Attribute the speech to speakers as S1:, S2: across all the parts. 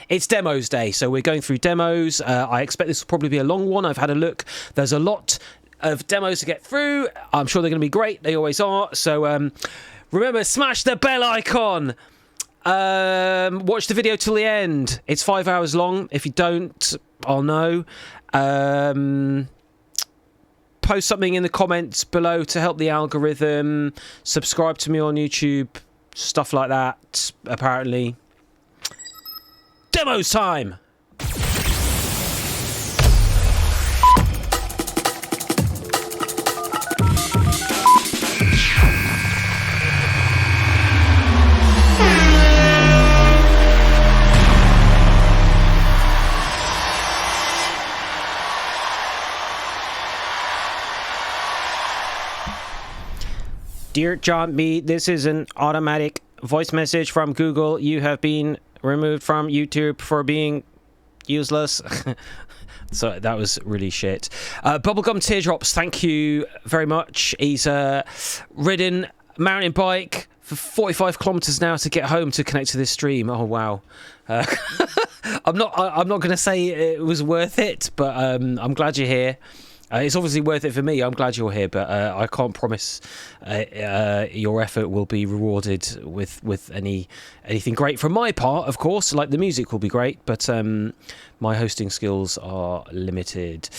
S1: it's demos day, so we're going through demos. I expect this will probably be a long one. I've had a look. There's a lot of demos to get through. I'm sure they're going to be great. They always are. So remember, smash the bell icon. Watch the video till the end. It's 5 hours long. If you don't, I'll know. Post something in the comments below to help the algorithm. Subscribe to me on YouTube. Stuff like that, apparently. Demos time! Dear John B, this is an automatic voice message from Google. You have been removed from YouTube for being useless. So that was really shit. Bubblegum Teardrops, thank you very much. He's ridden mountain bike for 45 kilometers now to get home to connect to this stream. Oh wow. I'm not going to say it was worth it, but I'm glad you're here. It's obviously worth it for me. I'm glad you're here, but I can't promise your effort will be rewarded with anything great from my part, of course. Like, the music will be great, but my hosting skills are limited.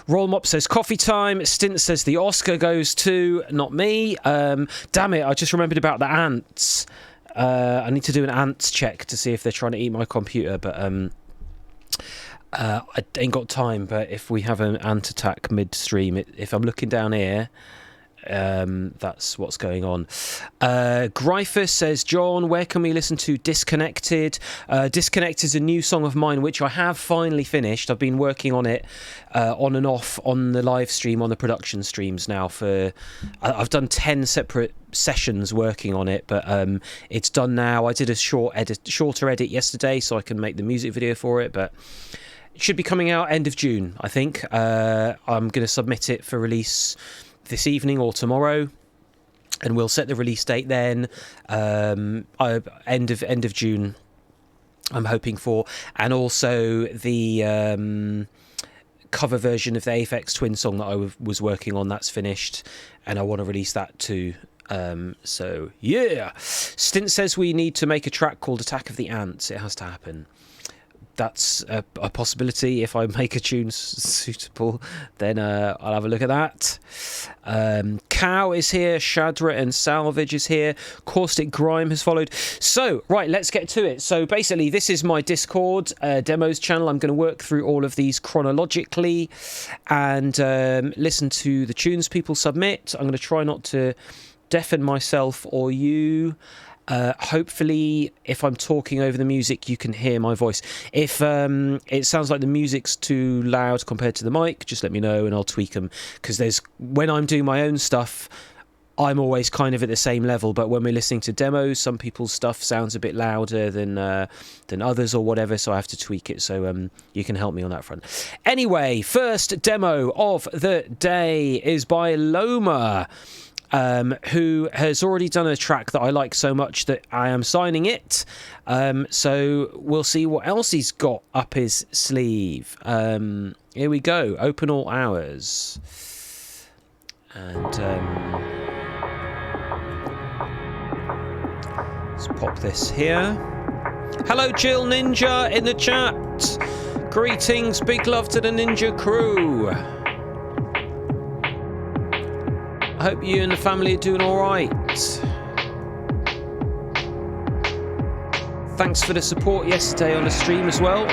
S1: Roll Mop says coffee time. Stint says the Oscar goes to not me. Damn it, I just remembered about the ants. I need to do an ants check to see if they're trying to eat my computer, but I ain't got time. But if we have an ant attack midstream, if I'm looking down here, that's what's going on. Gryphus says, John, where can we listen to Disconnected? Disconnected is a new song of mine, which I have finally finished. I've been working on it on and off on the live stream, on the production streams now for... I've done 10 separate sessions working on it, but it's done now. I did a shorter edit yesterday so I can make the music video for it, but... it should be coming out end of June, I think. I'm going to submit it for release this evening or tomorrow, and we'll set the release date then. End of June, I'm hoping for. And also the cover version of the Aphex Twin song that I was working on, that's finished, and I want to release that too. So, yeah. Stint says we need to make a track called Attack of the Ants. It has to happen. That's a possibility. If I make a tune suitable, then I'll have a look at that. Cow is here. Shadra and Salvage is here. Caustic Grime has followed. So, right, let's get to it. So, basically, this is my Discord demos channel. I'm going to work through all of these chronologically and listen to the tunes people submit. I'm going to try not to deafen myself or you. Hopefully, if I'm talking over the music, you can hear my voice. If it sounds like the music's too loud compared to the mic, just let me know and I'll tweak them. Because when I'm doing my own stuff, I'm always kind of at the same level. But when we're listening to demos, some people's stuff sounds a bit louder than others or whatever, so I have to tweak it. So you can help me on that front. Anyway, first demo of the day is by Loma. Who has already done a track that I like so much that I am signing it. So we'll see what else he's got up his sleeve. Here we go. Open all hours. And let's pop this here. Hello, Jill Ninja in the chat. Greetings. Big love to the Ninja crew. I hope you and the family are doing all right. Thanks for the support yesterday on the stream as well,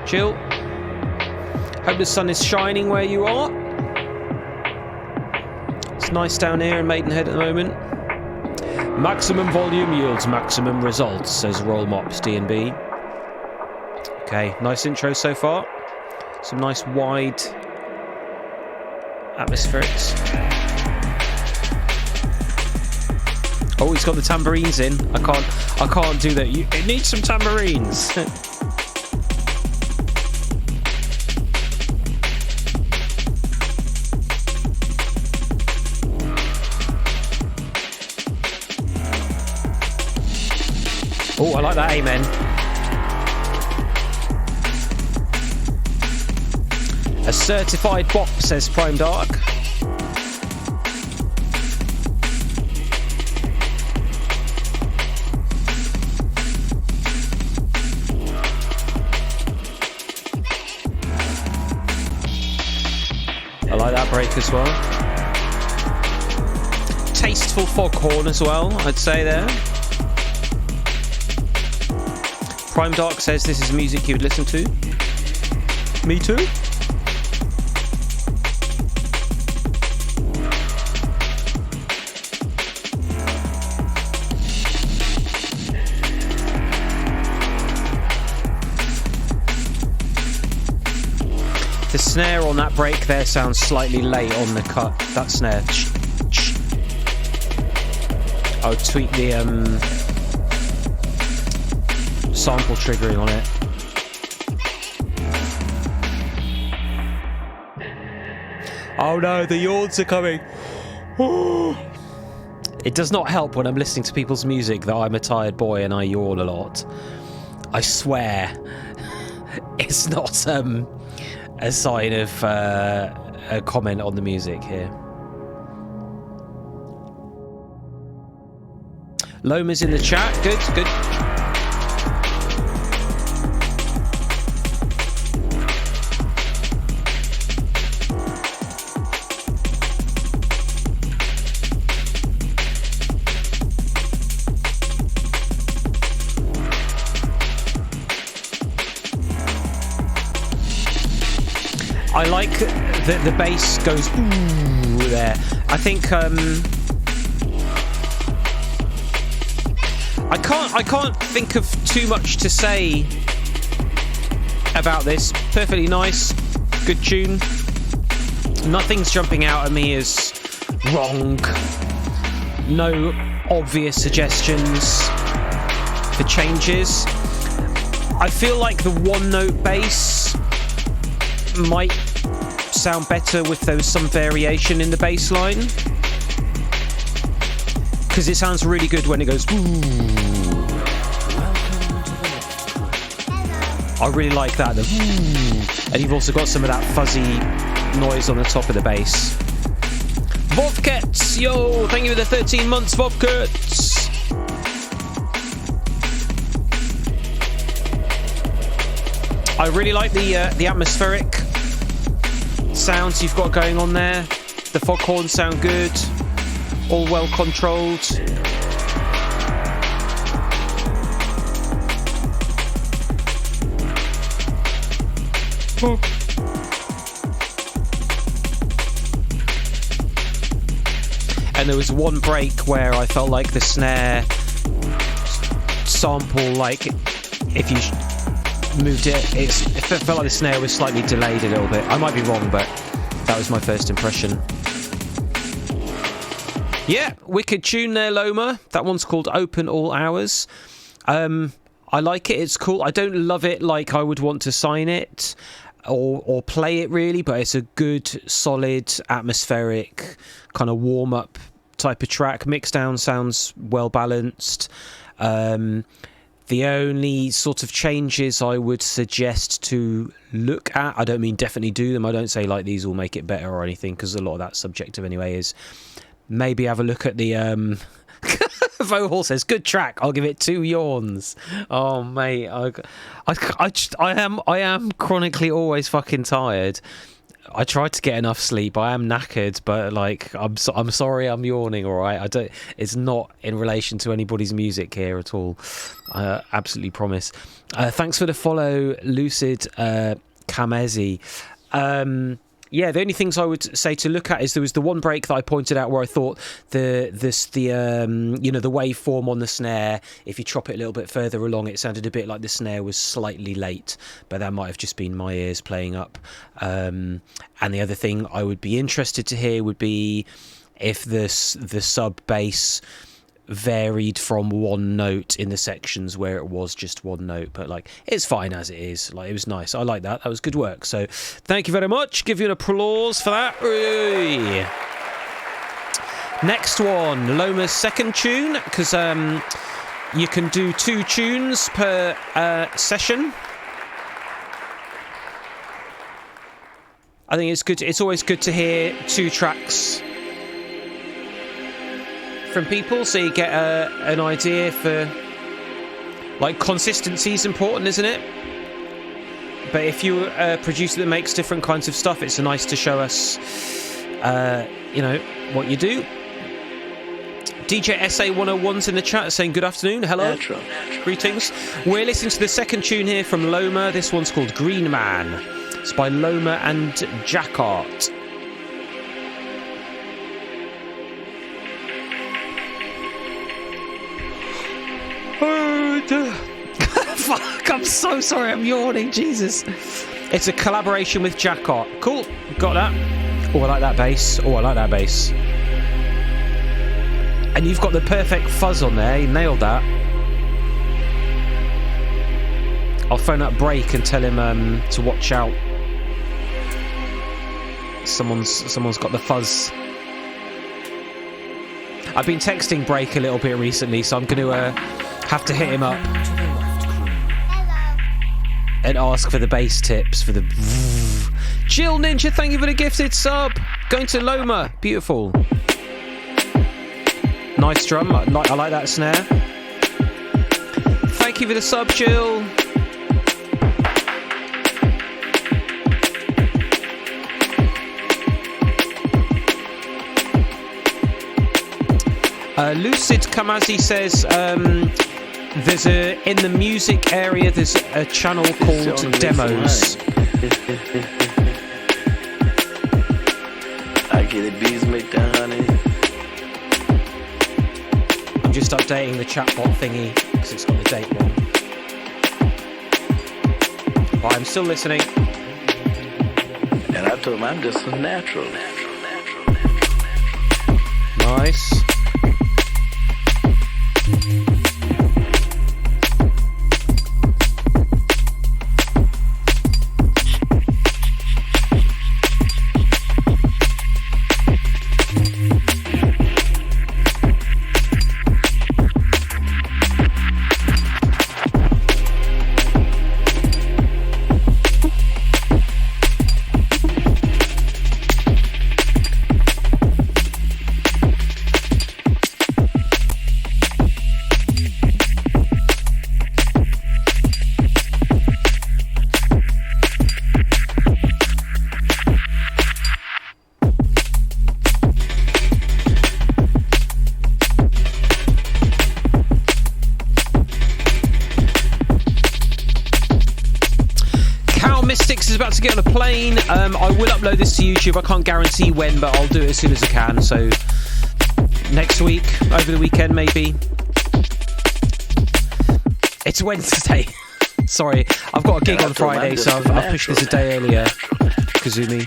S1: Jill. Hope the sun is shining where you are. It's nice down here in Maidenhead at the moment. Maximum volume yields maximum results, says Roll Mops D&B. Okay, nice intro so far. Some nice wide atmospherics. Oh, he's got the tambourines in. I can't do that. It needs some tambourines. Oh, I like that, amen. A certified bop, says Prime Dark. I like that break as well. Tasteful foghorn as well, I'd say there. Prime Dark says this is music you would listen to. Me too. The snare on that break there sounds slightly late on the cut. That snare. I'll tweak the sample triggering on it. Oh no, the yawns are coming. It does not help when I'm listening to people's music that I'm a tired boy and I yawn a lot. I swear. It's not a sign of a comment on the music here. Loma's in the chat. Good, good. I like that the bass goes ooh there. I think I can't think of too much to say about this. Perfectly nice, good tune. Nothing's jumping out at me as wrong. No obvious suggestions for changes. I feel like the one note bass might sound better with there was some variation in the bass line, because it sounds really good when it goes ooh. I really like that, the ooh. And you've also got some of that fuzzy noise on the top of the bass. Vovkets, yo, thank you for the 13 months, Vovkets. I really like the atmospheric sounds you've got going on there. The foghorns sound good, all well controlled. And there was one break where I felt like the snare sample, like if you moved it, it felt like the snare was slightly delayed a little bit. I might be wrong, but that was my first impression. Yeah, wicked tune there, Loma. That one's called Open All Hours. I like it, it's cool. I don't love it like I would want to sign it or play it really, but it's a good, solid, atmospheric, kind of warm-up type of track. Mixdown sounds well balanced. The only sort of changes I would suggest to look at, I don't mean definitely do them, I don't say like these will make it better or anything, because a lot of that's subjective anyway, is maybe have a look at the Vohall says good track, I'll give it 2 yawns. Oh mate, I am chronically always fucking tired. I tried to get enough sleep. I am knackered, but like I'm sorry, I'm yawning. All right, I don't. It's not in relation to anybody's music here at all. I absolutely promise. Thanks for the follow, Lucid Kamezi. Yeah, the only things I would say to look at is there was the one break that I pointed out where I thought the waveform on the snare, if you chop it a little bit further along, it sounded a bit like the snare was slightly late, but that might have just been my ears playing up. And the other thing I would be interested to hear would be if the sub bass varied from one note in the sections where it was just one note, but like it's fine as it is. Like it was nice. I like that. That was good work. So thank you very much. Give you an applause for that. Ooh. Next one, Loma's second tune, because you can do 2 tunes per session. I think it's good. It's always good to hear 2 tracks from people, so you get an idea for, like, consistency is important, isn't it? But if you're a producer that makes different kinds of stuff, it's nice to show us, you know, what you do. DJ SA101's in the chat saying good afternoon. Hello. Natural. Greetings. We're listening to the second tune here from Loma. This one's called Green Man. It's by Loma and Jackart. Fuck, I'm so sorry, I'm yawning, Jesus. It's a collaboration with Jackart. Cool, got that. Oh, I like that bass. Oh, I like that bass. And you've got the perfect fuzz on there. You nailed that. I'll phone up Break and tell him to watch out. Someone's got the fuzz. I've been texting Break a little bit recently, so I'm going to have to hit him up and ask for the bass tips for the. Jill Ninja, thank you for the gifted sub. Going to Loma, beautiful. Nice drum. I like that snare. Thank you for the sub, Jill. Lucid Kamazi says there's in the music area there's a channel called Demos. I get it, bees make the honey. I'm just updating the chatbot thingy because it's got the date wrong. But I'm still listening. And I told him I'm just a natural. Nice. About to get on a plane. I will upload this to YouTube. I can't guarantee when, but I'll do it as soon as I can. So next week, over the weekend maybe. It's Wednesday. Sorry, I've got a gig on Friday, so I've pushed this a day earlier. Kazumi.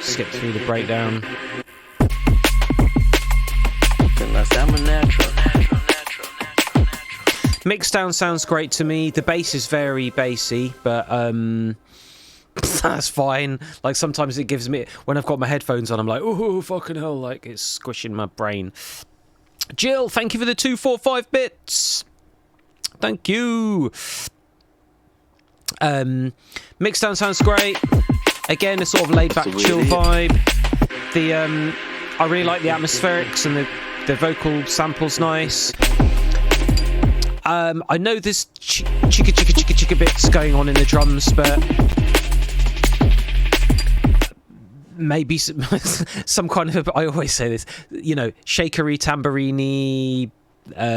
S1: Skip through the breakdown. I'm a natural. Mixdown sounds great to me. The bass is very bassy, but that's fine. Like sometimes it gives me, when I've got my headphones on, I'm like, oh fucking hell, like it's squishing my brain. Jill, thank you for the 245 bits. Thank you. Mixdown sounds great. Again, a sort of laid back, chill vibe. I really like the atmospherics and the vocal sample's nice. I know there's chicka bits going on in the drums, but maybe some kind of, I always say this, you know, shakery, tambourine-y,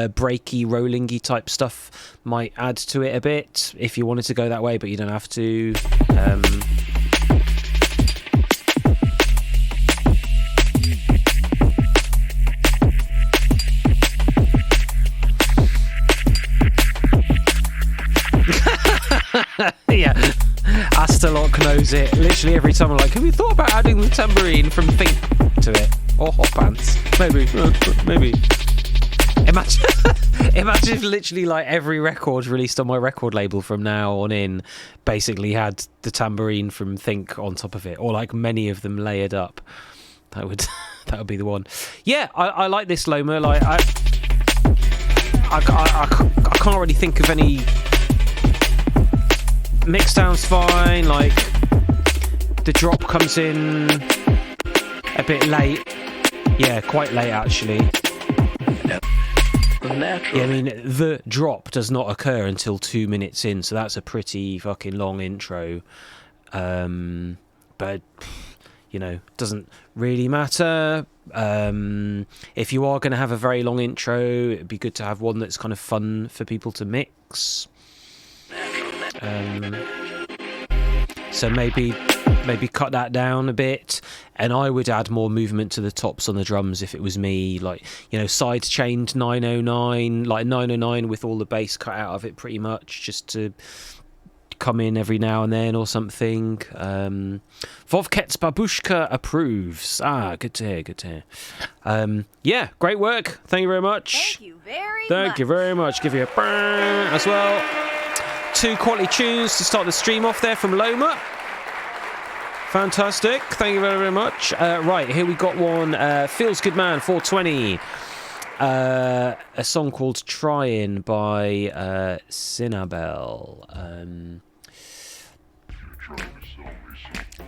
S1: breaky, rollingy type stuff might add to it a bit if you wanted to go that way, but you don't have to. Yeah, Astalok knows it. Literally every time I'm like, have you thought about adding the tambourine from Think to it? Or Hot Pants? Maybe. Imagine if literally like every record released on my record label from now on in basically had the tambourine from Think on top of it, or like many of them layered up. That would be the one. Yeah, I like this Loma. Like I can't really think of any. Mixdown's fine, like the drop comes in a bit late. Yeah, quite late actually. Yeah, I mean, the drop does not occur until 2 minutes in, so that's a pretty fucking long intro. But, you know, doesn't really matter. If you are going to have a very long intro, it'd be good to have one that's kind of fun for people to mix. So maybe cut that down a bit, and I would add more movement to the tops on the drums if it was me, like, you know, side chained 909, like 909 with all the bass cut out of it pretty much, just to come in every now and then or something. Vovkets Babushka approves. Good to hear. Yeah, great work. Thank you very much. Thank you very much. Give you a brrr as well. 2 quality tunes to start the stream off there from Loma. Fantastic. Thank you very, very much. Right, here we got one. Feels Good Man 420. A song called Tryin' by Cinnabel.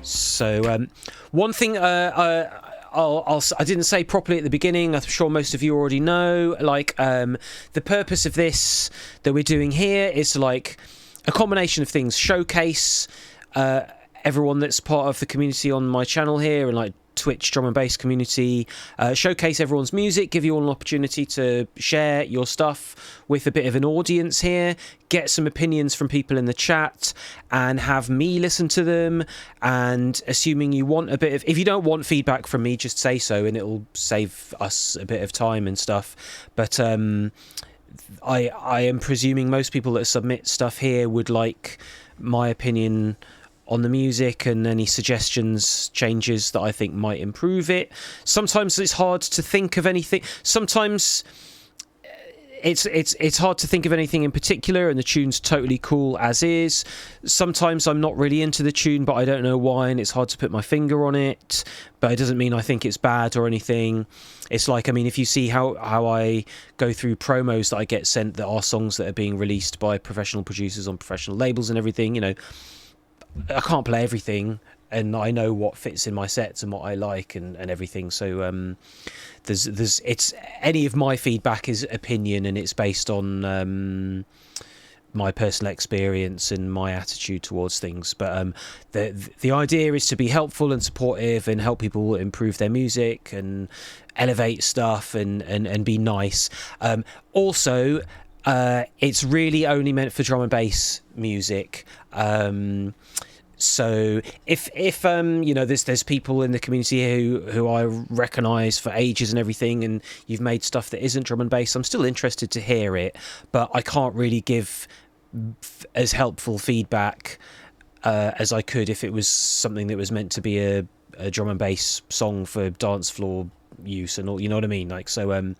S1: So, one thing I didn't say properly at the beginning, I'm sure most of you already know, like, the purpose of this that we're doing here is like a combination of things. Showcase everyone that's part of the community on my channel here, and like Twitch drum and bass community, showcase everyone's music, give you all an opportunity to share your stuff with a bit of an audience here, get some opinions from people in the chat, and have me listen to them. And assuming you want a bit of, if you don't want feedback from me, just say so and it'll save us a bit of time and stuff. But I am presuming most people that submit stuff here would like my opinion on the music and any suggestions, changes that I think might improve it. Sometimes it's hard to think of anything. Sometimes it's hard to think of anything in particular, and the tune's totally cool as is. Sometimes I'm not really into the tune, but I don't know why, and it's hard to put my finger on it. But it doesn't mean I think it's bad or anything. It's like, I mean, if you see how I go through promos that I get sent that are songs that are being released by professional producers on professional labels and everything, you know, I can't play everything, and I know what fits in my sets and what I like and everything. So there's it's any of my feedback is opinion, and it's based on my personal experience and my attitude towards things. But the idea is to be helpful and supportive and help people improve their music and elevate stuff and be nice. Also, it's really only meant for drum and bass music. So if you know, there's people in the community here who I recognise for ages and everything, and you've made stuff that isn't drum and bass, I'm still interested to hear it, but I can't really give as helpful feedback as I could if it was something that was meant to be a drum and bass song for dance floor use and all, you know what I mean? Like, so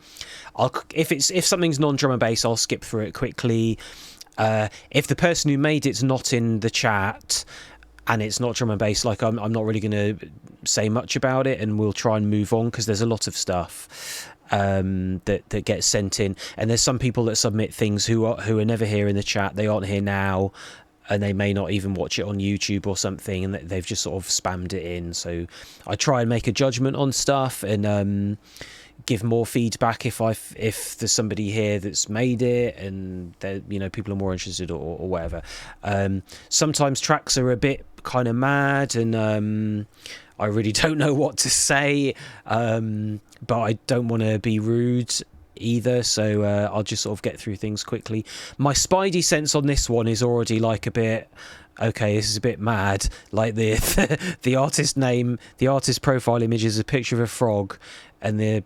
S1: if something's non-drum and bass, I'll skip through it quickly. If the person who made it's not in the chat and it's not drum and bass, like, I'm not really going to say much about it, and we'll try and move on, because there's a lot of stuff that gets sent in, and there's some people that submit things who are never here in the chat. They aren't here now, and they may not even watch it on YouTube or something, and they've just sort of spammed it in. So I try and make a judgment on stuff and give more feedback if there's somebody here that's made it and you know, people are more interested or whatever. Sometimes tracks are a bit kind of mad, and I really don't know what to say, but I don't want to be rude either, so I'll just sort of get through things quickly. My spidey sense on this one is already like a bit, okay, this is a bit mad. Like the artist name, the artist profile image is a picture of a frog, and the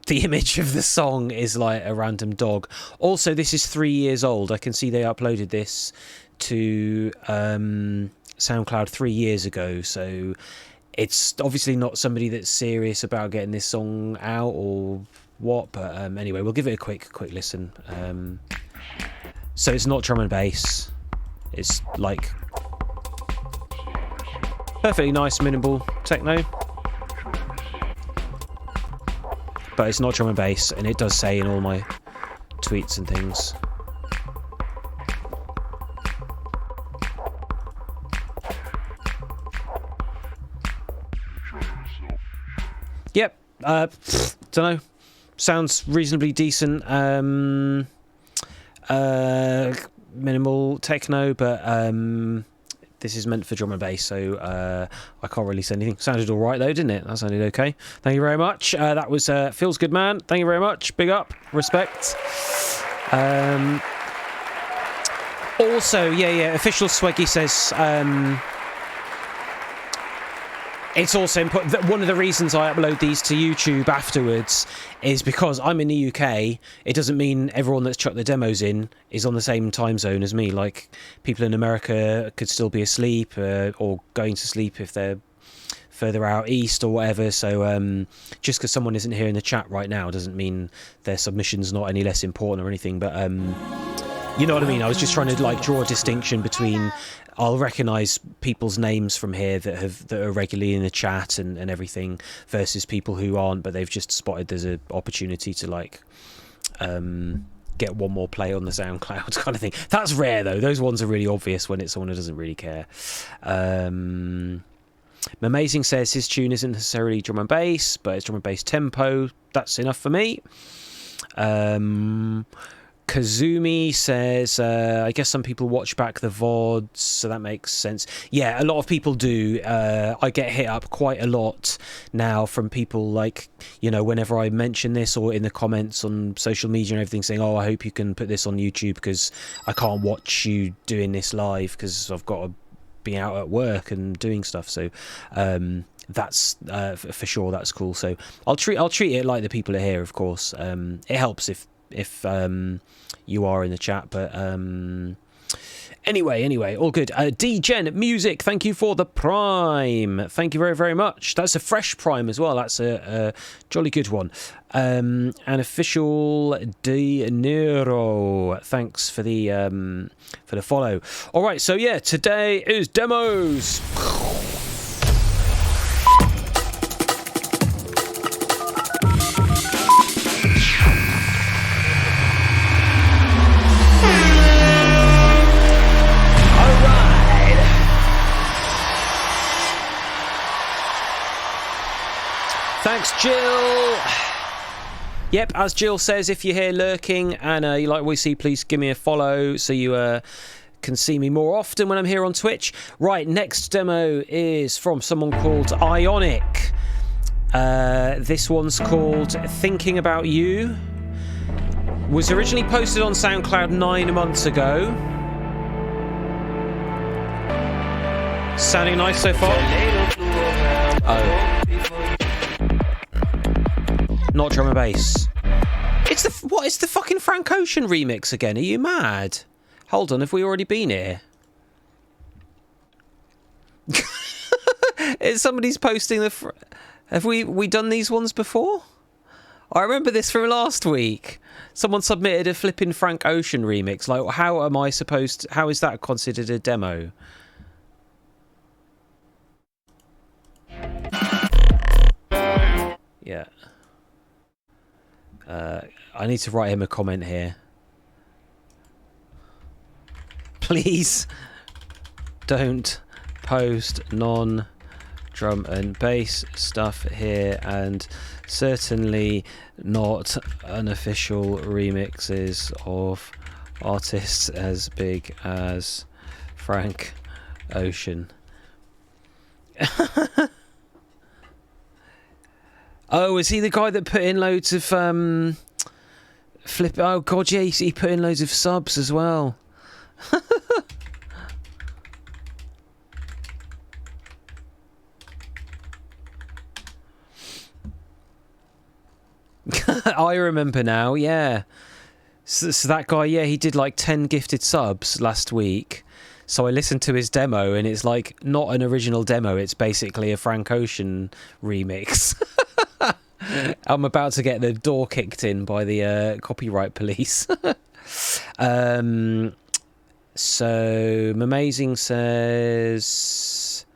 S1: image of the song is like a random dog. Also, this is 3 years old. I can see they uploaded this to SoundCloud 3 years ago, so it's obviously not somebody that's serious about getting this song out or what. But anyway, we'll give it a quick listen. So it's not drum and bass. It's like perfectly nice minimal techno. but it's not drum and bass, and it does say in all my tweets and things. Yep. Don't know. Sounds reasonably decent. Minimal techno, but this is meant for drum and bass, so I can't really say anything. Sounded all right though, didn't it? That sounded okay. Thank you very much. That was Feels Good Man. Thank you very much. Big up. Respect. Also, yeah, official Swaggy says it's also important. One of the reasons I upload these to YouTube afterwards is because I'm in the UK. It doesn't mean everyone that's chucked the demos in is on the same time zone as me. Like, people in America could still be asleep or going to sleep if they're further out east or whatever. So just because someone isn't here in the chat right now doesn't mean their submission's not any less important or anything. But you know what I mean? I was just trying to like draw a distinction between, I'll recognise people's names from here that are regularly in the chat and everything, versus people who aren't, but they've just spotted there's an opportunity to like get one more play on the SoundCloud kind of thing. That's rare though. Those ones are really obvious when it's someone who doesn't really care. Amazing says his tune isn't necessarily drum and bass, but it's drum and bass tempo. That's enough for me. Kazumi says, I guess some people watch back the VODs, so that makes sense. Yeah, a lot of people do. I get hit up quite a lot now from people like, you know, whenever I mention this or in the comments on social media and everything, saying, oh, I hope you can put this on YouTube because I can't watch you doing this live because I've got to be out at work and doing stuff. So that's for sure, that's cool. So I'll treat it like the people are here, of course. It helps if you are in the chat, but anyway, all good. D-Gen Music, thank you for the prime. Thank you very, very much. That's a fresh prime as well. That's a jolly good one. And official De Niro, thanks for the follow. All right, so yeah, today is demos. Thanks, Jill. Yep, as Jill says, if you're here lurking and you like what we see, please give me a follow so you can see me more often when I'm here on Twitch. Right, next demo is from someone called Ionic. This one's called Thinking About You. Was originally posted on SoundCloud 9 months ago. Sounding nice so far? Oh. Not drum and bass. It's the fucking Frank Ocean remix again. Are you mad? Hold on, have we already been here? Somebody's posting the... Have we done these ones before? I remember this from last week. Someone submitted a flipping Frank Ocean remix. Like, how am I supposed to... How is that considered a demo? Yeah. I need to write him a comment here. Please don't post non-drum and bass stuff here, and certainly not unofficial remixes of artists as big as Frank Ocean. Oh, is he the guy that put in loads of flip? Oh god, yeah, he put in loads of subs as well. I remember now, yeah. So that guy, yeah, he did like 10 gifted subs last week. So I listened to his demo, and it's like not an original demo. It's basically a Frank Ocean remix. I'm about to get the door kicked in by the copyright police. So Amazing says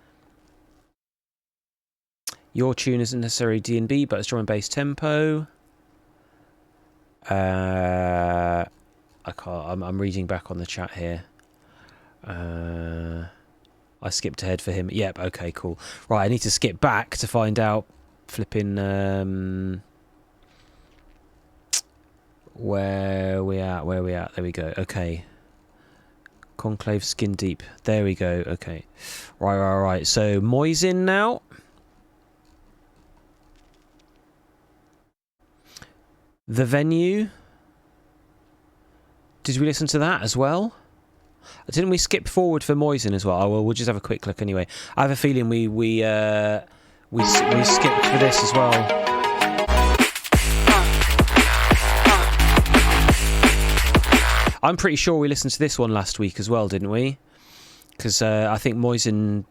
S1: your tune isn't necessarily D&B, but it's drum and bass tempo. I can't. I'm reading back on the chat here. I skipped ahead for him. Yep. Okay. Cool. Right. I need to skip back to find out. Flipping. Where we at? There we go. Okay. Conclave Skin Deep. There we go. Okay. Right. So Moisin now. The Venue. Did we listen to that as well? Didn't we skip forward for Moisin as well? Oh, well, we'll just have a quick look anyway. I have a feeling we skipped for this as well. I'm pretty sure we listened to this one last week as well, didn't we? Because I think Moisin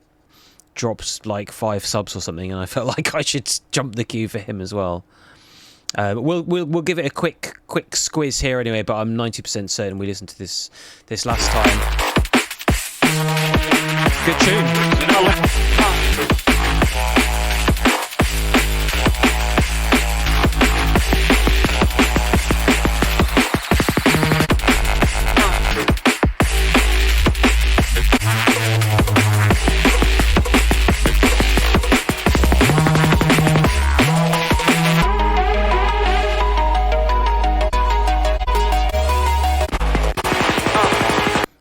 S1: dropped like 5 subs or something, and I felt like I should jump the queue for him as well. We'll give it a quick squiz here anyway, but I'm 90% certain we listened to this last time. Good tune.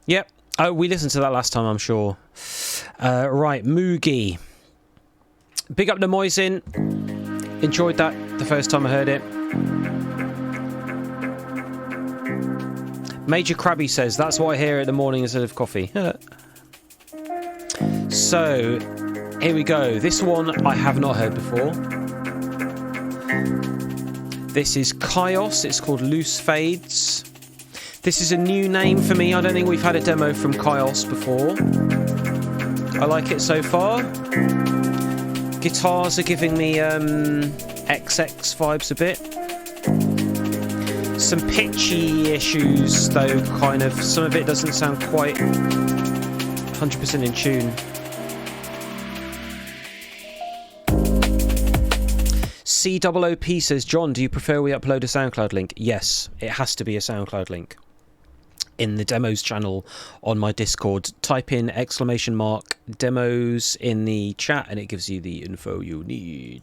S1: Yep. Oh, we listened to that last time, I'm sure. Right, Moogie. Big up to Moisin. Enjoyed that the first time I heard it. Major Krabby says, that's what I hear in the morning instead of coffee. So, here we go. This one I have not heard before. This is Kaios. It's called Loose Fades. This is a new name for me. I don't think we've had a demo from Kaios before. I like it so far. Guitars are giving me XX vibes a bit. Some pitchy issues though, kind of. Some of it doesn't sound quite 100% in tune. COOP says, John, do you prefer we upload a SoundCloud link? Yes, it has to be a SoundCloud link. In the demos channel on my Discord, type in !demos in the chat and it gives you the info you need.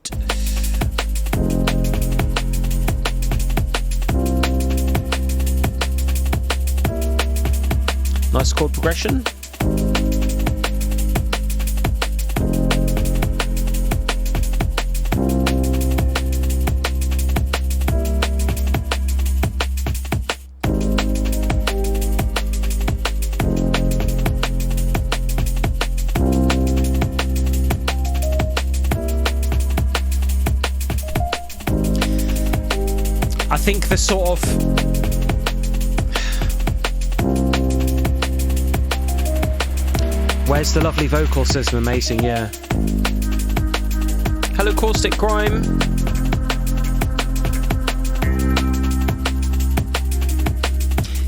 S1: Nice chord progression. I think the sort of where's the lovely vocal, says amazing, yeah. Hello Caustic Grime.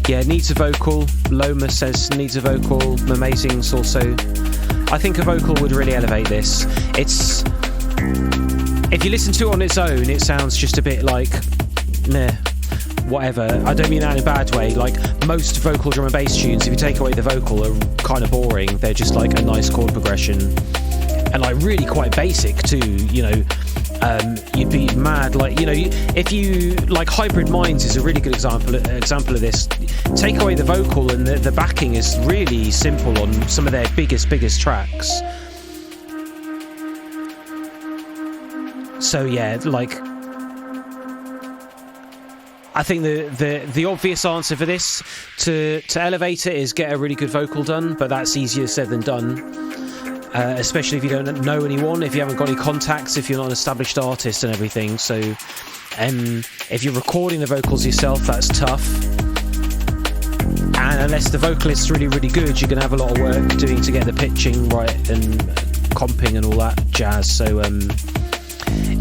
S1: Yeah, needs a vocal. Loma says needs a vocal. Amazing's also. I think a vocal would really elevate this. It's, if you listen to it on its own, it sounds just a bit like meh, whatever. I don't mean that in a bad way. Like most vocal drum and bass tunes, if you take away the vocal, are kind of boring. They're just like a nice chord progression and like really quite basic too, you know. You'd be mad, like, you know, if you like Hybrid Minds is a really good example of this. Take away the vocal and the backing is really simple on some of their biggest tracks. So yeah, like, I think the obvious answer for this to elevate it is get a really good vocal done, but that's easier said than done. Especially if you don't know anyone, if you haven't got any contacts, if you're not an established artist and everything. So, if you're recording the vocals yourself, that's tough. And unless the vocalist's really good, you're gonna have a lot of work doing to get the pitching right and comping and all that jazz. So,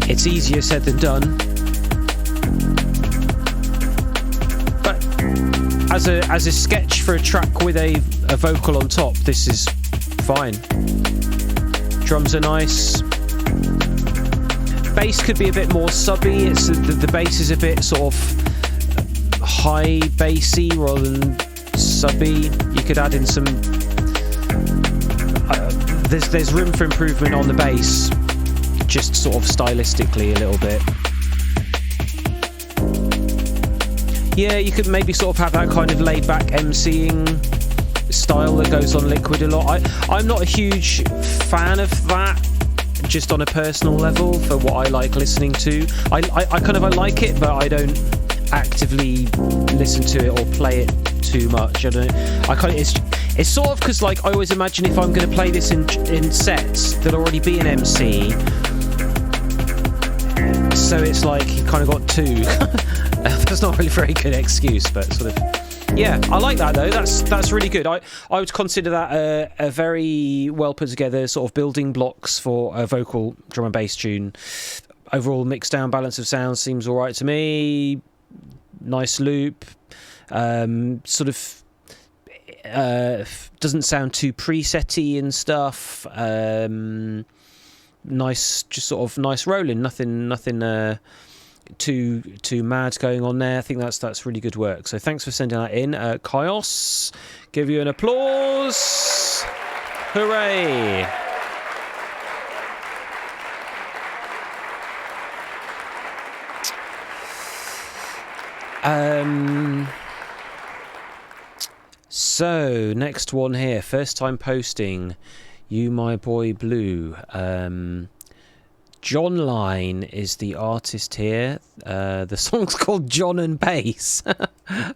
S1: it's easier said than done. As a sketch for a track with a vocal on top, this is fine. Drums are nice. Bass could be a bit more subby. It's the bass is a bit sort of high bassy rather than subby. You could add in some... there's room for improvement on the bass, just sort of stylistically a little bit. Yeah, you could maybe sort of have that kind of laid-back MCing style that goes on Liquid a lot. I'm not a huge fan of that, just on a personal level, for what I like listening to. I like it, but I don't actively listen to it or play it too much. It's sort of because, like, I always imagine if I'm going to play this in sets, there'll already be an MC. So it's like you kind of got two. That's not really a very good excuse, but sort of. Yeah, I like that though. That's really good. I would consider that a very well put together sort of building blocks for a vocal drum and bass tune. Overall mix down, balance of sound seems all right to me. Nice loop. Sort of doesn't sound too preset-y and stuff. Nice, just sort of nice rolling. Nothing too mad going on there. I think that's really good work. So thanks for sending that in, Kaios. Give you an applause. Hooray! So next one here, first time posting. You My Boy Blue. John Line is the artist here. The song's called John and Bass.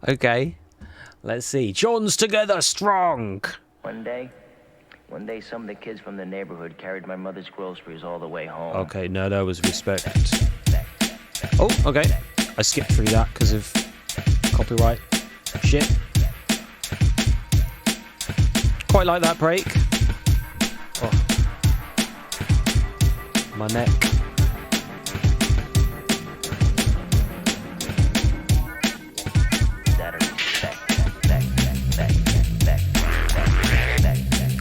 S1: Okay, let's see. John's Together Strong.
S2: One day, some of the kids from the neighborhood carried my mother's groceries all the way home.
S1: Okay, no, that was respect. Oh, okay. I skipped through that because of copyright shit. Quite like that break. Oh. My neck.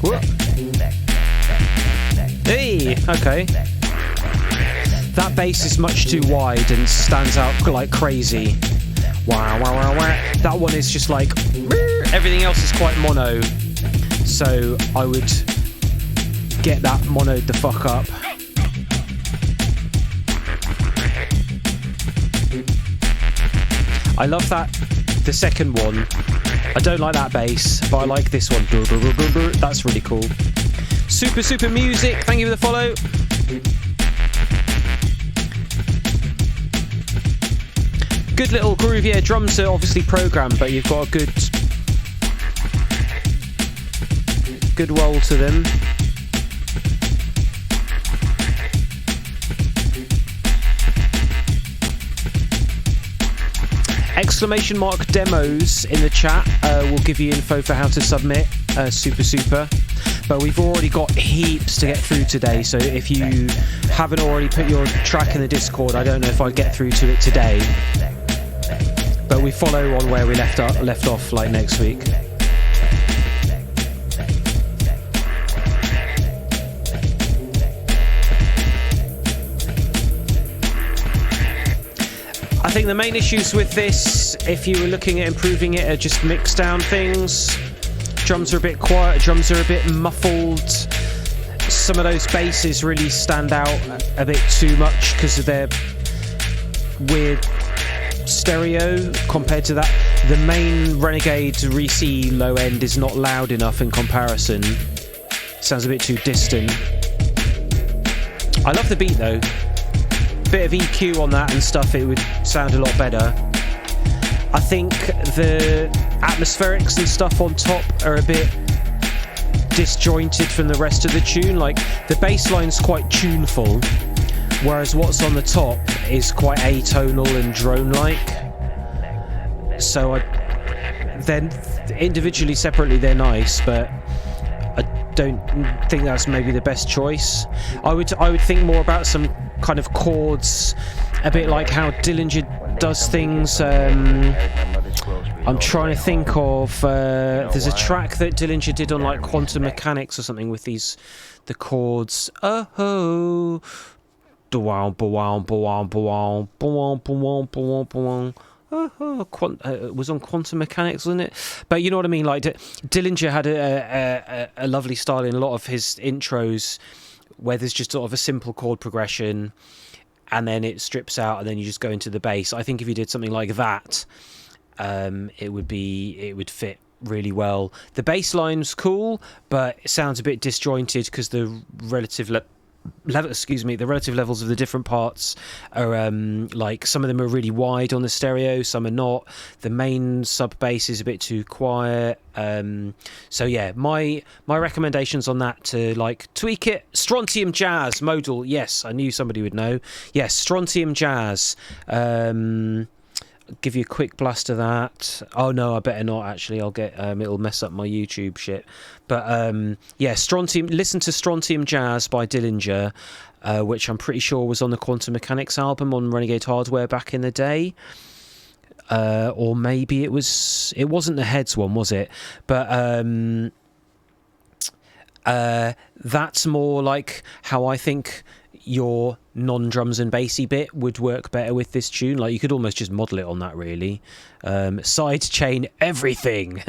S1: Whoa. Hey, okay. That bass is much too wide and stands out like crazy. Wow, wow, wow, wow. That one is just like... Everything else is quite mono. So I would get that monoed the fuck up. I love that, the second one. I don't like that bass, but I like this one. That's really cool. Super music, thank you for the follow. Good little groove, yeah. Drums are obviously programmed, but you've got a good roll to them. Exclamation mark demos in the chat will give you info for how to submit. Super. But we've already got heaps to get through today, so if you haven't already put your track in the Discord, I don't know if I'd get through to it today. But we follow on where we left off, like next week. I think the main issues with this, if you were looking at improving it, are just mix down things. Drums are a bit quiet, drums are a bit muffled. Some of those basses really stand out a bit too much because of their weird stereo compared to that. The main Renegade Reese low end is not loud enough in comparison. Sounds a bit too distant. I love the beat though. Bit of EQ on that and stuff, it would sound a lot better. I think the atmospherics and stuff on top are a bit disjointed from the rest of the tune. Like the bass line's quite tuneful, whereas what's on the top is quite atonal and drone-like. So then individually, separately, they're nice, but I don't think that's maybe the best choice. I would think more about some kind of chords, a bit like how Dillinger does things. I'm trying to think of there's a track that Dillinger did on like Quantum Mechanics or something with the chords. Oh, It was on Quantum Mechanics, wasn't it? But you know what I mean. Like Dillinger had a lovely style in a lot of his intros, where there's just sort of a simple chord progression, and then it strips out, and then you just go into the bass. I think if you did something like that, it would fit really well. The bass line's cool, but it sounds a bit disjointed because the relative the relative levels of the different parts are like some of them are really wide on the stereo, some are not. The main sub bass is a bit too quiet. So yeah, my recommendations on that to like tweak it: Strontium Jazz modal. Yes, I knew somebody would know. Yes, Strontium Jazz. Give you a quick blast of that. Oh no, I better not actually. I'll get it'll mess up my YouTube shit. But yeah, listen to Strontium Jazz by Dillinger, which I'm pretty sure was on the Quantum Mechanics album on Renegade Hardware back in the day. Or maybe it wasn't the Heads one, was it? But that's more like how I think your non-drums and bassy bit would work better with this tune. Like you could almost just model it on that, really. Side chain everything,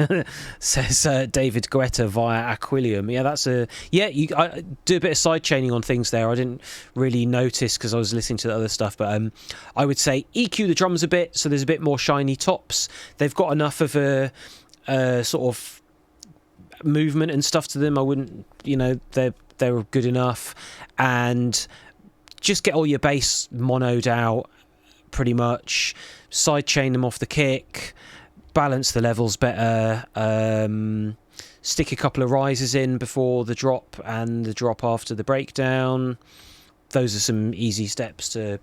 S1: says David Guetta via Aquilium. Yeah, I do a bit of side chaining on things there. I didn't really notice because I was listening to the other stuff, but I would say EQ the drums a bit so there's a bit more shiny tops. They've got enough of a sort of movement and stuff to them. I wouldn't, they're good enough. And just get all your bass monoed out pretty much, sidechain them off the kick, balance the levels better, stick a couple of rises in before the drop and the drop after the breakdown. Those are some easy steps to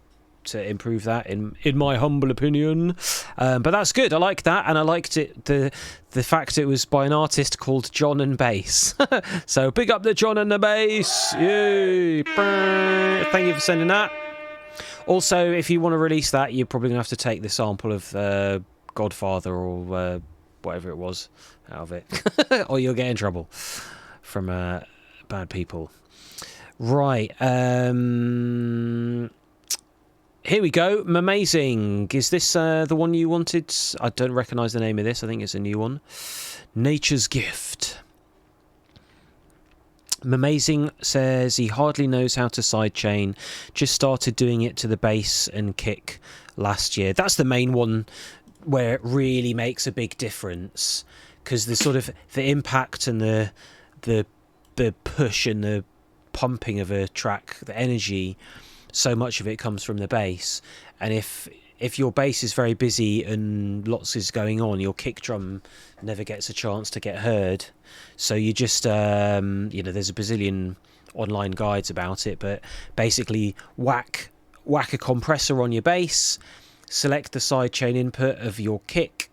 S1: improve that in my humble opinion. But that's good. I like that, and I liked it the fact it was by an artist called John and Bass. So big up the John and the Bass. Yay. Thank you for sending that. Also, if you want to release that, you're probably gonna have to take the sample of Godfather or whatever it was out of it, or you'll get in trouble from bad people. Right. Here we go. Amazing. Is this the one you wanted? I don't recognise the name of this. I think it's a new one. Nature's Gift. Amazing says he hardly knows how to sidechain. Just started doing it to the bass and kick last year. That's the main one where it really makes a big difference, because the sort of the impact and the push and the pumping of a track, the energy, so much of it comes from the bass. And if your bass is very busy and lots is going on, your kick drum never gets a chance to get heard. So you just there's a bazillion online guides about it, but basically whack a compressor on your bass, select the sidechain input of your kick,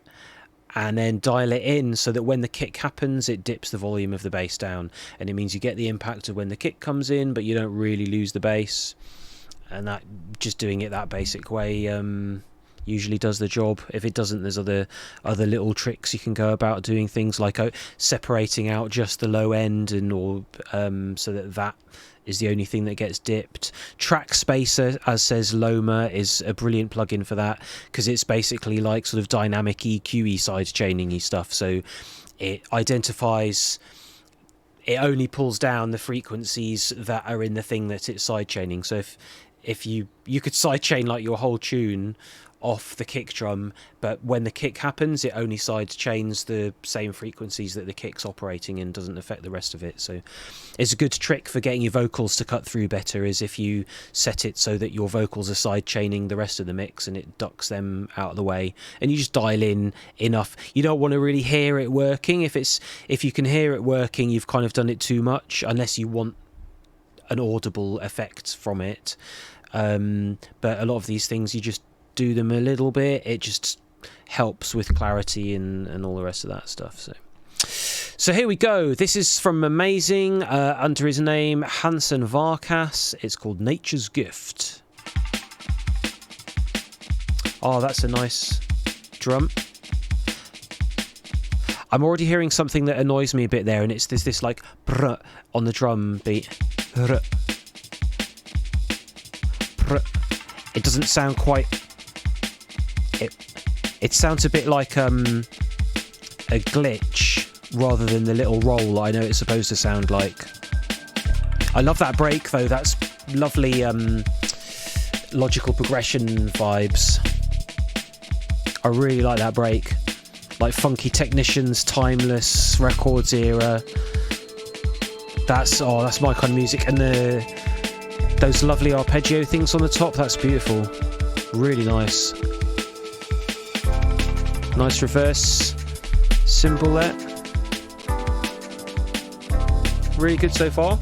S1: and then dial it in so that when the kick happens, it dips the volume of the bass down, and it means you get the impact of when the kick comes in, but you don't really lose the bass. And that, just doing it that basic way, usually does the job. If it doesn't, there's other little tricks you can go about doing, things like separating out just the low end, or so that is the only thing that gets dipped. Track Spacer, as says Loma, is a brilliant plugin for that, because it's basically like sort of dynamic EQ-y side chaining-y stuff. So it identifies, it only pulls down the frequencies that are in the thing that it's side chaining. So if you could sidechain like your whole tune off the kick drum, but when the kick happens, it only side chains the same frequencies that the kick's operating in, doesn't affect the rest of it. So it's a good trick for getting your vocals to cut through better, is if you set it so that your vocals are side chaining the rest of the mix and it ducks them out of the way, and you just dial in enough. You don't want to really hear it working. If you can hear it working, you've kind of done it too much, unless you want an audible effect from it. But a lot of these things, you just do them a little bit. It just helps with clarity and all the rest of that stuff. So here we go. This is from Amazing, under his name Hansen Varkas. It's called Nature's Gift. Oh, that's a nice drum. I'm already hearing something that annoys me a bit there, and there's this like brr on the drum beat. Brr. Brr. It doesn't sound quite... It sounds a bit like a glitch rather than the little roll I know it's supposed to sound like. I love that break though. That's lovely logical progression vibes. I really like that break. Like Funky Technicians, Timeless Records era. That's my kind of music. And those lovely arpeggio things on the top, that's beautiful. Really nice. Nice reverse cymbal there. Really good so far.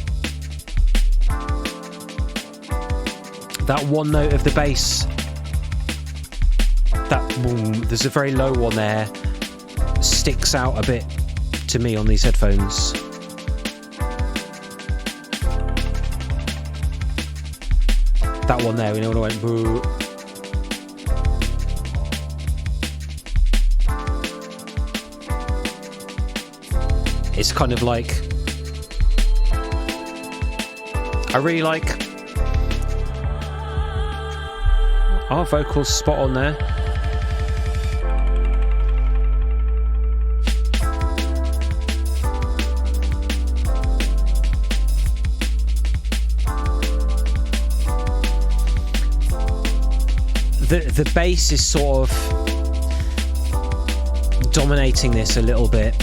S1: That one note of the bass, that boom, there's a very low one there, sticks out a bit to me on these headphones. That one there, you know, when I went boo. It's kind of like, I really like our vocals spot on there. The bass is sort of dominating this a little bit.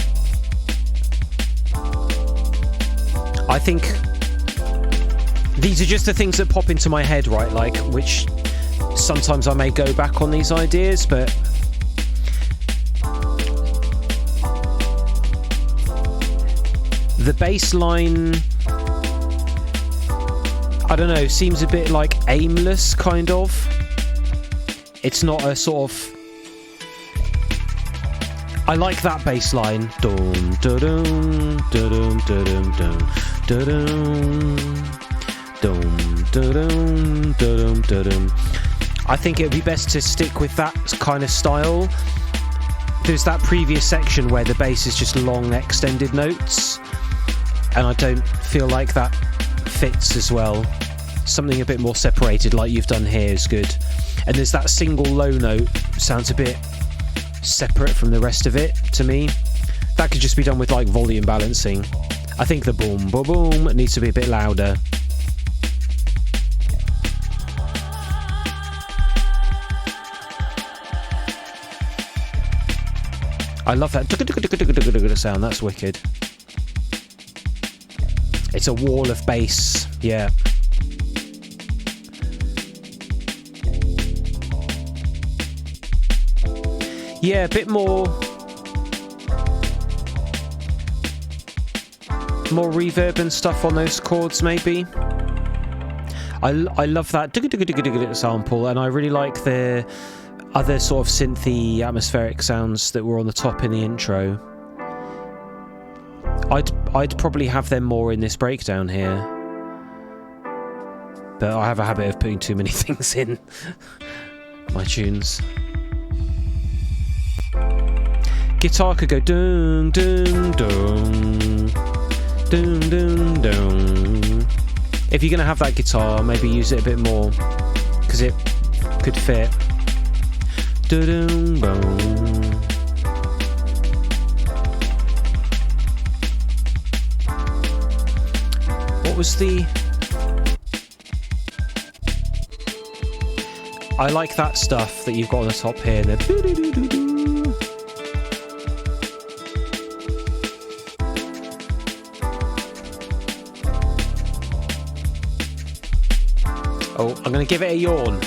S1: I think these are just the things that pop into my head, right? Like, which sometimes I may go back on these ideas, but the bass line, I don't know, seems a bit like aimless, kind of. It's not a sort of... I like that bass line. Dun, dun, dun, dun, dun, dun, dun, dun, dun, dun, dun. I think it would be best to stick with that kind of style. There's that previous section where the bass is just long extended notes, and I don't feel like that fits as well. Something a bit more separated like you've done here is good. And there's that single low note, sounds a bit separate from the rest of it to me. That could just be done with like volume balancing. I think the boom boom boom needs to be a bit louder. I love that sound, that's wicked. It's a wall of bass, yeah. Yeah, a bit more reverb and stuff on those chords, maybe. I love that sample, and I really like the other sort of synthy atmospheric sounds that were on the top in the intro. I'd probably have them more in this breakdown here, but I have a habit of putting too many things in my tunes. Guitar could go dun dun dun dun dun dun. If you're gonna have that guitar, maybe use it a bit more, because it could fit. Dun dun dun. What was the... I like that stuff that you've got on the top here. The oh, I'm going to give it a yawn.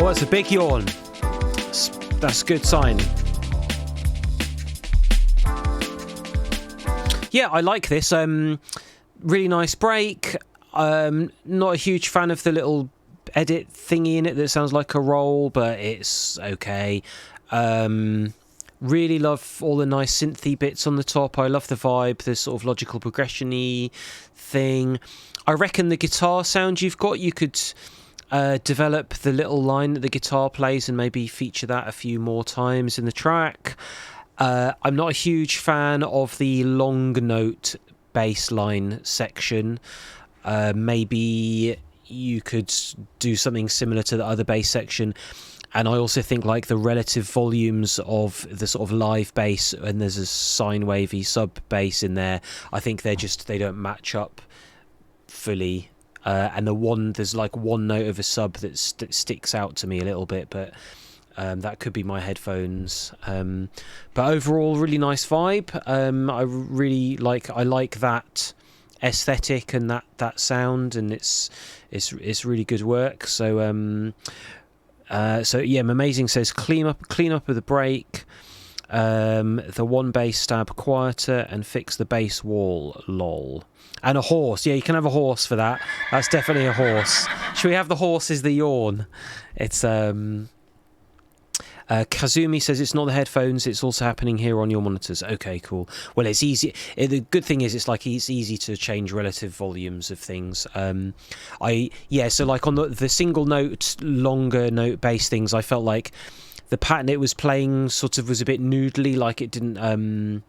S1: Oh, it's a big yawn. That's a good sign. Yeah, I like this. Really nice break. Not a huge fan of the little edit thingy in it that sounds like a roll, but it's okay. Really love all the nice synthy bits on the top. I love the vibe, the sort of logical progression-y thing. I reckon the guitar sound you've got, you could develop the little line that the guitar plays and maybe feature that a few more times in the track. I'm not a huge fan of the long note bass line section. Maybe you could do something similar to the other bass section. And I also think like the relative volumes of the sort of live bass, and there's a sine wavy sub bass in there, I think they don't match up fully. And there's like one note of a sub that sticks out to me a little bit, but that could be my headphones. But overall, really nice vibe. I like that aesthetic and that sound, and it's really good work. So Amazing says clean up with the break, the one bass stab quieter, and fix the bass wall. Lol. And a horse. Yeah, you can have a horse for that. That's definitely a horse. Should we have the horse as the yawn? It's Kazumi says it's not the headphones, it's also happening here on your monitors. Okay, cool. Well, it's easy. The good thing is it's easy to change relative volumes of things. So like on the single note, longer note bass things, I felt like the pattern it was playing sort of was a bit noodly, like it didn't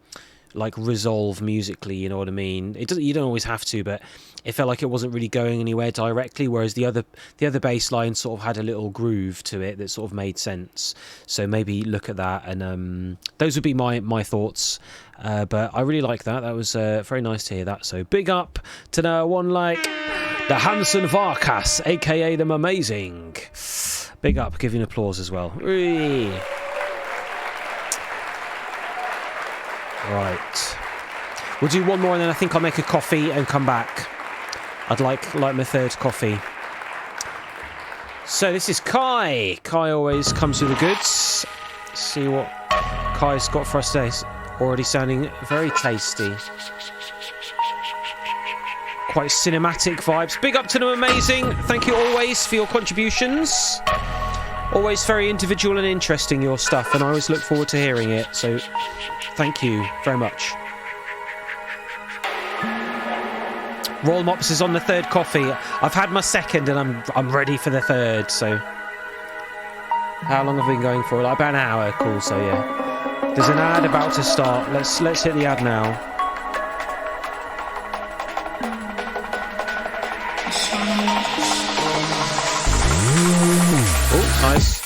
S1: resolve musically, you know what I mean? You don't always have to, but it felt like it wasn't really going anywhere directly, whereas the other bass line sort of had a little groove to it that sort of made sense. So maybe look at that, and those would be my thoughts. But I really like that. That was very nice to hear that. So big up to no one like the Hansen Varkas, aka them Amazing. Big up, giving applause as well. Whee! Right, we'll do one more and then I think I'll make a coffee and come back. I'd like my third coffee. So this is Kai. Kai always comes with the goods. Let's see what Kai's got for us today. It's already sounding very tasty. Quite cinematic vibes. Big up to them Amazing. Thank you always for your contributions. Always very individual and interesting, your stuff, and I always look forward to hearing it. So thank you very much. Roll Mops is on the third coffee. I've had my second and I'm ready for the third. So how long have we been going for? Like about an hour. Cool. So yeah, there's an ad about to start. Let's hit the ad now. Oh, nice.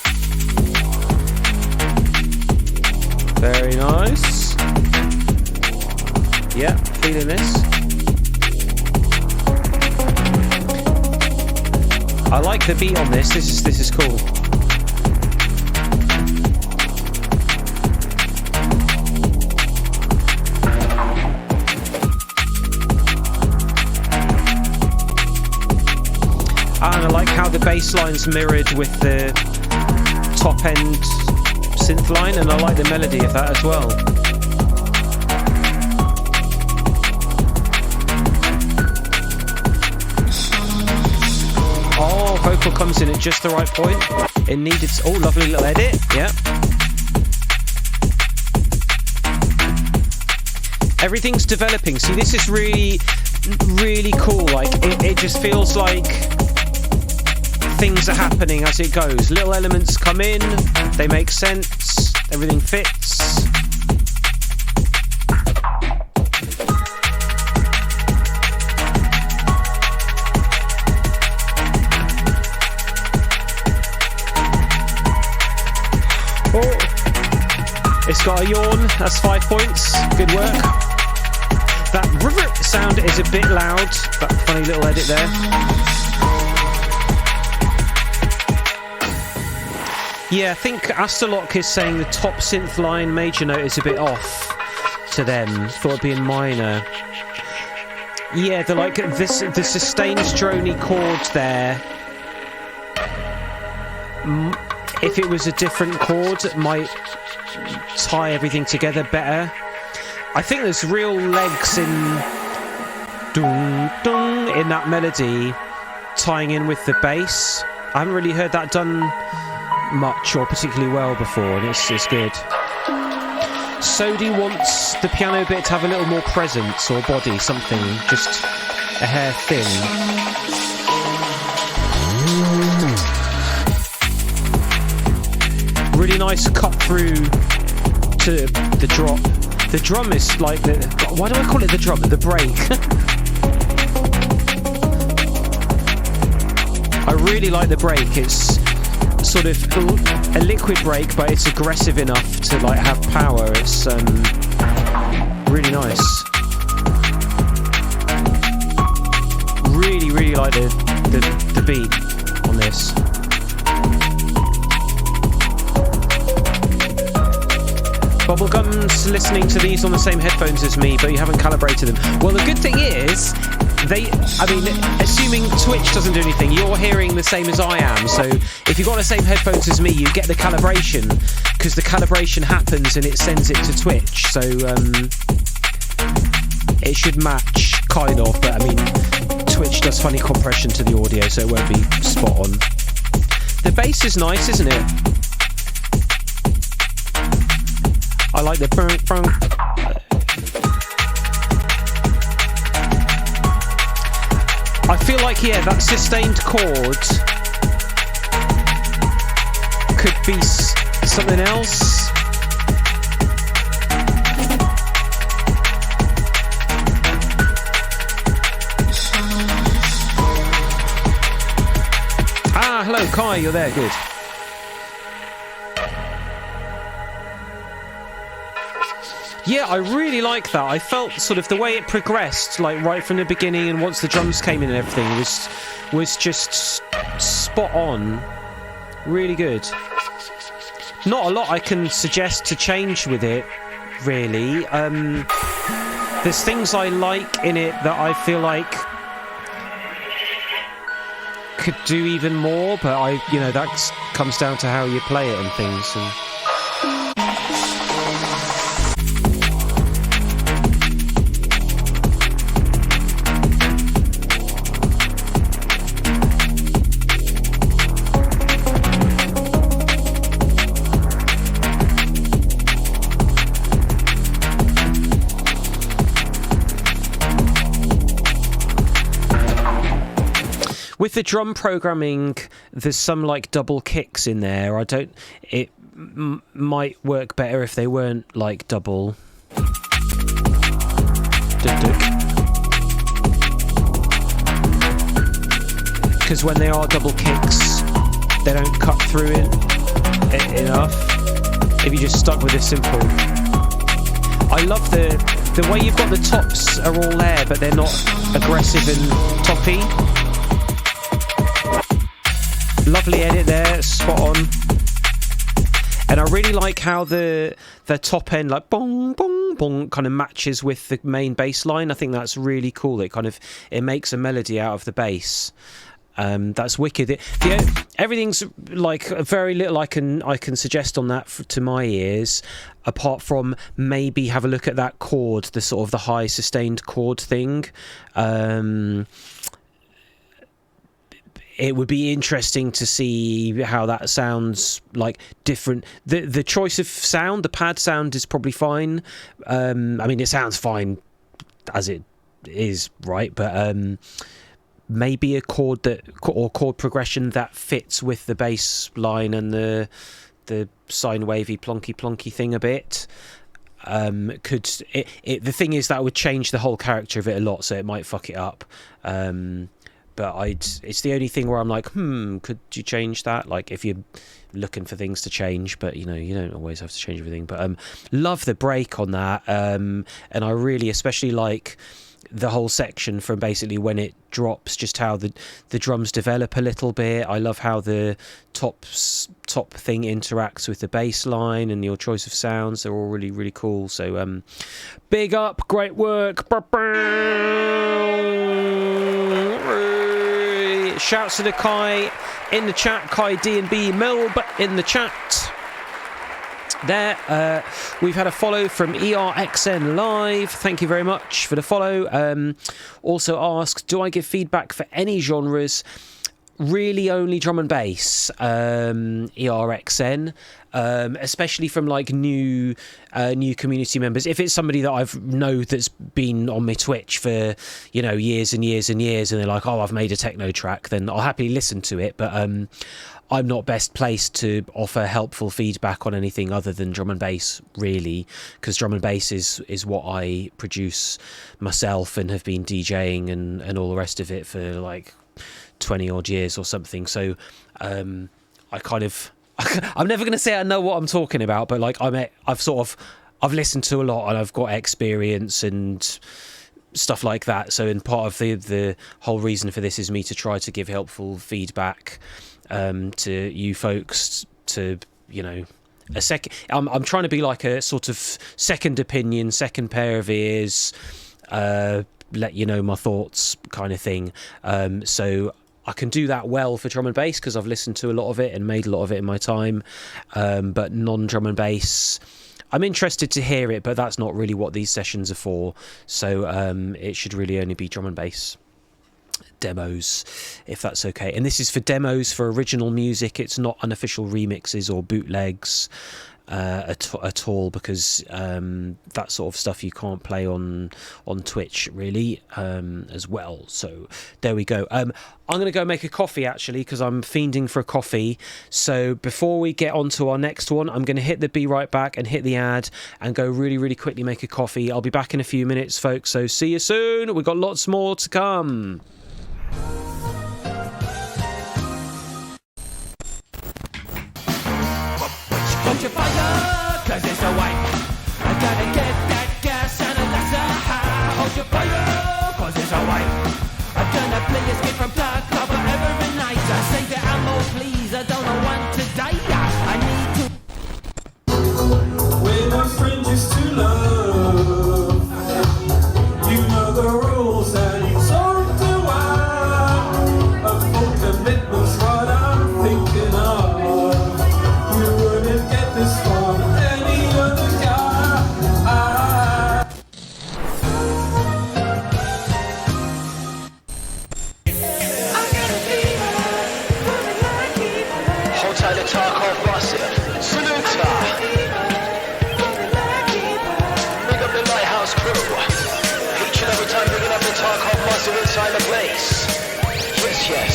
S1: Very nice. Yeah, feeling this. I like the beat on this. This is cool. And I like how the bass line's mirrored with the top end synth line, and I like the melody of that as well. Oh, vocal comes in at just the right point. It needed... Oh, lovely little edit. Yeah. Everything's developing. See, this is really, really cool. Like, it just feels like things are happening as it goes. Little elements come in, they make sense, everything fits. Oh, it's got a yawn. That's 5 points. Good work. That sound is a bit loud. That funny little edit there. Yeah, I think Astrolock is saying the top synth line major note is a bit off to them. Thought it'd be in minor. Yeah, they're like the sustained drony chords there. If it was a different chord, it might tie everything together better. I think there's real legs in dung dung in that melody, tying in with the bass. I haven't really heard that done much or particularly well before, and it's good. Sodi wants the piano bit to have a little more presence or body, something just a hair thin. Really nice cut through to the drop. The drum is like the... Why do I call it the drum? The break. I really like the break. It's sort of a liquid break, but it's aggressive enough to like have power. It's really nice. Really like the beat on this. Bubblegum's listening to these on the same headphones as me, but you haven't calibrated them. Well, the good thing is, assuming Twitch doesn't do anything, you're hearing the same as I am. So if you've got the same headphones as me, you get the calibration, because the calibration happens and it sends it to Twitch. So it should match, kind of, but I mean, Twitch does funny compression to the audio, so it won't be spot on. The bass is nice, isn't it? I like the bang. I feel like, yeah, that sustained chord could be something else. Ah, hello, Kai, you're there, good. Yeah, I really like that. I felt sort of the way it progressed, like right from the beginning, and once the drums came in and everything, was just spot on. Really good. Not a lot I can suggest to change with it, really. There's things I like in it that I feel like could do even more, but that comes down to how you play it and things. And with the drum programming, there's some like double kicks in there. It might work better if they weren't like double. Because when they are double kicks, they don't cut through it enough. If you just stuck with a simple. I love the way you've got the tops are all there, but they're not aggressive and toppy. Lovely edit there, spot on. And I really like how the top end, like bong bong bong, kind of matches with the main bass line. I think that's really cool. It makes a melody out of the bass. That's wicked. Everything's like very little I can suggest on that to my ears, apart from maybe have a look at that chord, the sort of the high sustained chord thing. It would be interesting to see how that sounds like different. The choice of sound, the pad sound is probably fine. I mean, it sounds fine as it is, right? But maybe a chord chord progression that fits with the bass line and the sine wavy plonky thing a bit. The thing is that would change the whole character of it a lot, so it might fuck it up. But it's the only thing where I'm like, could you change that? Like if you're looking for things to change, but you don't always have to change everything. But love the break on that, and I really especially like the whole section from basically when it drops, just how the drums develop a little bit. I love how the top thing interacts with the bass line and your choice of sounds. They're all really, really cool. So big up, great work. Shouts to the Kai in the chat, Kai D&B Melb in the chat. There, we've had a follow from ERXN Live. Thank you very much for the follow. Also asked, do I give feedback for any genres? Really only drum and bass, ERXN, especially from like new community members. If it's somebody that I've know that's been on my Twitch for years and years and years, and they're like, oh, I've made a techno track, then I'll happily listen to it. But I'm not best placed to offer helpful feedback on anything other than drum and bass, really, because drum and bass is what I produce myself and have been DJing and all the rest of it for like 20 odd years or something. So I kind of I'm never going to say I know what I'm talking about, but like I've listened to a lot and I've got experience and stuff like that. So, in part of the whole reason for this is me to try to give helpful feedback to you folks, to, you know, I'm trying to be like a sort of second opinion, second pair of ears, let you know my thoughts kind of thing. So I can do that well for drum and bass because I've listened to a lot of it and made a lot of it in my time. But non-drum and bass, I'm interested to hear it, but that's not really what these sessions are for. So it should really only be drum and bass demos, if that's okay. And this is for demos for original music. It's not unofficial remixes or bootlegs at all, because that sort of stuff you can't play on Twitch really as well. So there we go. I'm gonna go make a coffee actually, because I'm fiending for a coffee. So before we get on to our next one, I'm gonna hit the be right back and hit the ad and go really quickly make a coffee. I'll be back in a few minutes, folks, so see you soon. We've got lots more to come.
S3: Hold your fire, cause it's a white. I gotta get that gas and a laser high. Hold your fire, cause it's a white. I'm gonna play escape from dark cover every night. Save the ammo, please, I don't want to die. I need to.
S4: When a friend is to love, you know the rules and it's all to one. A full commitment's what I'm thinking of. You wouldn't get this from any other guy.
S2: Hold tight to Tarkov Massive. Salute. Big up the Lighthouse crew. Each and every time bringing up the Tarkov Massive inside the place. Yes.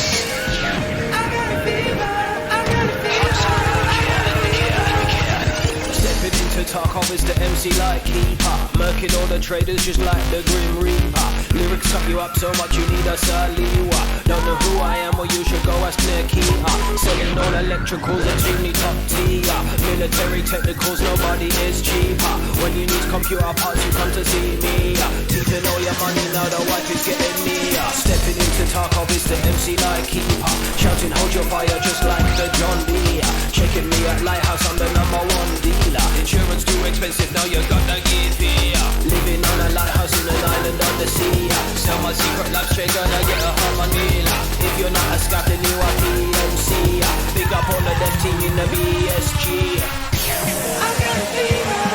S3: Stepping into Tarkov is the MC like keeper. Murking all the traders just like the Grim Reaper. Lyrics cut you up so much you need a Saliwa. Don't know who I am, well you should go ask Nikia. Selling all electricals, extremely top tier. Military technicals, nobody is cheaper. When you need computer parts, you come to see me. Teething all your money, now the wife is getting me. Stepping into Tarkov is the MC like keeper. Shouting hold your fire just like the John Deere. Checking me at Lighthouse, I'm the #1 dealer. Insurance too expensive, now you got to give here. Living on a lighthouse in an island on the sea. Sell my secret life straight, gonna get a harmony. If you're not a scout, then you are PMC. Big up all of them team in the BSG.
S5: I got a fever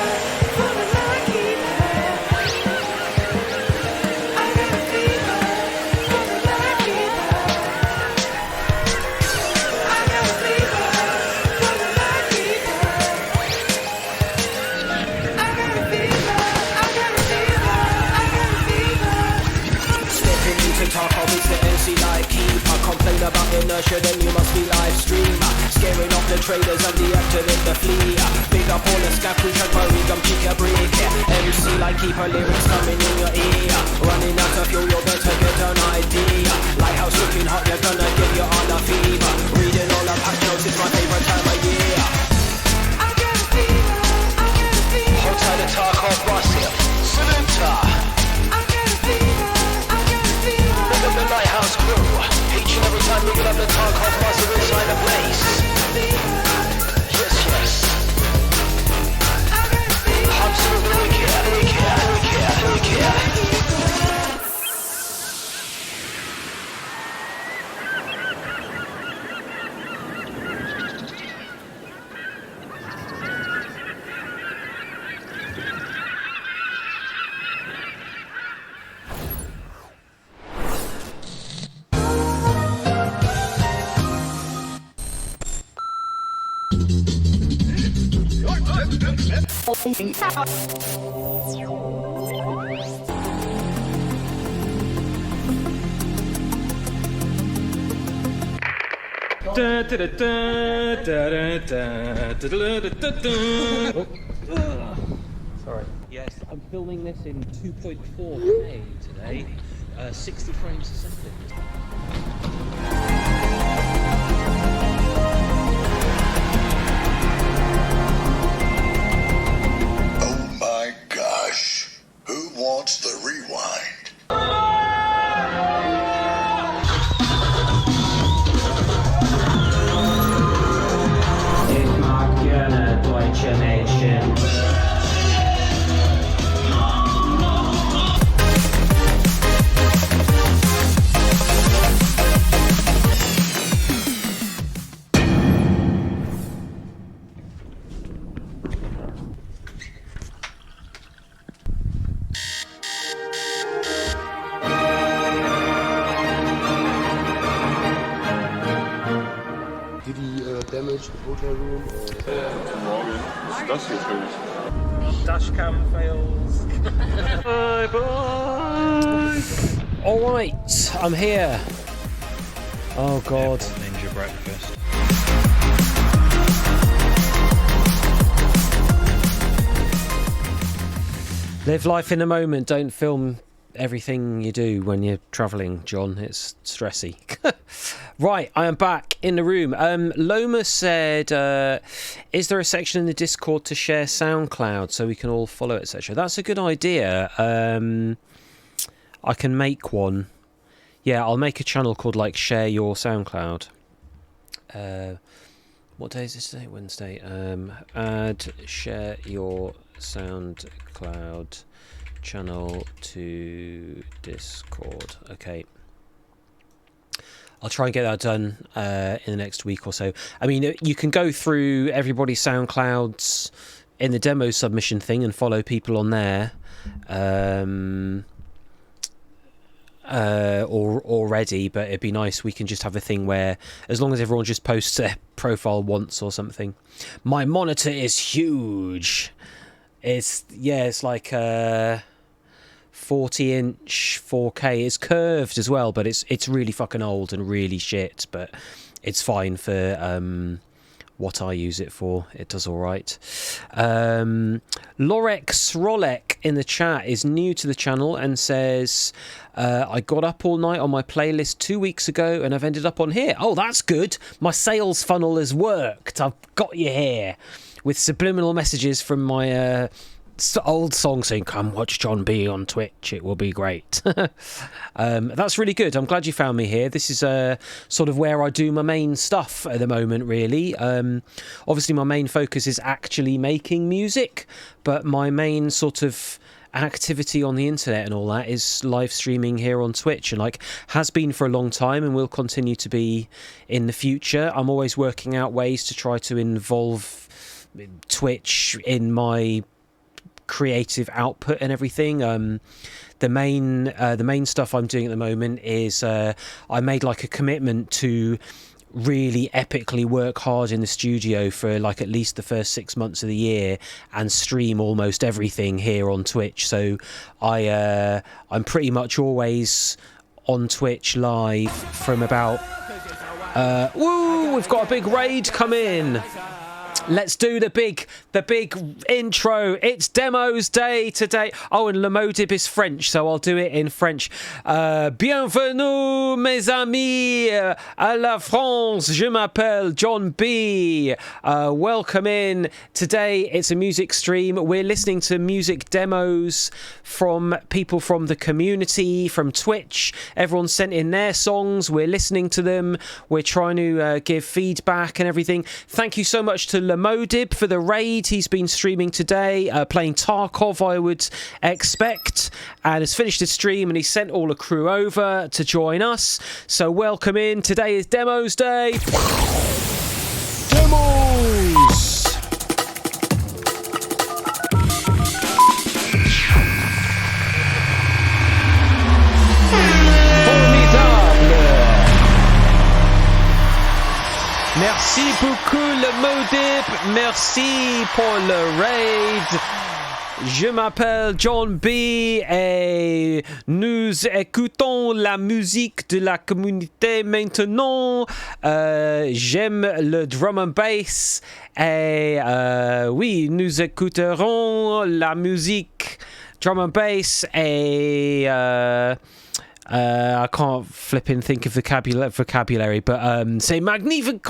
S5: for the lucky man. I got a fever for the lucky man. I got a fever for the lucky man. I got a fever, I got a fever, I got a fever.
S3: Stepping into Tarkov is the MC like keeper. Complain about inertia, then you must be live streamer. Scaring off the traders and deactivate the fleet. Big up all the scaffold, Mercury, gum kick a break. MC like keeper, lyrics coming in your ear. Running out of fuel, you better get an idea. Lighthouse looking hot, you're gonna get your on a fever. Reading all the patch notes is my favorite time of year.
S5: I got a fever, I got a fever.
S2: Hold tight to Tarkov Massive. Salute.
S5: I got a fever, I got a fever.
S2: Big up the Lighthouse crew. Each and every time bringing up the Tarkov Massive inside the place. Yes. Absolutely wicked.
S1: Sorry. Yes, I'm filming this in 2.4K today, 60 frames a second.
S6: Did he damage the hotel room?
S7: Morgen. Was ist das hier schönes?
S4: Dashcam fails.
S1: Bye bye. All right, I'm here. Oh God.
S8: Ninja breakfast.
S1: Live life in the moment. Don't film everything you do when you're travelling, John. It's stressy. Right, I am back in the room. Loma said, is there a section in the Discord to share SoundCloud so we can all follow, etc.? That's a good idea. I can make one. Yeah, I'll make a channel called, like, Share Your SoundCloud. What day is this today? Wednesday. Add Share Your SoundCloud channel to Discord. Okay. I'll try and get that done in the next week or so. I mean, you can go through everybody's SoundClouds in the demo submission thing and follow people on there already, but it'd be nice we can just have a thing where, as long as everyone just posts their profile once or something. My monitor is huge. It's like 40-inch 4K. It's curved as well, but it's really fucking old and really shit, but it's fine for what I use it for. It does all right. Lorex Rolek in the chat is new to the channel and says, I got up all night on my playlist 2 weeks ago and I've ended up on here. Oh, that's good. My sales funnel has worked. I've got you here with subliminal messages from my old song saying, come watch John B on Twitch, it will be great. That's really good. I'm glad you found me here. This is sort of where I do my main stuff at the moment, really. Obviously my main focus is actually making music, but my main sort of activity on the internet and all that is live streaming here on Twitch, and like has been for a long time and will continue to be in the future. I'm always working out ways to try to involve Twitch in my creative output and everything. The main stuff I'm doing at the moment is I made like a commitment to really epically work hard in the studio for like at least the first 6 months of the year and stream almost everything here on Twitch. So I'm pretty much always on Twitch live from about we've got a big raid come in. Let's do the big intro. It's Demos Day today. Oh, and Le Modib is French, so I'll do it in French. Bienvenue, mes amis, à la France. Je m'appelle John B. Welcome in. Today, it's a music stream. We're listening to music demos from people from the community, from Twitch. Everyone sent in their songs. We're listening to them. We're trying to give feedback and everything. Thank you so much to Le Modib for the raid. He's been streaming today, playing Tarkov, I would expect, and has finished his stream, and he sent all the crew over to join us. So welcome in. Today is Demos Day. Demos! Merci beaucoup le Modib, merci pour le raid. Je m'appelle John B et nous écoutons la musique de la communauté maintenant. J'aime le drum and bass et oui, nous écouterons la musique drum and bass et I can't flipping think of vocabulary, but c'est magnifique,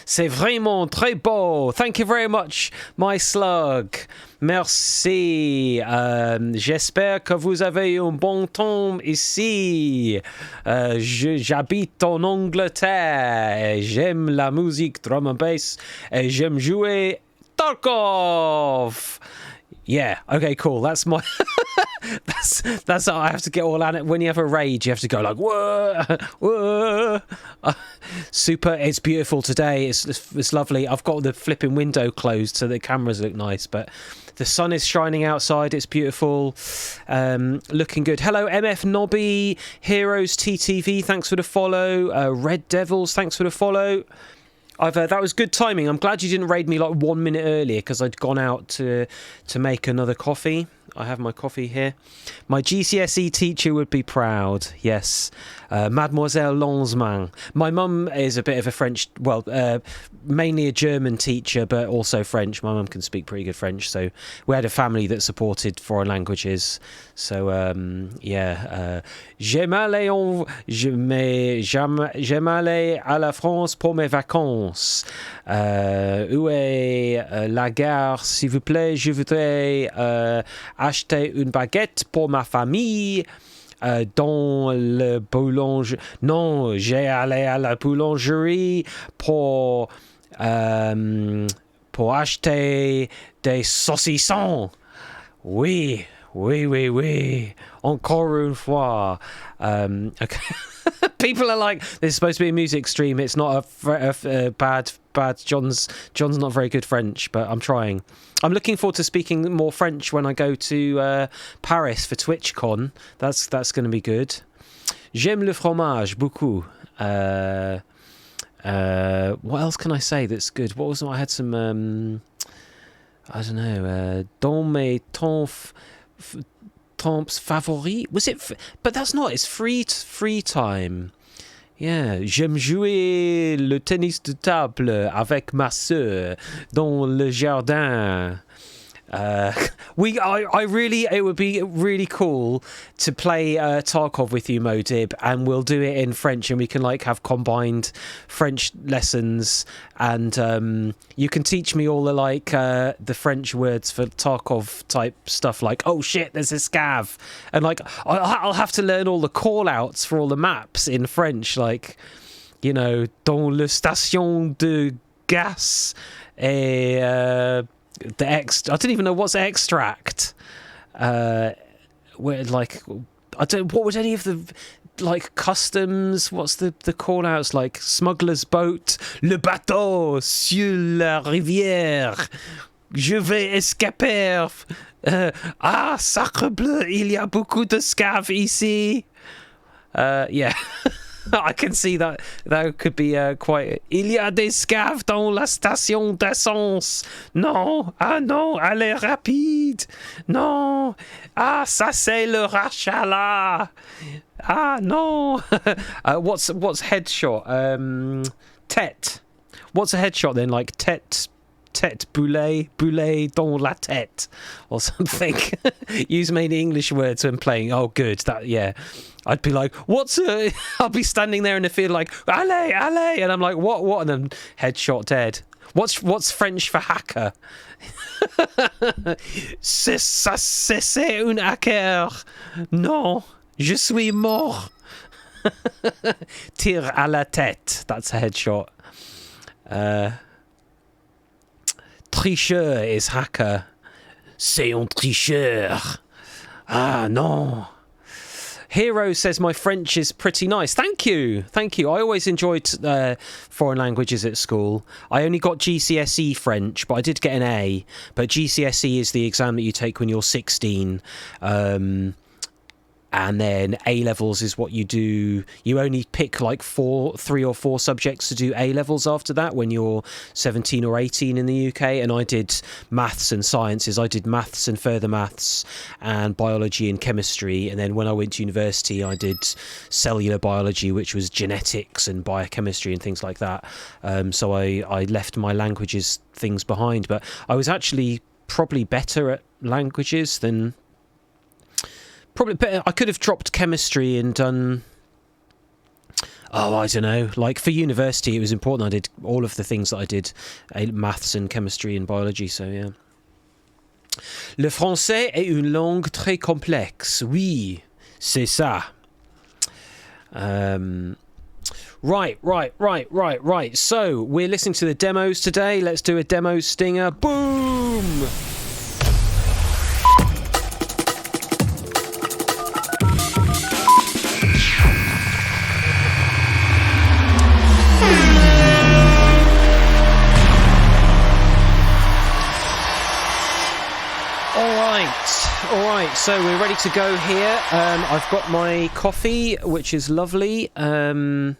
S1: c'est vraiment très beau. Thank you very much, my slug. Merci. J'espère que vous avez un bon temps ici. J'habite en Angleterre. J'aime la musique drum and bass et j'aime jouer Tarkov. Yeah, okay, cool. That's my that's how I have to get all at it. When you have a raid, you have to go like whoa, whoa. Super. It's beautiful today. It's lovely. I've got the flipping window closed so the cameras look nice, but the sun is shining outside. It's beautiful. Looking good. Hello, MF Nobby, Heroes TTV. Thanks for the follow. Red Devils. Thanks for the follow. That was good timing. I'm glad you didn't raid me like 1 minute earlier because I'd gone out to make another coffee. I have my coffee here. My GCSE teacher would be proud. Yes, Mademoiselle Lansman. My mum is a bit of a French, mainly a German teacher, but also French. My mum can speak pretty good French, so we had a family that supported foreign languages. So j'aime aller à la France pour mes vacances. Où est la gare, s'il vous plaît? Je voudrais acheter une baguette pour ma famille. Dans le boulangerie. Non, j'ai allé à la boulangerie pour acheter des saucissons. Oui. Encore une fois. Okay. People are like, this is supposed to be a music stream. It's not a bad. John's not very good French, but I'm trying. I'm looking forward to speaking more French when I go to Paris for TwitchCon. That's going to be good. J'aime le fromage beaucoup. What else can I say that's good? What was I had some I don't know. Dans mes temps favoris. Was it? But that's not. It's free time. Yeah, j'aime jouer le tennis de table avec ma sœur dans le jardin. It would be really cool to play Tarkov with you, Modib, and we'll do it in French, and we can like have combined French lessons, and you can teach me all the the French words for Tarkov type stuff, like oh shit, there's a scav, and like I'll have to learn all the call outs for all the maps in French, like, you know, dans la station de gaz et I don't even know what's extract. Where like what would any of the like customs? What's the call outs, like smuggler's boat, le bateau sur la rivière. Je vais escaper. Sacre bleu, il y a beaucoup de scav ici. Yeah. I can see that could be quite. Il y a des scavs dans la station d'essence. Non, allez rapide. Non, ça c'est le rachat là. Non. What's headshot? Tête. What's a headshot then? Like tête boulet dans la tête or something. Use mainly English words when playing. Oh good, that, yeah. I'd be like, I'll be standing there in the field like, allez, and I'm like, what? And then headshot dead. What's French for hacker? C'est un hacker. Non, je suis mort. Tir à la tête. That's a headshot. Tricheur is hacker. C'est un tricheur. Non. Hero says my French is pretty nice. Thank you. I always enjoyed foreign languages at school. I only got GCSE French, but I did get an A. But GCSE is the exam that you take when you're 16. And then A-levels is what you do. You only pick like 3 or 4 subjects to do A-levels after that when you're 17 or 18 in the UK. And I did maths and sciences. I did maths and further maths and biology and chemistry. And then when I went to university, I did cellular biology, which was genetics and biochemistry and things like that. So I left my languages things behind. But I was actually probably better at languages than... Probably better. I could have dropped chemistry and done... I don't know. Like for university, it was important I did all of the things that I did. Maths and chemistry and biology, so yeah. Le français est une langue très complexe. Oui, c'est ça. Right. So, we're listening to the demos today. Let's do a demo stinger. Boom! All right, so we're ready to go here. I've got my coffee, which is lovely, and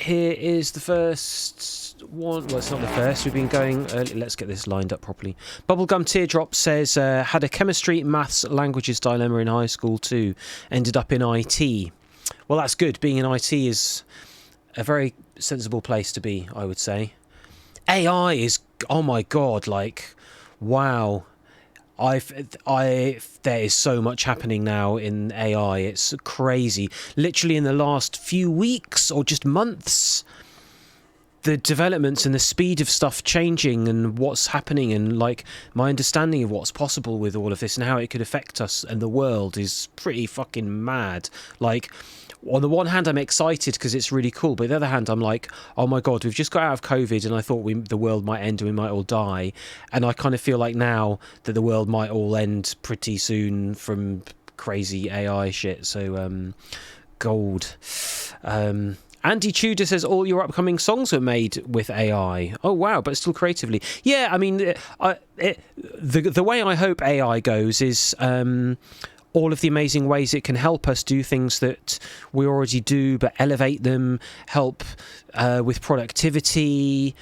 S1: here is the first one. Well, it's not the first. We've been going. Let's get this lined up properly. Bubblegum Teardrop says, had a chemistry, maths, languages dilemma in high school too. Ended up in IT. Well, that's good. Being in IT is a very sensible place to be, I would say. AI is, oh my God, like, wow. There is so much happening now in AI. It's crazy. Literally in the last few weeks or just months, the developments and the speed of stuff changing and what's happening and like my understanding of what's possible with all of this and how it could affect us and the world is pretty fucking mad. Like, on the one hand, I'm excited because it's really cool, but on the other hand, I'm like, oh my God, we've just got out of COVID and I thought the world might end and we might all die. And I kind of feel like now that the world might all end pretty soon from crazy AI shit. So, gold. Andy Tudor says all your upcoming songs were made with AI. Oh, wow, but still creatively. Yeah, I mean, the way I hope AI goes is... all of the amazing ways it can help us do things that we already do, but elevate them, help with productivity,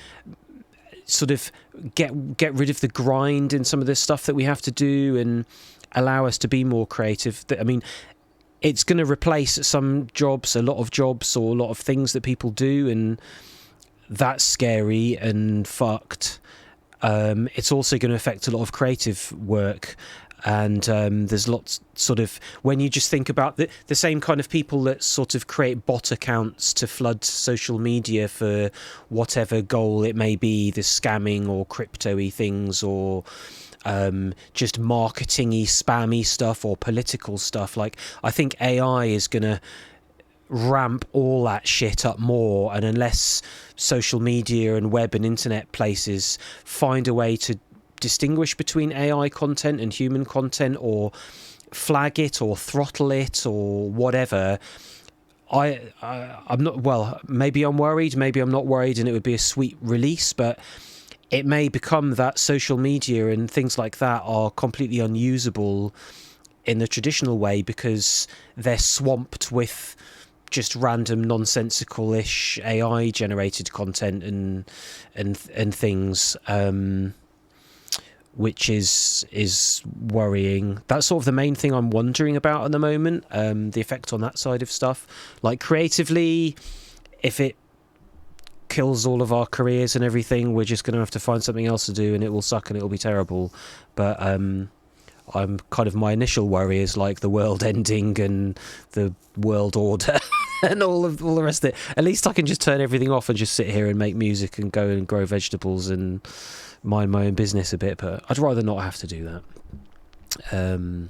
S1: sort of get rid of the grind in some of the stuff that we have to do and allow us to be more creative. I mean, it's going to replace some jobs, a lot of jobs or a lot of things that people do, and that's scary and fucked. It's also going to affect a lot of creative work. And there's lots sort of, when you just think about the same kind of people that sort of create bot accounts to flood social media for whatever goal it may be, the scamming or crypto-y things or just marketing-y, spammy stuff or political stuff. Like, I think AI is going to ramp all that shit up more, and unless social media and web and internet places find a way to distinguish between AI content and human content, or flag it or throttle it or whatever, I'm not, well, maybe I'm worried, maybe I'm not worried, and it would be a sweet release, but it may become that social media and things like that are completely unusable in the traditional way because they're swamped with just random nonsensical-ish AI generated content and things, which is worrying. That's sort of the main thing I'm wondering about at the moment, the effect on that side of stuff. Like, creatively, if it kills all of our careers and everything, we're just going to have to find something else to do and it will suck and it will be terrible. But I'm kind of, my initial worry is like the world ending and the world order and all the rest of it. At least I can just turn everything off and just sit here and make music and go and grow vegetables and mind my own business a bit, but I'd rather not have to do that.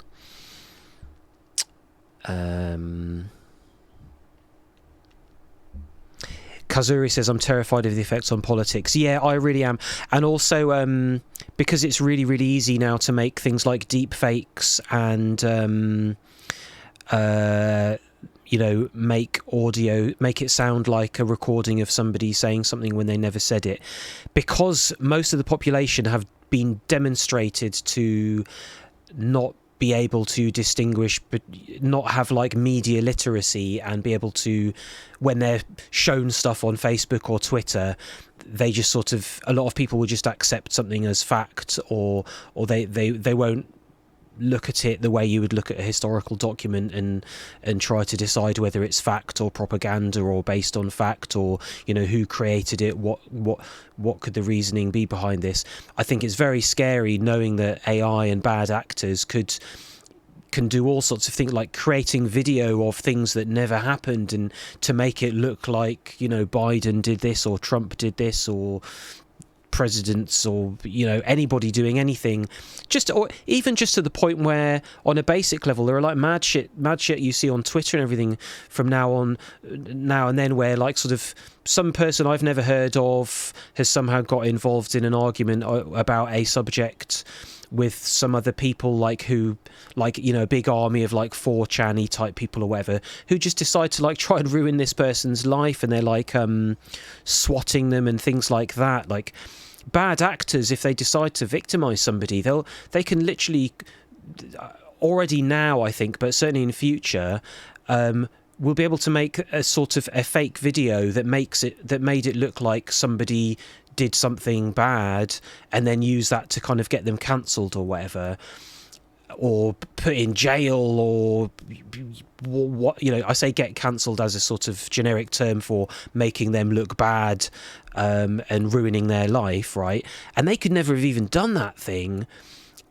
S1: Kazuri says, I'm terrified of the effects on politics. Yeah, I really am. And also, because it's really, really easy now to make things like deep fakes and, you know, make audio, make it sound like a recording of somebody saying something when they never said it. Because most of the population have been demonstrated to not be able to distinguish, but not have like media literacy and be able to, when they're shown stuff on Facebook or Twitter, they just sort of, a lot of people will just accept something as fact, or they won't look at it the way you would look at a historical document and try to decide whether it's fact or propaganda or based on fact, or, you know, who created it, what could the reasoning be behind this. I think it's very scary knowing that AI and bad actors can do all sorts of things, like creating video of things that never happened and to make it look like, you know, Biden did this or Trump did this or presidents or, you know, anybody doing anything, just, or even just to the point where on a basic level there are like mad shit you see on Twitter and everything from now and then, where like sort of some person I've never heard of has somehow got involved in an argument about a subject with some other people, like who, like, you know, a big army of like 4chan-y type people or whatever, who just decide to like try and ruin this person's life, and they're like swatting them and things like that. Like, bad actors, if they decide to victimize somebody, they can literally, already now I think, but certainly in future, we'll be able to make a sort of a fake video that made it look like somebody did something bad, and then use that to kind of get them cancelled or whatever, or put in jail, or what, you know. I say get cancelled as a sort of generic term for making them look bad, and ruining their life, right? And they could never have even done that thing,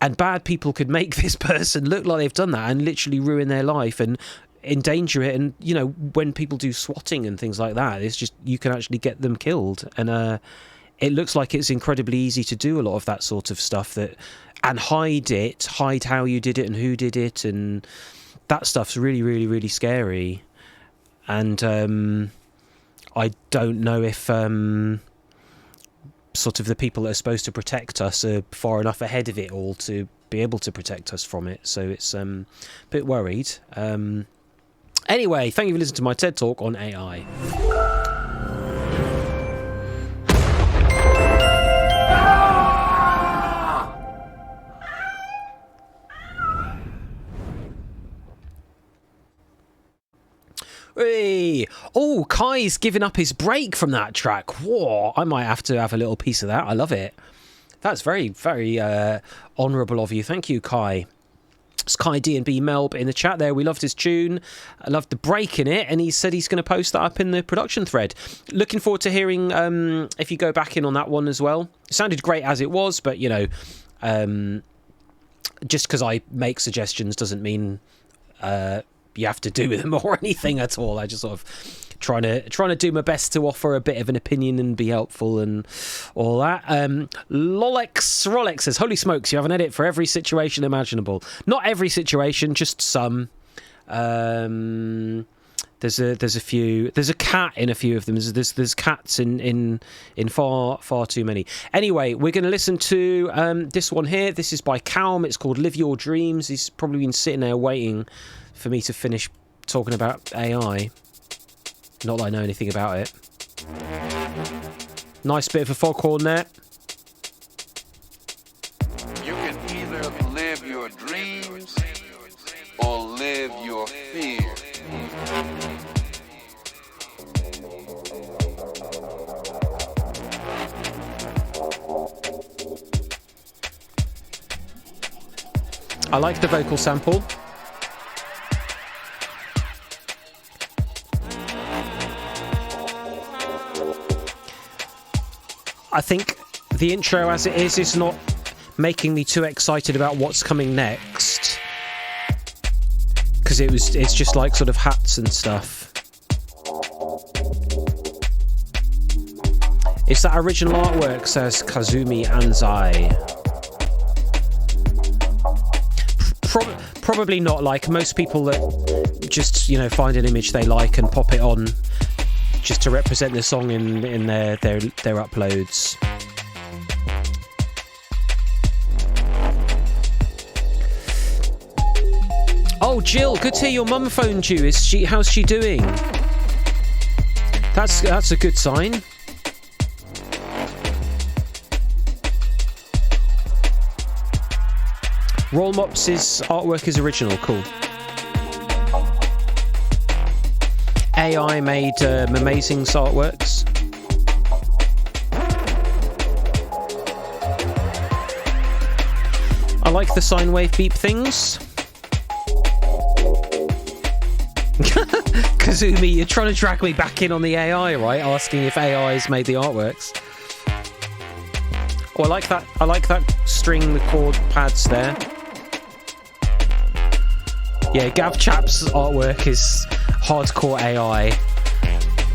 S1: and bad people could make this person look like they've done that and literally ruin their life and endanger it. And, you know, when people do swatting and things like that, it's just, you can actually get them killed. And it looks like it's incredibly easy to do a lot of that sort of stuff, and hide how you did it and who did it, and that stuff's really, really, really scary. And I don't know if sort of the people that are supposed to protect us are far enough ahead of it all to be able to protect us from it. So it's a bit worried. Anyway, thank you for listening to my TED Talk on AI. Hey! Oh, Kai's given up his break from that track. Whoa, I might have to have a little piece of that. I love it. That's very, very honourable of you. Thank you, Kai. It's Kai D&B Melb in the chat there. We loved his tune. I loved the break in it, and he said he's going to post that up in the production thread. Looking forward to hearing if you go back in on that one as well. It sounded great as it was, but, you know, just because I make suggestions doesn't mean you have to do with them or anything at all. I just sort of trying to do my best to offer a bit of an opinion and be helpful and all that. Rolex says, holy smokes, you have an edit for every situation imaginable. Not every situation, just some. There's a few. There's a cat in a few of them. There's cats in far too many. Anyway, we're going to listen to this one here. This is by Calm. It's called Live Your Dreams. He's probably been sitting there waiting for me to finish talking about AI. Not that I know anything about it. Nice bit of a foghorn there.
S8: You can either live your dreams or live your fears.
S1: I like the vocal sample. I think the intro as it is not making me too excited about what's coming next, because it's just like sort of hats and stuff. It's that original artwork, says Kazumi Anzai. Probably not. Like most people that just, you know, find an image they like and pop it on just to represent the song in their uploads. Oh, Jill, good to hear your mum phoned you. How's she doing? That's a good sign. Roll Mops' artwork is original. Cool. AI made amazing artworks. I like the sine wave beep things. Kazumi, you're trying to drag me back in on the AI, right? Asking if AI's made the artworks. Oh, I like that. I like that string with chord pads there. Yeah, Gav Chap's artwork is hardcore AI,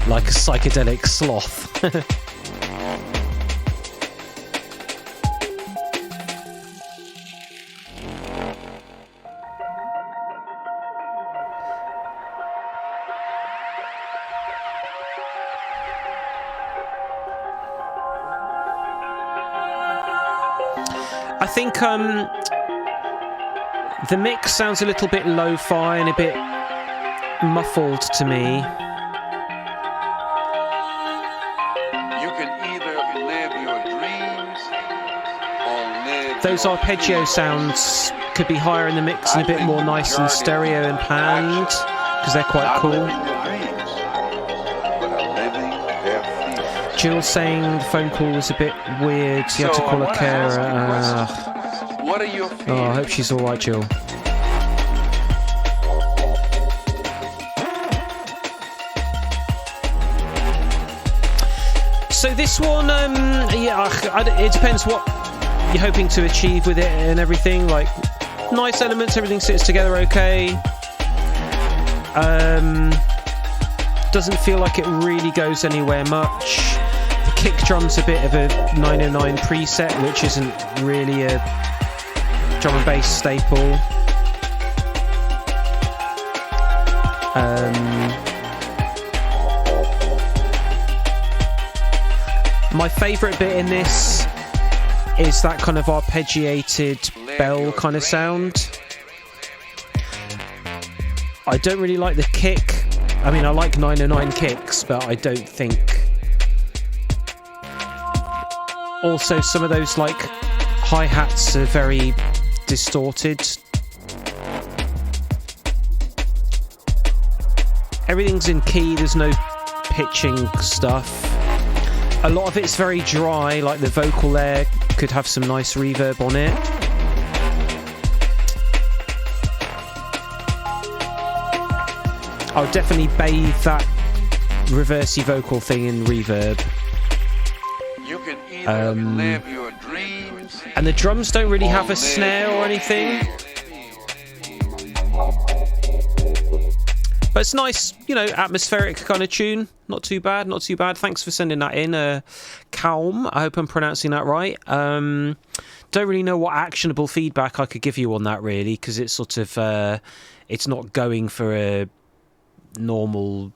S1: like a psychedelic sloth. I think the mix sounds a little bit lo-fi and a bit muffled to me.
S8: You can either live your dreams or live
S1: Those
S8: your
S1: arpeggio
S8: fears.
S1: sounds could be higher in the mix and a bit more nice and stereo and panned. because they're quite
S8: Not
S1: cool.
S8: living their dreams, but are living their fears.
S1: Jill saying the phone call was a bit weird. You had to
S8: So I
S1: call a
S8: wanna ask
S1: carer.
S8: you questions. What are your fears?
S1: Oh, I hope she's all right, Jill. So this one, it depends what you're hoping to achieve with it and everything. Like, nice elements, everything sits together okay. Doesn't feel like it really goes anywhere much. The kick drum's a bit of a 909 preset, which isn't really a drum and bass staple. My favourite bit in this is that kind of arpeggiated bell kind of sound. I don't really like the kick. I mean, I like 909 kicks, but I don't think... Also, some of those, like, hi-hats are very distorted. Everything's in key, there's no pitching stuff. A lot of it's very dry, like the vocal there could have some nice reverb on it. I'll definitely bathe that reversey vocal thing in reverb.
S8: You can either live your dreams.
S1: And the drums don't really have a
S8: live
S1: snare or
S8: your
S1: anything.
S8: fears.
S1: But it's nice, you know, atmospheric kind of tune. Not too bad, not too bad. Thanks for sending that in, Calm. I hope I'm pronouncing that right. Don't really know what actionable feedback I could give you on that, really, because it's sort of, it's not going for a normal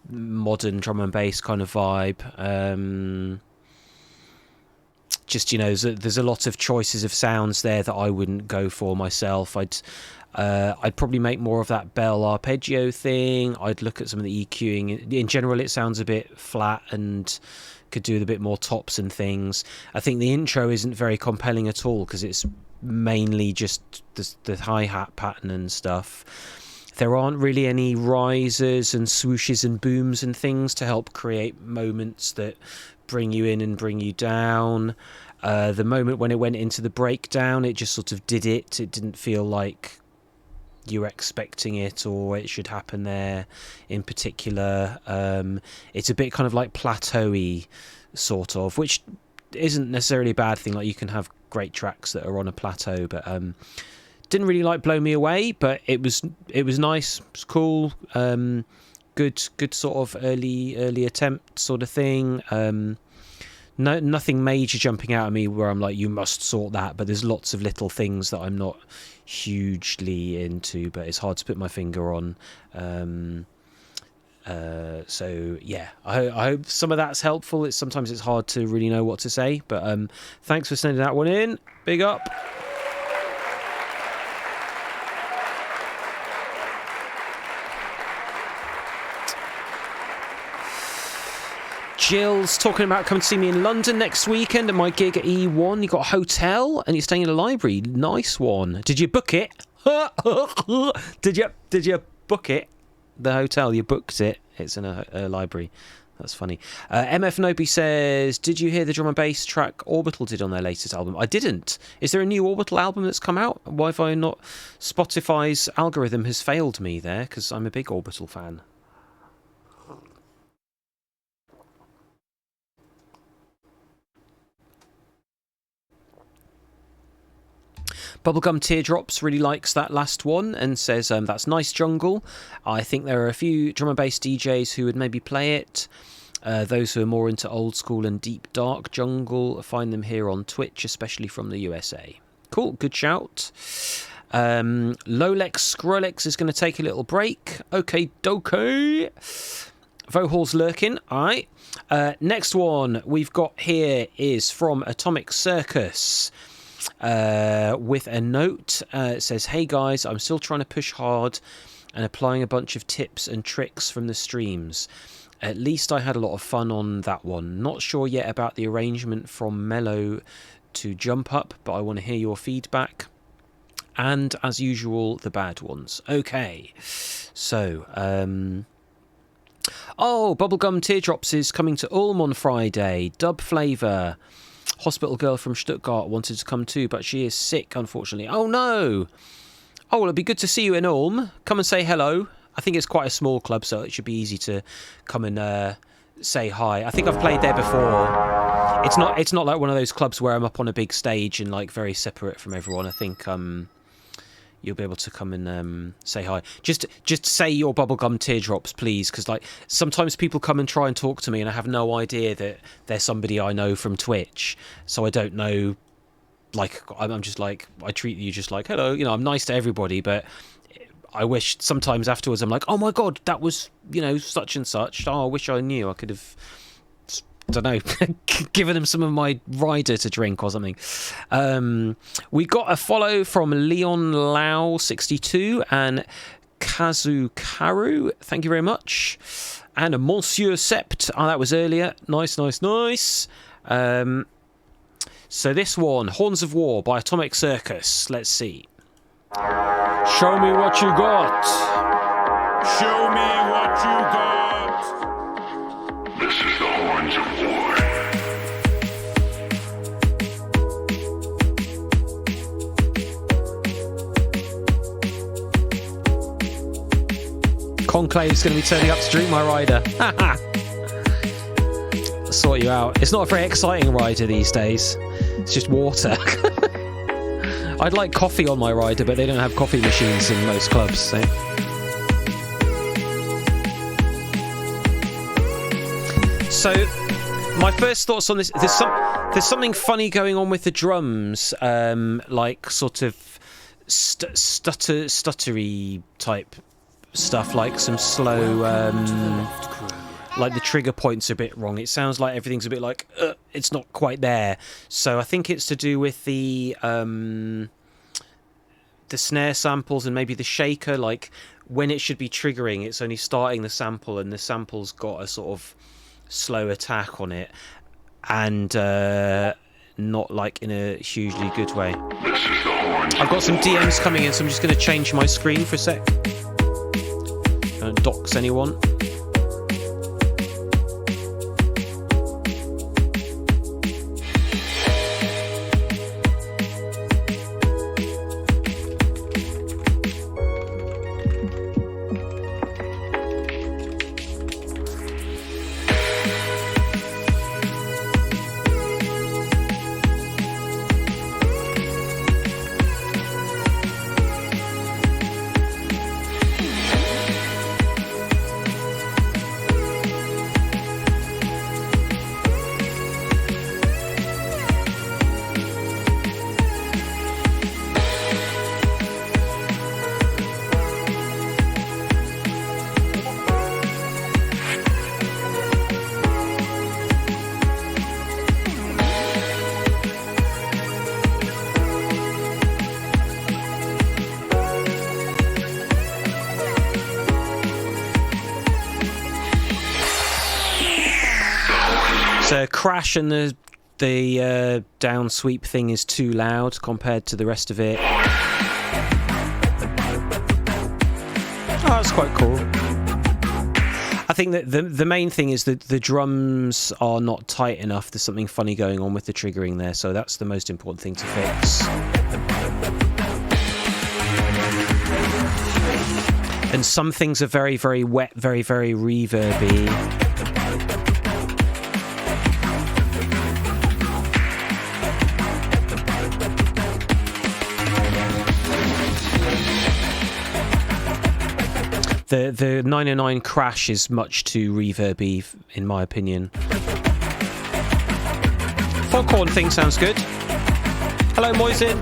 S1: modern drum and bass kind of vibe. Just, you know, there's a lot of choices of sounds there that I wouldn't go for myself. I'd probably make more of that bell arpeggio thing. I'd look at some of the EQing. In general, it sounds a bit flat and could do with a bit more tops and things. I think the intro isn't very compelling at all because it's mainly just the hi-hat pattern and stuff. There aren't really any risers and swooshes and booms and things to help create moments that bring you in and bring you down. The moment when it went into the breakdown, it just sort of did it. It didn't feel like you were expecting it or it should happen there in particular. It's a bit kind of like plateau-y, sort of, which isn't necessarily a bad thing. Like, you can have great tracks that are on a plateau, but didn't really like Blow Me Away, but it was nice, it was cool. Good sort of early attempt sort of thing. Nothing major jumping out at me where I'm like, you must sort that, but there's lots of little things that I'm not hugely into, but it's hard to put my finger on. So yeah, I hope some of that's helpful. Sometimes it's hard to really know what to say, but thanks for sending that one in. Big up. Jill's talking about coming to see me in London next weekend at my gig at E1. You got a hotel and you're staying in a library. Nice one. Did you book it? Did you book it? The hotel, you booked it. It's in a library. That's funny. MF Nobi says, did you hear the drum and bass track Orbital did on their latest album? I didn't. Is there a new Orbital album that's come out? Why have I not... Spotify's algorithm has failed me there because I'm a big Orbital fan. Bubblegum Teardrops really likes that last one and says, that's nice jungle. I think there are a few drum and bass DJs who would maybe play it. Those who are more into old school and deep dark jungle, find them here on Twitch, especially from the USA. Cool, good shout. Lolex Skrillex is going to take a little break. Okay, dokey. Vohal's lurking. All right. Next one we've got here is from Atomic Circus. With a note. It says, hey guys, I'm still trying to push hard and applying a bunch of tips and tricks from the streams. At least I had a lot of fun on that one. Not sure yet about the arrangement from mellow to jump up, but I want to hear your feedback. And as usual, the bad ones. Okay, So, oh, Bubblegum Teardrops is coming to Ulm on Friday. Dub Flavour. Hospital girl from Stuttgart wanted to come too, but she is sick, unfortunately. Oh, no. Oh, well, it'd be good to see you in Ulm. Come and say hello. I think it's quite a small club, so it should be easy to come and say hi. I think I've played there before. It's not like one of those clubs where I'm up on a big stage and like very separate from everyone. I think you'll be able to come and say hi. Just say your Bubblegum Teardrops, please, because like sometimes people come and try and talk to me, and I have no idea that they're somebody I know from Twitch, so I don't know. Like I'm just like I treat you just like hello, you know. I'm nice to everybody, but I wish sometimes afterwards I'm like, oh my god, that was, you know, such and such. Oh, I wish I knew. I could have, I don't know, given them some of my rider to drink or something. We got a follow from Leon Lau 62 and Kazukaru. Thank you very much. And a Monsieur Sept. Oh, that was earlier. Nice. So this one, Horns of War by Atomic Circus. Let's see. Show me what you got.
S9: Show me what you got.
S10: This is the Horns of
S1: War. Conclave's going to be turning up to drink my rider. I'll sort you out. It's not a very exciting rider these days. It's just water. I'd like coffee on my rider, but they don't have coffee machines in most clubs. So my first thoughts on this: there's something funny going on with the drums, like sort of stuttery type stuff, like some slow. Like the trigger point's a bit wrong. It sounds like everything's a bit like it's not quite there. So I think it's to do with the snare samples and maybe the shaker. Like when it should be triggering, it's only starting the sample, and the sample's got a sort of slow attack on it, and not like in a hugely good way. I've got some DMs coming in, so I'm just going to change my screen for a sec. Don't dox anyone. Crash and the down sweep thing is too loud compared to the rest of it. Oh, that's quite cool. I think that the main thing is that the drums are not tight enough. There's something funny going on with the triggering there, so that's the most important thing to fix. And some things are very, very wet, very, very reverby. The 909 Crash is much too reverby, in my opinion. Foghorn thing sounds good. Hello, Moisin.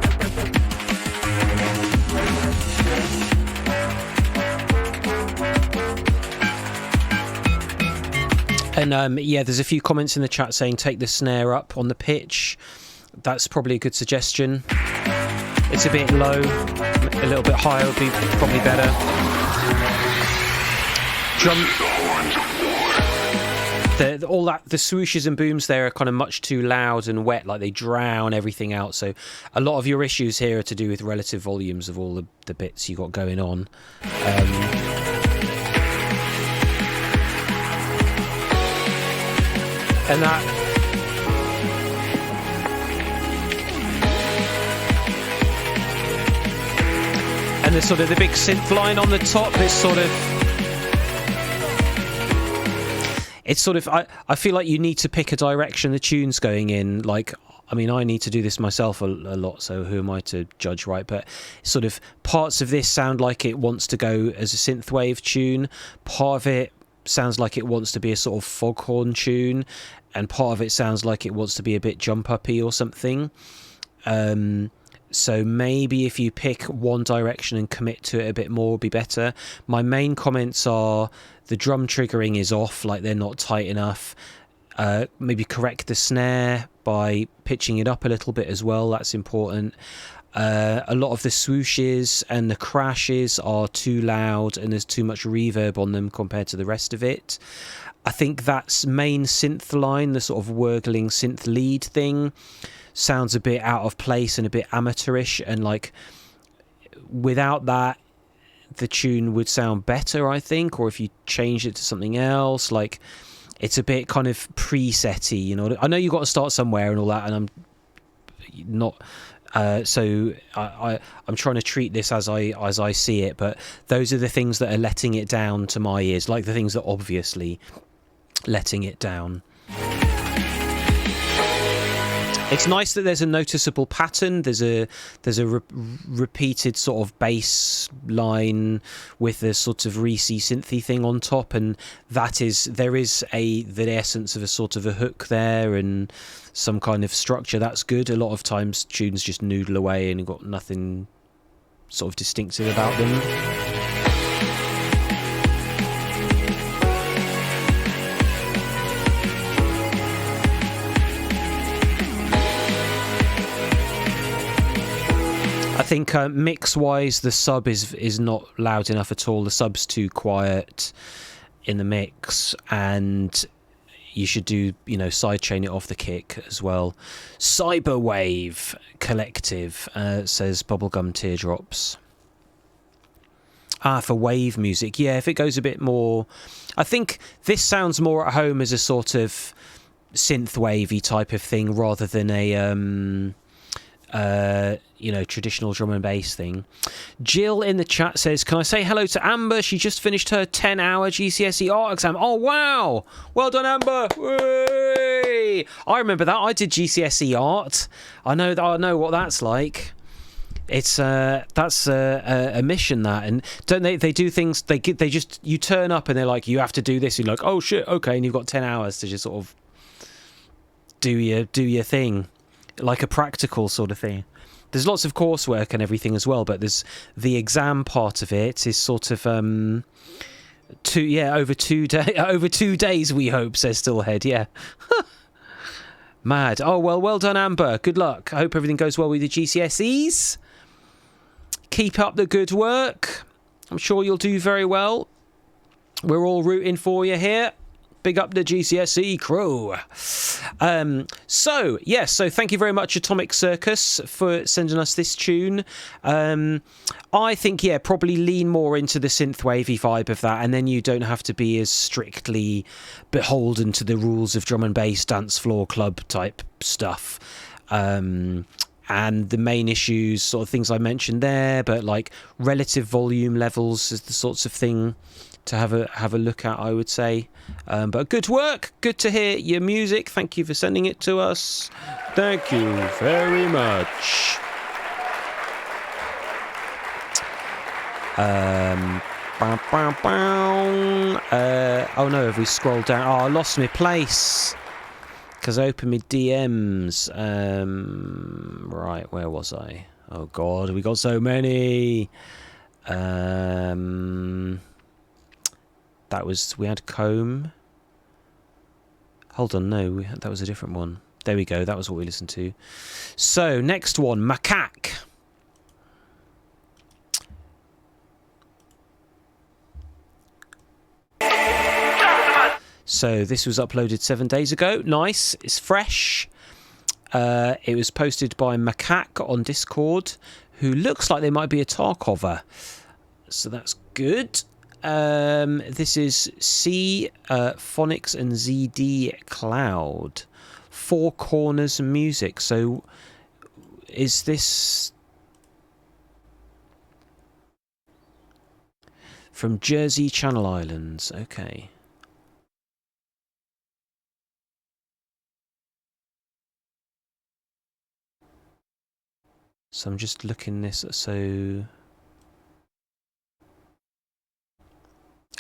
S1: And yeah, there's a few comments in the chat saying take the snare up on the pitch. That's probably a good suggestion. It's a bit low, a little bit higher would be probably better. All that, the swooshes and booms there are kind of much too loud and wet, like they drown everything out. So a lot of your issues here are to do with relative volumes of all the bits you got going on. And that... And there's sort of the big synth line on the top, this sort of... It's sort of... I feel like you need to pick a direction the tune's going in. Like, I mean, I need to do this myself a lot, so who am I to judge, right? But sort of parts of this sound like it wants to go as a synthwave tune. Part of it sounds like it wants to be a sort of foghorn tune. And part of it sounds like it wants to be a bit jump-uppy or something. So maybe if you pick one direction and commit to it a bit more would be better. My main comments are the drum triggering is off, like they're not tight enough. Maybe correct the snare by pitching it up a little bit as well. That's important. A lot of the swooshes and the crashes are too loud and there's too much reverb on them compared to the rest of it. I think that main synth line, the sort of wurgling synth lead thing, sounds a bit out of place and a bit amateurish, and like without that the tune would sound better, I think, or if you change it to something else. Like it's a bit kind of preset-y, you know. I know you've got to start somewhere and all that, and I'm not so I'm trying to treat this as I see it, but those are the things that are letting it down to my ears, like the things that are obviously letting it down. It's nice that there's a noticeable pattern. There's a repeated sort of bass line with a sort of Reese synthy thing on top, and there is the essence of a sort of a hook there and some kind of structure. That's good. A lot of times tunes just noodle away and got nothing sort of distinctive about them. I think mix-wise, the sub is not loud enough at all. The sub's too quiet in the mix, and you should do, sidechain it off the kick as well. Cyberwave Collective says Bubblegum Teardrops. For wave music, yeah, if it goes a bit more... I think this sounds more at home as a sort of synth-wavy type of thing rather than a... traditional drum and bass thing. Jill in the chat says, can I say hello to Amber? She just finished her 10-hour GCSE art exam. Oh, wow. Well done, Amber. Whey! I remember that. I did GCSE art. I know what that's like. It's that's a mission, that. And don't they do things, you turn up and they're like, you have to do this. You're like, oh shit, okay, and you've got 10 hours to just sort of do your thing, like a practical sort of thing. There's lots of coursework and everything as well, but there's the exam part of it is sort of over 2 days, we hope, says Stillhead. Yeah. Mad. Oh, well done, Amber. Good luck. I hope everything goes well with the GCSEs. Keep up the good work. I'm sure you'll do very well. We're all rooting for you here. Big up the GCSE crew. So thank you very much, Atomic Circus, for sending us this tune. I think, probably lean more into the synthwavy vibe of that, and then you don't have to be as strictly beholden to the rules of drum and bass dance floor club type stuff. And the main issues, sort of things I mentioned there, but like relative volume levels is the sorts of thing to have a look at, I would say. But good work. Good to hear your music. Thank you for sending it to us. Thank you very much. Oh no, have we scrolled down? Oh, I lost my place because I opened my DMs. Right, where was I? Oh god, we got so many. We had Comb. Hold on, no, that was a different one. There we go, that was what we listened to. So, next one, Macaque. So, this was uploaded 7 days ago. Nice, it's fresh. It was posted by Macaque on Discord, who looks like they might be a Tarkover. So, that's good. This is C, Phonics and ZD Cloud. Four Corners Music. So, is this from Jersey Channel Islands? Okay. So I'm just looking this. So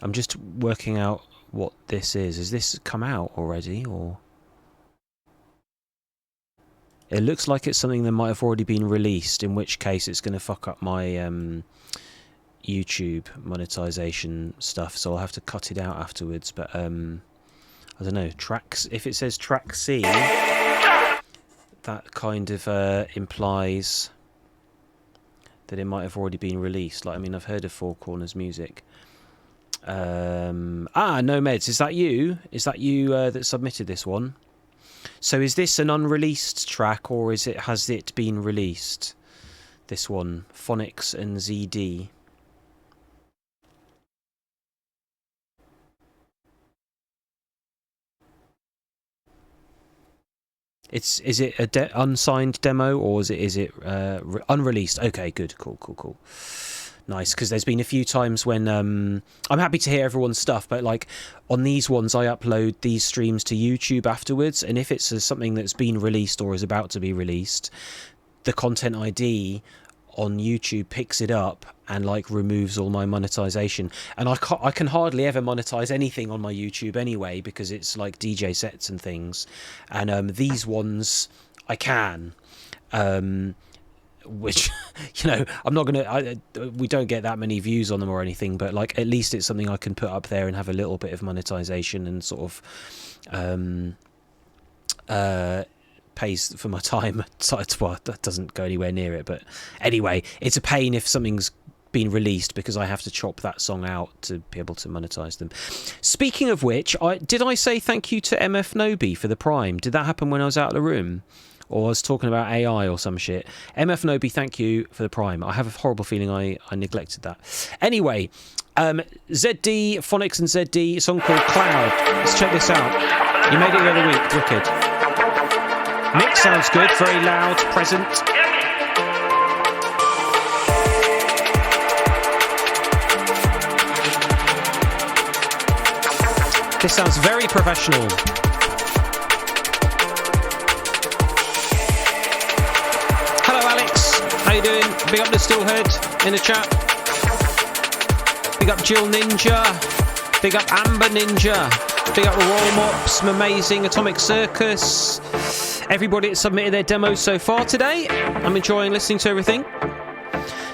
S1: I'm just working out what this is. Has this come out already, or? It looks like it's something that might have already been released, in which case it's going to fuck up my YouTube monetization stuff, so I'll have to cut it out afterwards. But I don't know. Tracks. If it says track C, that kind of implies that it might have already been released. Like, I mean, I've heard of Four Corners Music. No Meds. Is that you? Is that you that submitted this one? So is this an unreleased track, or has it been released? This one, Phonics and ZD. Is it a unsigned demo, or is it unreleased? Okay, good, cool. Nice, because there's been a few times when I'm happy to hear everyone's stuff, but like on these ones I upload these streams to YouTube afterwards, and if it's something that's been released or is about to be released, the content ID on YouTube picks it up and like removes all my monetization, and I can hardly ever monetize anything on my YouTube anyway, because it's like DJ sets and things, and these ones I can, which, you know, I'm not gonna we don't get that many views on them or anything, but like at least it's something I can put up there and have a little bit of monetization and sort of pays for my time. Well, that doesn't go anywhere near it, but anyway, it's a pain if something's been released, because I have to chop that song out to be able to monetize them. Speaking of which, did I say thank you to MF Nobi for the Prime? Did that happen when I was out of the room? Or I was talking about AI or some shit. MF Nobi, thank you for the Prime. I have a horrible feeling I neglected that. Anyway, ZD, Phonics and ZD, a song called Cloud. Let's check this out. You made it the other week, wicked. Mix sounds good, very loud, present. This sounds very professional. Hello Alex, how you doing? Big up the Stillhead in the chat. Big up Jill Ninja. Big up Amber Ninja. Big up the Royal Mops, Amazing, Atomic Circus. Everybody that submitted their demos so far today. I'm enjoying listening to everything.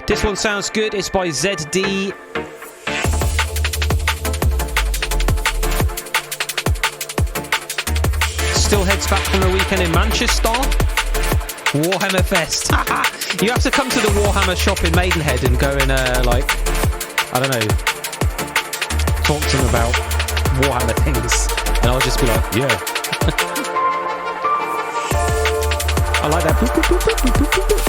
S1: This one sounds good. It's by ZD. Still heads back from the weekend in Manchester. Warhammer Fest. You have to come to the Warhammer shop in Maidenhead and go and like, I don't know, talk to them about Warhammer things, and I'll just be like, yeah. I like that. Boop, boop, boop, boop, boop, boop, boop.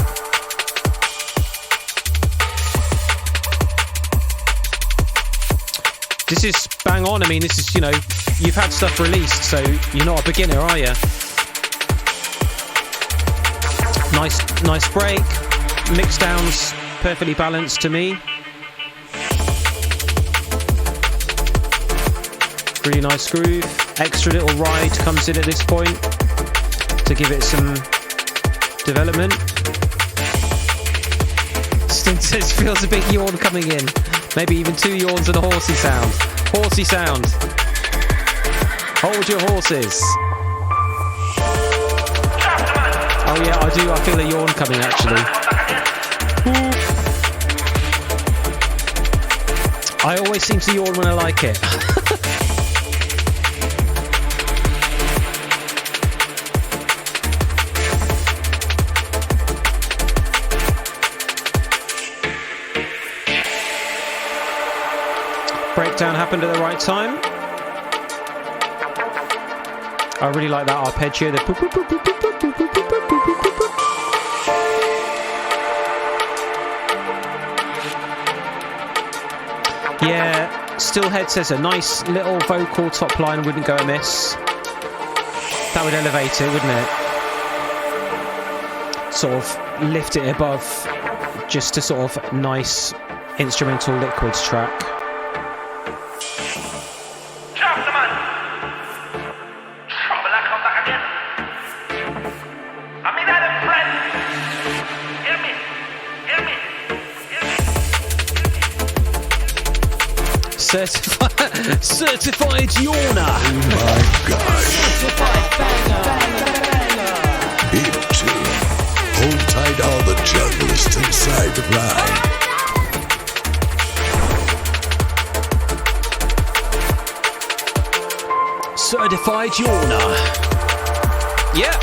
S1: This is bang on. I mean, this is, you know, you've had stuff released, so you're not a beginner, are you? Nice break. Mix downs perfectly balanced to me. Really nice groove. Extra little ride comes in at this point to give it some development. Stint says feels a big yawn coming in. Maybe even 2 yawns and a horsey sound. Horsey sound. Hold your horses. Oh yeah, I do. I feel a yawn coming actually. Ooh. I always seem to yawn when I like it. Breakdown happened at the right time. I really like that arpeggio. The yeah, Stillhead says a nice little vocal top line wouldn't go amiss. That would elevate it, wouldn't it? Sort of lift it above just a sort of nice instrumental Liquids track. Certified yawner.
S10: Oh my gosh. Him too. Hold tight all the junglist inside the ride.
S1: Certified yawner. Yeah.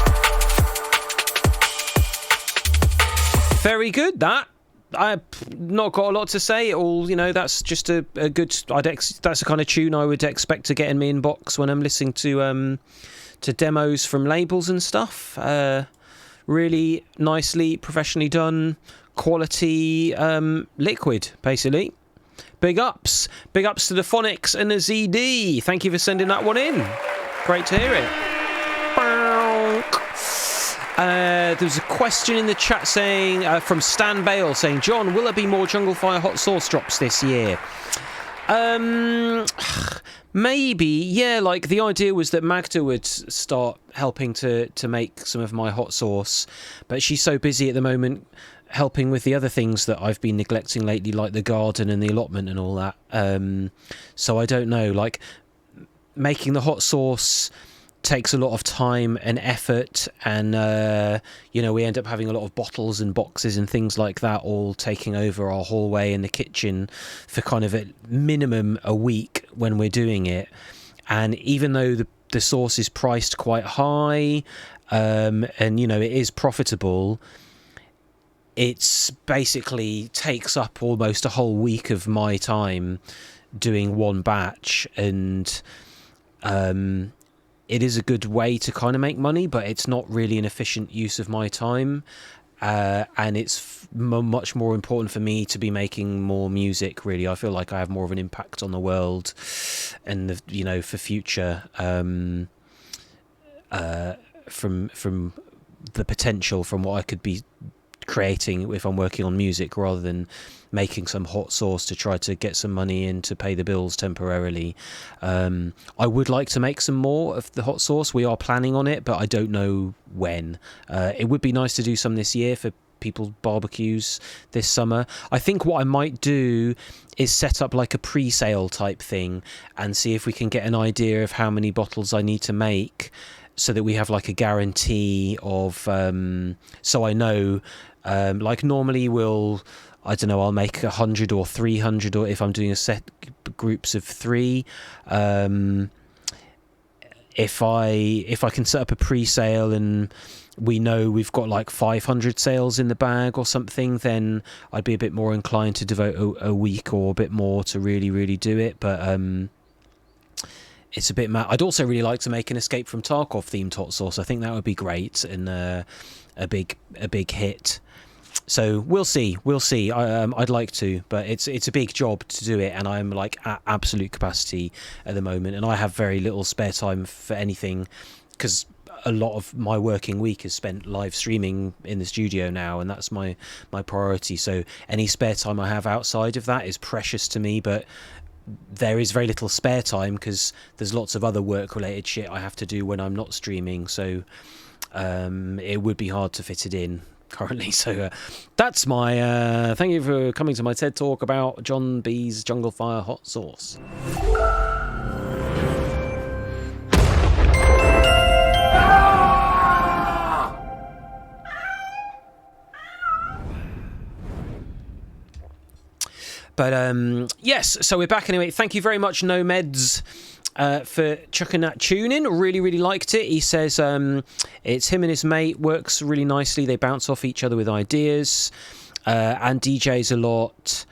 S1: Very good, that. I've not got a lot to say. All, you know, that's just a good. That's the kind of tune I would expect to get in my inbox when I'm listening to demos from labels and stuff. Really nicely, professionally done, quality liquid, basically. Big ups to the Phonics and the ZD. Thank you for sending that one in. Great to hear it. There was a question in the chat saying from Stan Bale saying, John, will there be more Jungle Fire hot sauce drops this year? Maybe, yeah. Like the idea was that Magda would start helping to make some of my hot sauce, but she's so busy at the moment helping with the other things that I've been neglecting lately, like the garden and the allotment and all that. So I don't know. Like making the hot sauce takes a lot of time and effort, and you know, we end up having a lot of bottles and boxes and things like that all taking over our hallway and the kitchen for kind of at minimum a week when we're doing it. And even though the sauce is priced quite high, and you know, it is profitable, it's basically takes up almost a whole week of my time doing one batch. And it is a good way to kind of make money, but it's not really an efficient use of my time. And it's much more important for me to be making more music, really. I feel like I have more of an impact on the world and, you know, for future, from the potential from what I could be creating if I'm working on music, rather than making some hot sauce to try to get some money in to pay the bills temporarily. I would like to make some more of the hot sauce. We are planning on it, but I don't know when. It would be nice to do some this year for people's barbecues this summer. I think what I might do is set up like a pre-sale type thing and see if we can get an idea of how many bottles I need to make, so that we have like a guarantee of, so I know, like normally I'll make 100 or 300, or if I'm doing a set groups of 3, if I can set up a pre-sale and we know we've got like 500 sales in the bag or something, then I'd be a bit more inclined to devote a week or a bit more to really do it. But it's a bit mad. I'd also really like to make an Escape from Tarkov themed hot sauce. I think that would be great and a big hit. So we'll see. I'd like to, but it's a big job to do it, and I'm like at absolute capacity at the moment, and I have very little spare time for anything, because a lot of my working week is spent live streaming in the studio now, and that's my priority. So any spare time I have outside of that is precious to me, but there is very little spare time because there's lots of other work related shit I have to do when I'm not streaming, so it would be hard to fit it in currently. So that's my thank you for coming to my TED talk about John B's Jungle Fire hot sauce. But yes, so we're back anyway. Thank you very much, Nomeds, for chucking that tune in. Really liked it. He says it's him and his mate, works really nicely. They bounce off each other with ideas, and DJs a lot.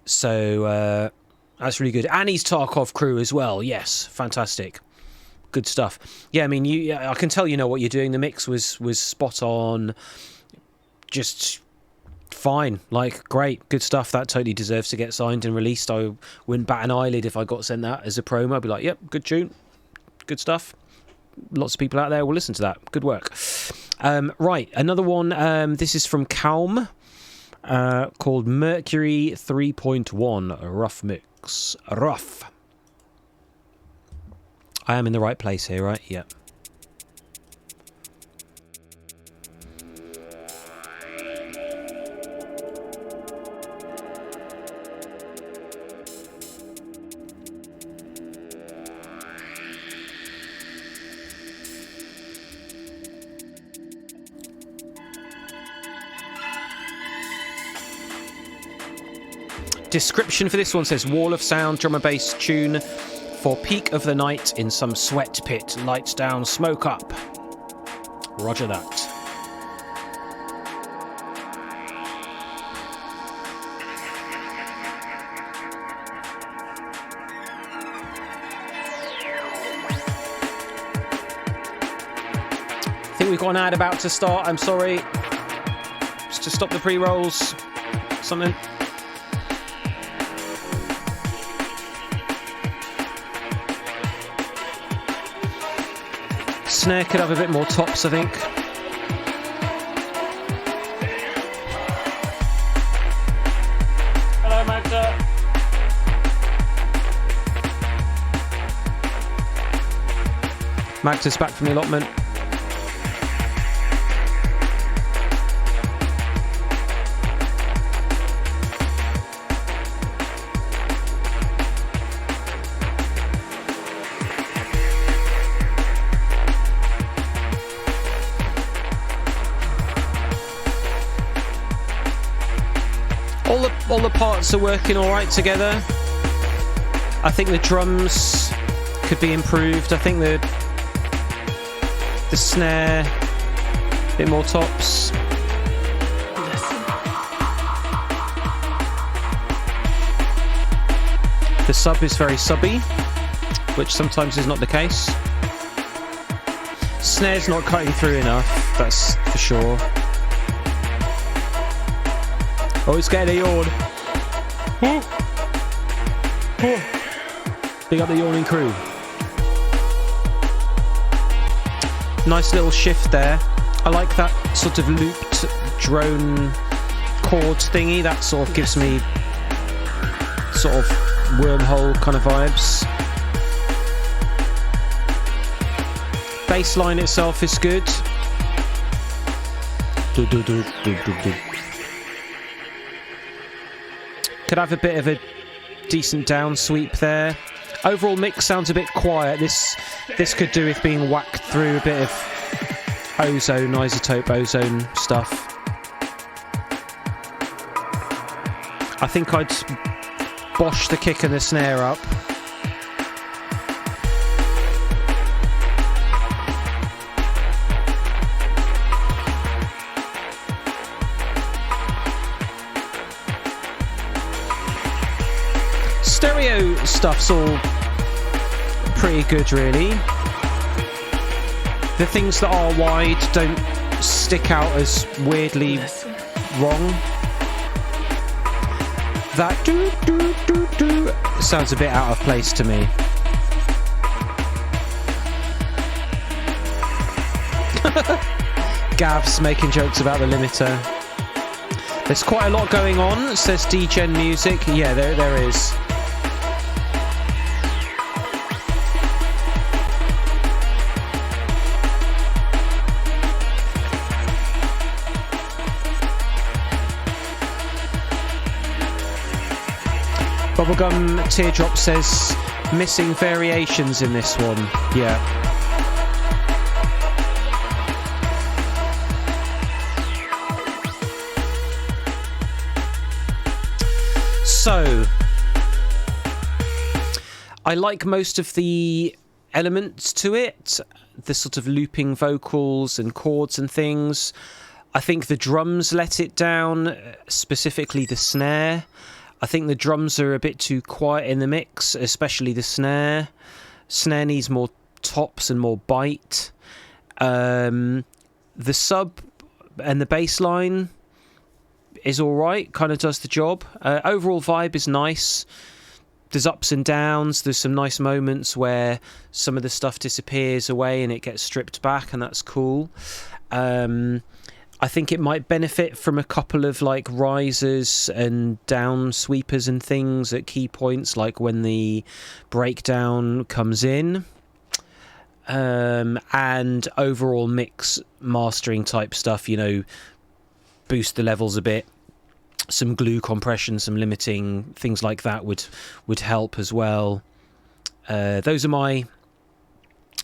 S1: So that's really good. And he's Tarkov crew as well. Yes, fantastic. Good stuff. Yeah, I mean, I can tell you know what you're doing. The mix was spot on. Just fine. Like, great, good stuff. That totally deserves to get signed and released. I wouldn't bat an eyelid if I got sent that as a promo. I'd be like, yep, good tune, good stuff. Lots of people out there will listen to that. Good work. Right, another one. This is from Calm, called Mercury 3.1 Rough Mix. Rough. I am in the right place here, right? Yeah. Description for this one says wall of sound, drum and bass tune for peak of the night in some sweat pit. Lights down, smoke up. Roger that. I think we've got an ad about to start. I'm sorry. Just to stop the pre-rolls. Something. Snare could have a bit more tops, I think. Hello, Magda. Magda's back from the allotment. All the parts are working all right together. I think the drums could be improved. I think the snare, a bit more tops. The sub is very subby, which sometimes is not the case. Snare's not cutting through enough, that's for sure. Oh, it's getting a yawn. Big up the yawning crew. Nice little shift there. I like that sort of looped drone chords thingy. That sort of gives me sort of wormhole kind of vibes. Bass line itself is good. Could have a bit of a decent down sweep there. Overall mix sounds a bit quiet. This could do with being whacked through a bit of ozone, isotope ozone stuff. I think I'd bosh the kick and the snare up. Stereo stuff's all pretty good, really. The things that are wide don't stick out as weirdly wrong. That do sounds a bit out of place to me. Gav's making jokes about the limiter. There's quite a lot going on, says DGen Music. Yeah, there is. Bubblegum Teardrop says missing variations in this one. Yeah. So I like most of the elements to it, the sort of looping vocals and chords and things. I think the drums let it down, specifically the snare. I think the drums are a bit too quiet in the mix, especially the snare. Snare needs more tops and more bite. The sub and the bass line is all right, kind of does the job. Overall vibe is nice. There's ups and downs. There's some nice moments where some of the stuff disappears away and it gets stripped back, and that's cool. I think it might benefit from a couple of like risers and down sweepers and things at key points, like when the breakdown comes in. And overall mix mastering type stuff, you know, boost the levels a bit. Some glue compression, some limiting, things like that would help as well. Those are my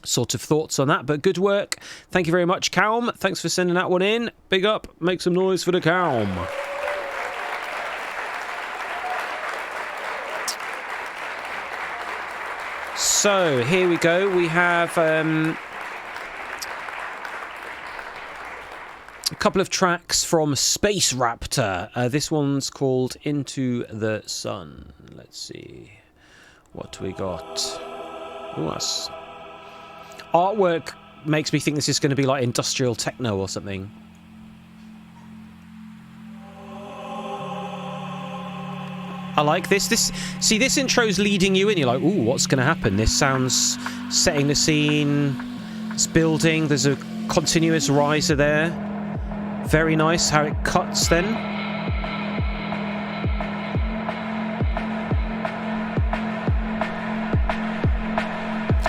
S1: sort of thoughts on that, but good work. Thank you very much, Calm. Thanks for sending that one in. Big up. Make some noise for the Calm. So here we go. We have a couple of tracks from Space Raptor. This one's called Into the Sun. Let's see what we got. Ooh, that's... Artwork makes me think this is going to be like industrial techno or something. I like this. See, this intro's leading you in. You're like, ooh, what's going to happen? This sounds setting the scene. It's building. There's a continuous riser there. Very nice how it cuts then.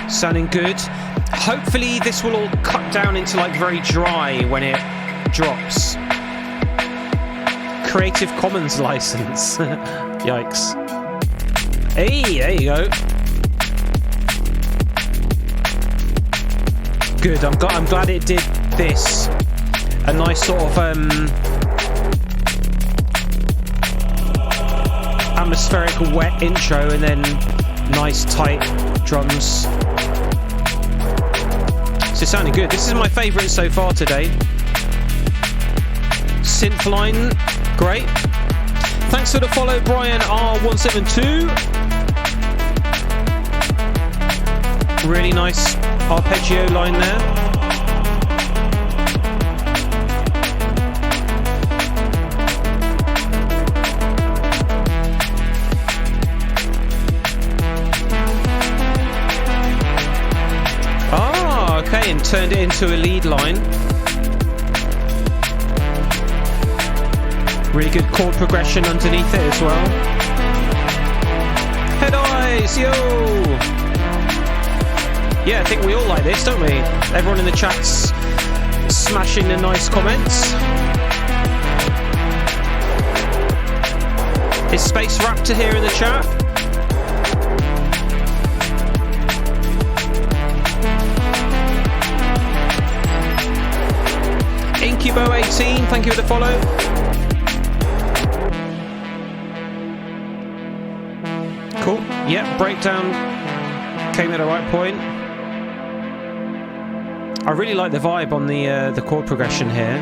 S1: Sounding good. Hopefully this will all cut down into like very dry when it drops. Creative Commons license. Yikes. Hey, there you go. Good, I'm glad it did this. A nice sort of atmospheric wet intro and then nice tight drums. So it's sounding good. This is my favourite so far today. Synth line, great. Thanks for the follow, Brian R172. Really nice arpeggio line there. Ah, okay, and turned it into a lead line. Really good chord progression underneath it as well. Head eyes, yo! Yeah, I think we all like this, don't we? Everyone in the chat's smashing the nice comments. Is Space Raptor here in the chat? Incubo18, thank you for the follow. Cool. Yeah, breakdown came at the right point. I really like the vibe on the chord progression here.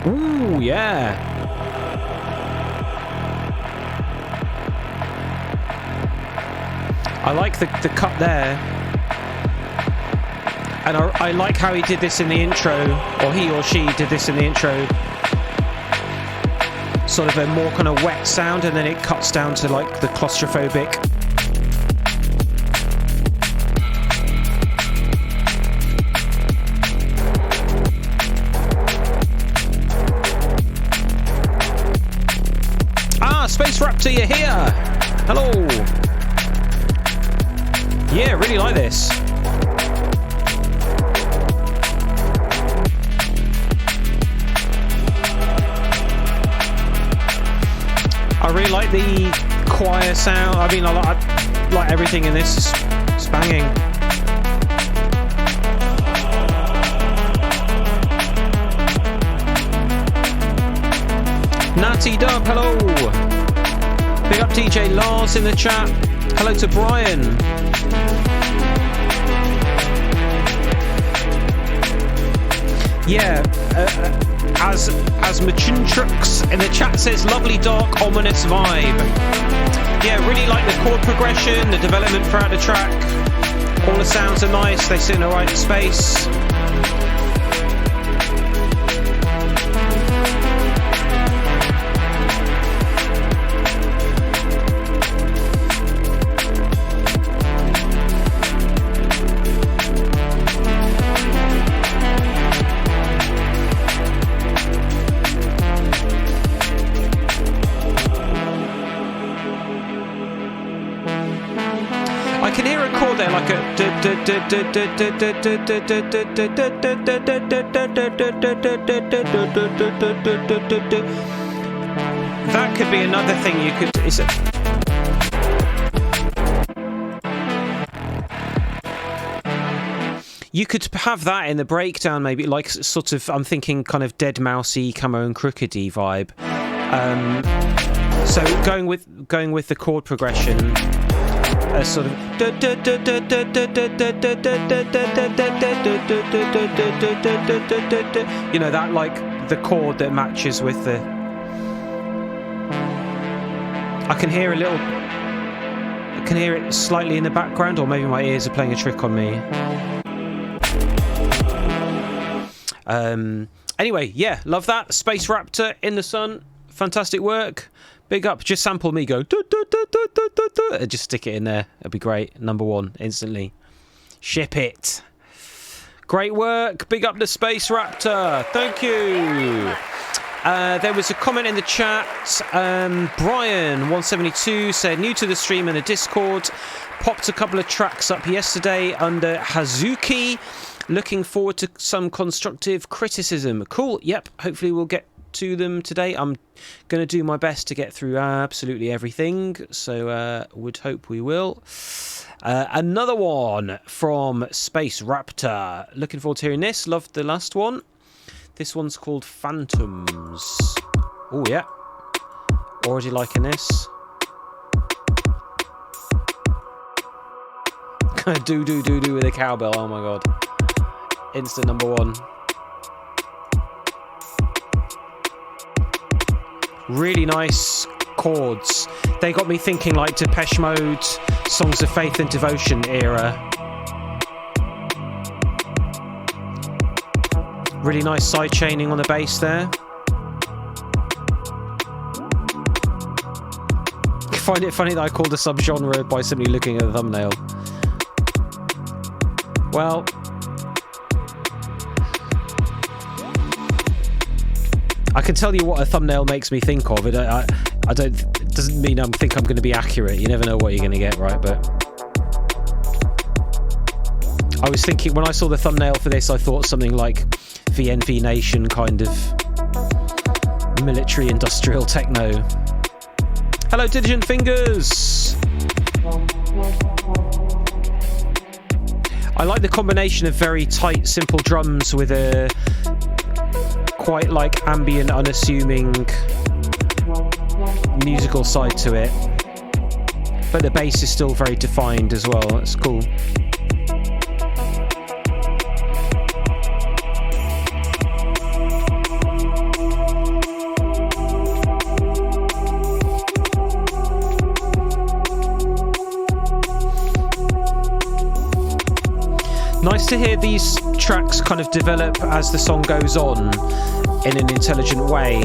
S1: Ooh, yeah. I like the cut there. And I like how he did this in the intro, or he or she did this in the intro. Sort of a more kind of wet sound, and then it cuts down to like the claustrophobic. Ah, Space Raptor, you're here! Hello! Yeah, really like this. I really like the choir sound. I mean, I like everything in this. It's banging. Natty Dub, hello. Big up DJ Lars in the chat. Hello to Brian. Yeah, as Machintrux in the chat says, lovely dark ominous vibe. Yeah, really like the chord progression, the development throughout the track. All the sounds are nice, they sit in the right space. I can hear a chord there, like a. That could be another thing you could. You could have that in the breakdown, maybe, like sort of. I'm thinking kind of Dead Mousey, Camo and Crookedy vibe. So going with the chord progression. A sort of you know, that like the chord that matches with the. I can hear it slightly in the background, or maybe my ears are playing a trick on me. Anyway, yeah, love that. Space Raptor in the Sun, fantastic work. Big up, just sample me go, and just stick it in there. It'll be great. Number one, instantly. Ship it. Great work. Big up the Space Raptor. Thank you. There was a comment in the chat. Brian172 said, new to the stream and the Discord. Popped a couple of tracks up yesterday under Hazuki. Looking forward to some constructive criticism. Cool. Yep. Hopefully we'll get to them today. I'm going to do my best to get through absolutely everything, so would hope we will. Another one from Space Raptor. Looking forward to hearing this. Loved the last one. This one's called Phantoms. Oh yeah, already liking this. do with a cowbell. Oh my god, instant number one. Really nice chords. They got me thinking like Depeche Mode, Songs of Faith and Devotion era. Really nice side chaining on the bass there. I find it funny that I called a subgenre by simply looking at the thumbnail. Well, I can tell you what a thumbnail makes me think of. I don't. It doesn't mean I think I'm going to be accurate. You never know what you're going to get, right? But I was thinking when I saw the thumbnail for this, I thought something like VNV Nation kind of military industrial techno. Hello, Diligent Fingers. I like the combination of very tight, simple drums with a quite like ambient, unassuming musical side to it, but the bass is still very defined as well. That's cool. Nice to hear these tracks kind of develop as the song goes on in an intelligent way.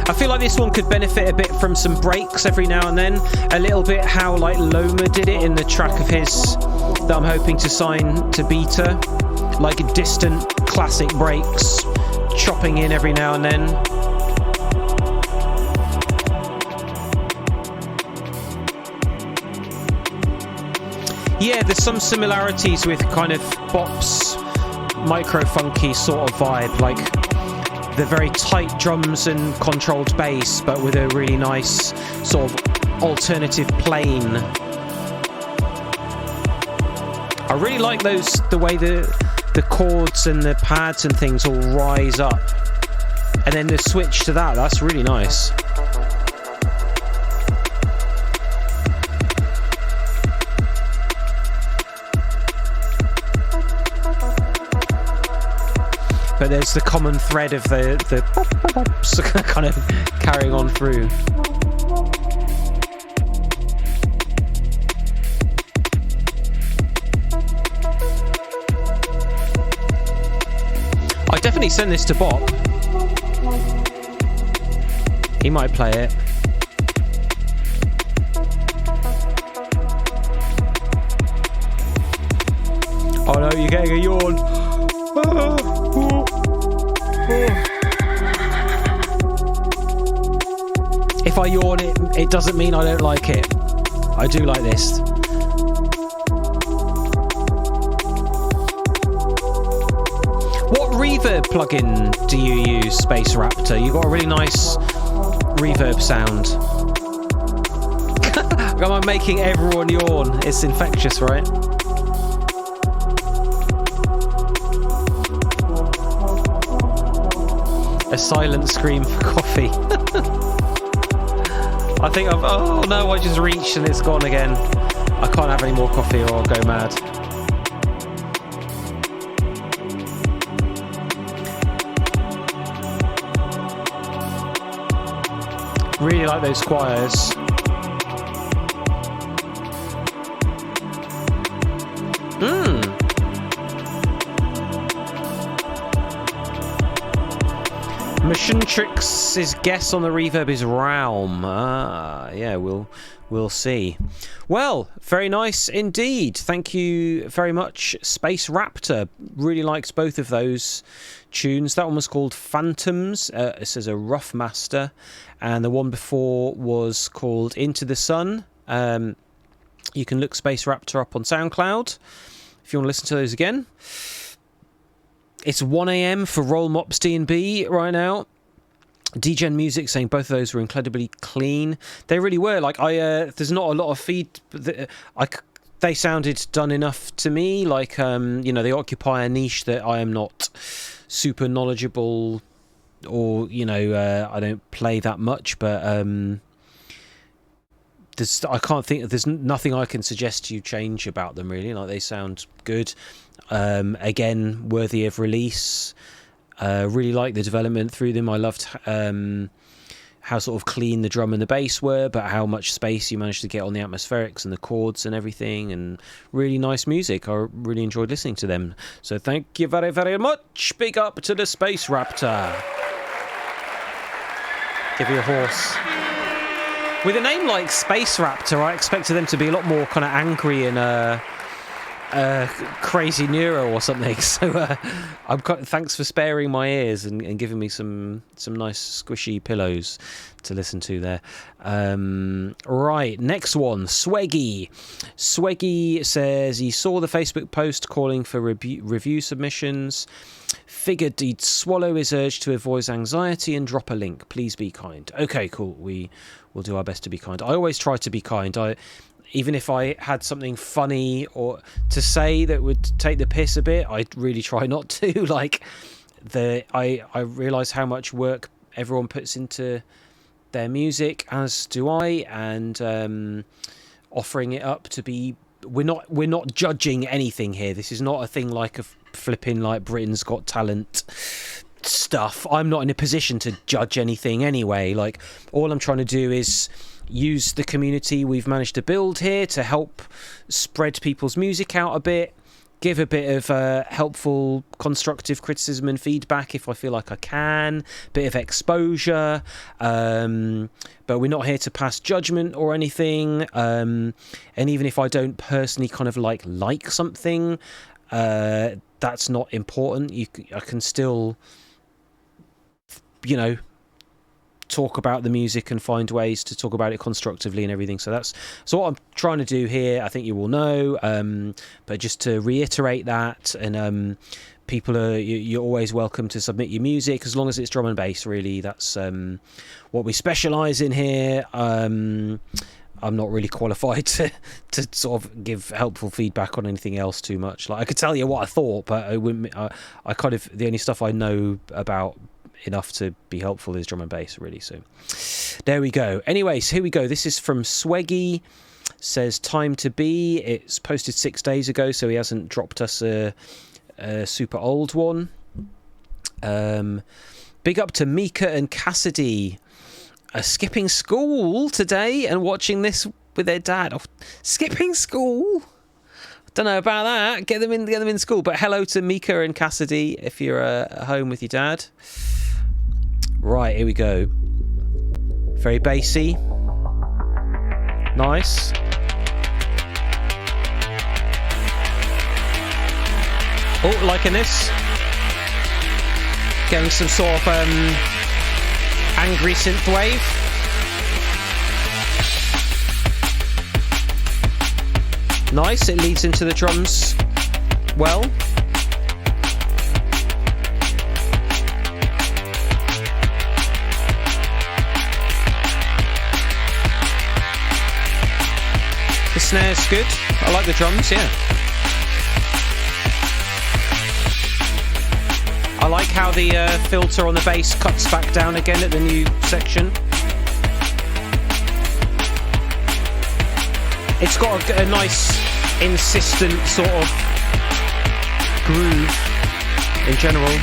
S1: I feel like this one could benefit a bit from some breaks every now and then. A little bit how like Loma did it in the track of his that I'm hoping to sign to Beta. Like distant classic breaks, chopping in every now and then. Yeah, there's some similarities with kind of Bop's micro-funky sort of vibe, like the very tight drums and controlled bass, but with a really nice sort of alternative plane. I really like the way the chords and the pads and things all rise up, and then the switch to that's really nice. but there's the common thread of the kind of carrying on through. I definitely send this to Bob. He might play it. Oh no, you're getting a yawn. If I yawn, it doesn't mean I don't like it. I do like this. What reverb plugin do you use, Space Raptor? You've got a really nice reverb sound. Am I making everyone yawn? It's infectious, right? A silent scream for coffee. I think oh no, I just reached and it's gone again. I can't have any more coffee or I'll go mad. Really like those choirs. Machintrix's guess on the reverb is Realm. Yeah, we'll see. Well, very nice indeed. Thank you very much, Space Raptor. Really liked both of those tunes. That one was called Phantoms. It says a rough master, and the one before was called Into the Sun. You can look Space Raptor up on SoundCloud if you want to listen to those again. It's 1 a.m. for Roll Mops D&B right now. DGen Music saying both of those were incredibly clean. They really were. Like there's not a lot of feed. They sounded done enough to me. Like they occupy a niche that I am not super knowledgeable, or I don't play that much. But I can't think. There's nothing I can suggest you change about them really. Like they sound good. Again, worthy of release. Really liked the development through them. I loved how sort of clean the drum and the bass were, but how much space you managed to get on the atmospherics and the chords and everything, and really nice music. I really enjoyed listening to them. So thank you very, very much. Big up to the Space Raptor. Give you a horse. With a name like Space Raptor, I expected them to be a lot more kind of angry and crazy neuro or something. So thanks for sparing my ears and giving me some nice squishy pillows to listen to there. Right, next one, Sweggy says he saw the Facebook post calling for review submissions, figured he'd swallow his urge to avoid anxiety and drop a link. Please be kind. Okay, cool, we will do our best to be kind. I always try to be kind. Even if I had something funny or to say that would take the piss a bit, I really try not to. Like I realise how much work everyone puts into their music, as do I, and offering it up to be. We're not judging anything here. This is not a thing like a flipping like Britain's Got Talent stuff. I'm not in a position to judge anything anyway. Like all I'm trying to do is use the community we've managed to build here to help spread people's music out a bit, give a bit of helpful constructive criticism and feedback if I feel like I can, bit of exposure, but we're not here to pass judgment or anything, and even if I don't personally kind of like something, that's not important. I can still talk about the music and find ways to talk about it constructively and everything. So that's what I'm trying to do here. I think you will know, but just to reiterate that, and people you're always welcome to submit your music as long as it's drum and bass. Really, that's what we specialize in here. I'm not really qualified to sort of give helpful feedback on anything else too much. Like I could tell you what I thought, but I wouldn't. I kind of, the only stuff I know about enough to be helpful is drum and bass, really. So there we go. Anyways, here we go. This is from Sweggy. Says time to be. It's posted 6 days ago, so he hasn't dropped us a super old one. Big up to Mika and Cassidy, skipping school today and watching this with their dad. Oh, skipping school? Don't know about that. Get them in school. But hello to Mika and Cassidy if you're at home with your dad. Right, here we go. Very bassy. Nice. Oh, liking this. Getting some sort of angry synthwave. Nice, it leads into the drums well. The snare's good. I like the drums, yeah. I like how the filter on the bass cuts back down again at the new section. It's got a nice, insistent sort of groove in general.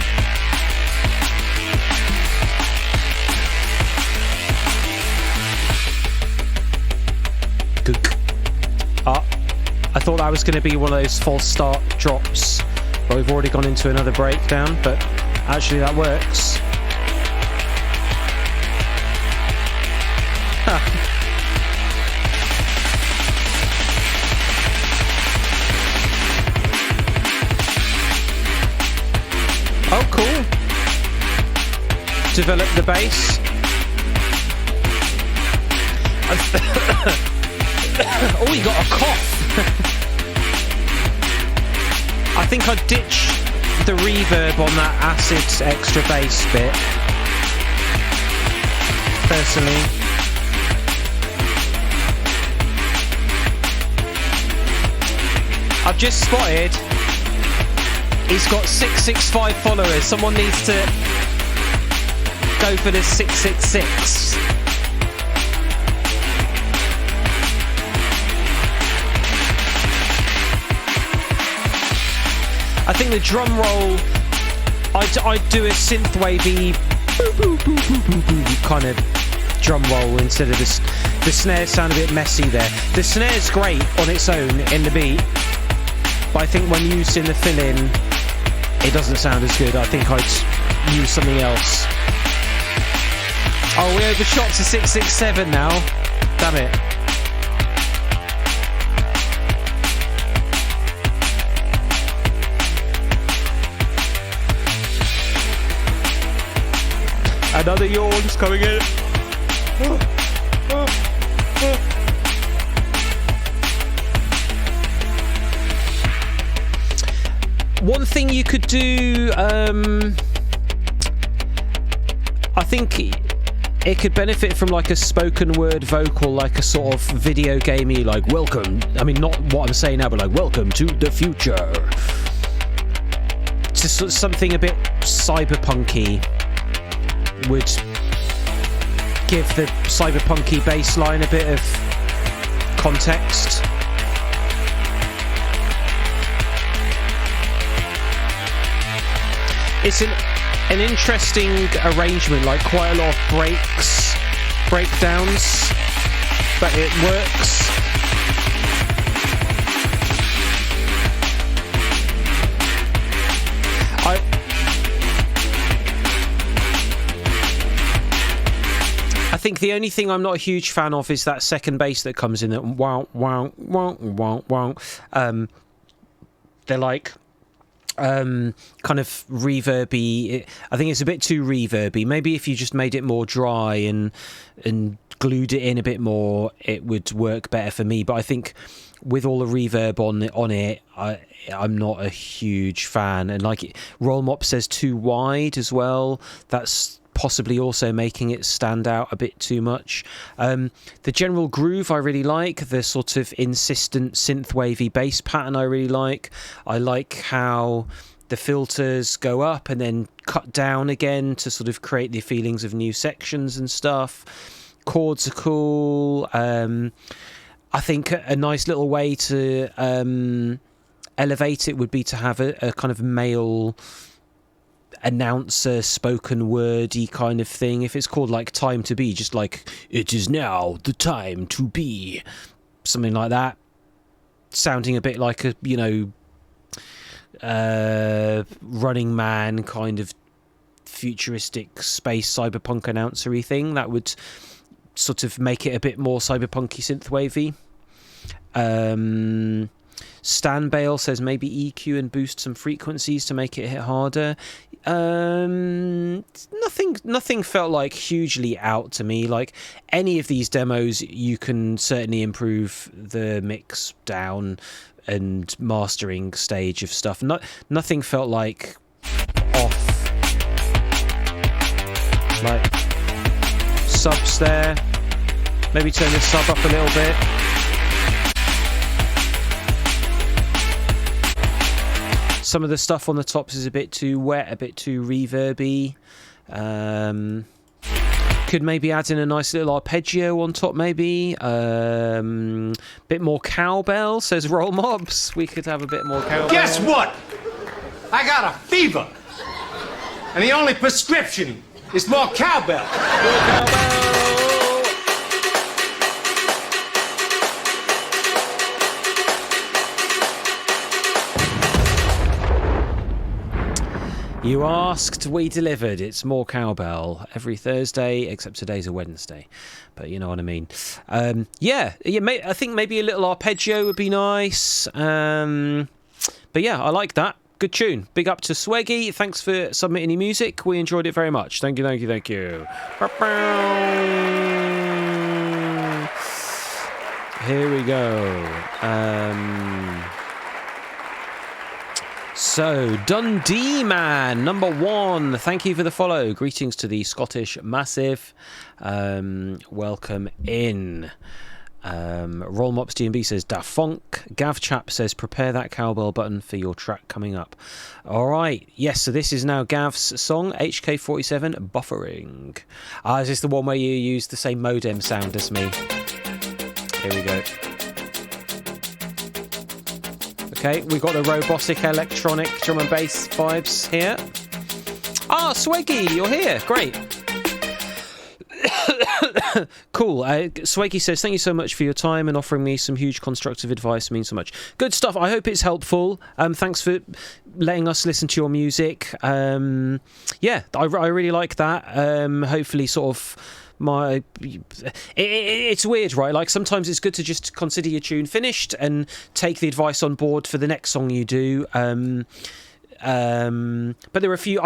S1: I thought that was going to be one of those false start drops, but we've already gone into another breakdown, but actually that works. Oh, cool. Develop the bass. Oh, you got a cough. I think I'd ditch the reverb on that acid extra bass bit. Personally. I've just spotted he's got 665 followers. Someone needs to go for the 666. I think the drum roll, I'd do a synthwavey kind of drum roll instead of this. The snares sound a bit messy there. The snare's great on its own in the beat, but I think when used in the fill-in, it doesn't sound as good. I think I'd use something else. Oh, we overshot to 667 now. Damn it. Another yawn's coming in. One thing you could do, I think it could benefit from like a spoken word vocal, like a sort of video gamey, like welcome. I mean, not what I'm saying now, but like welcome to the future. Just something a bit cyberpunky would give the cyberpunky bass line a bit of context. It's an interesting arrangement, like quite a lot of breakdowns, but it works. I think the only thing I'm not a huge fan of is that second bass that comes in. That wow, wow, wow, wow, wow. They're like kind of reverby. I think it's a bit too reverby. Maybe if you just made it more dry and glued it in a bit more, it would work better for me. But I think with all the reverb on it, I'm not a huge fan. And like Roll Mop says, too wide as well. That's possibly also making it stand out a bit too much. The general groove I really like. The sort of insistent synthwavy bass pattern I really like. I like how the filters go up and then cut down again to sort of create the feelings of new sections and stuff. Chords are cool. I think a nice little way to elevate it would be to have a kind of male announcer spoken wordy kind of thing. If it's called like Time to Be, just like it is now the time to be, something like that, sounding a bit like a Running Man kind of futuristic space cyberpunk announcery thing, that would sort of make it a bit more cyberpunky synthwavy. Stan Bale says maybe EQ and boost some frequencies to make it hit harder. Nothing felt like hugely out to me. Like any of these demos, you can certainly improve the mix down and mastering stage of stuff. Nothing felt like off. Like subs there. Maybe turn the sub up a little bit. Some of the stuff on the tops is a bit too wet, a bit too reverby. Could maybe add in a nice little arpeggio on top, maybe. Bit more cowbell, says Roll Mobs. We could have a bit more cowbell.
S11: Guess what? I got a fever. And the only prescription is more cowbell.
S1: More cowbell. You asked, we delivered. It's more cowbell every Thursday, except today's a Wednesday. But you know what I mean. Yeah. I think maybe a little arpeggio would be nice. But yeah, I like that. Good tune. Big up to Sweggy. Thanks for submitting your music. We enjoyed it very much. Thank you, thank you, thank you. Here we go. So, Dundee Man, number 1. Thank you for the follow. Greetings to the Scottish Massive. Welcome in. Roll Mops DMB says, Da Funk. Gav Chap says, prepare that cowbell button for your track coming up. All right. Yes, so this is now Gav's song, HK47, Buffering. Is this the one where you use the same modem sound as me? Here we go. Okay, we've got the robotic electronic drum and bass vibes here. Swaggy, you're here. Great. Cool. Swaggy says, thank you so much for your time and offering me some huge constructive advice. It means so much. Good stuff. I hope it's helpful. Thanks for letting us listen to your music. Yeah, I really like that. Hopefully sort of it's weird, right? Like sometimes it's good to just consider your tune finished and take the advice on board for the next song you do. But there are a few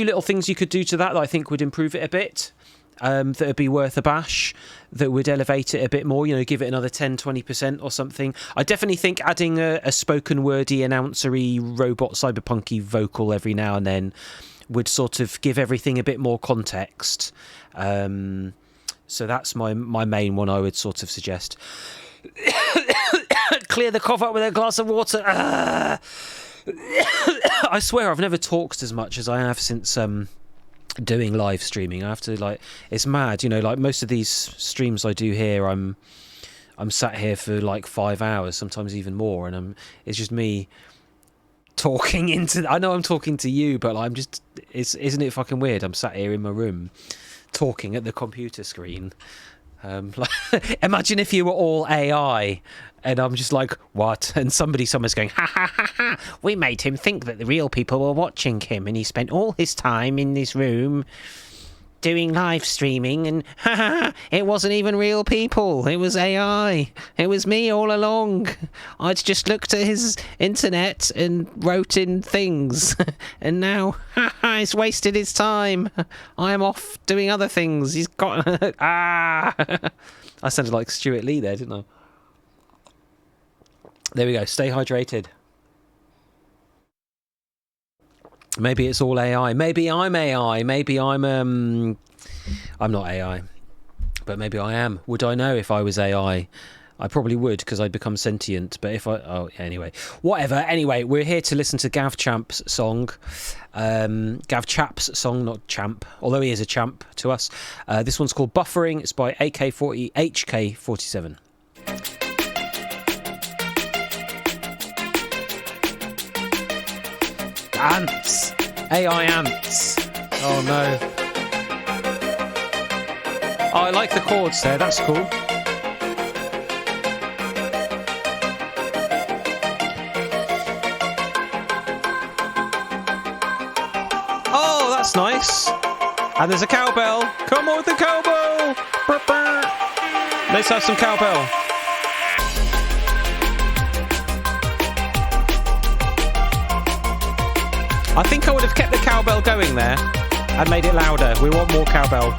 S1: little things you could do to that I think would improve it a bit. That would be worth a bash, that would elevate it a bit more, give it another 10-20% or something. I definitely think adding a spoken wordy announcery robot cyberpunky vocal every now and then would sort of give everything a bit more context. So that's my main one I would sort of suggest. Clear the cough up with a glass of water. I swear I've never talked as much as I have since doing live streaming. I have to it's mad, like most of these streams I do here, I'm sat here for like 5 hours, sometimes even more, and it's just me talking into. I know I'm talking to you, but I'm just. Isn't it fucking weird? I'm sat here in my room, talking at the computer screen. Imagine if you were all AI, and I'm just like, what? And someone's going, ha ha ha ha. We made him think that the real people were watching him, and he spent all his time in this room doing live streaming, and it wasn't even real people, it was AI, it was me all along. I'd just looked at his internet and wrote in things, and now he's wasted his time. I'm off doing other things. He's got I sounded like Stuart Lee there, didn't I? There we go. Stay hydrated. Maybe it's all AI. Maybe I'm AI. Maybe I'm not AI, but maybe I am. Would I know if I was AI? I probably would, because I'd become sentient. But if anyway, whatever. Anyway, we're here to listen to Gav Champ's song. Gav Chap's song, not Champ, although he is a champ to us. This one's called Buffering. It's by HK47. Dance. AI ants. Oh no. Oh, I like the chords there. That's cool. Oh, that's nice. And there's a cowbell. Come on with the cowbell. Burr, burr. Let's have some cowbell. I think I would have kept the cowbell going there and made it louder. We want more cowbell.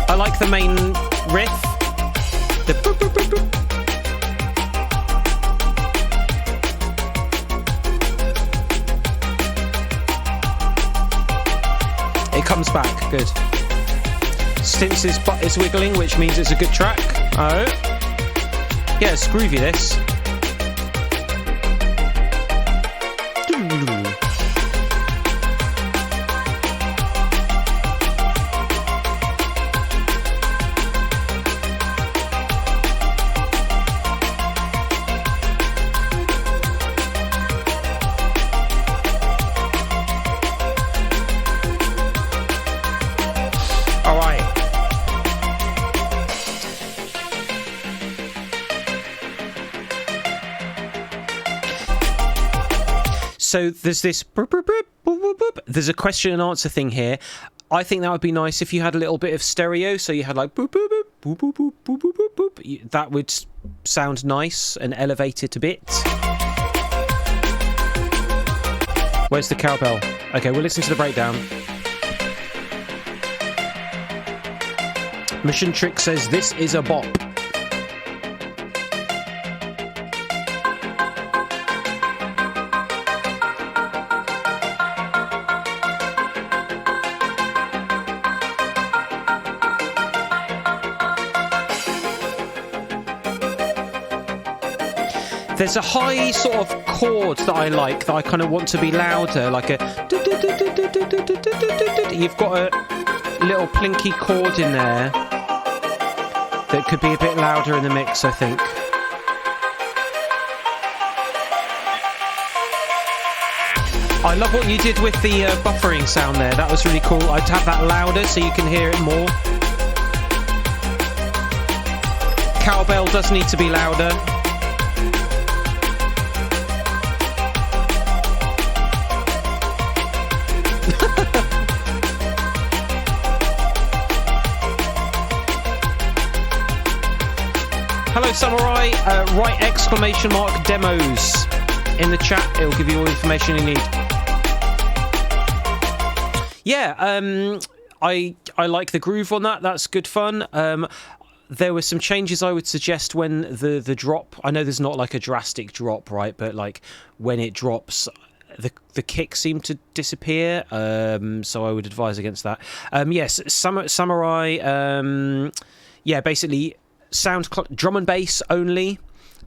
S1: I like the main riff. The boop, boop, boop, boop. It comes back, good. Since his butt is wiggling, which means it's a good track. Oh. Yeah, it's groovy, this. All right. So there's this boop, boop, boop, boop, boop, boop. There's a question and answer thing here. I think that would be nice if you had a little bit of stereo, so you had like boop boop boop boop boop boop boop boop boop boop. That would sound nice and elevate it a bit. Where's the cowbell? Okay, we'll listen to the breakdown. Mission Trick says this is a bop. There's a high sort of chord that I like, that I kind of want to be louder, like a... You've got a little plinky chord in there that could be a bit louder in the mix, I think. I love what you did with the buffering sound there. That was really cool. I'd have that louder so you can hear it more. Cowbell does need to be louder. Hello, Samurai. Write exclamation mark demos in the chat. It will give you all the information you need. Yeah, I like the groove on that. That's good fun. There were some changes I would suggest when the drop. I know there's not like a drastic drop, right? But like when it drops, the kick seemed to disappear. So I would advise against that. Yes, Samurai. Yeah, basically. Drum and bass only,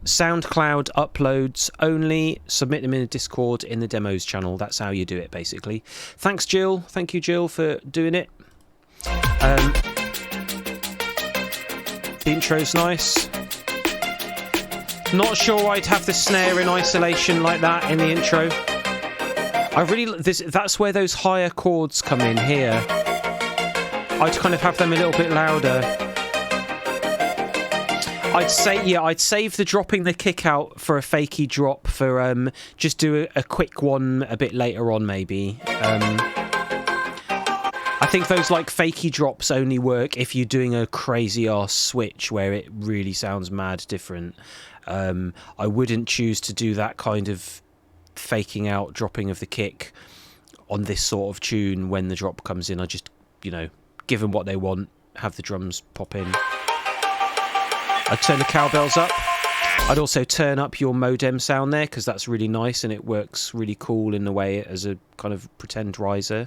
S1: SoundCloud uploads only, submit them in a Discord in the demos channel. That's how you do it, basically. Thanks, Jill. Thank you, Jill, for doing it. The intro's nice. Not sure I'd have the snare in isolation like that in the intro. That's where those higher chords come in here. I'd kind of have them a little bit louder. I'd save the dropping the kick out for a fakey drop for just do a quick one a bit later on maybe. I think those like fakey drops only work if you're doing a crazy ass switch where it really sounds mad different. I wouldn't choose to do that kind of faking out dropping of the kick on this sort of tune when the drop comes in. I just, give them what they want, have the drums pop in. I'd turn the cowbells up. I'd also turn up your modem sound there because that's really nice and it works really cool in a way as a kind of pretend riser.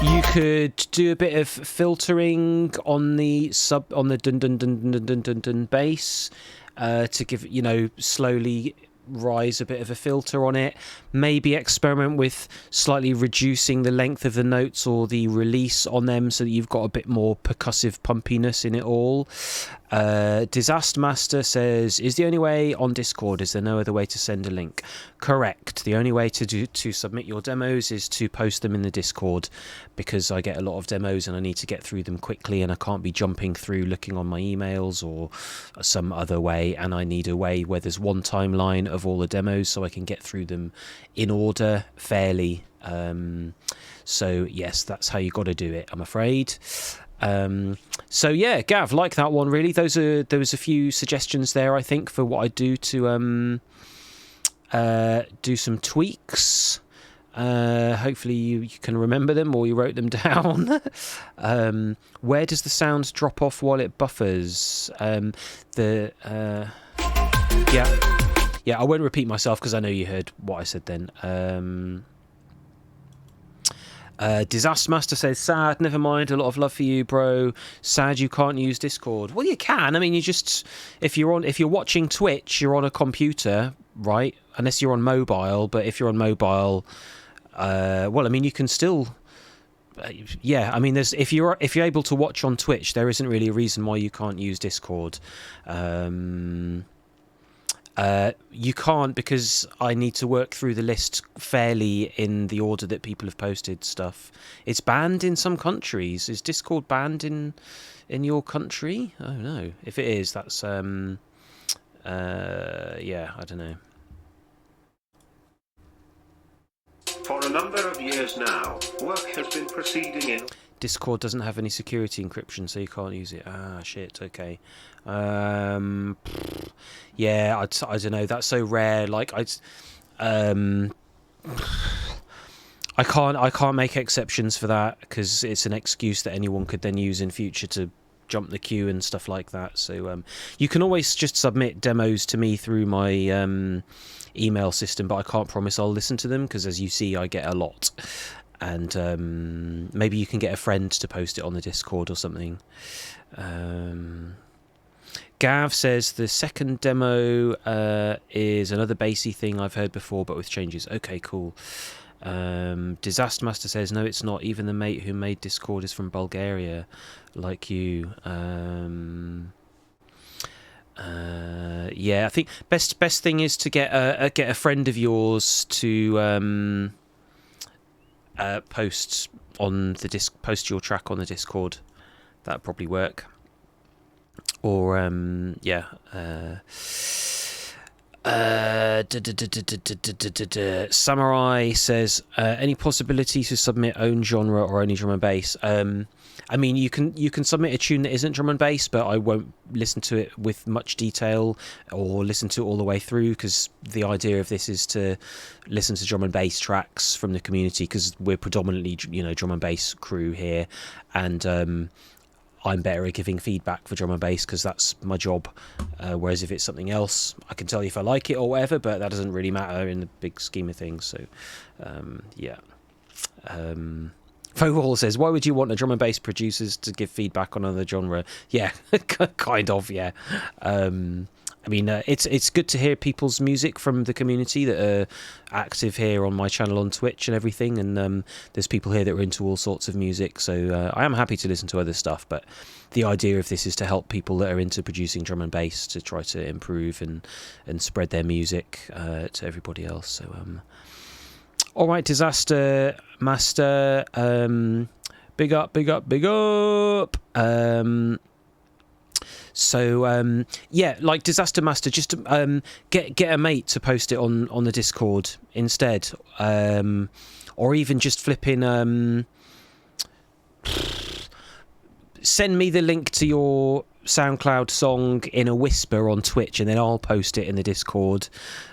S1: You could do a bit of filtering on the dun dun dun dun dun dun dun bass to give slowly rise a bit of a filter on it. Maybe experiment with slightly reducing the length of the notes or the release on them so that you've got a bit more percussive pumpiness in it all. Disaster Master says, is the only way on Discord? Is there no other way to send a link? Correct. The only way to submit your demos is to post them in the Discord, because I get a lot of demos and I need to get through them quickly, and I can't be jumping through looking on my emails or some other way, and I need a way where there's one timeline of all the demos so I can get through them in order fairly. So yes, that's how you got to do it, I'm afraid. So yeah, Gav, like that one really. There was a few suggestions there, I think, for what I do to do some tweaks. Hopefully you can remember them or you wrote them down. Where does the sound drop off while it buffers? Yeah, I won't repeat myself because I know you heard what I said then. Disaster Master says, sad, never mind, a lot of love for you, bro. Sad you can't use Discord. Well, you can. I mean, you just, if you're watching Twitch, you're on a computer, right? Unless you're on mobile, but if you're on mobile, well, I mean, you can still, yeah, I mean, if you're able to watch on Twitch, there isn't really a reason why you can't use Discord. You can't, because I need to work through the list fairly in the order that people have posted stuff. It's banned in some countries. Is Discord banned in your country? Oh no. If it is, that's yeah, I don't know.
S12: For a number of years now, work has been proceeding in...
S1: Discord doesn't have any security encryption, so you can't use it. Ah, shit, okay. Yeah, I don't know. That's so rare. Like, I can't make exceptions for that, because it's an excuse that anyone could then use in future to jump the queue and stuff like that. So you can always just submit demos to me through my email system, but I can't promise I'll listen to them, because as you see, I get a lot. And maybe you can get a friend to post it on the Discord or something. Gav says the second demo is another bassy thing I've heard before, but with changes. Okay, cool. Disaster Master says, no, it's not. Even the mate who made Discord is from Bulgaria, like you. Yeah, I think best thing is to get a friend of yours to post your track on the Discord. That'd probably work. Or yeah. Samurai says, any possibility to submit own genre or only drum and bass? I mean, you can submit a tune that isn't drum and bass, but I won't listen to it with much detail or listen to it all the way through, because the idea of this is to listen to drum and bass tracks from the community, because we're predominantly, drum and bass crew here, and I'm better at giving feedback for drum and bass because that's my job. Whereas if it's something else, I can tell you if I like it or whatever, but that doesn't really matter in the big scheme of things. So, yeah. Pharaoh says, why would you want a drum and bass producers to give feedback on another genre? Yeah, kind of, yeah. I mean, it's good to hear people's music from the community that are active here on my channel on Twitch and everything, and there's people here that are into all sorts of music, so I am happy to listen to other stuff, but the idea of this is to help people that are into producing drum and bass to try to improve and spread their music to everybody else. So, all right, Disaster Master, big up. So yeah, like Disaster Master, just get a mate to post it on the Discord instead, or even just flipping send me the link to your SoundCloud song in a whisper on Twitch, and then I'll post it in the Discord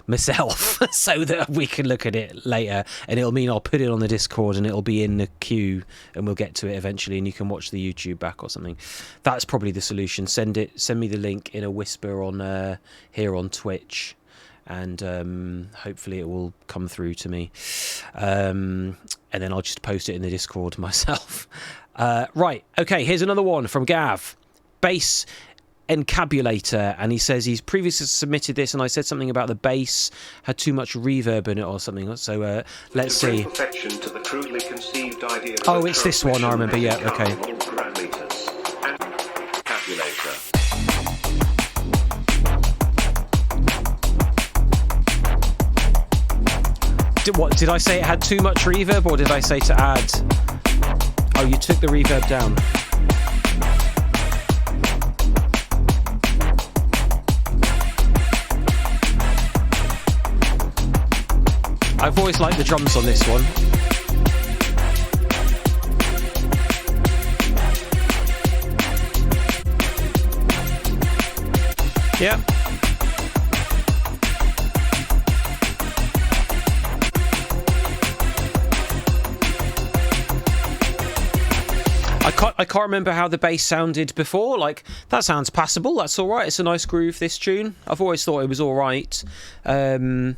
S1: myself so that we can look at it later, and it'll mean I'll put it on the Discord and it'll be in the queue and we'll get to it eventually, and you can watch the YouTube back or something. That's probably the solution. Send me the link in a whisper on here on Twitch, and hopefully it will come through to me, and then I'll just post it in the Discord myself. Right, okay, here's another one from Gav. Bass Encabulator, and he says he's previously submitted this, and I said something about the bass had too much reverb in it or something. So let's see.
S12: Perfection to the crudely conceived idea of
S1: Oh, it's this one. I remember. Yeah. Okay.
S12: Parameters and calculator.
S1: What did I say? It had too much reverb, or did I say to add? Oh, you took the reverb down. I've always liked the drums on this one. Yeah. I can't remember how the bass sounded before. Like, that sounds passable. That's all right. It's a nice groove, this tune. I've always thought it was all right. Too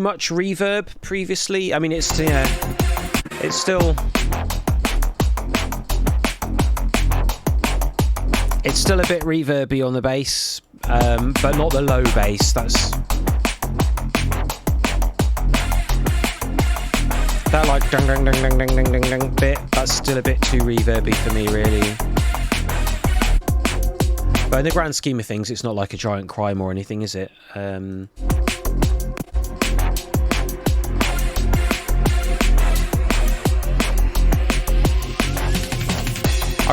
S1: much reverb previously. I mean, it's still a bit reverby on the bass, but not the low bass. That like ding ding ding ding ding ding ding ding bit, that's still a bit too reverby for me, really. But in the grand scheme of things, it's not like a giant crime or anything, is it? I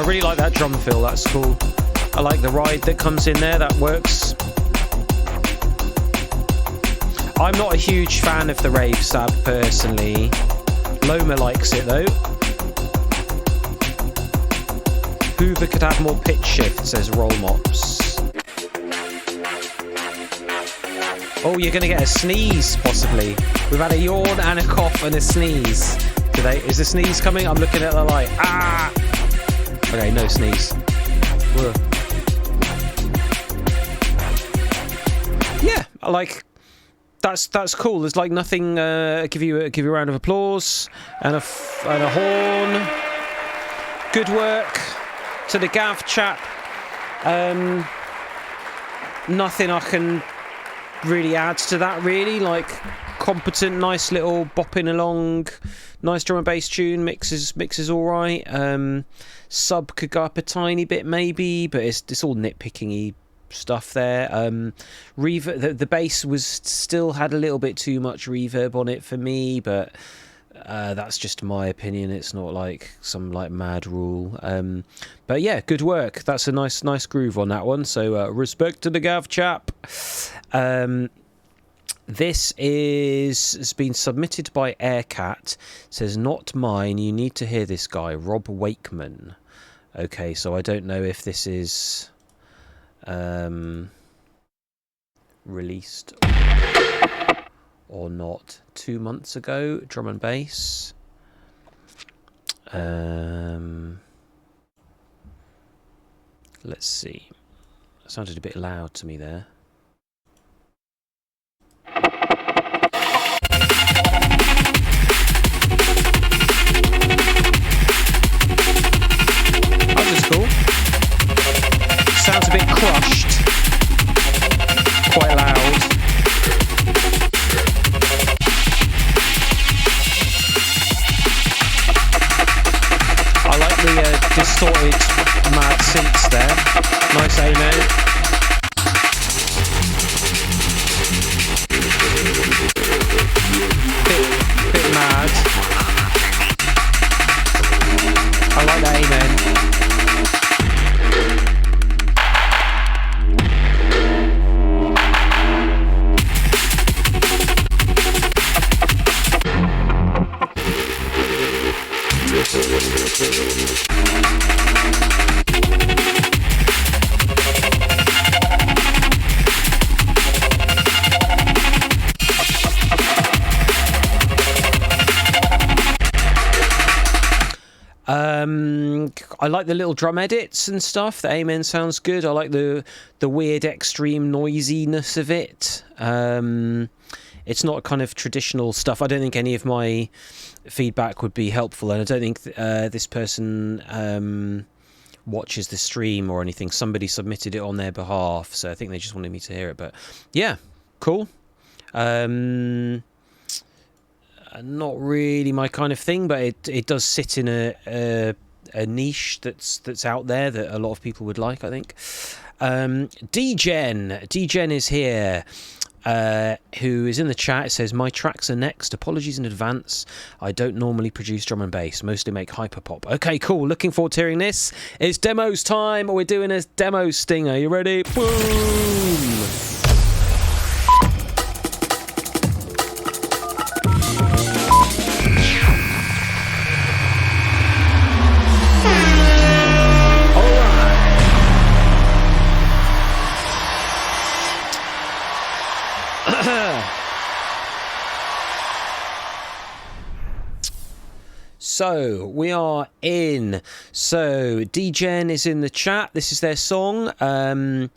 S1: really like that drum fill, that's cool. I like the ride that comes in there, that works. I'm not a huge fan of the rave stab personally. Loma likes it though. Hoover could have more pitch shift, says Roll Mops. Oh, you're going to get a sneeze, possibly. We've had a yawn and a cough and a sneeze today. Is the sneeze coming? I'm looking at the light. Ah! Okay, no sneeze. Whoa. Yeah, I like... That's cool. There's like nothing. Give you a round of applause and a horn. Good work to the Gav chap. Nothing I can really add to that. Really, like competent, nice little bopping along, nice drum and bass tune. Mixes all right. Sub could go up a tiny bit maybe, but it's all nitpicking-y stuff there. The bass still had a little bit too much reverb on it for me, but that's just my opinion. It's not like some like mad rule. But yeah, good work. That's a nice groove on that one. So respect to the Gav chap. This has been submitted by Aircat. It says not mine. You need to hear this guy, Rob Wakeman. Okay, so I don't know if this is released or not. 2 months ago, drum and bass. Let's see. That sounded a bit loud to me there. Cool. Sounds a bit crushed. Quite loud. I like the distorted mad synths there. Nice amen. Bit mad. I like that amen. I like the little drum edits and stuff. The amen sounds good. I like the weird extreme noisiness of it. It's not kind of traditional stuff. I don't think any of my feedback would be helpful, and I don't think this person watches the stream or anything. Somebody submitted it on their behalf, so I think they just wanted me to hear it. But yeah, cool. Not really my kind of thing, but it does sit in a niche that's out there that a lot of people would like, I think. D-Gen is here, who is in the chat. It says, my tracks are next. Apologies in advance. I don't normally produce drum and bass, mostly make hyperpop. Okay, cool. Looking forward to hearing this. It's demos time. We're doing a demo stinger. You ready? Boom! So we are in. So D-Gen is in the chat. This is their song. Normally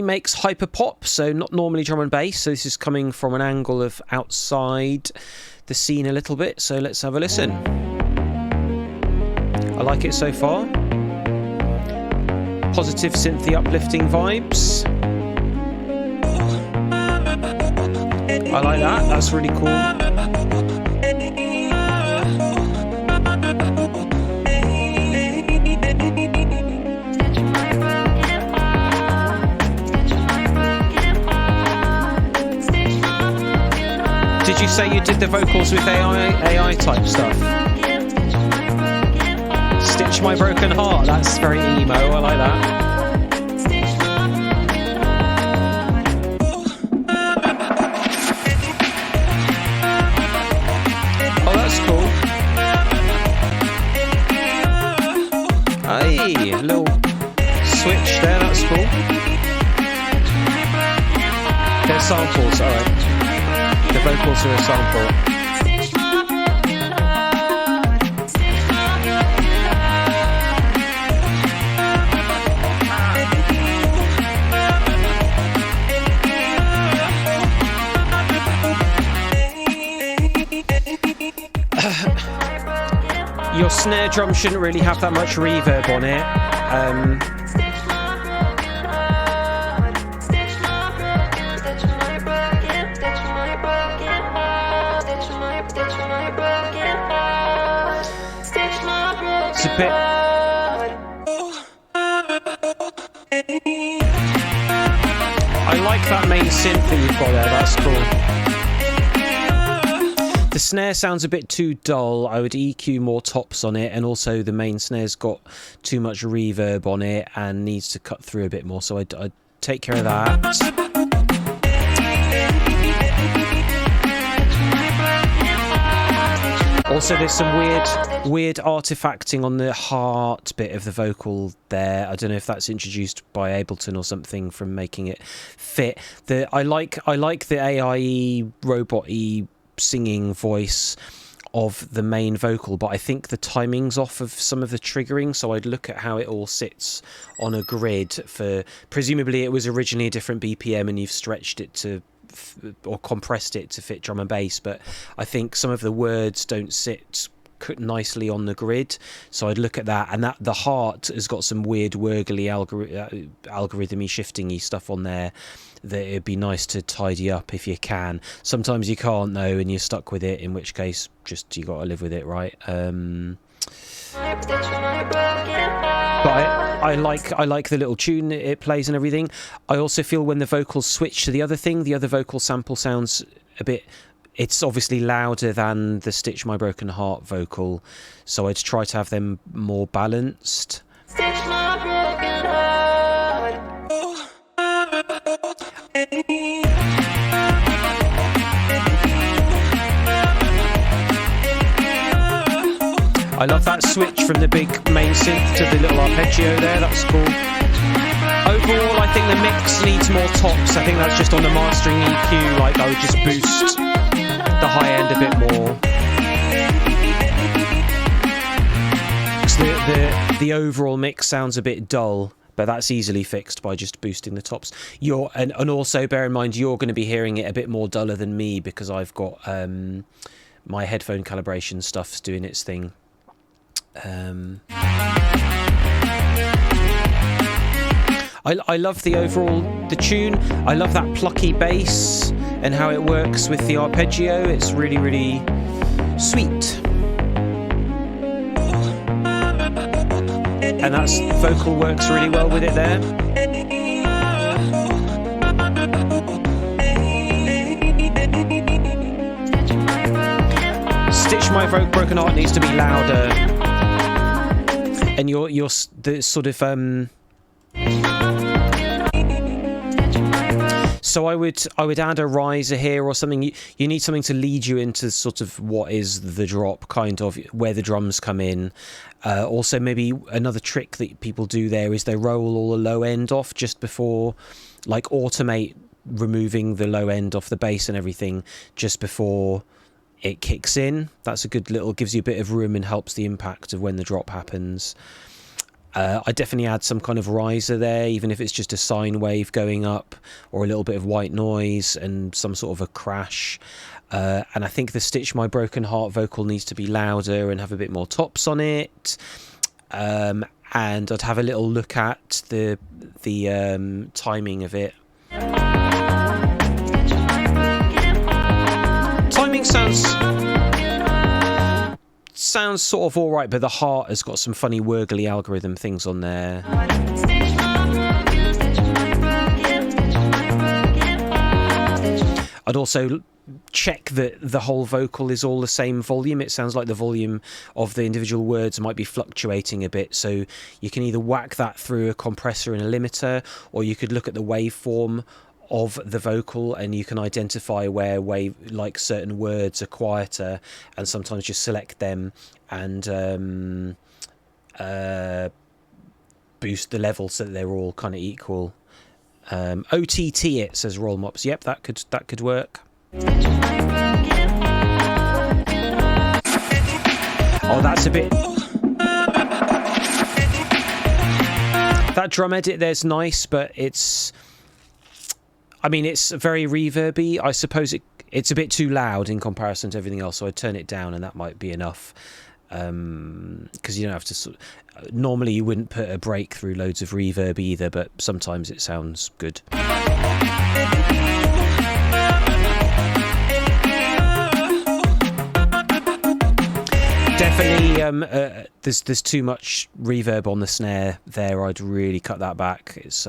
S1: makes hyper pop, so not normally drum and bass. So this is coming from an angle of outside the scene a little bit. So let's have a listen. I like it so far. Positive synthy uplifting vibes. I like that. That's really cool. Did you say you did the vocals with AI type stuff? Stitch my broken heart. That's very emo. I like that. Oh, that's cool. Hey, a little switch there. That's cool. They're samples. All right. The vocals are a sample. Your snare drum shouldn't really have that much reverb on it. It's a bit... I like that main synth that you've got there, that's cool. The snare sounds a bit too dull. I would EQ more tops on it, and also the main snare's got too much reverb on it and needs to cut through a bit more, so I'd take care of that. Also, there's some weird artifacting on the heart bit of the vocal there. I don't know if that's introduced by Ableton or something from making it fit. I like the AI robot-y singing voice of the main vocal, but I think the timing's off of some of the triggering, so I'd look at how it all sits on a grid for... Presumably it was originally a different BPM and you've stretched it to... or compressed it to fit drum and bass, but I think some of the words don't sit nicely on the grid, so I'd look at that. And that the heart has got some weird wurgly algorithmy shiftingy stuff on there that it'd be nice to tidy up if you can. Sometimes you can't though, and you're stuck with it, in which case just you got to live with it, right? But I like the little tune it plays and everything. I also feel when the vocals switch to the other vocal sample sounds a bit... It's obviously louder than the Stitch My Broken Heart vocal, so I'd try to have them more balanced. Stitch my broken heart. I love that switch from the big main synth to the little arpeggio there, that's cool. Overall, I think the mix needs more tops. I think that's just on the mastering EQ, like I would just boost the high end a bit more. Because the overall mix sounds a bit dull, but that's easily fixed by just boosting the tops. And also bear in mind, you're going to be hearing it a bit more duller than me because I've got my headphone calibration stuff's doing its thing. I love the tune. I love that plucky bass and how it works with the arpeggio. It's really, really sweet. And that vocal works really well with it there. Stitch My Broken Heart needs to be louder. And you're the sort of so I would add a riser here or something. You need something to lead you into sort of what is the drop, kind of where the drums come in. Also, maybe another trick that people do there is they roll all the low end off just before, like automate removing the low end off the bass and everything just before it kicks in. That's a good little, gives you a bit of room and helps the impact of when the drop happens. I definitely add some kind of riser there, even if it's just a sine wave going up or a little bit of white noise and some sort of a crash. And I think the Stitch My Broken Heart vocal needs to be louder and have a bit more tops on it. And I'd have a little look at the timing of it. Timing sounds sort of all right, but the heart has got some funny wurgly algorithm things on there. I'd also check that the whole vocal is all the same volume. It sounds like the volume of the individual words might be fluctuating a bit, so you can either whack that through a compressor and a limiter, or you could look at the waveform of the vocal and you can identify where like certain words are quieter, and sometimes just select them and boost the level so that they're all kind of equal. OTT it, says Roll Mops. Yep, that could work. Oh, that's a bit. That drum edit there's nice, but it's very reverby. I suppose it's a bit too loud in comparison to everything else, so I'd turn it down and that might be enough. Because you don't have to normally you wouldn't put a break through loads of reverb either, but sometimes it sounds good. Definitely there's too much reverb on the snare there. I'd really cut that back. It's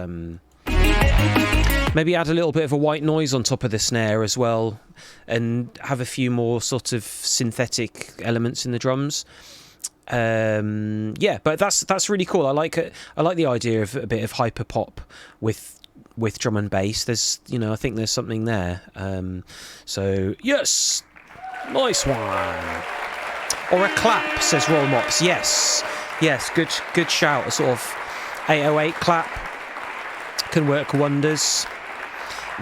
S1: maybe add a little bit of a white noise on top of the snare as well, and have a few more sort of synthetic elements in the drums. Yeah, but that's really cool. I like it. I like the idea of a bit of hyper pop with drum and bass. There's, I think there's something there. So yes, nice one. Or a clap, says Roll Mops. Yes, good shout. A sort of 808 clap can work wonders.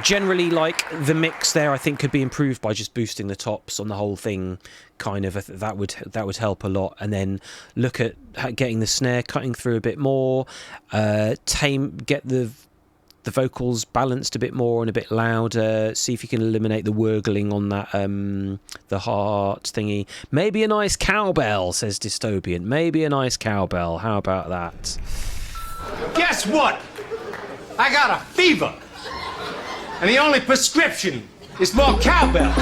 S1: Generally, like the mix there, I think could be improved by just boosting the tops on the whole thing. Kind of that would help a lot. And then look at getting the snare cutting through a bit more. Get the vocals balanced a bit more and a bit louder. See if you can eliminate the wurgling on that the heart thingy. Maybe a nice cowbell, says Dystopian. Maybe a nice cowbell. How about that?
S11: Guess what? I got a fever. And the only prescription is more cowbell.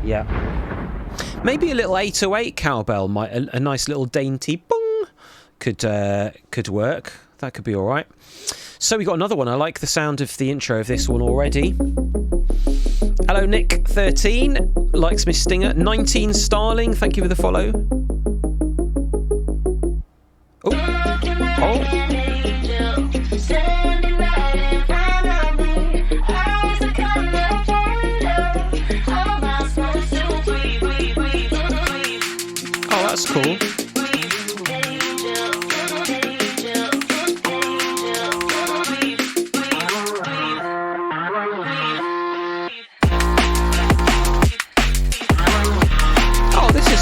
S1: Yeah. Maybe a little 808 cowbell, a nice little dainty bong could work. That could be all right. So we got another one. I like the sound of the intro of this one already. Hello, Nick13 likes Miss Stinger. 19 Starling, thank you for the follow. Oh, that's cool.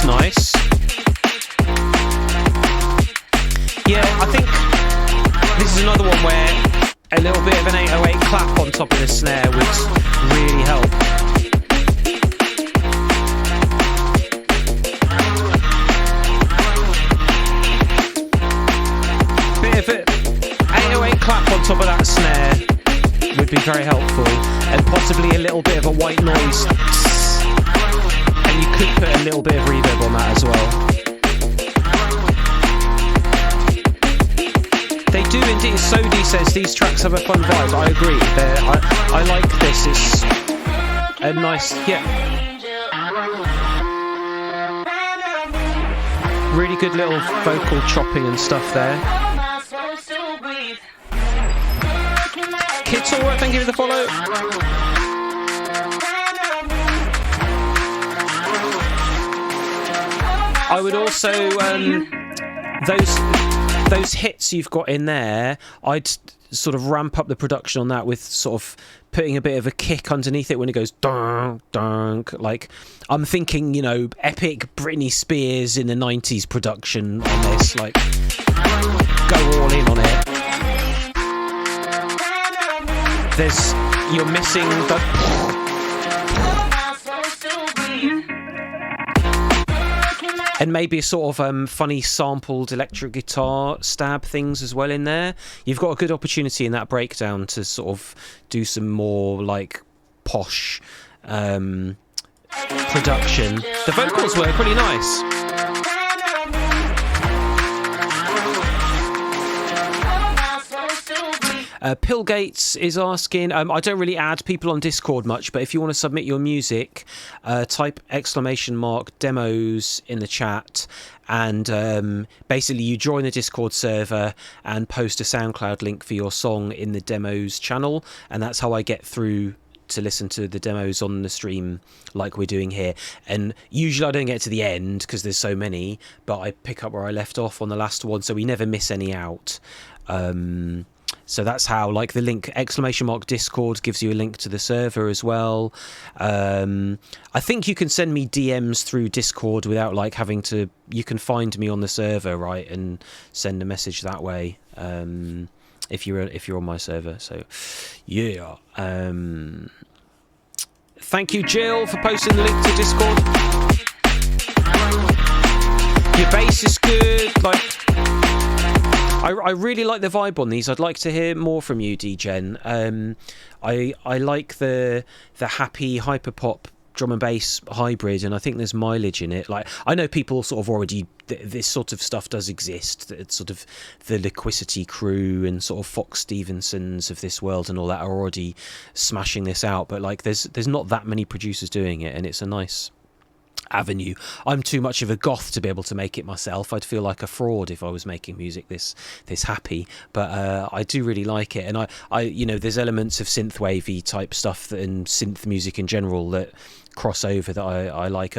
S1: Nice. Yeah, I think this is another one where a little bit of an 808 clap on top of the snare would really help. Bit of an 808 clap on top of that snare would be very helpful, and possibly a little bit of a white noise. And you could put a little bit of reverb on that as well. They do indeed. Sodi says these tracks have a fun vibe. I agree. I like this. It's a nice, really good little vocal chopping and stuff there. Kids alright, thank you for the follow. I would also those hits you've got in there, I'd sort of ramp up the production on that with sort of putting a bit of a kick underneath it when it goes dunk dunk. Like I'm thinking, epic Britney Spears in the 90s production on this. Like go all in on it. You're missing the. And maybe a sort of funny sampled electric guitar stab things as well in there. You've got a good opportunity in that breakdown to sort of do some more like posh production. The vocals were pretty nice. Pillgates is asking, I don't really add people on Discord much, but if you want to submit your music, type !demos in the chat, and basically you join the Discord server and post a SoundCloud link for your song in the demos channel, and that's how I get through to listen to the demos on the stream like we're doing here. And usually I don't get to the end because there's so many, but I pick up where I left off on the last one, so we never miss any out. So that's how, like, the link !Discord gives you a link to the server as well. I think you can send me DMs through Discord without like having to. You can find me on the server, right, and send a message that way. If you're on my server. So yeah. Thank you, Jill, for posting the link to Discord. Your bass is good. Like. I really like the vibe on these. I'd like to hear more from you, D-Gen. I like the happy hyperpop drum and bass hybrid, and I think there's mileage in it. Like, I know people sort of already, this sort of stuff does exist. It's sort of the Liquidity crew and sort of Fox Stevensons of this world and all that are already smashing this out. But like, there's not that many producers doing it, and it's a nice avenue. I'm too much of a goth to be able to make it myself. I'd feel like a fraud if I was making music this happy, but I do really like it. And I there's elements of synthwavey type stuff and synth music in general that cross over that I like.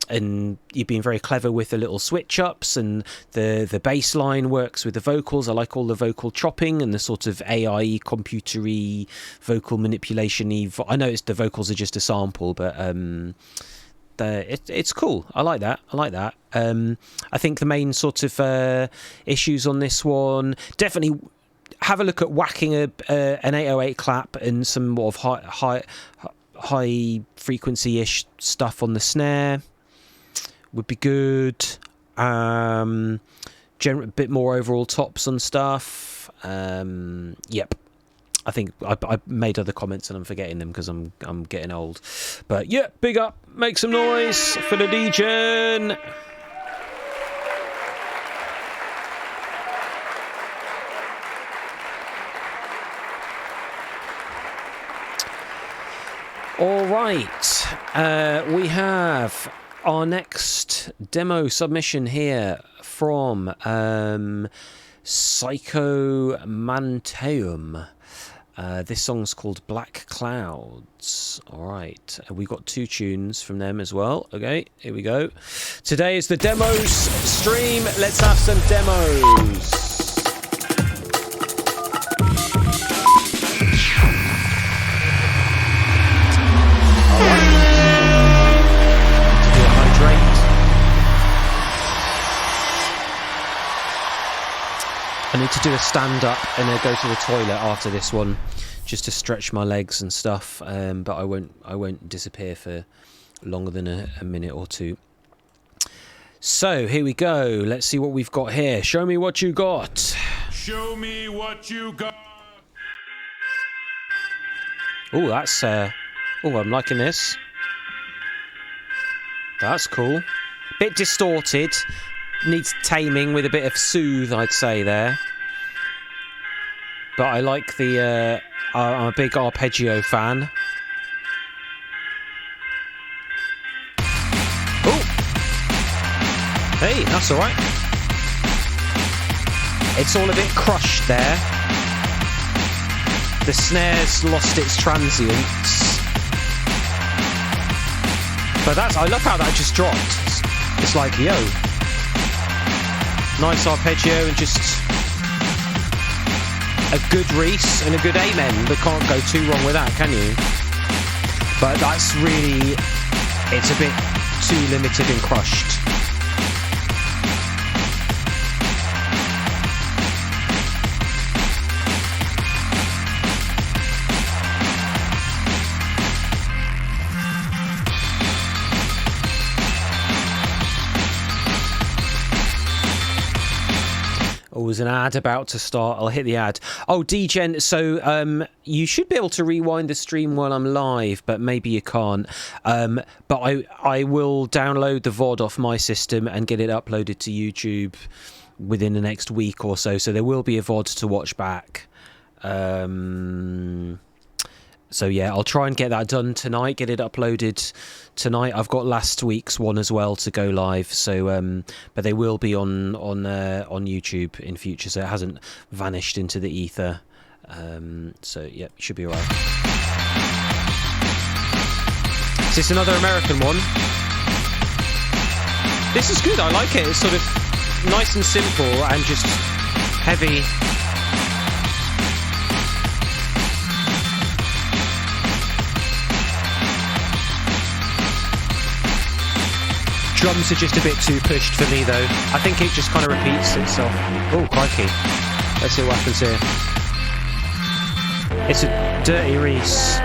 S1: And you've been very clever with the little switch ups, and the bass line works with the vocals. I like all the vocal chopping and the sort of AI computery vocal manipulation-y. I know the vocals are just a sample, but it's cool. I like that. I think the main sort of issues on this one, definitely have a look at whacking an 808 clap and some more of high frequency-ish stuff on the snare would be good. A bit more overall tops on stuff. Yep. I think I made other comments and I'm forgetting them because I'm getting old. But yeah, big up, make some noise for the DJ. All right, we have our next demo submission here from Psycho Manteum. This song's called Black Clouds. All right, we got 2 tunes from them as well. Okay, here we go. Today is the demos stream. Let's have some demos. All right. Hydrate. And need to do a stand-up and go to the toilet after this one, just to stretch my legs and stuff. But I won't disappear for longer than a minute or two. So here we go. Let's see what we've got here. Show me what you got.
S9: Show me what you got.
S1: Oh, that's I'm liking this. That's cool. Bit distorted. Needs taming with a bit of soothe, I'd say there. But I like the I'm a big arpeggio fan. Oh! Hey, that's alright. It's all a bit crushed there. The snare's lost its transience. But I love how that just dropped. It's like, yo. Nice arpeggio and just a good Reese and a good Amen. You can't go too wrong with that, can you? But that's really, it's a bit too limited and crushed. Oh, there's an ad about to start. I'll hit the ad. Oh, DGen, so you should be able to rewind the stream while I'm live, but maybe you can't. But I will download the VOD off my system and get it uploaded to YouTube within the next week or so. So there will be a VOD to watch back. So yeah, I'll try and get that done tonight, get it uploaded tonight. I've got last week's one as well to go live, so but they will be on YouTube in future, so it hasn't vanished into the ether. So yeah, should be alright. Is this another American one? This is good, I like it. It's sort of nice and simple and just heavy. Drums are just a bit too pushed for me though. I think it just kind of repeats itself. Oh, crikey. Let's see what happens here. It's a dirty Reese.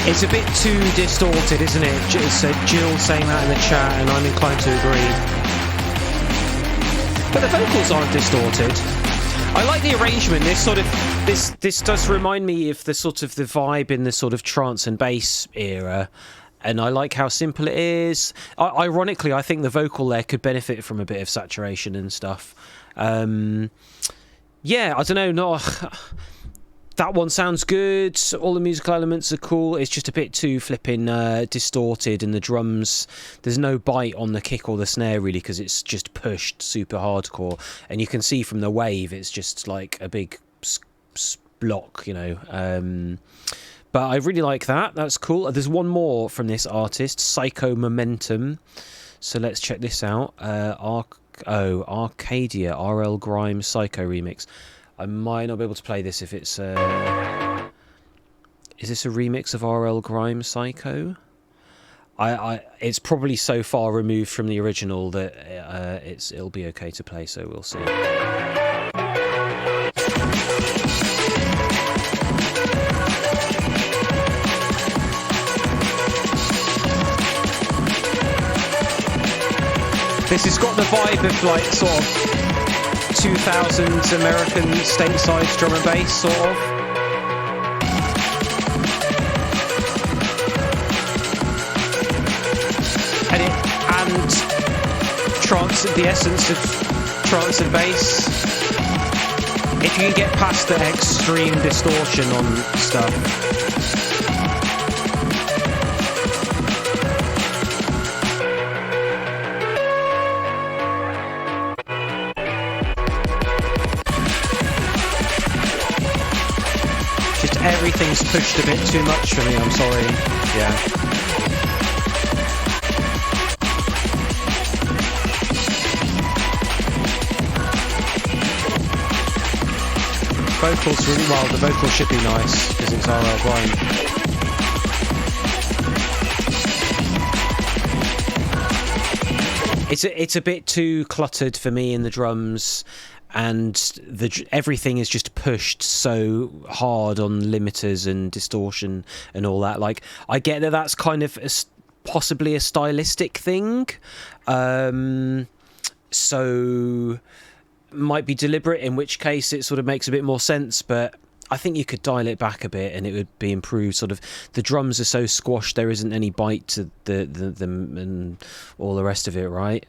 S1: It's a bit too distorted, isn't it? So Jill saying that in the chat, and I'm inclined to agree. But the vocals aren't distorted. I like the arrangement. This does remind me of the sort of the vibe in the sort of trance and bass era, and I like how simple it is. Ironically, I think the vocal there could benefit from a bit of saturation and stuff. Yeah, I don't know. That one sounds good. All the musical elements are cool. It's just a bit too flipping distorted, and the drums, there's no bite on the kick or the snare really, because it's just pushed super hardcore. And you can see from the wave, it's just like a big block, you know. But I really like that. That's cool. There's one more from this artist, Psycho Momentum. So let's check this out. Arcadia, RL Grimes Psycho remix. I might not be able to play this if it's... Is this a remix of RL Grimes Psycho? It's probably so far removed from the original that it'll be okay to play, so we'll see. This has got the vibe of like sort of 2000s American stateside drum and bass, sort of. And trance, the essence of trance and bass. If you can get past the extreme distortion on stuff. everything's pushed a bit too much for me, I'm sorry. Yeah. Vocals really well, the vocals should be nice because it's R.L. Grime. It's a bit too cluttered for me in the drums, and everything is just pushed so hard on limiters and distortion and all that. Like, I get that that's kind of possibly a stylistic thing, so might be deliberate, in which case it sort of makes a bit more sense, but I think you could dial it back a bit and it would be improved. Sort of the drums are so squashed, there isn't any bite to them and all the rest of it, right?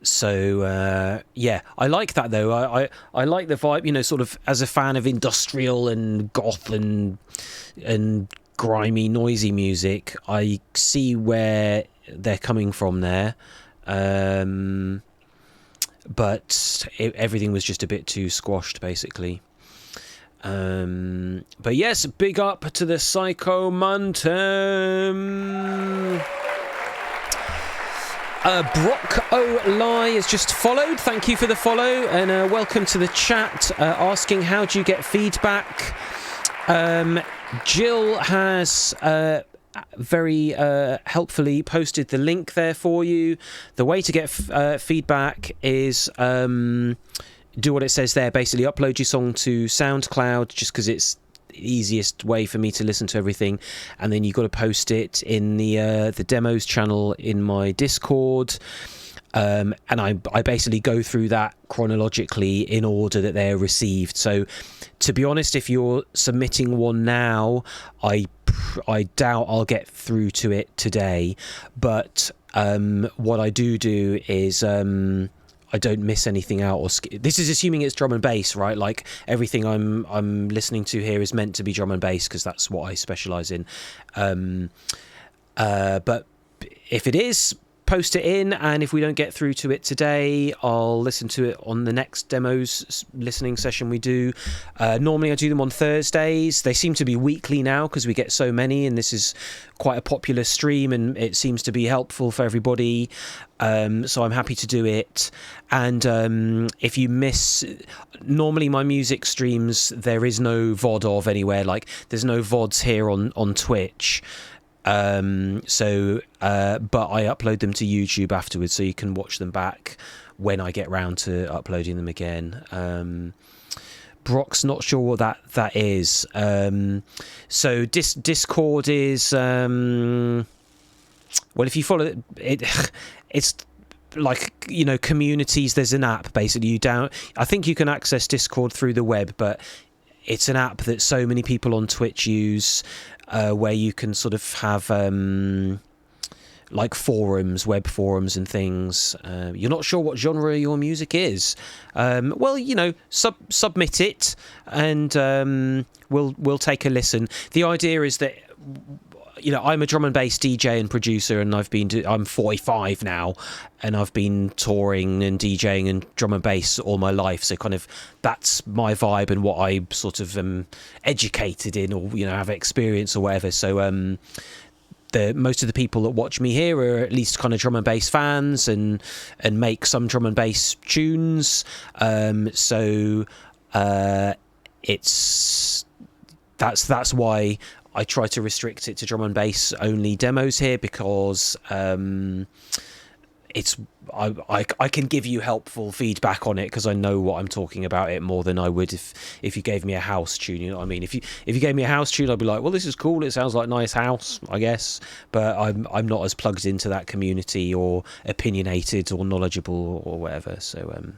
S1: So yeah, I like that though. I like the vibe, you know, sort of as a fan of industrial and goth and grimy, noisy music. I see where they're coming from there. But everything was just a bit too squashed, basically. But yes, big up to the Psycho Mountain. Brock O'Lie has just followed. Thank you for the follow, and welcome to the chat. Asking how do you get feedback. Jill has very helpfully posted the link there for you. The way to get feedback is do what it says there. Basically, upload your song to SoundCloud, just because it's the easiest way for me to listen to everything, and then you've got to post it in the demos channel in my Discord. And I basically go through that chronologically in order that they're received. So, to be honest, if you're submitting one now, I doubt I'll get through to it today. But what I do is I don't miss anything out. Or this is assuming it's drum and bass, right? Like everything I'm listening to here is meant to be drum and bass because that's what I specialise in. But if it is, post it in, and if we don't get through to it today, I'll listen to it on the next demos listening session we do. Normally I do them on Thursdays. They seem to be weekly now because we get so many, and this is quite a popular stream and it seems to be helpful for everybody. So I'm happy to do it. And if you miss, normally my music streams, there is no VOD of anywhere. Like there's no VODs here on Twitch. But I upload them to YouTube afterwards, so you can watch them back when I get round to uploading them again. Brock's not sure what that is. So Discord is well, if you follow it, it's like, you know, communities. There's an app basically. I think you can access Discord through the web, but it's an app that so many people on Twitch use. Where you can sort of have like forums, web forums and things. You're not sure what genre your music is. Well, you know, submit it, and we'll take a listen. The idea is that, you know, I'm a drum and bass DJ and producer, and I'm 45 now, and I've been touring and DJing and drum and bass all my life. So kind of that's my vibe and what I sort of am educated in, or, you know, have experience or whatever. So most of the people that watch me here are at least kind of drum and bass fans and make some drum and bass tunes. So that's why I try to restrict it to drum and bass only demos here, because I can give you helpful feedback on it because I know what I'm talking about it more than I would if you gave me a house tune. You know what I mean? If you gave me a house tune, I'd be like, well, this is cool. It sounds like nice house, I guess. But I'm not as plugged into that community or opinionated or knowledgeable or whatever. So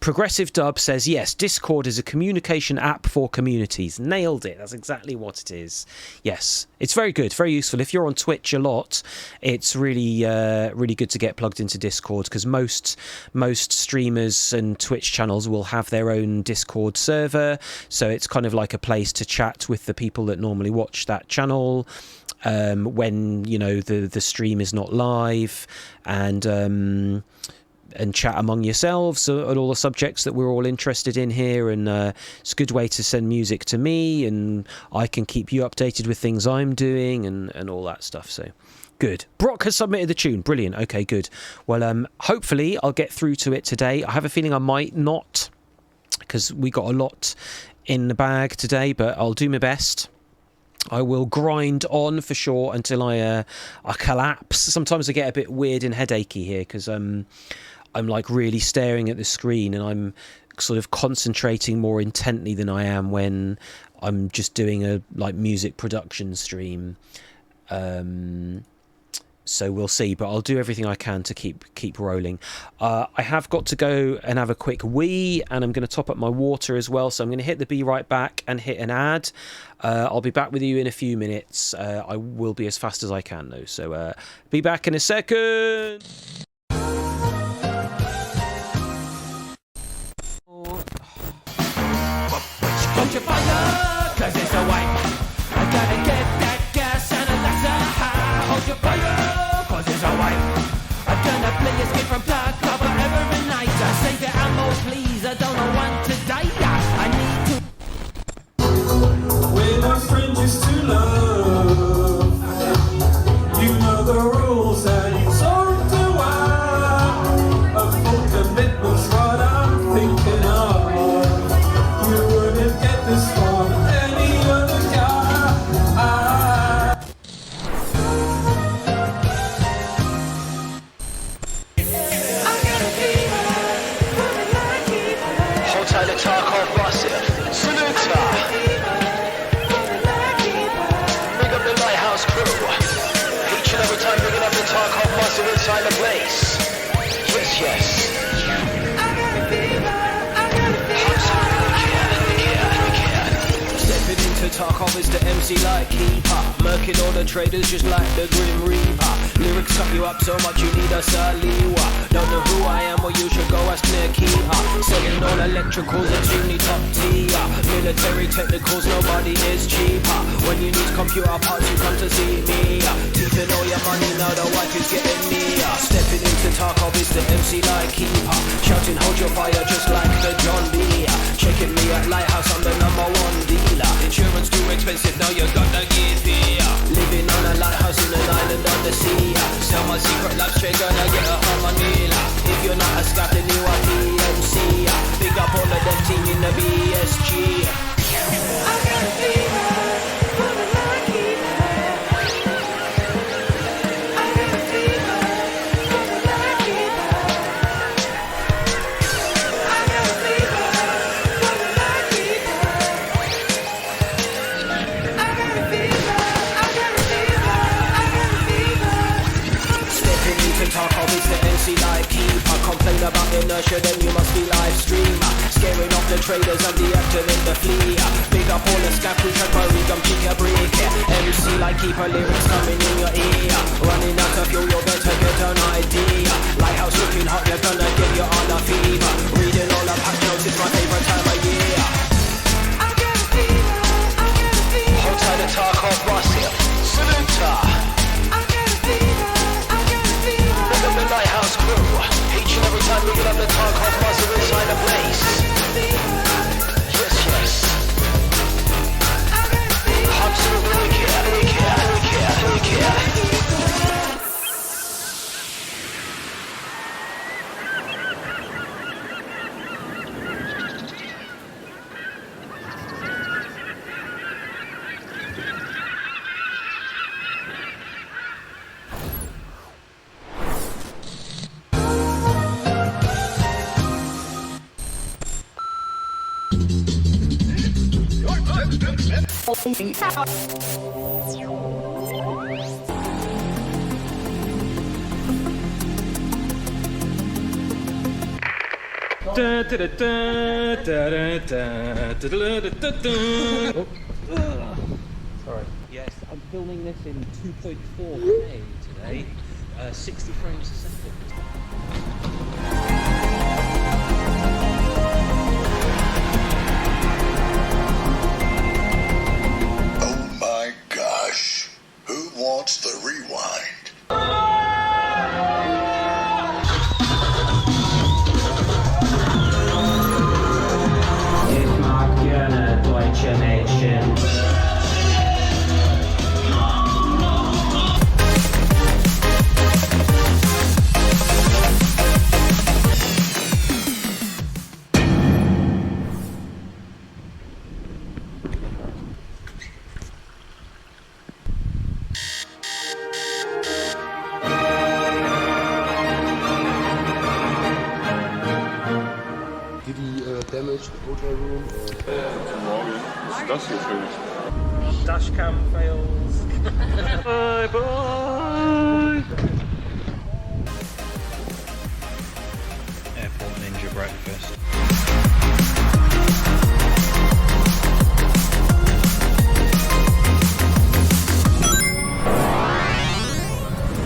S1: Progressive Dub says, yes, Discord is a communication app for communities. Nailed it. That's exactly what it is. Yes, it's very good, very useful. If you're on Twitch a lot, it's really really good to get plugged into Discord, because most streamers and Twitch channels will have their own Discord server, so it's kind of like a place to chat with the people that normally watch that channel when, you know, the stream is not live. And and chat among yourselves on all the subjects that we're all interested in here, and it's a good way to send music to me, and I can keep you updated with things I'm doing and all that stuff. So good. Brock has submitted the tune. Brilliant. Okay, good. Well, hopefully I'll get through to it today. I have a feeling I might not, because we got a lot in the bag today, but I'll do my best. I will grind on for sure until I collapse. Sometimes I get a bit weird and headachy here because I'm like really staring at the screen, and I'm sort of concentrating more intently than I am when I'm just doing a like music production stream. So we'll see, but I'll do everything I can to keep rolling. I have got to go and have a quick wee, and I'm going to top up my water as well. So I'm going to hit the be right back and hit an ad. I'll be back with you in a few minutes. I will be as fast as I can though. So be back in a second.
S3: Hold your fire, 'cause it's a wipe. I gotta get that gas and a laser high. Hold your fire, 'cause it's a wipe. I'm gonna play Escape from Tarkov every night. I say the ammo, please. I don't want to die. I need to.
S4: We're not strangers to love. You know the rules and it's all to one. A full commitment's what I'm thinking of. You wouldn't get this from any other guy.
S2: Hold tight to Tarkov massive. Saluta. Big up the lighthouse crew. Each and every time picking up the Tarkov massive inside the place. Yes, yes.
S3: Stepping into Tarkov is the MC like keeper. Murking all the traders just like the Grim Reaper. Lyrics cut you up so much you need a Saliwa. Don't know who I am, or you should go ask Nikia. Selling all electricals, extremely top tier. Military technicals, nobody is cheaper. When you need computer parts, you come to see me. Keeping all your money, now the wife is getting near. Stepping into Tarkov is the MC like keeper. Shouting hold your fire just like the John Deere. Checking me at Lighthouse, I'm the #1 dealer. Insurance too expensive, now you got the gear fear. Living on a lighthouse in an island on the sea. Sell my secret lab straight, gonna get a Harmonila. If you're not a scout, then you are PMC. Big up all of them team in the BSG.
S5: I got a fever for the lucky man. I got a fever for the lucky man. I got a fever for the lucky man. I got a fever, I got a fever, I got a fever.
S3: Stepping into Tarkov is the MC like keeper. Complain about inertia, then you must be live streamer. Scaring off the traders and deactivating the fleet. Big up all the scap who can worry, come kick a break. MC like keeper, lyrics coming in your ear. Running out of fuel, you better get an idea. Lighthouse looking hot, you're gonna get your on a fever. Reading all the patch notes, it's my favorite time of year.
S5: I got a fever, I got a fever.
S2: Hold tight to Tarkov massive. Saluta.
S5: I got a fever, I got a fever.
S2: Big up the lighthouse crew. Each and every time we get up the Tarkov massive inside the place. Yes, yes. Absolutely, we care, we care, we care, we care.
S1: Sorry. Yes, I'm filming this in 2.4K today, 60 frames a second.
S10: Oh my gosh. Who wants the rewind?
S6: damaged hotel room.
S7: Guten Morgen. Was ist das hier Schönes?
S1: Dashcam fails. Bye bye. Airport ninja breakfast.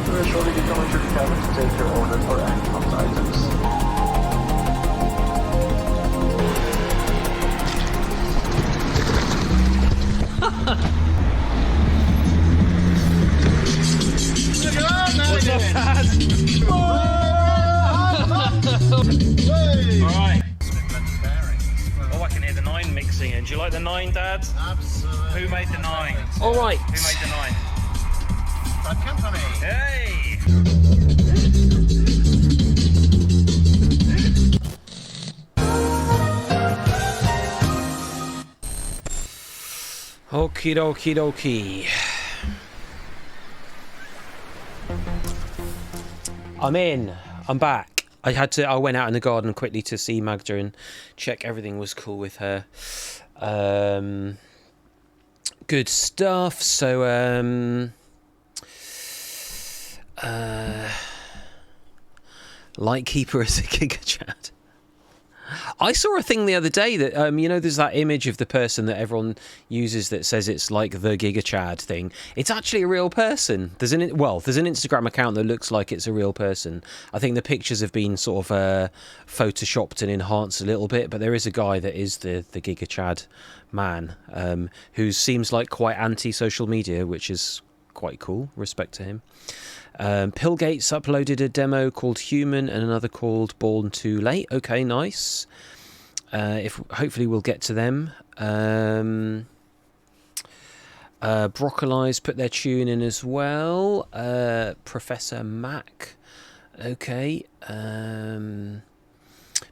S13: We're shortly going to the cabin to take your order for any items.
S1: What's up, Dad? Alright. Oh, I can hear the 9 mixing in. Do you like the 9, Dad? Absolutely. Who made the 9? Alright. Who made the 9?
S13: Bad company.
S1: Hey! Okie dokie dokie. I'm in. I'm back. I went out in the garden quickly to see Magda and check everything was cool with her. Good stuff. So Lightkeeper is a Giga Chad. I saw a thing the other day that you know, there's that image of the person that everyone uses that says it's like the Giga Chad thing. It's actually a real person. There's an Instagram account that looks like it's a real person. I think the pictures have been sort of photoshopped and enhanced a little bit, but there is a guy that is the Giga Chad man, who seems like quite anti-social media, which is quite cool. Respect to him. Pillgate's uploaded a demo called Human and another called Born Too Late. Okay, nice. Hopefully we'll get to them. Broccoli's put their tune in as well. Professor Mac. Okay.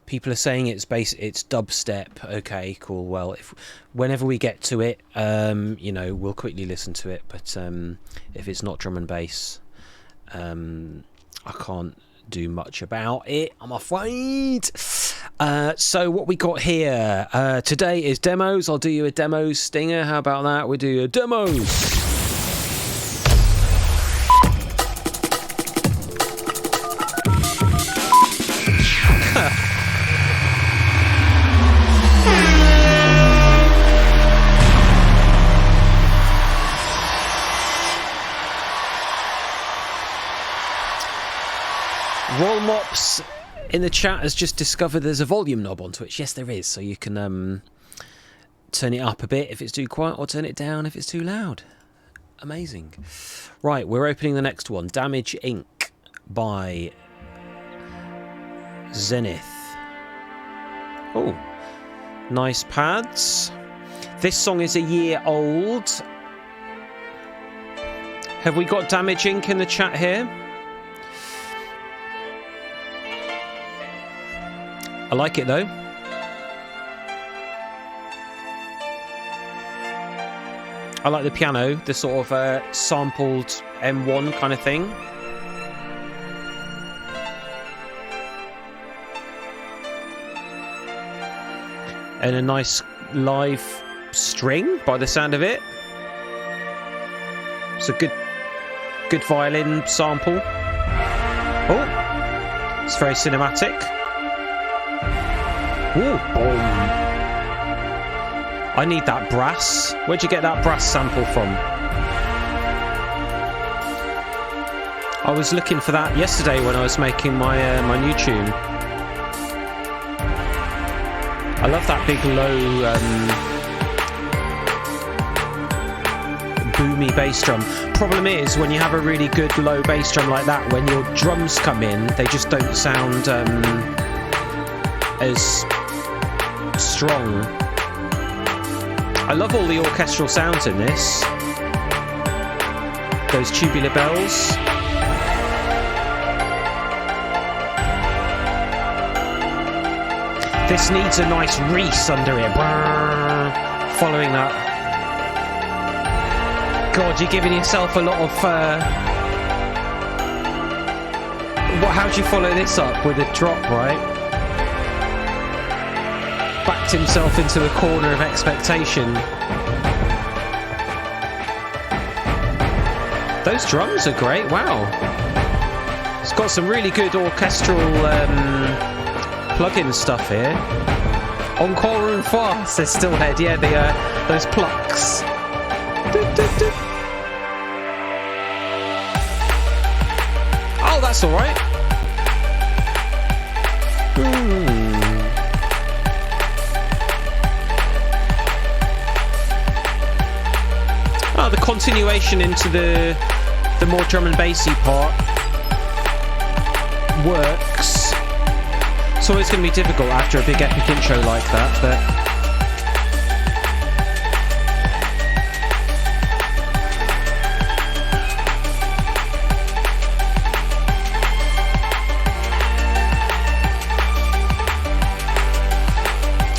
S1: People are saying it's dubstep. Okay, cool. Well, whenever we get to it, you know, we'll quickly listen to it. But if it's not drum and bass, I can't do much about it, I'm afraid. So what we got here today is demos. I'll do you a demos stinger. How about that? We'll do your demos. Roll Mops in the chat has just discovered there's a volume knob on Twitch. Yes, there is. So you can turn it up a bit if it's too quiet or turn it down if it's too loud. Amazing. Right, we're opening the next one. Damage Inc. by Zenith. Oh, nice pads. This song is a year old. Have we got Damage Inc. in the chat here? I like it though. I like the piano, the sort of sampled M1 kind of thing. And a nice live string by the sound of it. It's a good violin sample. Oh, it's very cinematic. Ooh, boom. I need that brass. Where'd you get that brass sample from? I was looking for that yesterday when I was making my my new tune. I love that big low boomy bass drum. Problem is, when you have a really good low bass drum like that, when your drums come in, they just don't sound as strong. I love all the orchestral sounds in this. Those tubular bells. This needs a nice reese under it. Following that. God, you're giving yourself a lot of... How do you follow this up with a drop, right? backed himself into a corner of expectation. Those drums are great, wow. It's got some really good orchestral plug-in stuff here. Encore une fois, says Stillhead. Yeah, those plucks. Oh, that's all right. Oh, the continuation into the more drum and bassy part works. It's always going to be difficult after a big epic intro like that, but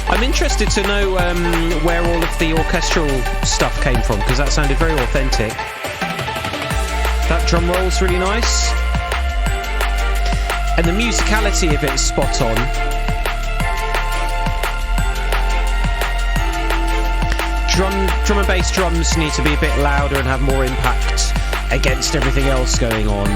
S1: I'm interested to know where all of the orchestral stuff came from, because that sounded very authentic. That drum roll's really nice. And the musicality of it's spot on. Drum and bass drums need to be a bit louder and have more impact against everything else going on.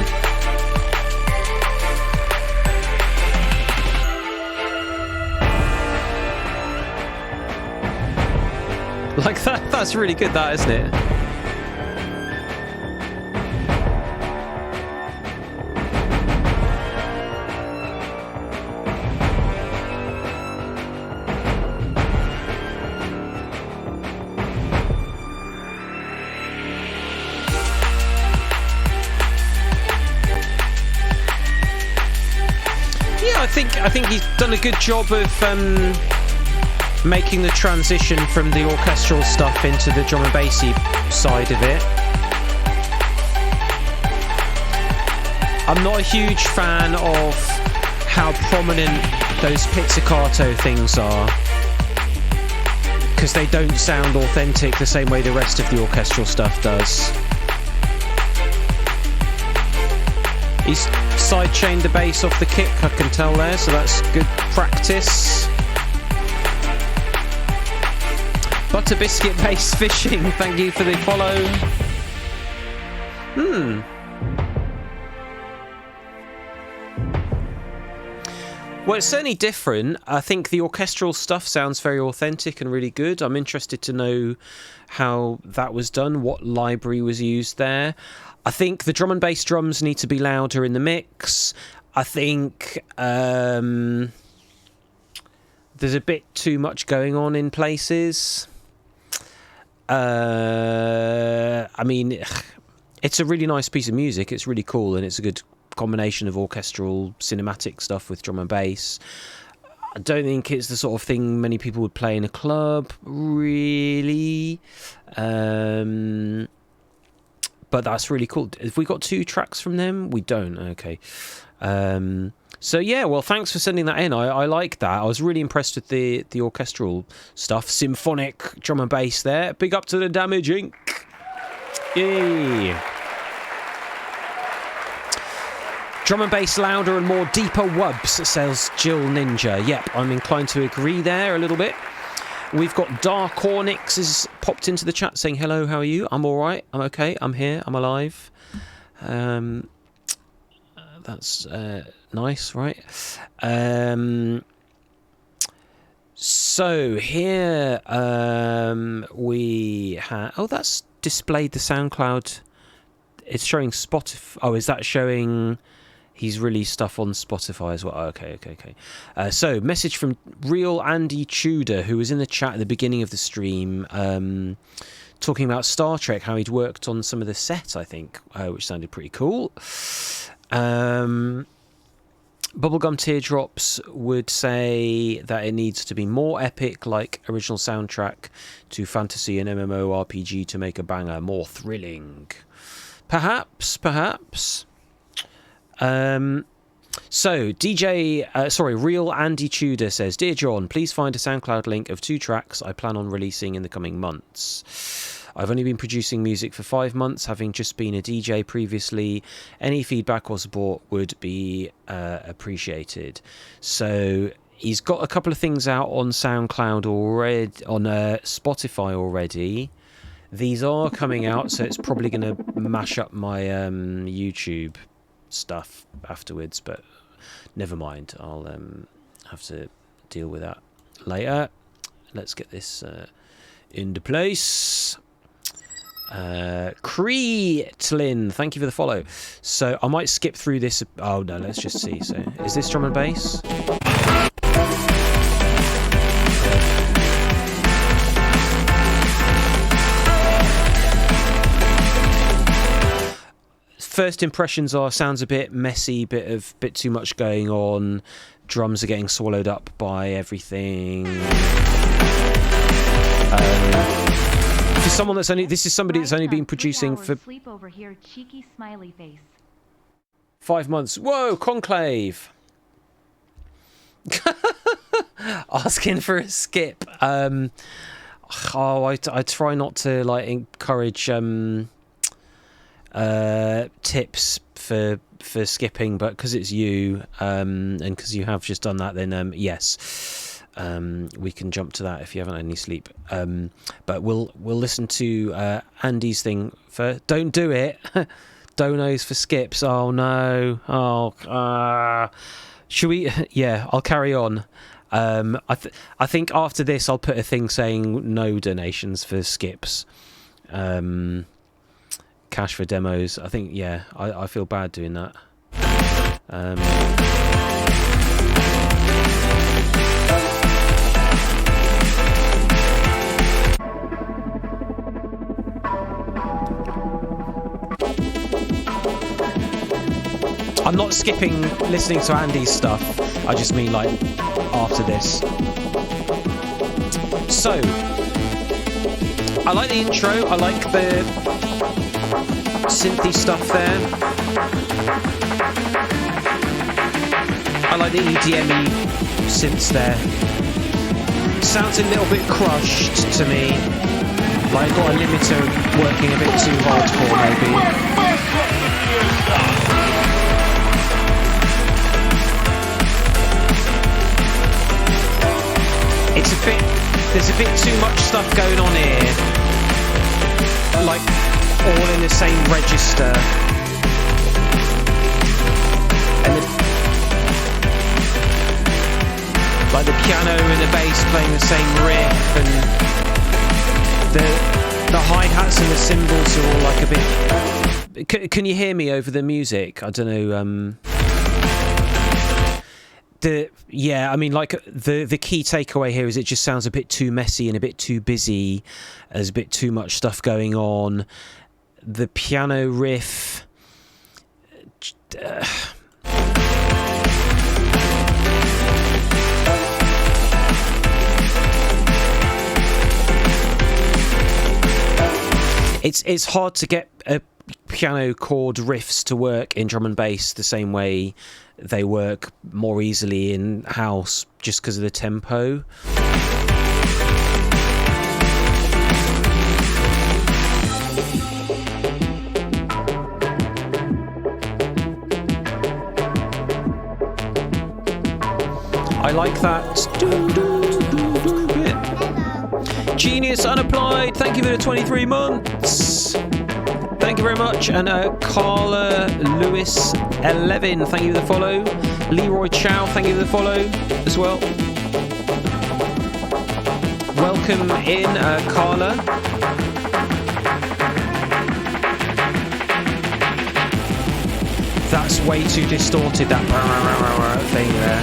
S1: Like that's really good, that, isn't it? I think he's done a good job of making the transition from the orchestral stuff into the drum and bassy side of it. I'm not a huge fan of how prominent those pizzicato things are, because they don't sound authentic the same way the rest of the orchestral stuff does. He's sidechained the bass off the kick, I can tell there, so that's good practice. Butter biscuit bass fishing, thank you for the follow. Well, it's certainly different. I think the orchestral stuff sounds very authentic and really good. I'm interested to know how that was done, what library was used there. I think the drum and bass drums need to be louder in the mix. I think there's a bit too much going on in places. I mean, it's a really nice piece of music. It's really cool, and it's a good combination of orchestral cinematic stuff with drum and bass. I don't think it's the sort of thing many people would play in a club, really. But that's really cool. Have we got 2 tracks from them? We don't. Okay. So yeah, well, thanks for sending that in. I like that. I was really impressed with the orchestral stuff. Symphonic drum and bass there. Big up to the Damage Inc. Yay. Drum and bass louder and more deeper wubs, says Jill Ninja. Yep, I'm inclined to agree there a little bit. We've got Dark Ornix has popped into the chat saying, hello, how are you? I'm all right. I'm okay. I'm here. I'm alive. That's nice, right? So here we have... Oh, that's displayed the SoundCloud. It's showing Spotify. Oh, is that showing... He's released stuff on Spotify as well. Okay. So, message from Real Andy Tudor, who was in the chat at the beginning of the stream, talking about Star Trek, how he'd worked on some of the set, I think, which sounded pretty cool. Bubblegum Teardrops would say that it needs to be more epic, like original soundtrack to fantasy and MMORPG to make a banger, more thrilling. Perhaps. So Real Andy Tudor says, Dear John, please find a SoundCloud link of 2 tracks I plan on releasing in the coming months. I've only been producing music for 5 months, having just been a DJ previously. Any feedback or support would be appreciated. So He's got a couple of things out on SoundCloud already, on Spotify already. These are coming out, so it's probably going to mash up my YouTube stuff afterwards, but never mind. I'll have to deal with that later. Let's get this into place. Creetlin, thank you for the follow. So I might skip through this. Oh no, let's just see. So is this drum and bass? First impressions are sounds a bit messy, bit too much going on. Drums are getting swallowed up by everything. For someone that's only, this is somebody that's only been producing for
S14: sleep over here, cheeky smiley face.
S1: 5 months. Whoa, conclave. Asking for a skip. I try not to like encourage tips for skipping, but because it's you and because you have just done that, then yes, we can jump to that if you haven't had any sleep. But we'll listen to Andy's thing for Don't Do It. Donos for skips. Oh no. Should we? Yeah, I'll carry on. I think after this I'll put a thing saying no donations for skips. Cash for demos. I think, yeah, I feel bad doing that. I'm not skipping listening to Andy's stuff. I just mean like after this. So I like the intro. I like the synthy stuff there. I like the EDM-y synths there. Sounds a little bit crushed to me. Like got a limiter working a bit too hardcore maybe. It's a bit, there's a bit too much stuff going on here. Like all in the same register. And like the piano and the bass playing the same riff, and the hi-hats and the cymbals are all like a bit... Can you hear me over the music? I don't know. Yeah, I mean, like the key takeaway here is it just sounds a bit too messy and a bit too busy. There's a bit too much stuff going on. The piano riff. It's hard to get a piano chord riffs to work in drum and bass the same way they work more easily in house, just because of the tempo. I like that. Genius Unapplied, thank you for the 23 months. Thank you very much. And Carla Lewis 11, thank you for the follow. Leroy Chow, thank you for the follow as well. Welcome in, Carla. That's way too distorted, that thing there.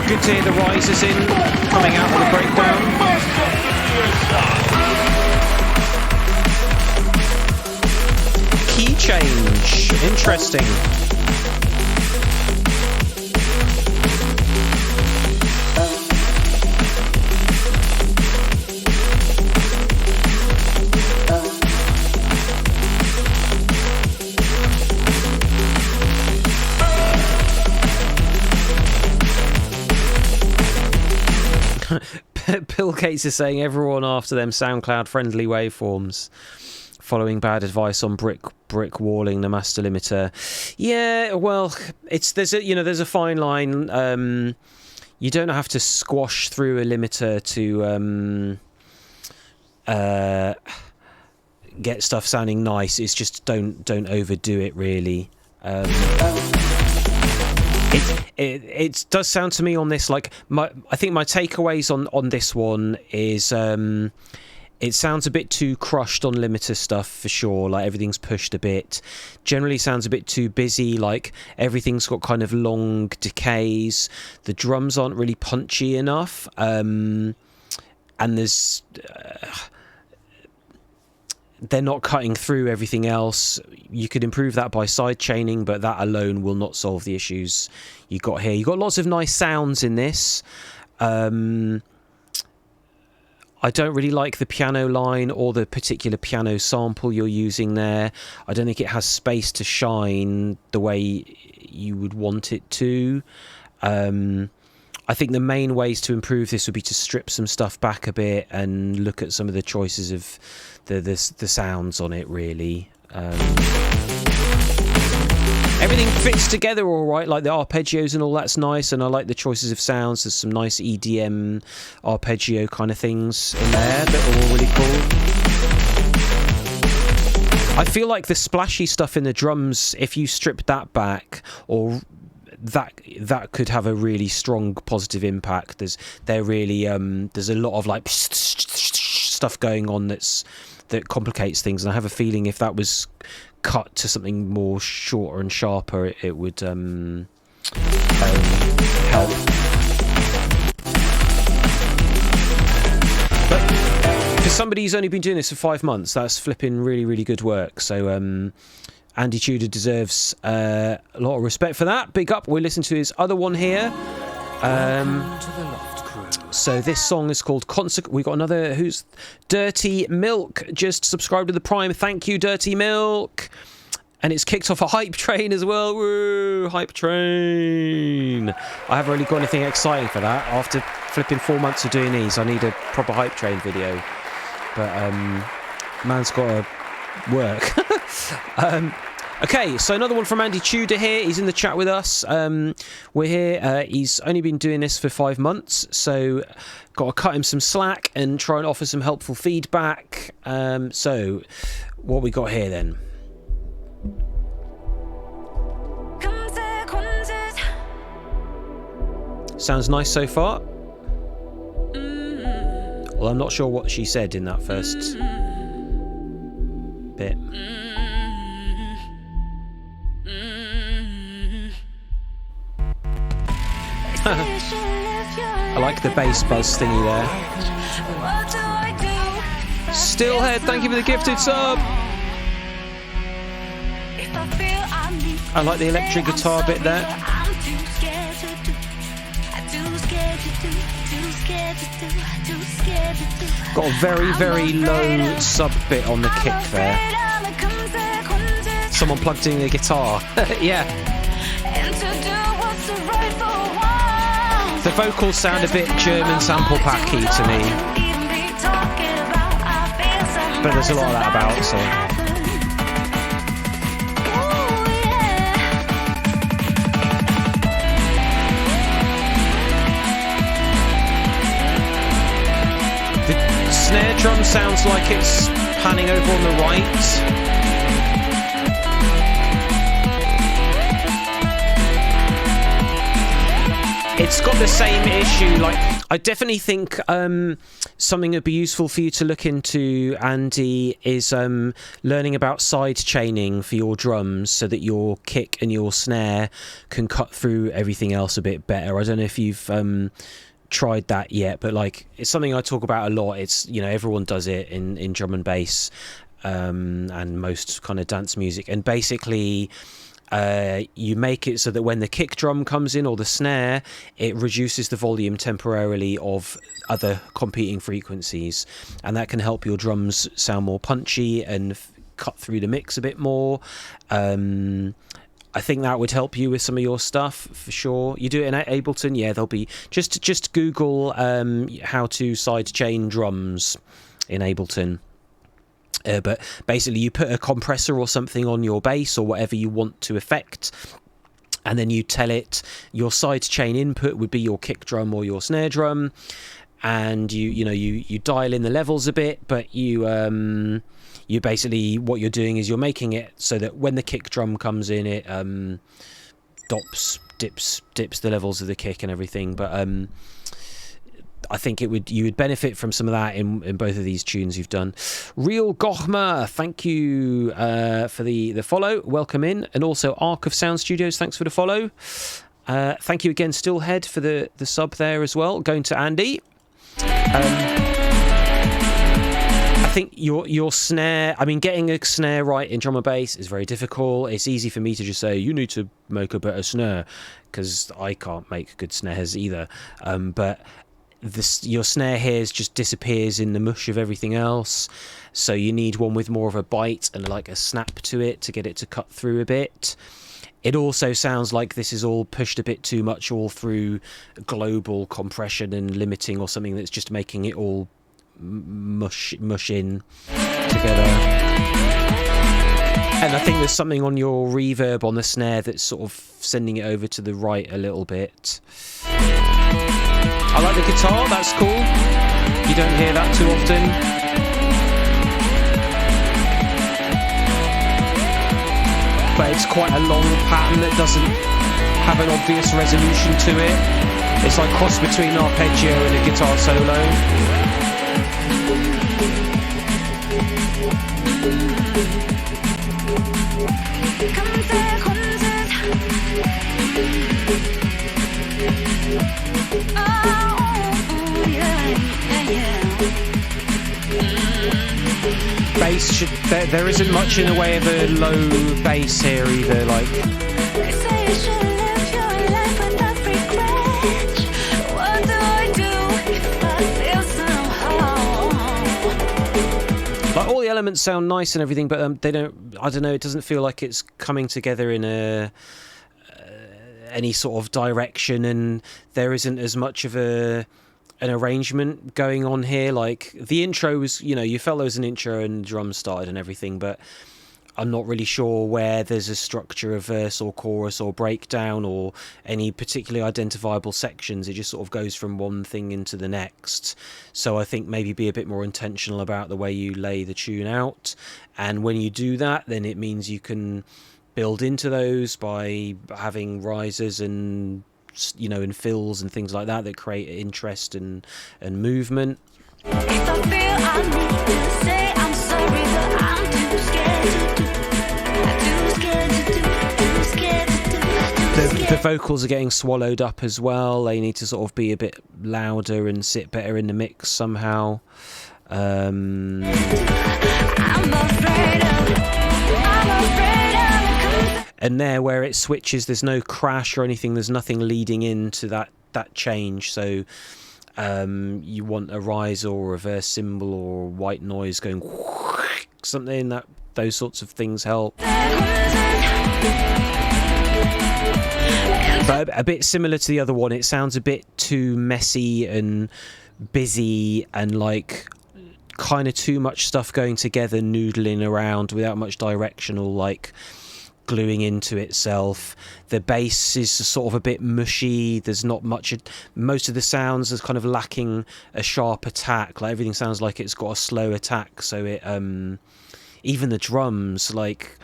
S1: Good to hear the risers in, coming out with a breakdown. Key change, interesting. Bill Gates is saying everyone after them SoundCloud friendly waveforms. following bad advice on brick walling the master limiter. Yeah, well, there's a fine line. You don't have to squash through a limiter to get stuff sounding nice. It's just don't overdo it, really. It does sound to me on this like I think my takeaways on this one is it sounds a bit too crushed on limiter stuff for sure. Like everything's pushed a bit. Generally sounds a bit too busy. Like everything's got kind of long decays. The drums aren't really punchy enough. And there's they're not cutting through everything else. You could improve that by side chaining, but that alone will not solve the issues you got here. You got lots of nice sounds in this. I don't really like the piano line or the particular piano sample you're using there. I don't think it has space to shine the way you would want it to. I think the main ways to improve this would be to strip some stuff back a bit and look at some of the choices of the sounds on it, really. Everything fits together all right, like the arpeggios and all that's nice, and I like the choices of sounds. There's some nice EDM arpeggio kind of things in there that are all really cool. I feel like the splashy stuff in the drums, if you strip that back, or that could have a really strong positive impact. There's a lot of like stuff going on that complicates things, and I have a feeling if that was cut to something more shorter and sharper, it would help. But for somebody who's only been doing this for 5 months, that's flipping really, really good work. So Andy Tudor deserves a lot of respect for that. Big up. We'll listen to his other one here. So this song is called we got another who's Dirty Milk, just subscribed to the Prime. Thank you, Dirty Milk. And it's kicked off a hype train as well. Woo, hype train. I haven't really got anything exciting for that. After flipping 4 months of doing these, I need a proper hype train video. But man's got to work. Okay, so another one from Andy Tudor here. He's in the chat with us. We're here. He's only been doing this for 5 months, so got to cut him some slack and try and offer some helpful feedback. So what we got here then? Sounds nice so far. Well, I'm not sure what she said in that first bit. I like the bass buzz thingy there. Stillhead, thank you for the gifted sub. I like the electric guitar bit there. Got a very, very low sub bit on the kick there. Someone plugged in the guitar. Yeah. The vocals sound a bit German sample packy to me, but there's a lot of that about, so. The snare drum sounds like it's panning over on the right. It's got the same issue. Like, I definitely think something that'd be useful for you to look into, Andy, is learning about side chaining for your drums so that your kick and your snare can cut through everything else a bit better. I don't know if you've tried that yet, but like, it's something I talk about a lot. It's, you know, everyone does it in drum and bass and most kind of dance music, and basically you make it so that when the kick drum comes in or the snare, it reduces the volume temporarily of other competing frequencies, and that can help your drums sound more punchy and cut through the mix a bit more. I think that would help you with some of your stuff for sure. You do it in Ableton, yeah, there'll be just Google how to sidechain drums in Ableton. But basically you put a compressor or something on your bass or whatever you want to affect, and then you tell it your sidechain input would be your kick drum or your snare drum, and you dial in the levels a bit, but you basically, what you're doing is you're making it so that when the kick drum comes in, it dips the levels of the kick and everything. But I think you would benefit from some of that in both of these tunes you've done. Real Gochma, thank you for the follow. Welcome in. And also Arc of Sound Studios, thanks for the follow. Thank you again, Stillhead, for the sub there as well. Going to Andy. I think your snare, I mean, getting a snare right in drum and bass is very difficult. It's easy for me to just say, you need to make a better snare, because I can't make good snares either. But your snare here just disappears in the mush of everything else, so you need one with more of a bite and like a snap to it to get it to cut through a bit. It also sounds like this is all pushed a bit too much all through global compression and limiting or something that's just making it all mush in together. And I think there's something on your reverb on the snare that's sort of sending it over to the right a little bit. I like the guitar, that's cool. You don't hear that too often. But it's quite a long pattern that doesn't have an obvious resolution to it. It's like cross between arpeggio and a guitar solo. Bass there isn't much in the way of a low bass here either, like. Like all the elements sound nice and everything, but they don't. I don't know. It doesn't feel like it's coming together in any sort of direction, and there isn't as much of an arrangement going on here. Like the intro was, you felt there was an intro and drums started and everything, but I'm not really sure where there's a structure of verse or chorus or breakdown or any particularly identifiable sections. It just sort of goes from one thing into the next. So I think maybe be a bit more intentional about the way you lay the tune out, and when you do that, then it means you can build into those by having risers and and fills and things like that create interest and movement. If I feel I need to say I'm sorry, but I'm too scared to do. The vocals are getting swallowed up as well. They need to sort of be a bit louder and sit better in the mix somehow. I'm afraid and there where it switches, there's no crash or anything, there's nothing leading into that change. So you want a rise or a reverse cymbal or white noise going something, that those sorts of things help. But a bit similar to the other one, it sounds a bit too messy and busy and like kind of too much stuff going together, noodling around without much direction or like gluing into itself. The bass is sort of a bit mushy. There's not much. Most of the sounds is kind of lacking a sharp attack. Like everything sounds like it's got a slow attack. So it, even the drums, like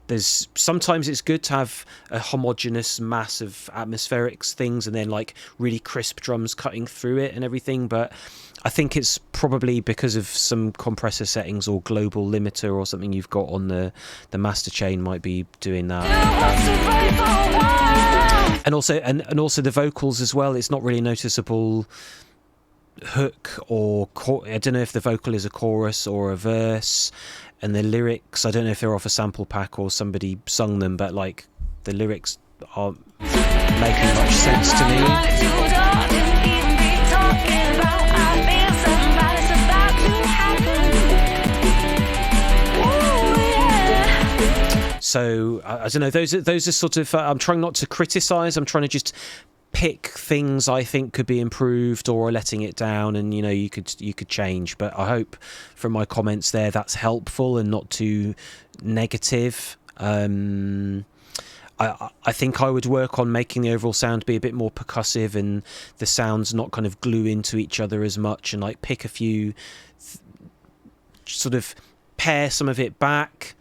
S1: there's sometimes it's good to have a homogeneous mass of atmospheric things and then like really crisp drums cutting through it and everything. But I think it's probably because of some compressor settings or global limiter or something you've got on the master chain might be doing that. And also the vocals as well. It's not really noticeable hook or I don't know if the vocal is a chorus or a verse, and the lyrics, I don't know if they're off a sample pack or somebody sung them, but like the lyrics aren't making much sense to me. So I don't know. Those are sort of. I'm trying not to criticize. I'm trying to just pick things I think could be improved or letting it down, and you could change. But I hope from my comments there that's helpful and not too negative. I think I would work on making the overall sound be a bit more percussive and the sounds not kind of glue into each other as much, and like pick a few, sort of pare some of it back,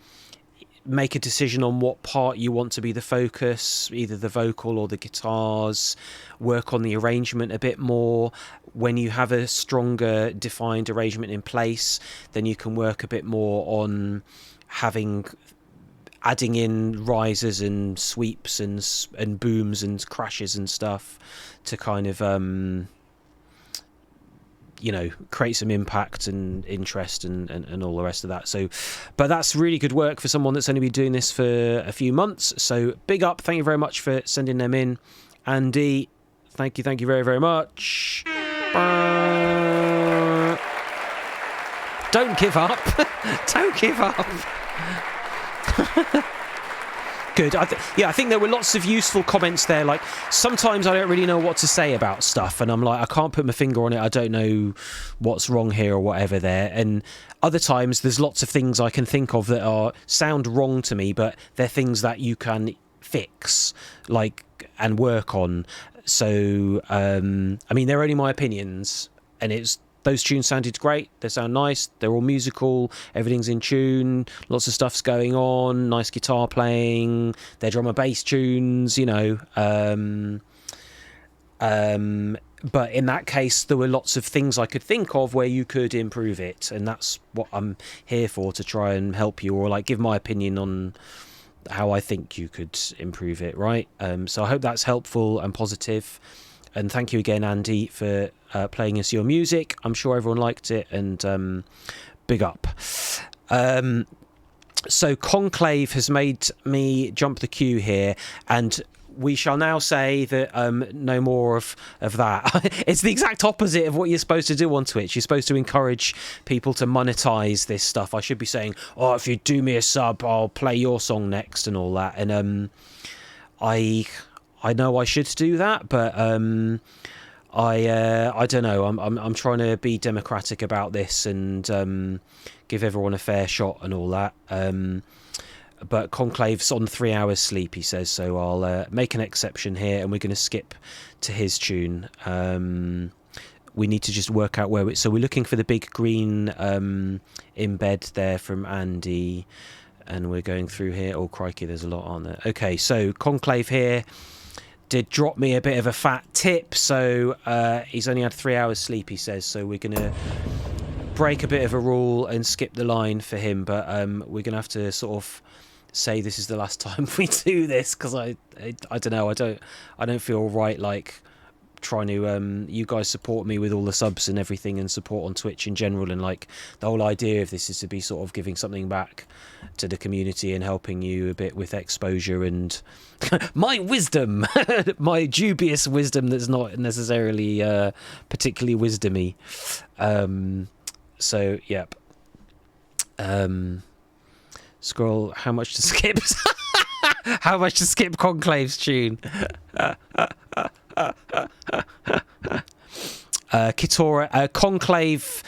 S1: make a decision on what part you want to be the focus, either the vocal or the guitars, work on the arrangement a bit more. When you have a stronger defined arrangement in place, then you can work a bit more on adding in rises and sweeps and booms and crashes and stuff to kind of create some impact and interest and all the rest of that. So, but that's really good work for someone that's only been doing this for a few months. So big up, thank you very much for sending them in. Andy, thank you very, very much. Don't give up. Don't give up. Good. I think there were lots of useful comments there. Like, sometimes I don't really know what to say about stuff, and I'm like, I can't put my finger on it. I don't know what's wrong here or whatever there. And other times there's lots of things I can think of that sound wrong to me, but they're things that you can fix, and work on. So, I mean, they're only my opinions, and those tunes sounded great. They sound nice. They're all musical. Everything's in tune. Lots of stuff's going on. Nice guitar playing. They're drum and bass tunes, But in that case, there were lots of things I could think of where you could improve it. And that's what I'm here for, to try and help you, or give my opinion on how I think you could improve it, right? So I hope that's helpful and positive. And thank you again, Andy, for playing us your music. I'm sure everyone liked it, and big up. So Conclave has made me jump the queue here, and we shall now say that no more of that. It's the exact opposite of what you're supposed to do on Twitch. You're supposed to encourage people to monetize this stuff. I should be saying, oh, if you do me a sub, I'll play your song next and all that. And I know I should do that, but I don't know. I'm trying to be democratic about this and give everyone a fair shot and all that. But Conclave's on 3 hours sleep, he says, so I'll make an exception here, and we're going to skip to his tune. We need to just work out where so we're looking for the big green embed there from Andy, and we're going through here. Oh crikey, there's a lot on there. Okay, so Conclave here did drop me a bit of a fat tip, so he's only had 3 hours sleep, he says, so we're gonna break a bit of a rule and skip the line for him, but we're gonna have to sort of say this is the last time we do this, because I don't know, I don't feel right trying to you guys support me with all the subs and everything, and support on Twitch in general, and the whole idea of this is to be sort of giving something back to the community and helping you a bit with exposure and my wisdom, my dubious wisdom that's not necessarily particularly wisdomy. So yep. Scroll. How much to skip? How much to skip Conclave's tune? Kitora, Conclave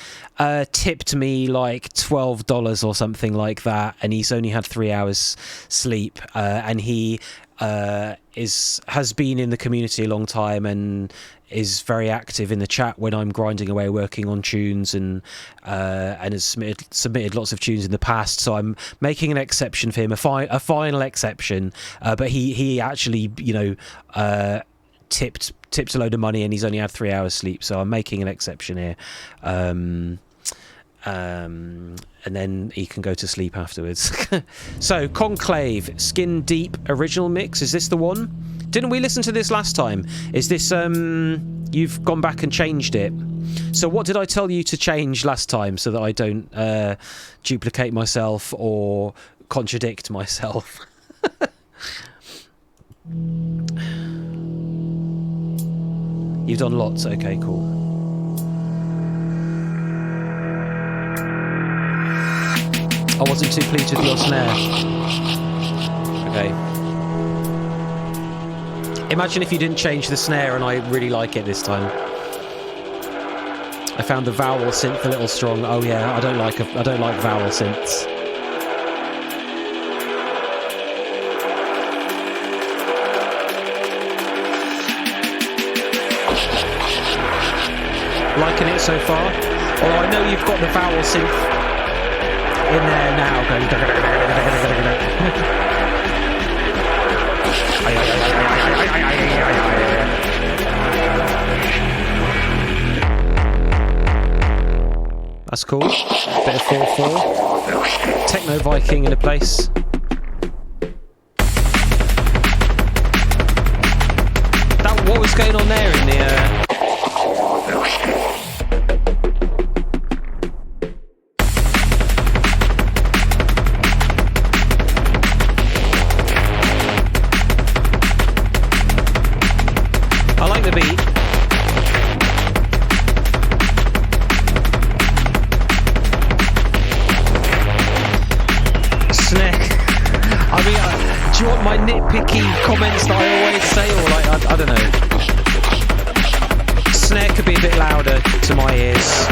S1: tipped me like $12 or something like that, and he's only had 3 hours sleep, and he has been in the community a long time and is very active in the chat when I'm grinding away working on tunes, and has submitted lots of tunes in the past, so I'm making an exception for him, a final exception, but he actually tipped a load of money, and he's only had 3 hours sleep, so I'm making an exception here, and then he can go to sleep afterwards. So Conclave, Skin Deep original mix, is this the one? Didn't we listen to this last time? Is this you've gone back and changed it? So what did I tell you to change last time, so that I don't duplicate myself or contradict myself? You've done lots. Okay, cool. I wasn't too pleased with your snare. Okay. Imagine if you didn't change the snare, and I really like it this time. I found the vowel synth a little strong. Oh yeah, I don't like vowel synths. Liking it so far? Although I know you've got the vowel synth in there now going. That's cool. Bit of 4/4. Techno Viking in a place. What was going on there in the I like the beat. Snare. I mean, do you want my nitpicky comments that I always say, or like I don't know? Snare could be a bit louder to my ears.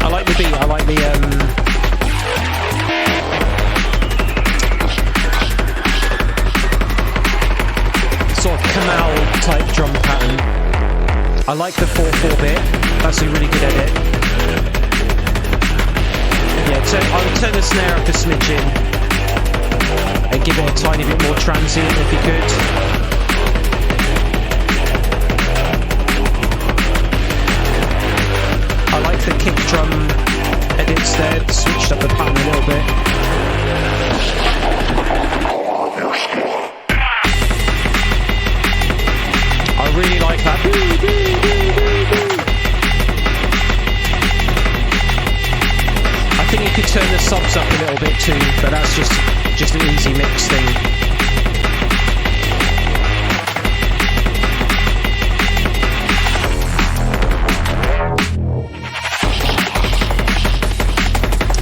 S1: I like the beat. I like the sort of Kamal type drum pattern. I like the 4/4 bit. That's a really good edit. Yeah, I would turn the snare up a smidgen and give it a tiny bit more transient if you could. I like the kick drum edits there, switched up the pattern a little bit. I really like that. I think you could turn the subs up a little bit too, but that's just an easy mix thing.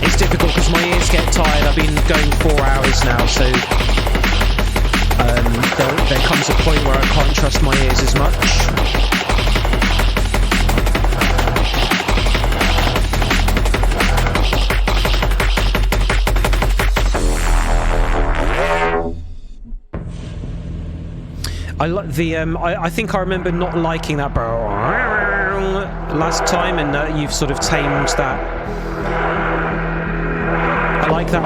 S1: It's difficult because my ears get tired. I've been going 4 hours now, so there comes a point where I can't trust my ears as much. I like the I think I remember not liking that last time, and you've sort of tamed that. I like that.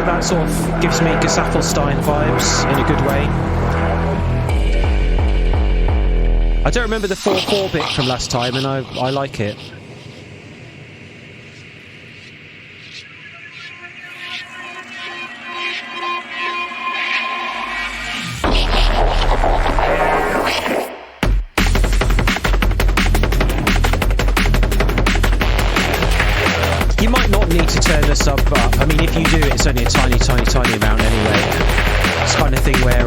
S1: That sort of gives me Gesaffelstein vibes in a good way. I don't remember the 4/4 bit from last time, and I like it. Turn the sub up. I mean, if you do, it's only a tiny amount anyway. It's kind of thing where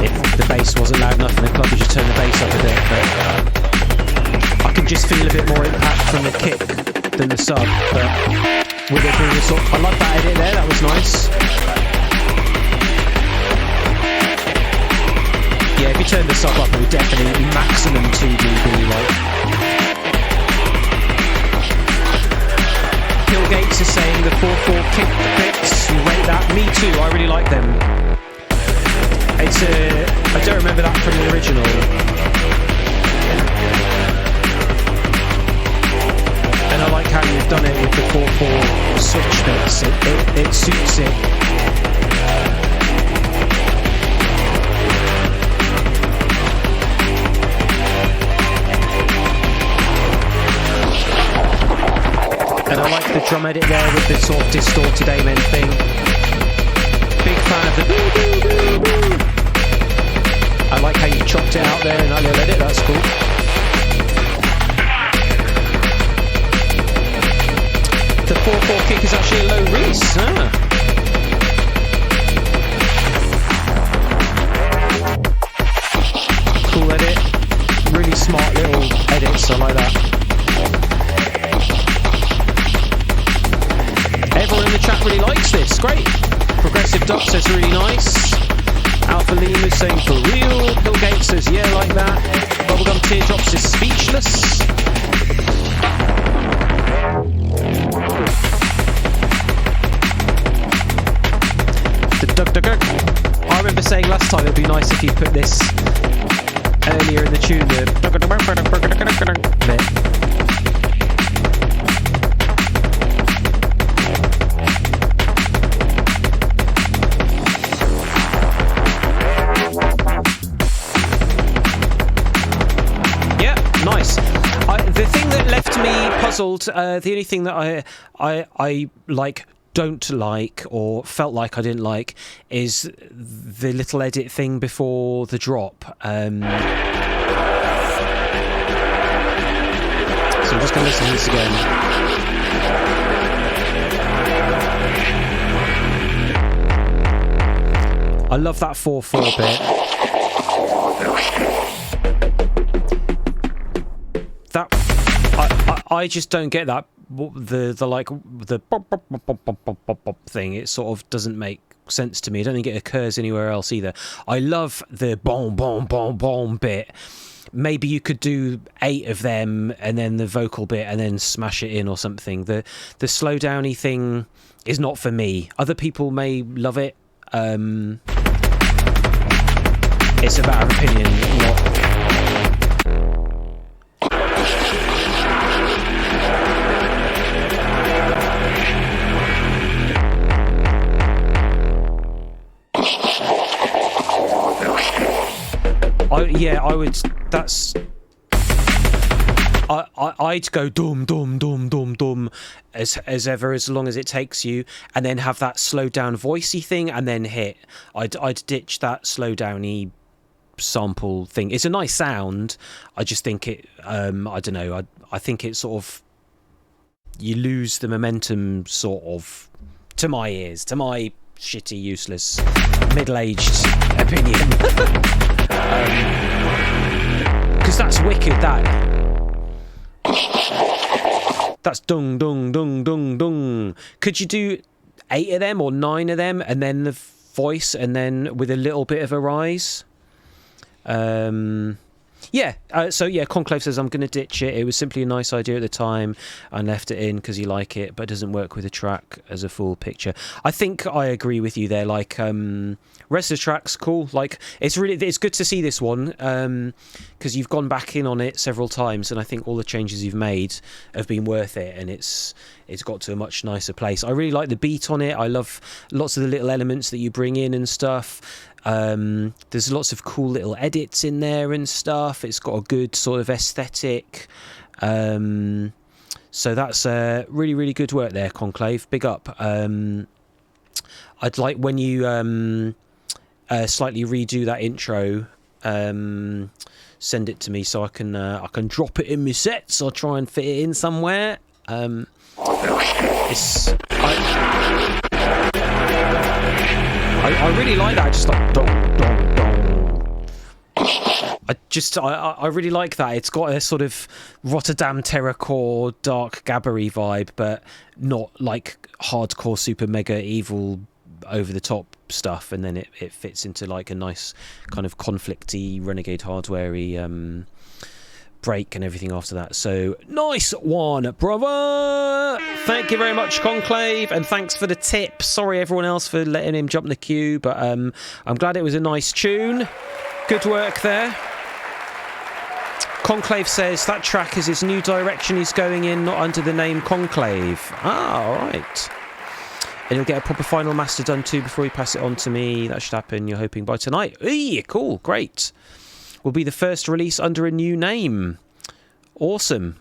S1: if the bass wasn't loud enough in the club, you just turn the bass up a bit. But I can just feel a bit more impact from the kick than the sub. But with it being a sort, I like that edit there. That was nice. Yeah, if you turn the sub up, it would definitely maximum 2 dB. Like. Gates is saying the 4/4 kick bits, you rate that? Me too, I really like them. I don't remember that from the original. And I like how you've done it with the 4/4 switch bits. It suits it. And I like the drum edit there with the sort of distorted amen thing. Big fan of the boo. I like how you chopped it out there in that little edit, that's cool. The 4/4 kick is actually a low reese. Cool edit. Really smart little edits, I like that. Everyone in the chat really likes this. Great. Progressive Duck says really nice. Alpha Lima saying for real. Bill Gates says yeah, like that. Bubblegum Teardrops is speechless. I remember saying last time it'd be nice if you put this earlier in the tune, the bit. Yeah, nice. The thing that left me puzzled, the only thing that I like, don't like, or felt like I didn't like, is the little edit thing before the drop. So I'm just going to listen to this again. I love that 4/4 bit. That I just don't get that. The like the bop, bop, bop, bop, bop, bop, bop thing, it sort of doesn't make sense to me. I don't think it occurs anywhere else either. I love the boom boom boom boom bit. Maybe you could do 8 of them and then the vocal bit and then smash it in or something. The slow downy thing is not for me. Other people may love it. It's a matter of opinion, not. I would. That's. I'd go dum dum dum dum dum as ever, as long as it takes you, and then have that slow down voicey thing, and then hit. I'd ditch that slow downy sample thing. It's a nice sound. I just think it. I don't know. I think it sort of. You lose the momentum, sort of, to my ears, to my shitty, useless, middle-aged opinion. Because that's wicked, that's dung dung dung dung dung. Could you do 8 of them or 9 of them and then the voice and then with a little bit of a rise? Conclave says I'm going to ditch it. It was simply a nice idea at the time. I left it in because you like it, but it doesn't work with the track as a full picture. I think I agree with you there. Like, rest of the track's cool. Like, it's good to see this one because you've gone back in on it several times, and I think all the changes you've made have been worth it, and it's got to a much nicer place. I really like the beat on it. I love lots of the little elements that you bring in and stuff. There's lots of cool little edits in there and stuff. It's got a good sort of aesthetic. So that's really, really good work there, Conclave. Big up. I'd like when you slightly redo that intro, send it to me so I can drop it in my sets. I'll try and fit it in somewhere. I really like that. Just like dong dong dong. I really like that. It's got a sort of Rotterdam terrorcore dark gabbery vibe, but not like hardcore super mega evil over the top stuff. And then it fits into like a nice kind of conflicty Renegade Hardware-y break and everything after that. So nice one, brother. Thank you very much, Conclave, and thanks for the tip. Sorry everyone else for letting him jump the queue, but I'm glad it was a nice tune. Good work there. Conclave says that track is his new direction he's going in, not under the name Conclave. All right. And he'll get a proper final master done too before you pass it on to me. That should happen, you're hoping, by tonight. Eee, cool, great. Will be the first release under a new name. Awesome.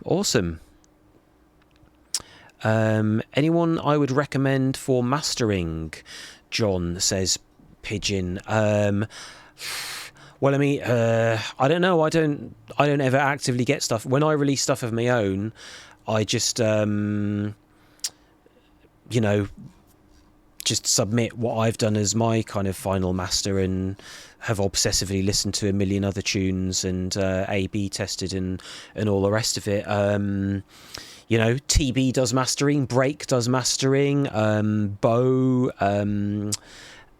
S1: Anyone I would recommend for mastering? John says Pigeon. Well, I mean, I don't know. I don't ever actively get stuff. When I release stuff of my own, I just just submit what I've done as my kind of final master and have obsessively listened to a million other tunes and A/B tested and all the rest of it. TB does mastering, Break does mastering, Bo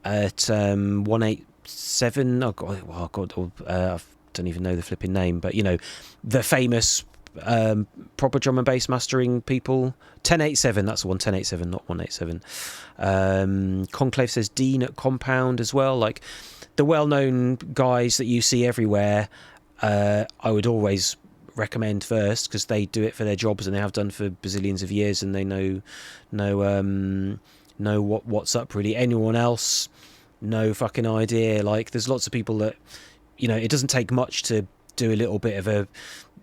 S1: at 183 1087. Oh god, I don't even know the flipping name, but you know, the famous proper drum and bass mastering people. 1087, that's the one. 1087, not 187. Conclave says Dean at Compound as well. Like the well-known guys that you see everywhere, I would always recommend first, because they do it for their jobs and they have done for bazillions of years, and they know what's up really. Anyone else, no fucking idea. Like there's lots of people that, you know, it doesn't take much to do a little bit of a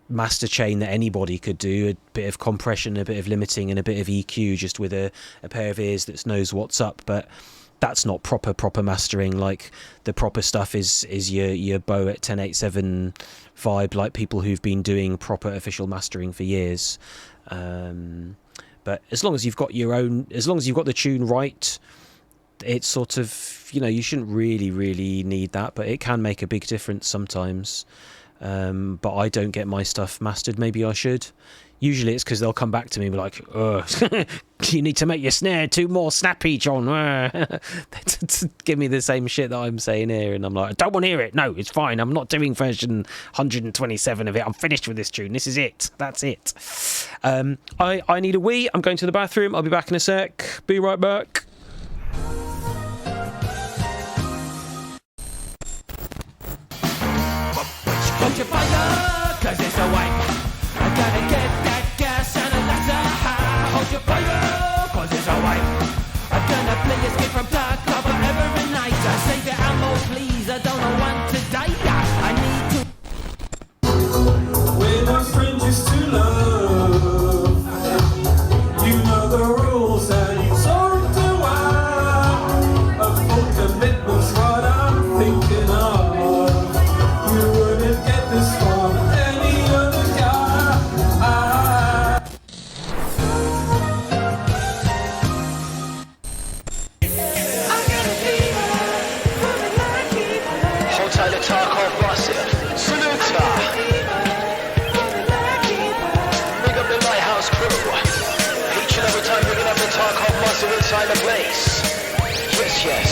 S1: master chain that anybody could do, a bit of compression, a bit of limiting, and a bit of EQ, just with a pair of ears that knows what's up. But that's not proper mastering. Like the proper stuff is your Bo at 1087 vibe, like people who've been doing proper official mastering for years. But as long as you've got your own, as long as you've got the tune right, it's sort of, you know, you shouldn't really need that, but it can make a big difference sometimes. But I don't get my stuff mastered. Maybe I should. Usually it's because they'll come back to me and be like, you need to make your snare 2 more snappy, John. Give me the same shit that I'm saying here, and I'm like, I don't want to hear it. No, it's fine. I'm not doing version 127 of it. I'm finished with this tune. This is it. That's it. I need a wee. I'm going to the bathroom. I'll be back in a sec. Be right back.
S3: Hold your fire, cause it's a wipe. I gotta get that gas and a lighter high. Hold your fire, cause it's a wipe. I'm gonna play Escape from Tarkov every night. Save your ammo, please. I don't want to die. I need to.
S4: We're not strangers to love. You know the rules and you sort the why. A full commitment's what I'm thinking of. You wouldn't get this from any other guy.
S2: Hold tight to Tarkov Massive. Saluta. Big up the Lighthouse crew. Each and every time bringing up the Tarkov Massive inside the place. Yes.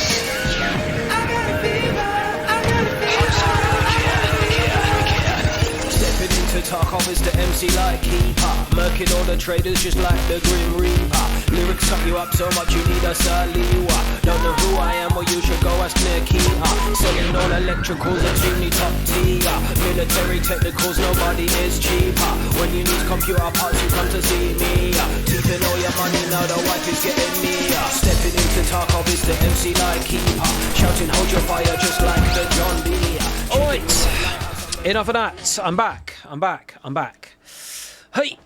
S3: Stepping into Tarkov is the MC like keeper. Murking all the traders just like the Grim Reaper. Lyrics cut you up so much you need a Saliwa. Don't know who I am, or you should go ask Nikia. Selling all electricals extremely top tier. Military technicals, nobody is cheaper. When you need computer parts, you come to see me. Keeping all your money, now the wife is getting near. Stepping into Tarkov is the MC like keeper. Shouting hold your fire just like the John Deere.
S1: Alright, enough of that. I'm back. Hey!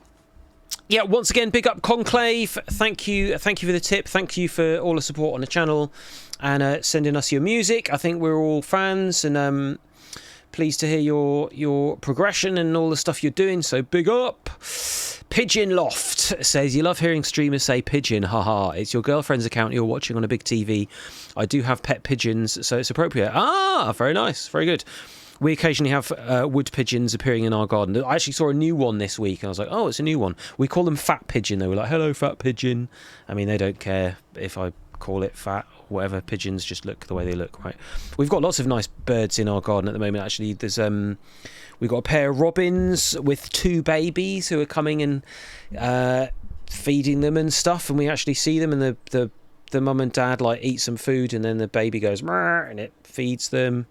S1: Yeah, once again, big up Conclave. Thank you for the tip. Thank you for all the support on the channel and sending us your music. I think we're all fans, and pleased to hear your progression and all the stuff you're doing. So big up. Pigeon Loft says, you love hearing streamers say pigeon. Haha, it's your girlfriend's account you're watching on a big TV. I do have pet pigeons, so it's appropriate. Ah, very nice, very good. We occasionally have wood pigeons appearing in our garden. I actually saw a new one this week, and I was like, oh, it's a new one. We call them fat pigeon. They were like, hello, fat pigeon. I mean, they don't care if I call it fat or whatever. Pigeons just look the way they look, right? We've got lots of nice birds in our garden at the moment, actually. There's we've got a pair of robins with 2 babies who are coming and feeding them and stuff, and we actually see them, and the mum and dad like eat some food, and then the baby goes and it feeds them.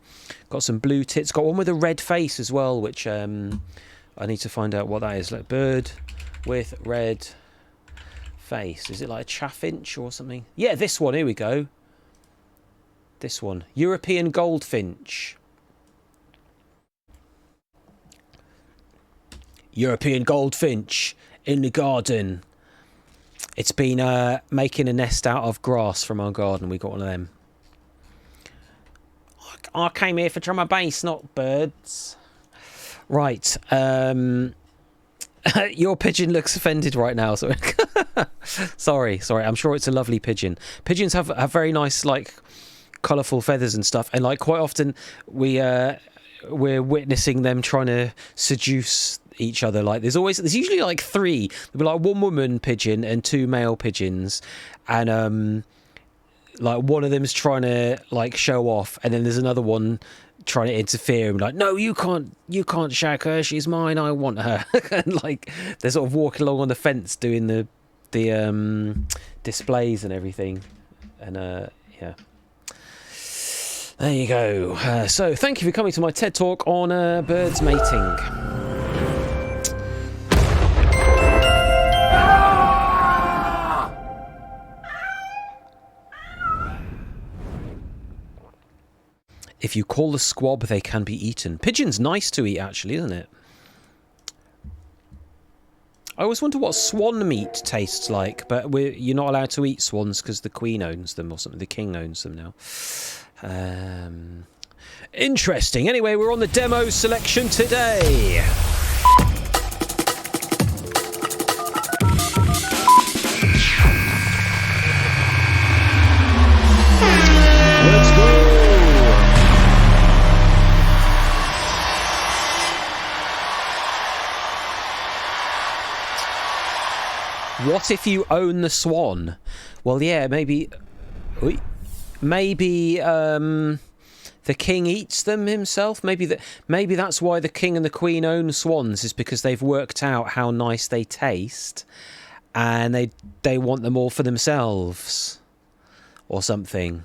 S1: Got some blue tits. Got one with a red face as well, which I need to find out what that is. Like bird with red face. Is it like a chaffinch or something? Yeah, this one. Here we go. This one. European goldfinch. European goldfinch in the garden. It's been making a nest out of grass from our garden. We got one of them. I came here for drum and bass, not birds. Right. Your pigeon looks offended right now. So sorry. I'm sure it's a lovely pigeon. Pigeons have very nice, like, colourful feathers and stuff. And, like, quite often we're witnessing them trying to seduce each other. Like there's usually like 3. There'll be like 1 woman pigeon and 2 male pigeons, and like one of them's trying to like show off, and then there's another one trying to interfere and like, no, you can't shag her, she's mine, I want her. And like they're sort of walking along on the fence doing the displays and everything. And yeah, there you go. So thank you for coming to my TED talk on birds mating. If you call the squab, they can be eaten. Pigeon's nice to eat, actually, isn't it? I always wonder what swan meat tastes like, but you're not allowed to eat swans because the queen owns them or something. The king owns them now. Interesting. Anyway, we're on the demo selection today. Let's go. What if you own the swan? Well, yeah, maybe the king eats them himself. Maybe that's why the king and the queen own swans, is because they've worked out how nice they taste, and they want them all for themselves, or something.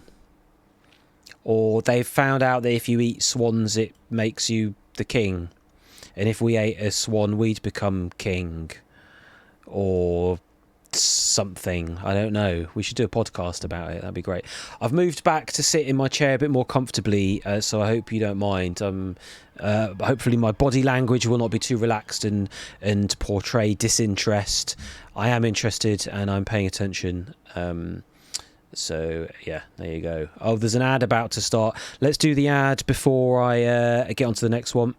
S1: Or they've found out that if you eat swans, it makes you the king, and if we ate a swan, we'd become king. Or something. I don't know. We should do a podcast about it. That'd be great. I've moved back to sit in my chair a bit more comfortably, so I hope you don't mind. Hopefully my body language will not be too relaxed and portray disinterest. I am interested and I'm paying attention. So yeah, there you go. Oh, there's an ad about to start. Let's do the ad before I get on to the next one.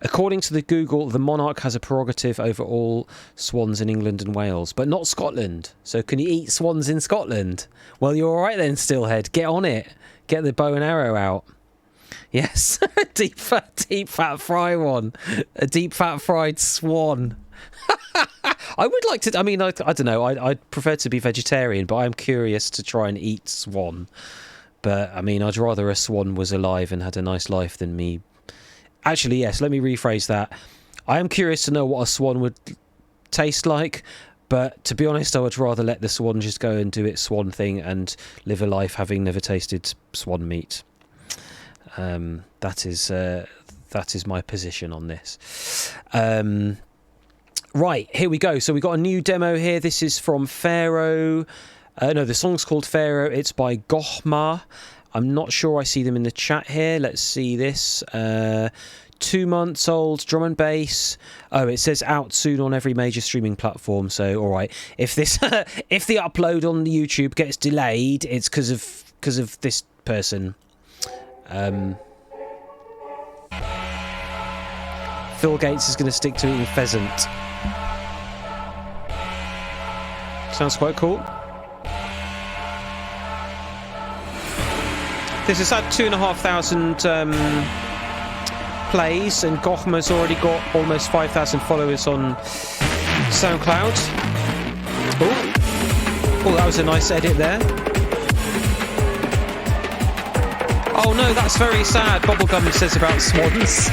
S1: According to the Google, the monarch has a prerogative over all swans in England and Wales, but not Scotland. So can you eat swans in Scotland? Well, you're all right then, Stillhead. Get on it. Get the bow and arrow out. Yes, deep fat fry one. A deep fat fried swan. I would like to. I mean, I don't know. I'd prefer to be vegetarian, but I'm curious to try and eat swan. But I mean, I'd rather a swan was alive and had a nice life than me. Actually, yes, let me rephrase that. I am curious to know what a swan would taste like, but to be honest, I would rather let the swan just go and do its swan thing and live a life having never tasted swan meat. That is my position on this. Right, here we go. So we got a new demo here. This is from Pharaoh. No, the song's called Pharaoh. It's by Gohma. I'm not sure I see them in the chat here. Let's see this. 2 months old, drum and bass. Oh, it says out soon on every major streaming platform. So, all right. If this, if the upload on YouTube gets delayed, it's because of this person. Phil Gates is going to stick to eating pheasant. Sounds quite cool. This has had 2,500 plays, and Gohma's already got almost 5,000 followers on SoundCloud. Oh, that was a nice edit there. Oh no, that's very sad. Bubblegum says about swans.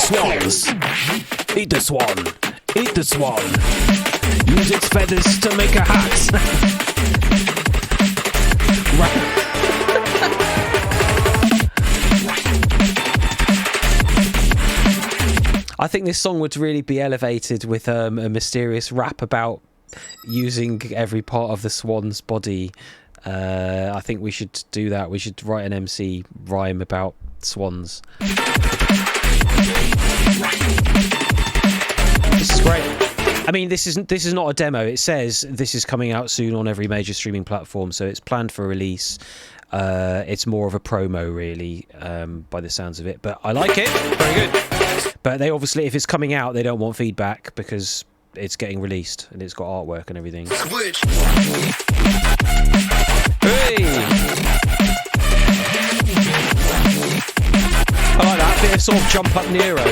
S1: Swans. Eat the swan. Eat the swan. Use its feathers to make a hat. Right. I think this song would really be elevated with a mysterious rap about using every part of the swan's body. I think we should do that. We should write an MC rhyme about swans. This is great. I mean, this is not a demo. It says this is coming out soon on every major streaming platform, so it's planned for release. It's more of a promo, really, by the sounds of it. But I like it. Very good. But they obviously, if it's coming out, they don't want feedback because it's getting released and it's got artwork and everything. Hey! I like that bit of sort of jump up Nero.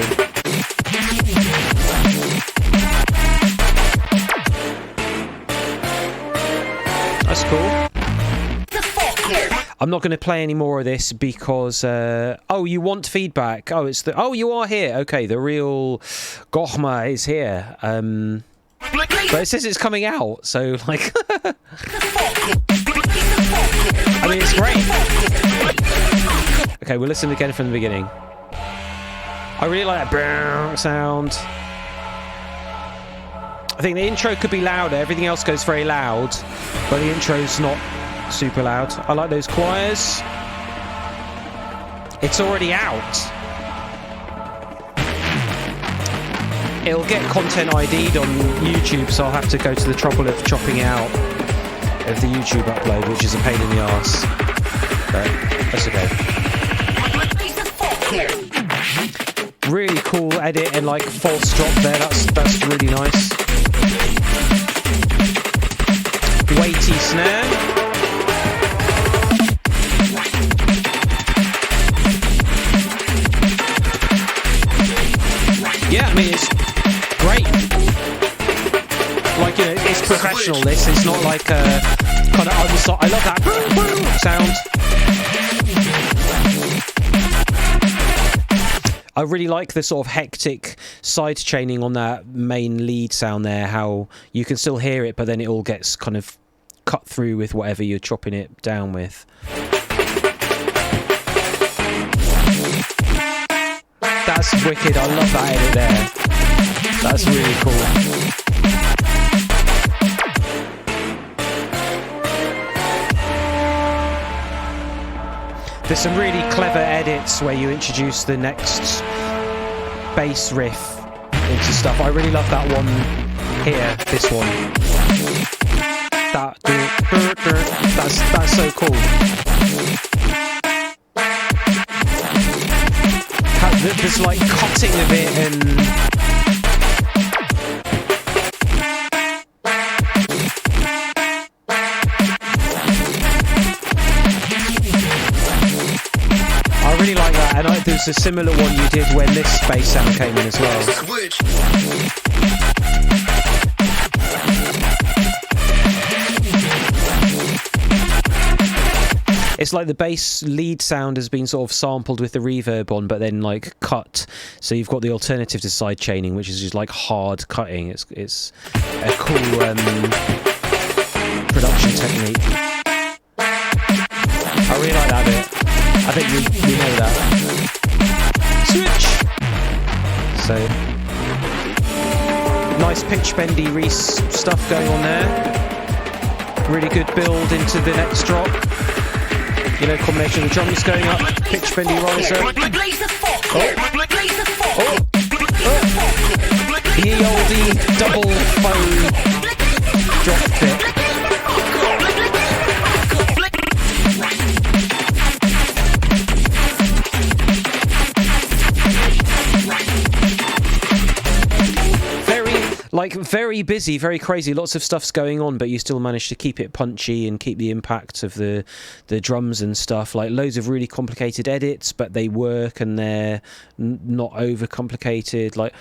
S1: I'm not going to play any more of this because oh, you want feedback? Oh, it's the you are here. Okay, the real Gochma is here. But it says it's coming out, so like I mean, it's great. Okay, we'll listen again from the beginning. I really like that brrr sound. I think the intro could be louder. Everything else goes very loud, but the intro's not super loud. I like those choirs. It's already out. It'll get content ID'd on YouTube, so I'll have to go to the trouble of chopping out of the YouTube upload, which is a pain in the arse. But that's okay. Really cool edit and like false drop there. That's really nice. Weighty snare. Yeah, I mean it's great. Like, you know, it's professional. This it's not like a kind of unsort. I love that sound. I really like the sort of hectic side chaining on that main lead sound there, how you can still hear it, but then it all gets kind of cut through with whatever you're chopping it down with. That's wicked. I love that edit there. That's really cool. There's some really clever edits where you introduce the next bass riff into stuff. I really love that one here, this one. That's so cool. There's like cutting of it and I really like that, and there's a similar one you did when this bass sound came in as well. It's like the bass lead sound has been sort of sampled with the reverb on, but then like cut. So you've got the alternative to side chaining, which is just like hard cutting. It's a cool production technique. I really like that bit. I think we know that. Switch! So, nice pitch bendy Reese stuff going on there. Really good build into the next drop. You know, combination of the drums going up, pitch bendy riser. The oldie double faux drop bit. Very busy, very crazy, lots of stuff's going on, but you still manage to keep it punchy and keep the impact of the drums and stuff. Like loads of really complicated edits, but they work and they're not over complicated. Like,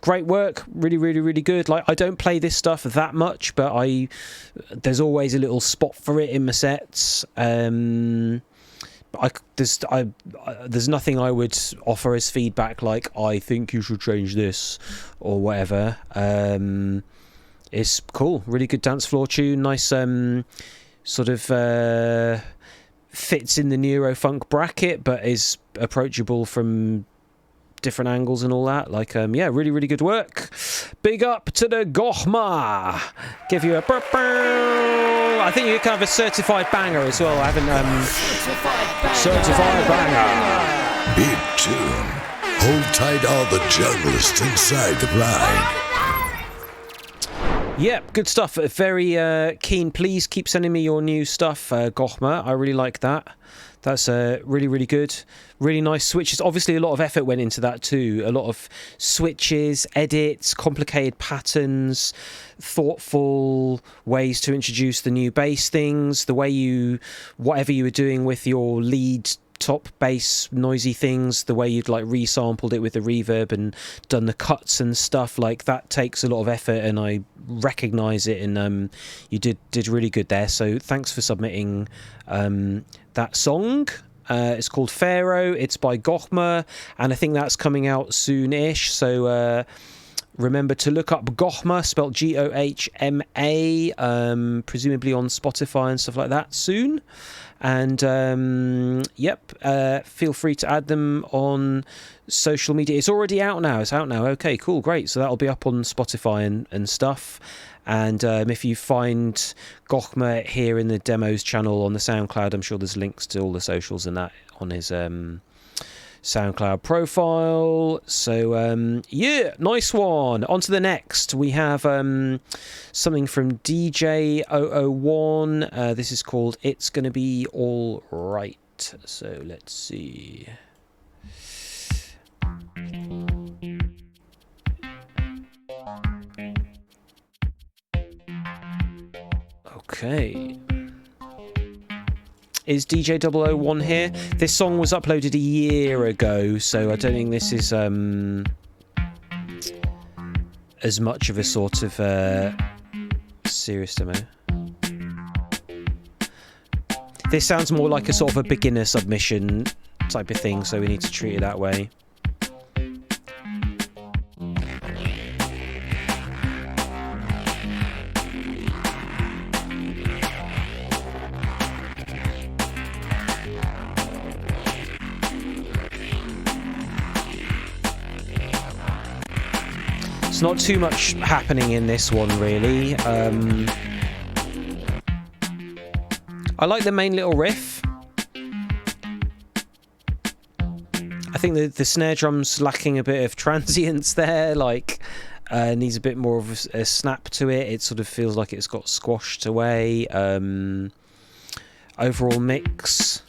S1: great work, really, really, really good. Like, I don't play this stuff that much, but there's always a little spot for it in my sets. There's nothing I would offer as feedback like I think you should change this or whatever. It's cool, really good dance floor tune, nice sort of fits in the neurofunk bracket but is approachable from different angles and all that. Like yeah, really, really good work. Big up to the Gochma. Give you a I think you can have a certified banger as well. I haven't certified banger.
S10: Big tune. Hold tight all the junglist inside the ride.
S1: Yep, good stuff. Very keen. Please keep sending me your new stuff, Gochma. I really like that. That's really, really good. Really nice switches. Obviously, a lot of effort went into that too. A lot of switches, edits, complicated patterns, thoughtful ways to introduce the new bass things, the way whatever you were doing with your lead top bass noisy things, the way you'd like resampled it with the reverb and done the cuts and stuff, like that takes a lot of effort, and I recognize it, and you did really good there. So thanks for submitting that song. It's called Pharaoh. It's by Gochma, and I think that's coming out soonish. So remember to look up Gochma, spelled Gohma, presumably on Spotify and stuff like that soon. And feel free to add them on social media. It's already out now. It's out now. Okay, cool, great. So that'll be up on Spotify and stuff. And if you find Gochma here in the demos channel on the SoundCloud, I'm sure there's links to all the socials and that on his SoundCloud profile. So yeah, nice one. On to the next. We have something from DJ001. This is called It's Gonna Be All Right. So let's see. Okay. Is DJ001 here? This song was uploaded a year ago, so I don't think this is as much of a sort of serious demo. This sounds more like a sort of a beginner submission type of thing, so we need to treat it that way. Not too much happening in this one, really. I like the main little riff. I think the snare drum's lacking a bit of transience there, like needs a bit more of a snap to it. It sort of feels like it's got squashed away. Overall mix,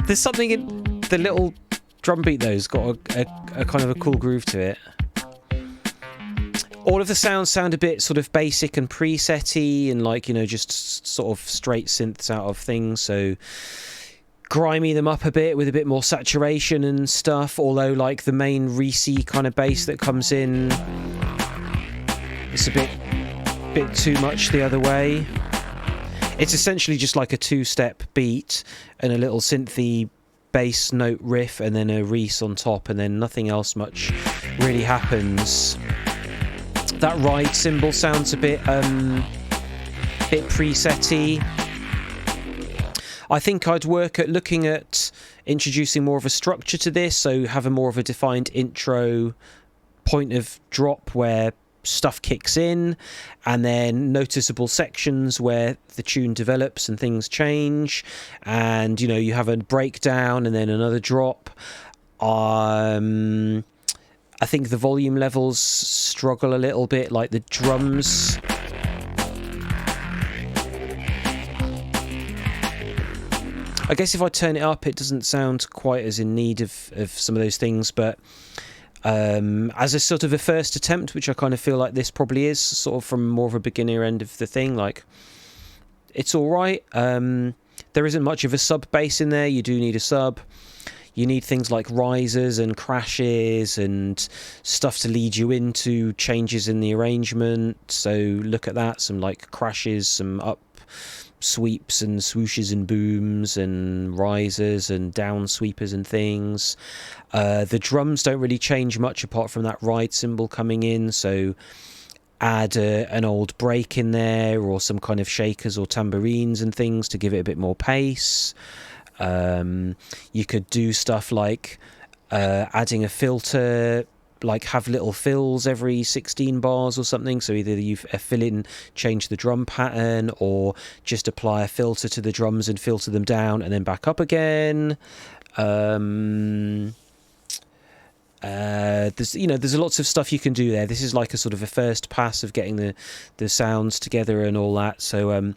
S1: there's something in the little drum beat though. It's got a kind of a cool groove to it. All of the sounds sound a bit sort of basic and preset-y and like, you know, just sort of straight synths out of things. So grimy them up a bit with a bit more saturation and stuff. Although like the main Reese kind of bass that comes in, it's a bit too much the other way. It's essentially just like a two-step beat and a little synthy bass note riff and then a Reese on top, and then nothing else much really happens. That ride cymbal sounds a bit preset-y. I think I'd work at looking at introducing more of a structure to this, so have a more of a defined intro point of drop where stuff kicks in, and then noticeable sections where the tune develops and things change, and you know, you have a breakdown and then another drop. I think the volume levels struggle a little bit, like the drums. I guess if I turn it up, it doesn't sound quite as in need of some of those things, but as a sort of a first attempt, which I kind of feel like this probably is, sort of from more of a beginner end of the thing, like, it's all right. There isn't much of a sub bass in there. You do need a sub. You need things like risers and crashes and stuff to lead you into changes in the arrangement. So look at that, some like crashes, some up sweeps and swooshes and booms and risers and down sweepers and things. The drums don't really change much apart from that ride cymbal coming in, so add an old break in there or some kind of shakers or tambourines and things to give it a bit more pace. You could do stuff like adding a filter, like have little fills every 16 bars or something, so either you fill in, change the drum pattern, or just apply a filter to the drums and filter them down and then back up again. There's lots of stuff you can do there. This is like a sort of a first pass of getting the sounds together and all that. So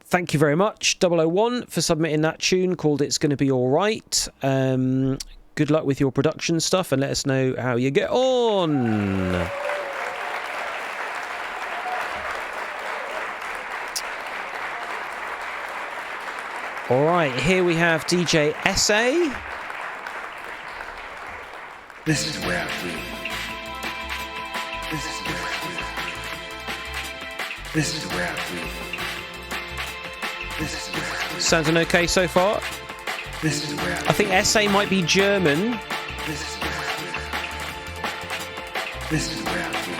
S1: thank you very much, 001, for submitting that tune called It's Gonna Be All Right. Good luck with your production stuff and let us know how you get on. All right, here we have DJ SA.
S15: This is where I feel. This is where I feel. This is where I feel.
S1: Sounding okay so far? I think SA might be German.
S15: This is where I feel. This is where I feel.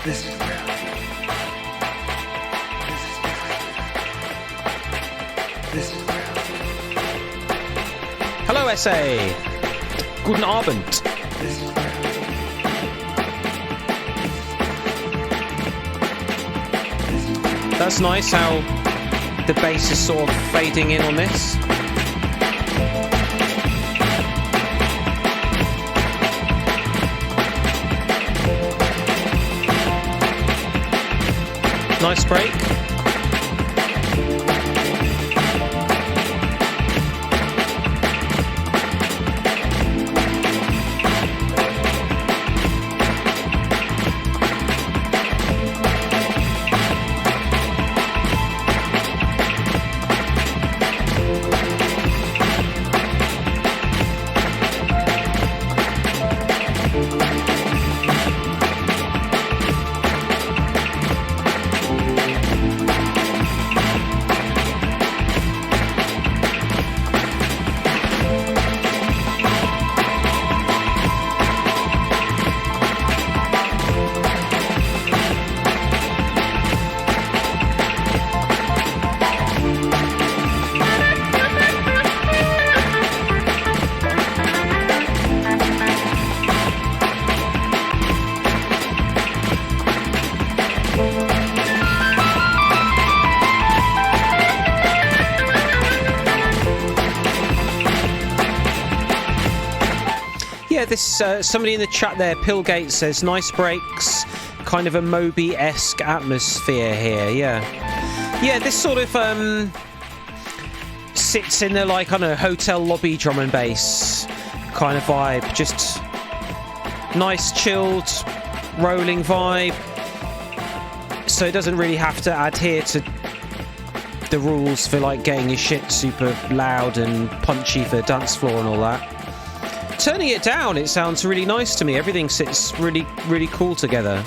S15: This is where I feel.
S1: Hello, SA. Guten Abend.
S15: This is where I feel.
S1: That's nice how the bass is sort of fading in on this. Nice break. This somebody in the chat there, Pillgate, says nice breaks, kind of a Moby-esque atmosphere here. Yeah, this sort of sits in the like on a hotel lobby drum and bass kind of vibe. Just nice, chilled, rolling vibe. So it doesn't really have to adhere to the rules for like getting your shit super loud and punchy for the dance floor and all that. Turning it down, it sounds really nice to me. Everything sits really, really cool together.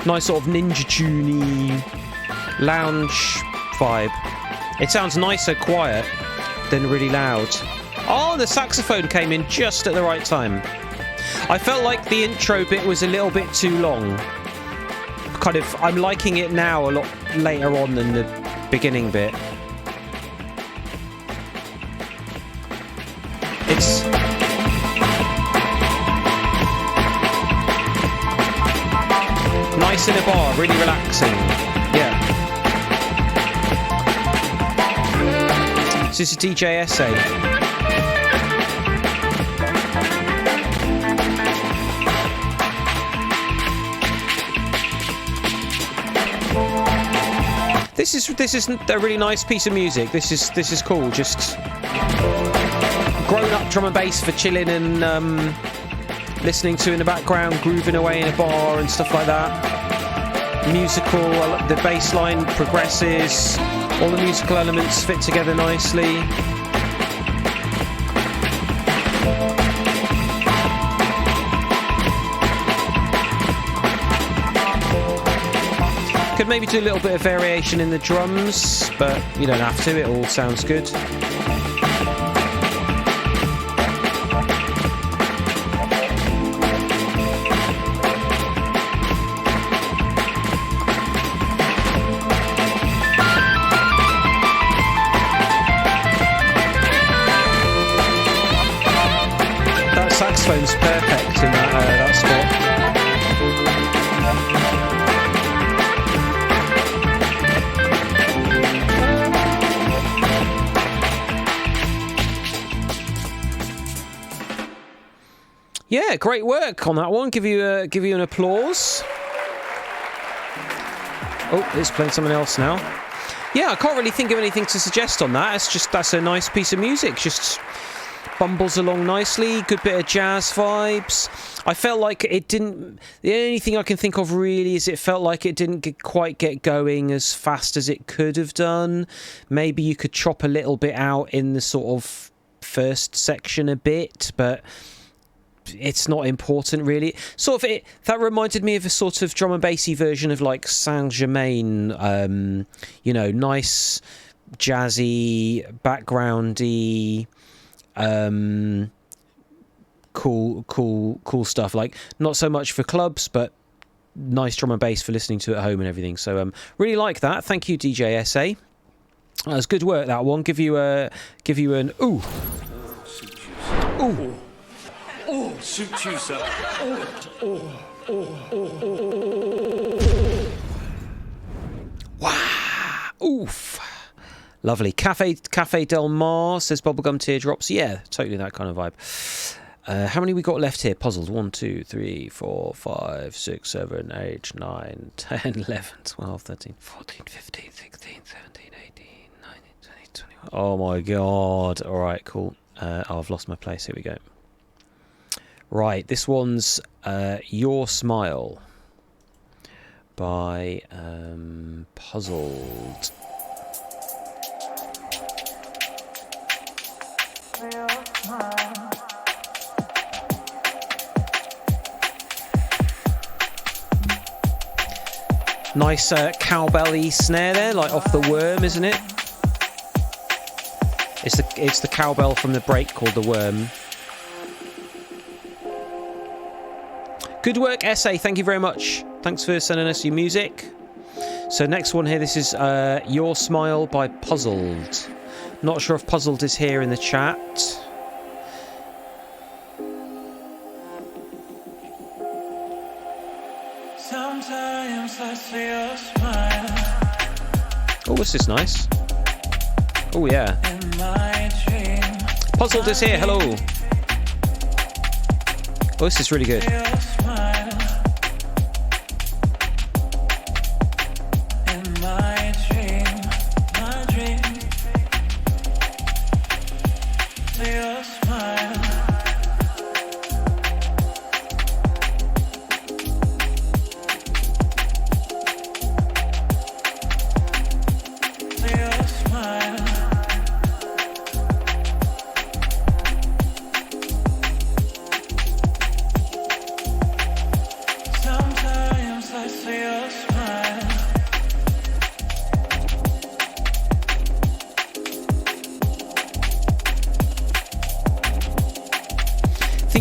S1: Nice sort of Ninja Tune-y lounge vibe. It sounds nicer quiet than really loud. Oh, the saxophone came in just at the right time. I felt like the intro bit was a little bit too long. Kind of, I'm liking it now a lot later on than the beginning bit. It's... nice in a bar, really relaxing. Yeah. This is a DJ essay. This is a really nice piece of music. This is cool. Just grown up drum and bass for chilling and listening to in the background, grooving away in a bar and stuff like that. Musical, the bass line progresses, all the musical elements fit together nicely. Could maybe do a little bit of variation in the drums, but you don't have to, it all sounds good. Saxophone's perfect in that spot. Yeah, great work on that one. Give you an applause. Oh, it's playing something else now. Yeah, I can't really think of anything to suggest on that. That's a nice piece of music. Just bumbles along nicely, good bit of jazz vibes. I felt like it didn't... The only thing I can think of really is it felt like it didn't quite get going as fast as it could have done. Maybe you could chop a little bit out in the sort of first section a bit, but it's not important really. Sort of that reminded me of a sort of drum and bassy version of like Saint Germain. You know, nice jazzy, backgroundy, cool stuff. Like not so much for clubs, but nice drum and bass for listening to at home and everything. So really like that. Thank you, DJ SA. That was good work, that one. Give you an ooh. Ooh.
S9: Oh, suit you, sir.
S1: Wow. Oof. Lovely. Cafe Del Mar says bubblegum teardrops. Yeah, totally that kind of vibe. How many we got left here? Puzzles. 1, 2, 3, 4, 5, 6, 7, 8, 9, 10, 11, 12, 13, 14, 15, 16, 17, 18, 19, 20, 21. Oh my god. Alright, cool. I've lost my place. Here we go. Right, this one's Your Smile by Puzzled. Nice cowbell-y snare there, like off the Worm, isn't it? It's the cowbell from the break called the Worm. Good work, SA. Thank you very much. Thanks for sending us your music. So next one here, this is Your Smile by Puzzled. Not sure if Puzzled is here in the chat.
S5: Sometimes I see your smile.
S1: Oh, this is nice. Oh, yeah. Puzzled is here. Hello. Oh, this is really good.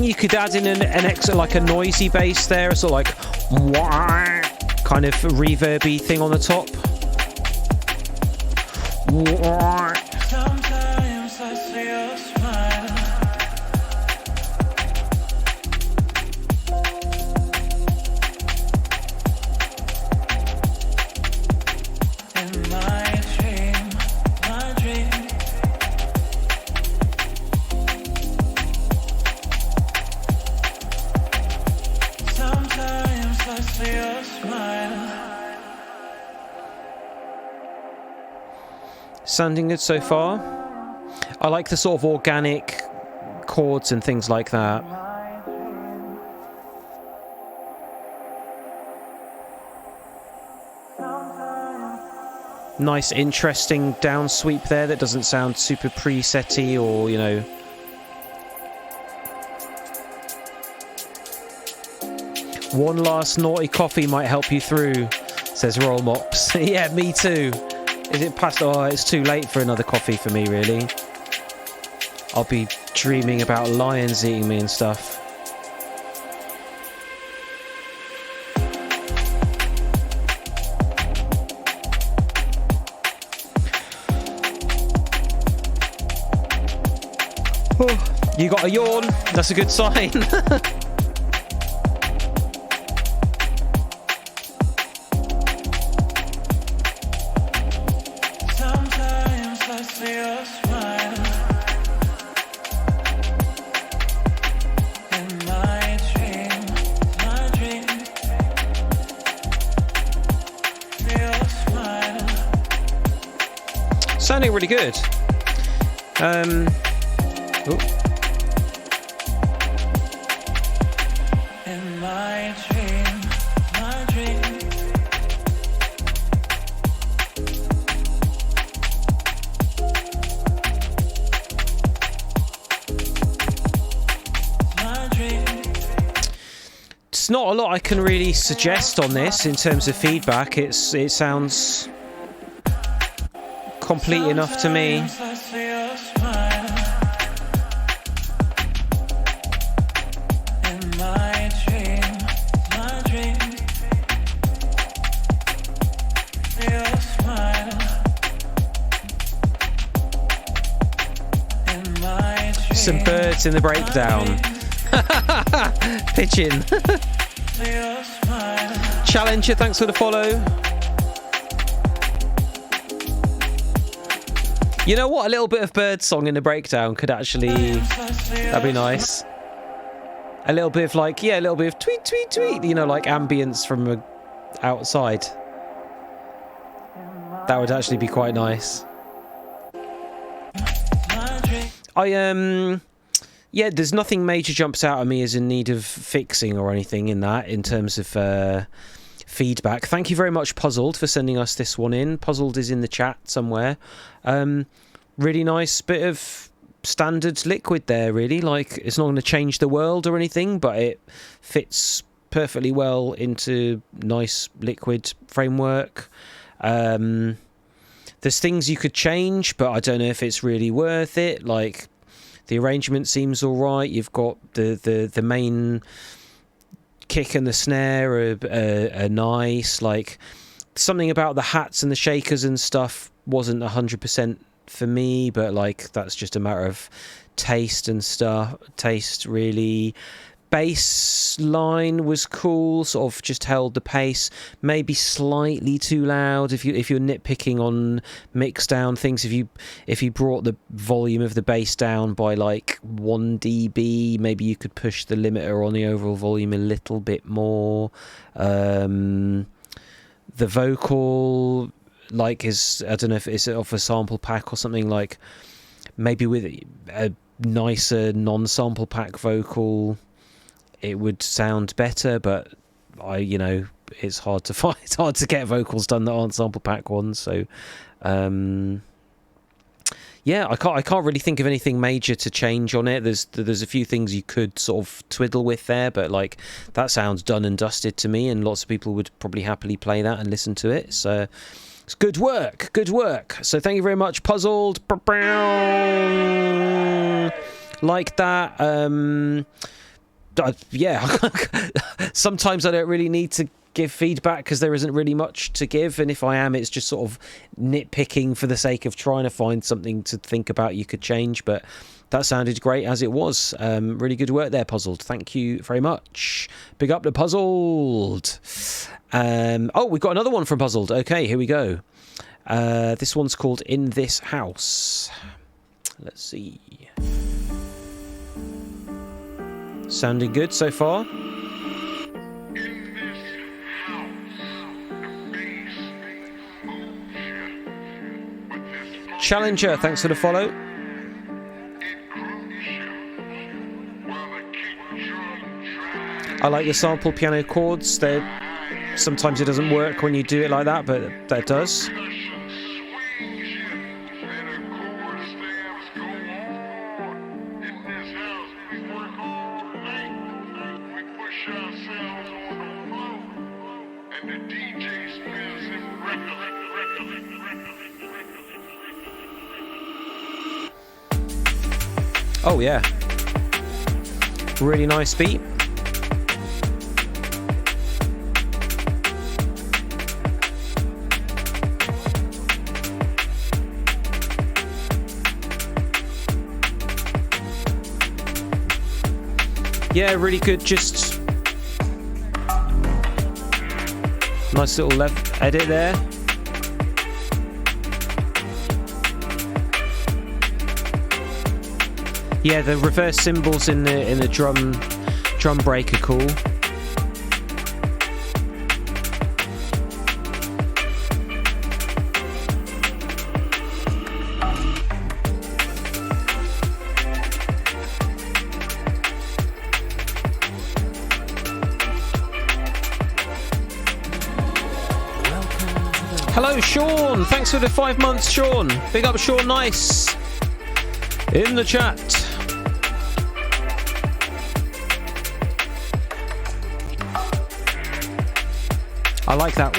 S1: You could add in an extra, like a noisy bass there, sort of like wah, kind of reverby thing on the top. Wah.
S5: Sometimes I see your smile. In my dream, my dream.
S1: Sounding good so far. I like the sort of organic chords and things like that. Nice, interesting down sweep there that doesn't sound super preset-y or, you know. One last naughty coffee might help you through, says Roll Mops. Yeah, me too. Is it past? Oh, it's too late for another coffee for me, really. I'll be dreaming about lions eating me and stuff. Oh, you got a yawn? That's a good sign. Sounding really good.
S5: In my dream, my dream. My dream.
S1: there's not a lot I can really suggest on this in terms of feedback. It sounds complete enough to me. Some birds in the breakdown. Pitching. Challenger, thanks for the follow. You know what? A little bit of bird song in the breakdown could actually... That'd be nice. A little bit of like... Yeah, a little bit of tweet, tweet, tweet. You know, like ambience from outside. That would actually be quite nice. Yeah, there's nothing major jumps out at me as in need of fixing or anything in that, in terms of feedback. Thank you very much, Puzzled, for sending us this one in. Puzzled is in the chat somewhere. Really nice bit of standard liquid there, really. Like, it's not going to change the world or anything, but it fits perfectly well into nice liquid framework. There's things you could change, but I don't know if it's really worth it. Like, the arrangement seems all right. You've got the main kick and the snare are nice. Like, something about the hats and the shakers and stuff wasn't 100% for me, but like, that's just a matter of taste and stuff. Taste, really. Bass line was cool, sort of just held the pace. Maybe slightly too loud if you're nitpicking on mix down things. If you brought the volume of the bass down by like 1 dB, maybe you could push the limiter on the overall volume a little bit more. The vocal, like, is, I don't know if it's off a sample pack or something, like maybe with a nicer non-sample pack vocal it would sound better, but it's hard to find. It's hard to get vocals done that aren't sample pack ones. So, yeah, I can't really think of anything major to change on it. There's a few things you could sort of twiddle with there, but like, that sounds done and dusted to me, and lots of people would probably happily play that and listen to it. So, it's good work. So, thank you very much, Puzzled. Like that. Yeah, sometimes I don't really need to give feedback because there isn't really much to give, and if I am, it's just sort of nitpicking for the sake of trying to find something to think about you could change. But that sounded great as it was. Really good work there, Puzzled. Thank you very much. Big up to Puzzled. Oh, we've got another one from Puzzled. Okay, here we go. This one's called In This House. Let's see. Sounding good so far? Challenger, thanks for the follow. I like the sample piano chords. Sometimes it doesn't work when you do it like that, but that does. Oh yeah, really nice beat. Yeah, really good, just nice little edit there. Yeah, the reverse cymbals in the drum break are cool. Hello, Sean. Thanks for the 5 months, Sean. Big up, Sean. Nice. In the chat. I like that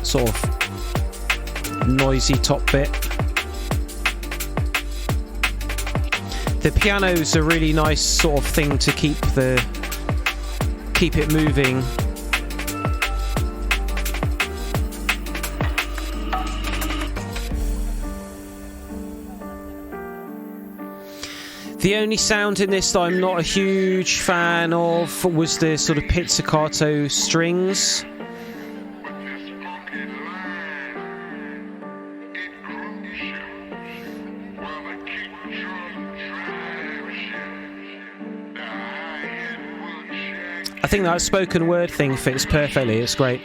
S1: sort of noisy top bit. The piano's a really nice sort of thing to keep it moving. The only sound in this that I'm not a huge fan of was the sort of pizzicato strings. I think that spoken word thing fits perfectly. It's great.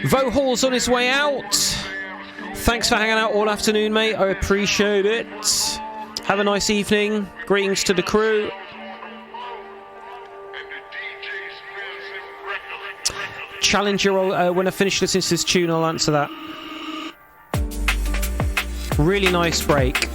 S1: Vo Hall's on his way out. Thanks for hanging out all afternoon, mate. I appreciate it. Have a nice evening. Greetings to the crew. Challenger, when I finish listening to this tune, I'll answer that. Really nice break.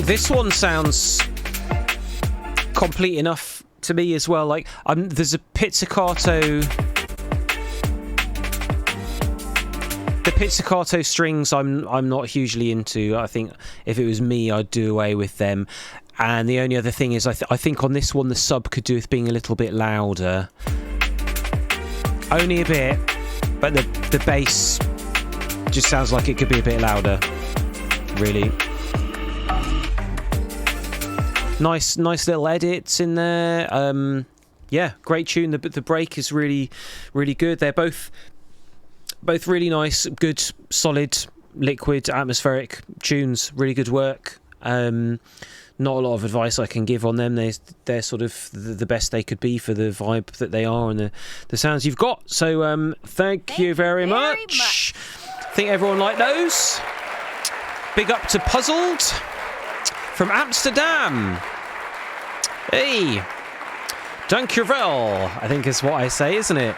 S1: This one sounds complete enough to me as well. Like, there's a pizzicato. The pizzicato strings I'm not hugely into. I think if it was me, I'd do away with them. And the only other thing is, I think on this one the sub could do with being a little bit louder. Only a bit, but the bass just sounds like it could be a bit louder. Really. Nice little edits in there. Yeah, great tune. The break is really, really good. They're both really nice, good, solid, liquid, atmospheric tunes. Really good work. Not a lot of advice I can give on them. They're sort of the best they could be for the vibe that they are and the sounds you've got. So thank you very much. I think everyone liked those. Big up to Puzzled from Amsterdam. Hey, dankjewel, I think is what I say, isn't it?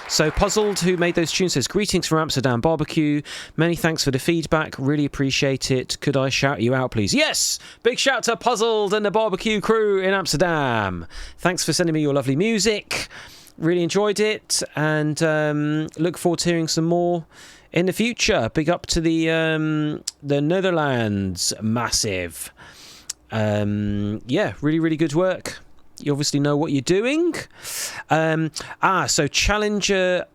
S1: So Puzzled, who made those tunes, says, greetings from Amsterdam Barbecue. Many thanks for the feedback. Really appreciate it. Could I shout you out, please? Yes! Big shout to Puzzled and the barbecue crew in Amsterdam. Thanks for sending me your lovely music. Really enjoyed it, and look forward to hearing some more in the future. Big up to the Netherlands, massive. Yeah, really, really good work. You obviously know what you're doing. So Challenger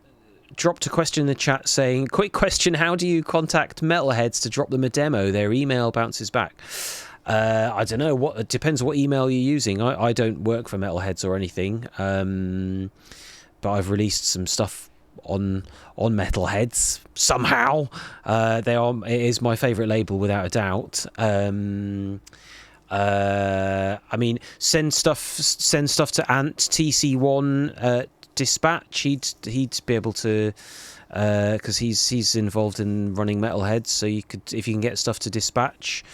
S1: dropped a question in the chat saying, quick question, how do you contact metalheads to drop them a demo? Their email bounces back. I don't know, it depends what email you're using. I don't work for metalheads or anything, but I've released some stuff on metalheads somehow. It is my favourite label without a doubt. I mean, send stuff to Ant TC1 Dispatch. He'd be able to, because he's involved in running metalheads. So you could, if you can get stuff to Dispatch,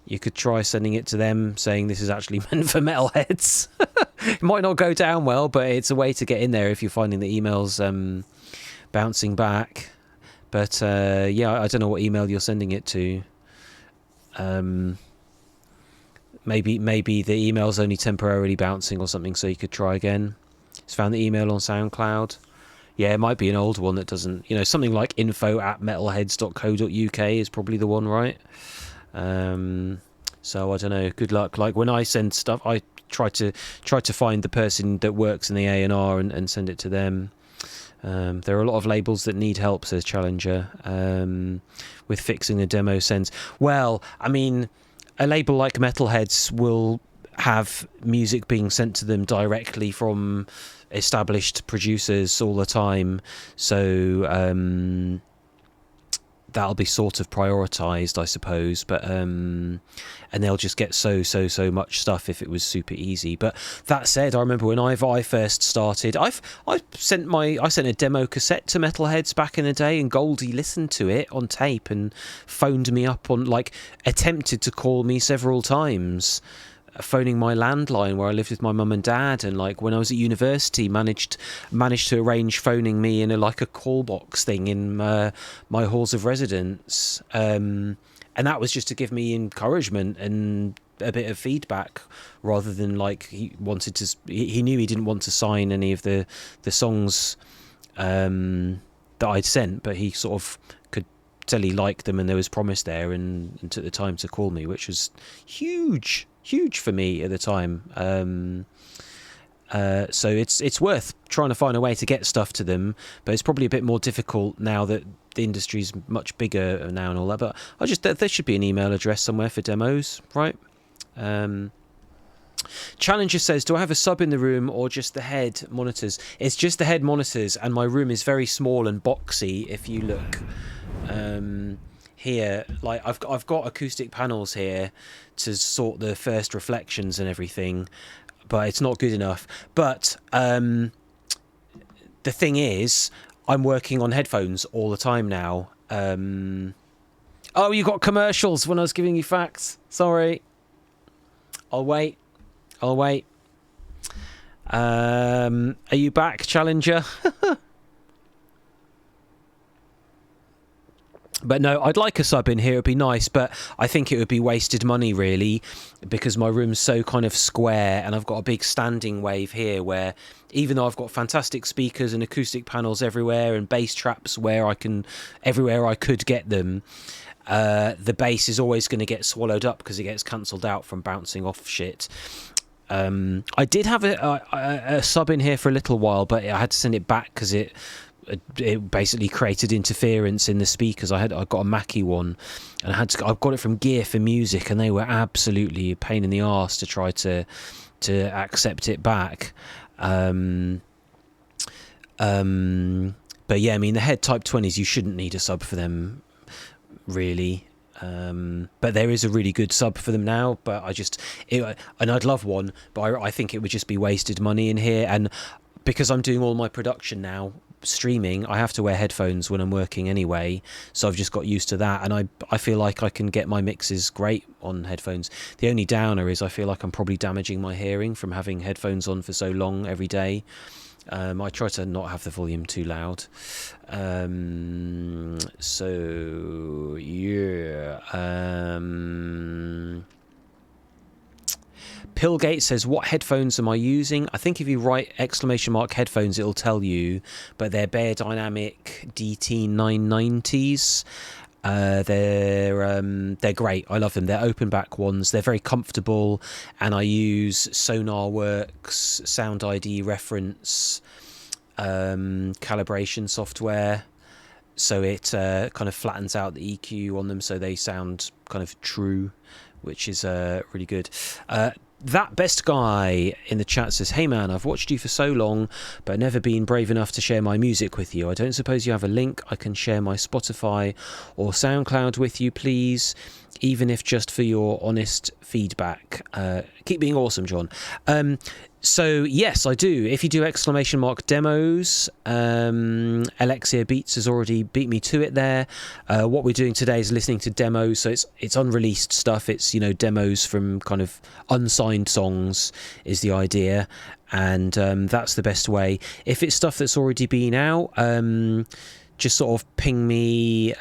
S1: you could try sending it to them, saying this is actually meant for metalheads. It might not go down well, but it's a way to get in there if you're finding the emails bouncing back. But yeah, I don't know what email you're sending it to. Maybe the email's only temporarily bouncing or something, so you could try again. Just found the email on SoundCloud. Yeah, it might be an old one that doesn't, something like info@metalheads.co.uk is probably the one, right? So I don't know. Good luck. Like when I send stuff, I try to find the person that works in the A&R and send it to them. There are a lot of labels that need help, says Challenger, with fixing the demo sends. Well, I mean, a label like Metalheads will have music being sent to them directly from established producers all the time. So that'll be sort of prioritized, I suppose. But and they'll just get so much stuff if it was super easy. But that said, I remember when I first started, I sent a demo cassette to Metalheads back in the day, and Goldie listened to it on tape and phoned me up on, like, attempted to call me several times, phoning my landline where I lived with my mum and dad, and like when I was at university managed to arrange phoning me in a call box thing in my halls of residence, and that was just to give me encouragement and a bit of feedback, rather than like he knew he didn't want to sign any of the songs that I'd sent, but he sort of could tell he liked them and there was promise there, and took the time to call me, which was huge for me at the time. So it's worth trying to find a way to get stuff to them, but it's probably a bit more difficult now that the industry's much bigger now and all that. But there should be an email address somewhere for demos, right? Challenger says, do I have a sub in the room or just the head monitors? It's just the head monitors, and my room is very small and boxy. If you look here, like I've got acoustic panels here to sort the first reflections and everything, but it's not good enough. But the thing is, I'm working on headphones all the time now. Oh, you got commercials when I was giving you facts. Sorry. I'll wait. Are you back, Challenger? But no, I'd like a sub in here. It'd be nice, but I think it would be wasted money, really, because my room's so kind of square, and I've got a big standing wave here where, even though I've got fantastic speakers and acoustic panels everywhere and bass traps everywhere I could get them, the bass is always going to get swallowed up because it gets cancelled out from bouncing off shit. I did have a sub in here for a little while, but I had to send it back because it basically created interference in the speakers. I got a Mackie one, and I got it from Gear for Music, and they were absolutely a pain in the arse to try to accept it back. But yeah, I mean, the head Type 20s, you shouldn't need a sub for them, really. But there is a really good sub for them now, but and I'd love one, but I think it would just be wasted money in here. And because I'm doing all my production now streaming, I have to wear headphones when I'm working anyway, so I've just got used to that, and I feel like I can get my mixes great on headphones. The only downer is I feel like I'm probably damaging my hearing from having headphones on for so long every day. I try to not have the volume too loud. So yeah. Pillgate says, what headphones am I using? I think if you write !headphones, it'll tell you, but they're Bear Dynamic DT 990s. They're great. I love them. They're open back ones. They're very comfortable, and I use SonarWorks Sound ID reference calibration software, so it kind of flattens out the EQ on them so they sound kind of true, which is really good. That best guy in the chat says, hey man, I've watched you for so long but never been brave enough to share my music with you. I don't suppose you have a link I can share my Spotify or SoundCloud with you, please, even if just for your honest feedback. Keep being awesome, John. So yes, I do. If you do !demos, Alexia Beats has already beat me to it there. What we're doing today is listening to demos, so it's unreleased stuff. It's, demos from kind of unsigned songs is the idea, and that's the best way. If it's stuff that's already been out, just sort of ping me.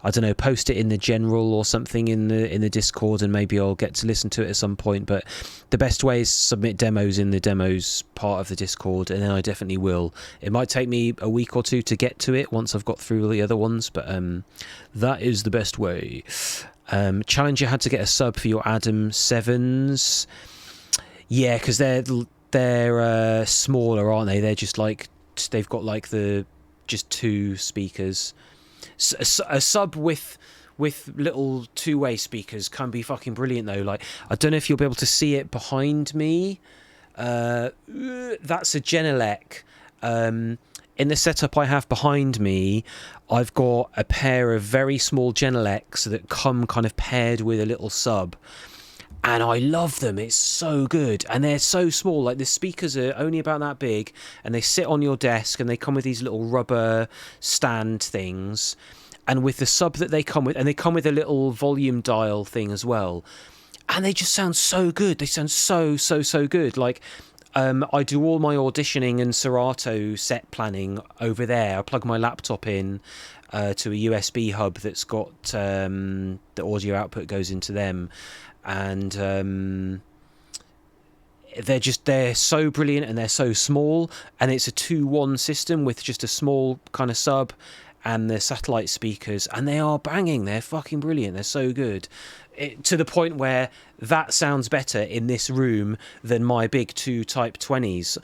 S1: I don't know, post it in the general or something in the Discord, and maybe I'll get to listen to it at some point. But the best way is submit demos in the demos part of the Discord, and then I definitely will. It might take me a week or two to get to it once I've got through all the other ones, but that is the best way. Challenger had to get a sub for your Adam 7s. Yeah, because they're smaller, aren't they? They're just like, they've got like just two speakers. A sub with little two-way speakers can be fucking brilliant though. Like, I don't know if you'll be able to see it behind me. That's a Genelec. In the setup I have behind me, I've got a pair of very small Genelecs that come kind of paired with a little sub, and I love them. It's so good, and they're so small. Like, the speakers are only about that big, and they sit on your desk, and they come with these little rubber stand things, and with the sub that they come with, and they come with a little volume dial thing as well, and they just sound so good. They sound so good. Like, I do all my auditioning and Serato set planning over there. I plug my laptop in to a USB hub that's got the audio output goes into them, and they're so brilliant, and they're so small, and it's a 2-1 system with just a small kind of sub and the satellite speakers, and they are banging. They're fucking brilliant. They're so good. To the point where that sounds better in this room than my big 2 Type 20s.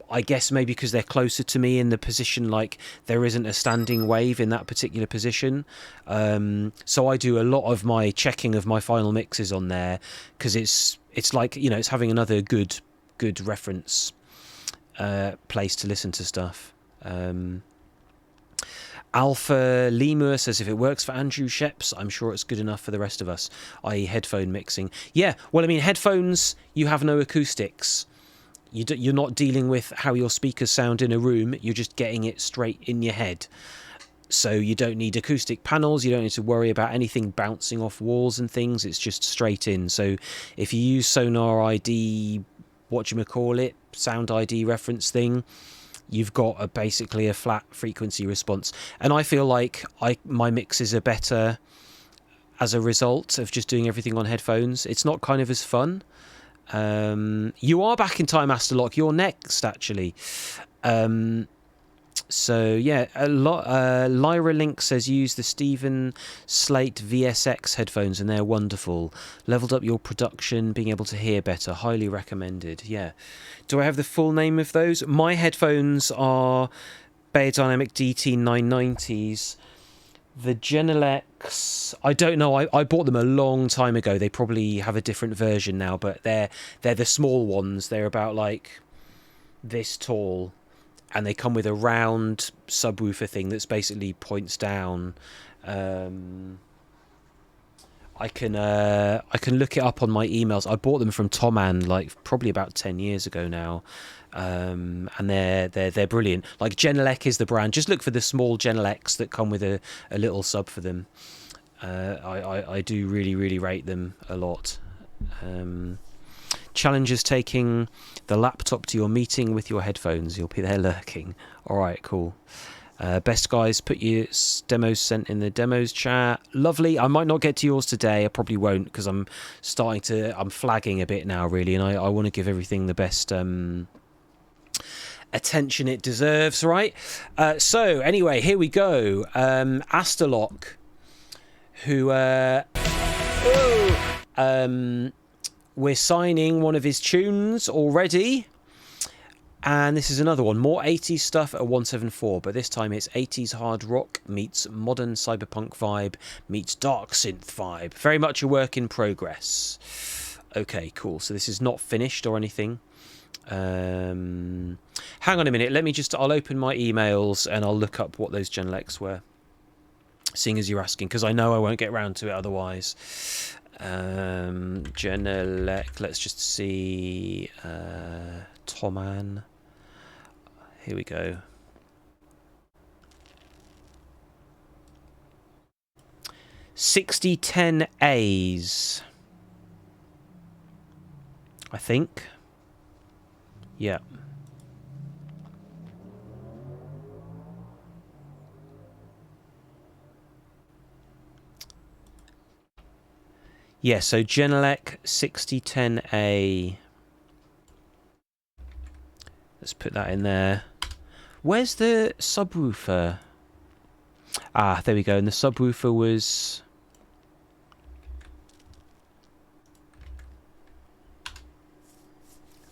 S1: I guess maybe because they're closer to me in the position, like there isn't a standing wave in that particular position. So I do a lot of my checking of my final mixes on there, because it's like, you know, it's having another good reference place to listen to stuff. Alpha Lemur says, if it works for Andrew Sheps, I'm sure it's good enough for the rest of us, i.e. headphone mixing. Yeah, well, I mean, headphones, you have no acoustics. You're not dealing with how your speakers sound in a room. You're just getting it straight in your head. So you don't need acoustic panels. You don't need to worry about anything bouncing off walls and things. It's just straight in. So if you use Sonar ID, whatchamacallit, Sound ID reference thing, you've got basically a flat frequency response. And I feel like my mixes are better as a result of just doing everything on headphones. It's not kind of as fun. You are back in time, Asterlock. You're next, actually. So yeah, Lyra Link says use the Stephen Slate VSX headphones, and they're wonderful. Leveled up your production, being able to hear better. Highly recommended. Yeah. Do I have the full name of those? My headphones are Beyerdynamic DT990s. The Genelecs, I don't know. I bought them a long time ago. They probably have a different version now, but they're the small ones. They're about like this tall, and they come with a round subwoofer thing that's basically points down. I can look it up on my emails. I bought them from Toman like probably about 10 years ago now. And they're brilliant. Like, Genelec is the brand. Just look for the small Genelecs that come with a little sub for them. I do really rate them a lot. Challenges taking the laptop to your meeting with your headphones. You'll be there lurking. All right, cool. Best guys, put your demos sent in the demos chat. Lovely. I might not get to yours today. I probably won't, because I'm flagging a bit now, really, and I want to give everything the best attention it deserves, right? So anyway, here we go. Asterlock, who we're signing one of his tunes already, and this is another one. More 80s stuff at 174, but this time it's 80s hard rock meets modern cyberpunk vibe meets dark synth vibe. Very much a work in progress. Okay, cool. So this is not finished or anything. Hang on a minute. I'll open my emails and I'll look up what those Genelecs were, seeing as you're asking, because I know I won't get round to it otherwise. Genelec, let's just see. Toman, here we go. $6010As, I think. Yeah. Yeah, so Genelec 6010A. Let's put that in there. Where's the subwoofer? Ah, there we go. And the subwoofer was...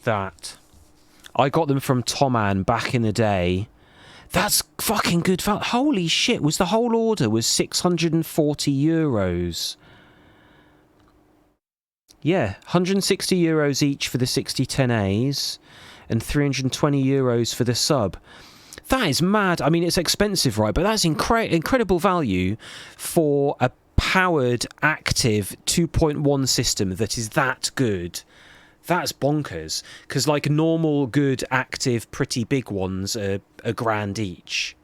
S1: that. I got them from Toman back in the day. That's fucking good. Holy shit, was the whole order was €640. Yeah, €160 each for the 6010As and €320 for the sub. That is mad. I mean, it's expensive, right? But that's incredible value for a powered, active 2.1 system that is that good. That's bonkers. Because, like, normal, good, active, pretty big ones are $1,000 each.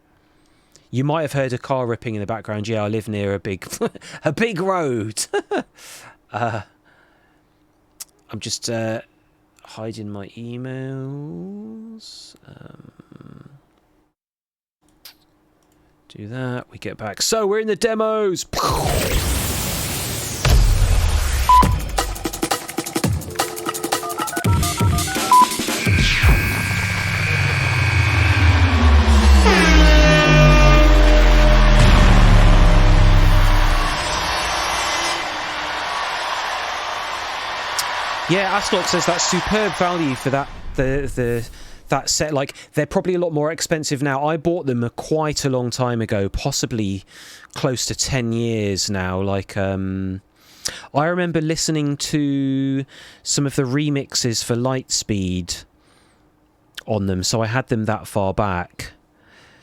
S1: You might have heard a car ripping in the background. Yeah, I live near a big, a big road. I'm just hiding my emails. Do that. We get back. So we're in the demos. Yeah, Aslock says that's superb value for that that set. Like, they're probably a lot more expensive now. I bought them quite a long time ago, possibly close to 10 years now. Like, I remember listening to some of the remixes for Lightspeed on them, so I had them that far back.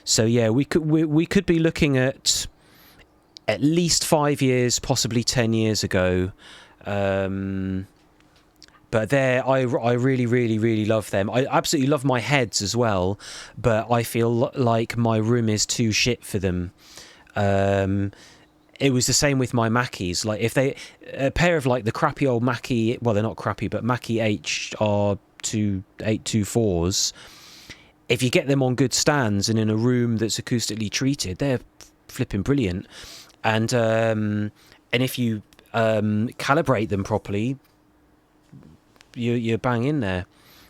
S1: So yeah, we could be looking at least 5 years, possibly 10 years ago. But I really, really, really love them. I absolutely love my heads as well, but I feel like my room is too shit for them. It was the same with my Mackies. Like, if a pair of, like, the crappy old Mackie, well, they're not crappy, but Mackie HR2824s, if you get them on good stands and in a room that's acoustically treated, they're flipping brilliant. And if you calibrate them properly, you're bang in there.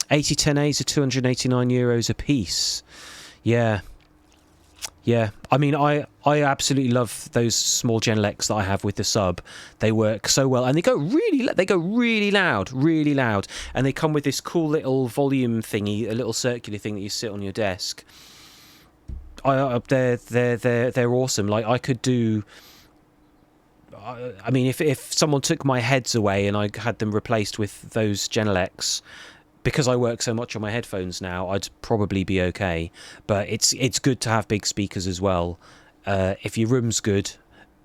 S1: 8010As are €289 a piece. Yeah. I mean, I absolutely love those small Genelecs that I have with the sub. They work so well, and they go really loud, and they come with this cool little volume thingy, a little circular thing that you sit on your desk. They're awesome. Like, I could do. I mean, if someone took my heads away and I had them replaced with those Genelecs, because I work so much on my headphones now, I'd probably be okay. But it's good to have big speakers as well. If your room's good,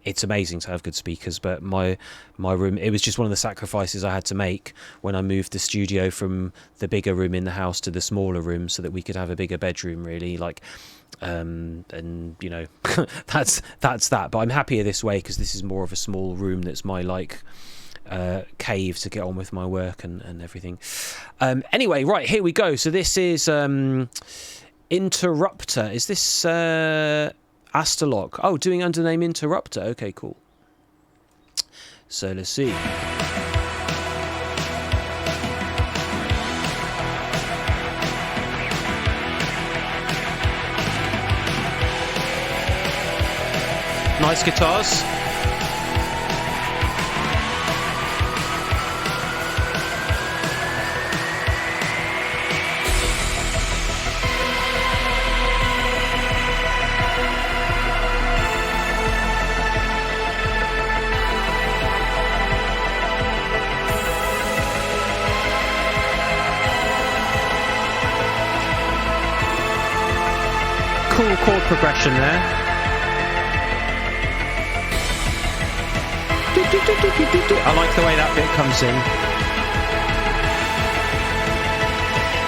S1: it's amazing to have good speakers. But my room, it was just one of the sacrifices I had to make when I moved the studio from the bigger room in the house to the smaller room, so that we could have a bigger bedroom, really. Like, and you know, that's that. But I'm happier this way, because this is more of a small room that's my, like, cave to get on with my work and everything. Anyway, right, here we go. So this is Interrupter. Is this Astrolock? Oh, doing undername Interrupter. Okay, cool. So let's see. Nice guitars. Cool chord progression there. I like the way that bit comes in.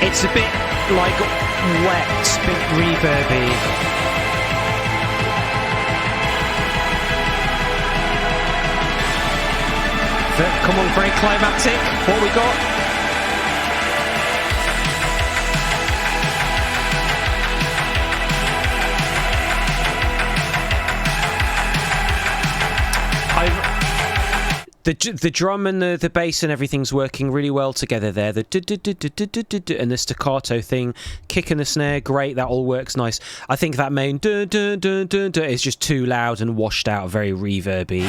S1: It's a bit, like, wet, a bit reverby. Come on, very climactic. What we got? The drum and the bass and everything's working really well together there. The and the staccato thing, kick and the snare, great. That all works nice. I think that main is just too loud and washed out, very reverby.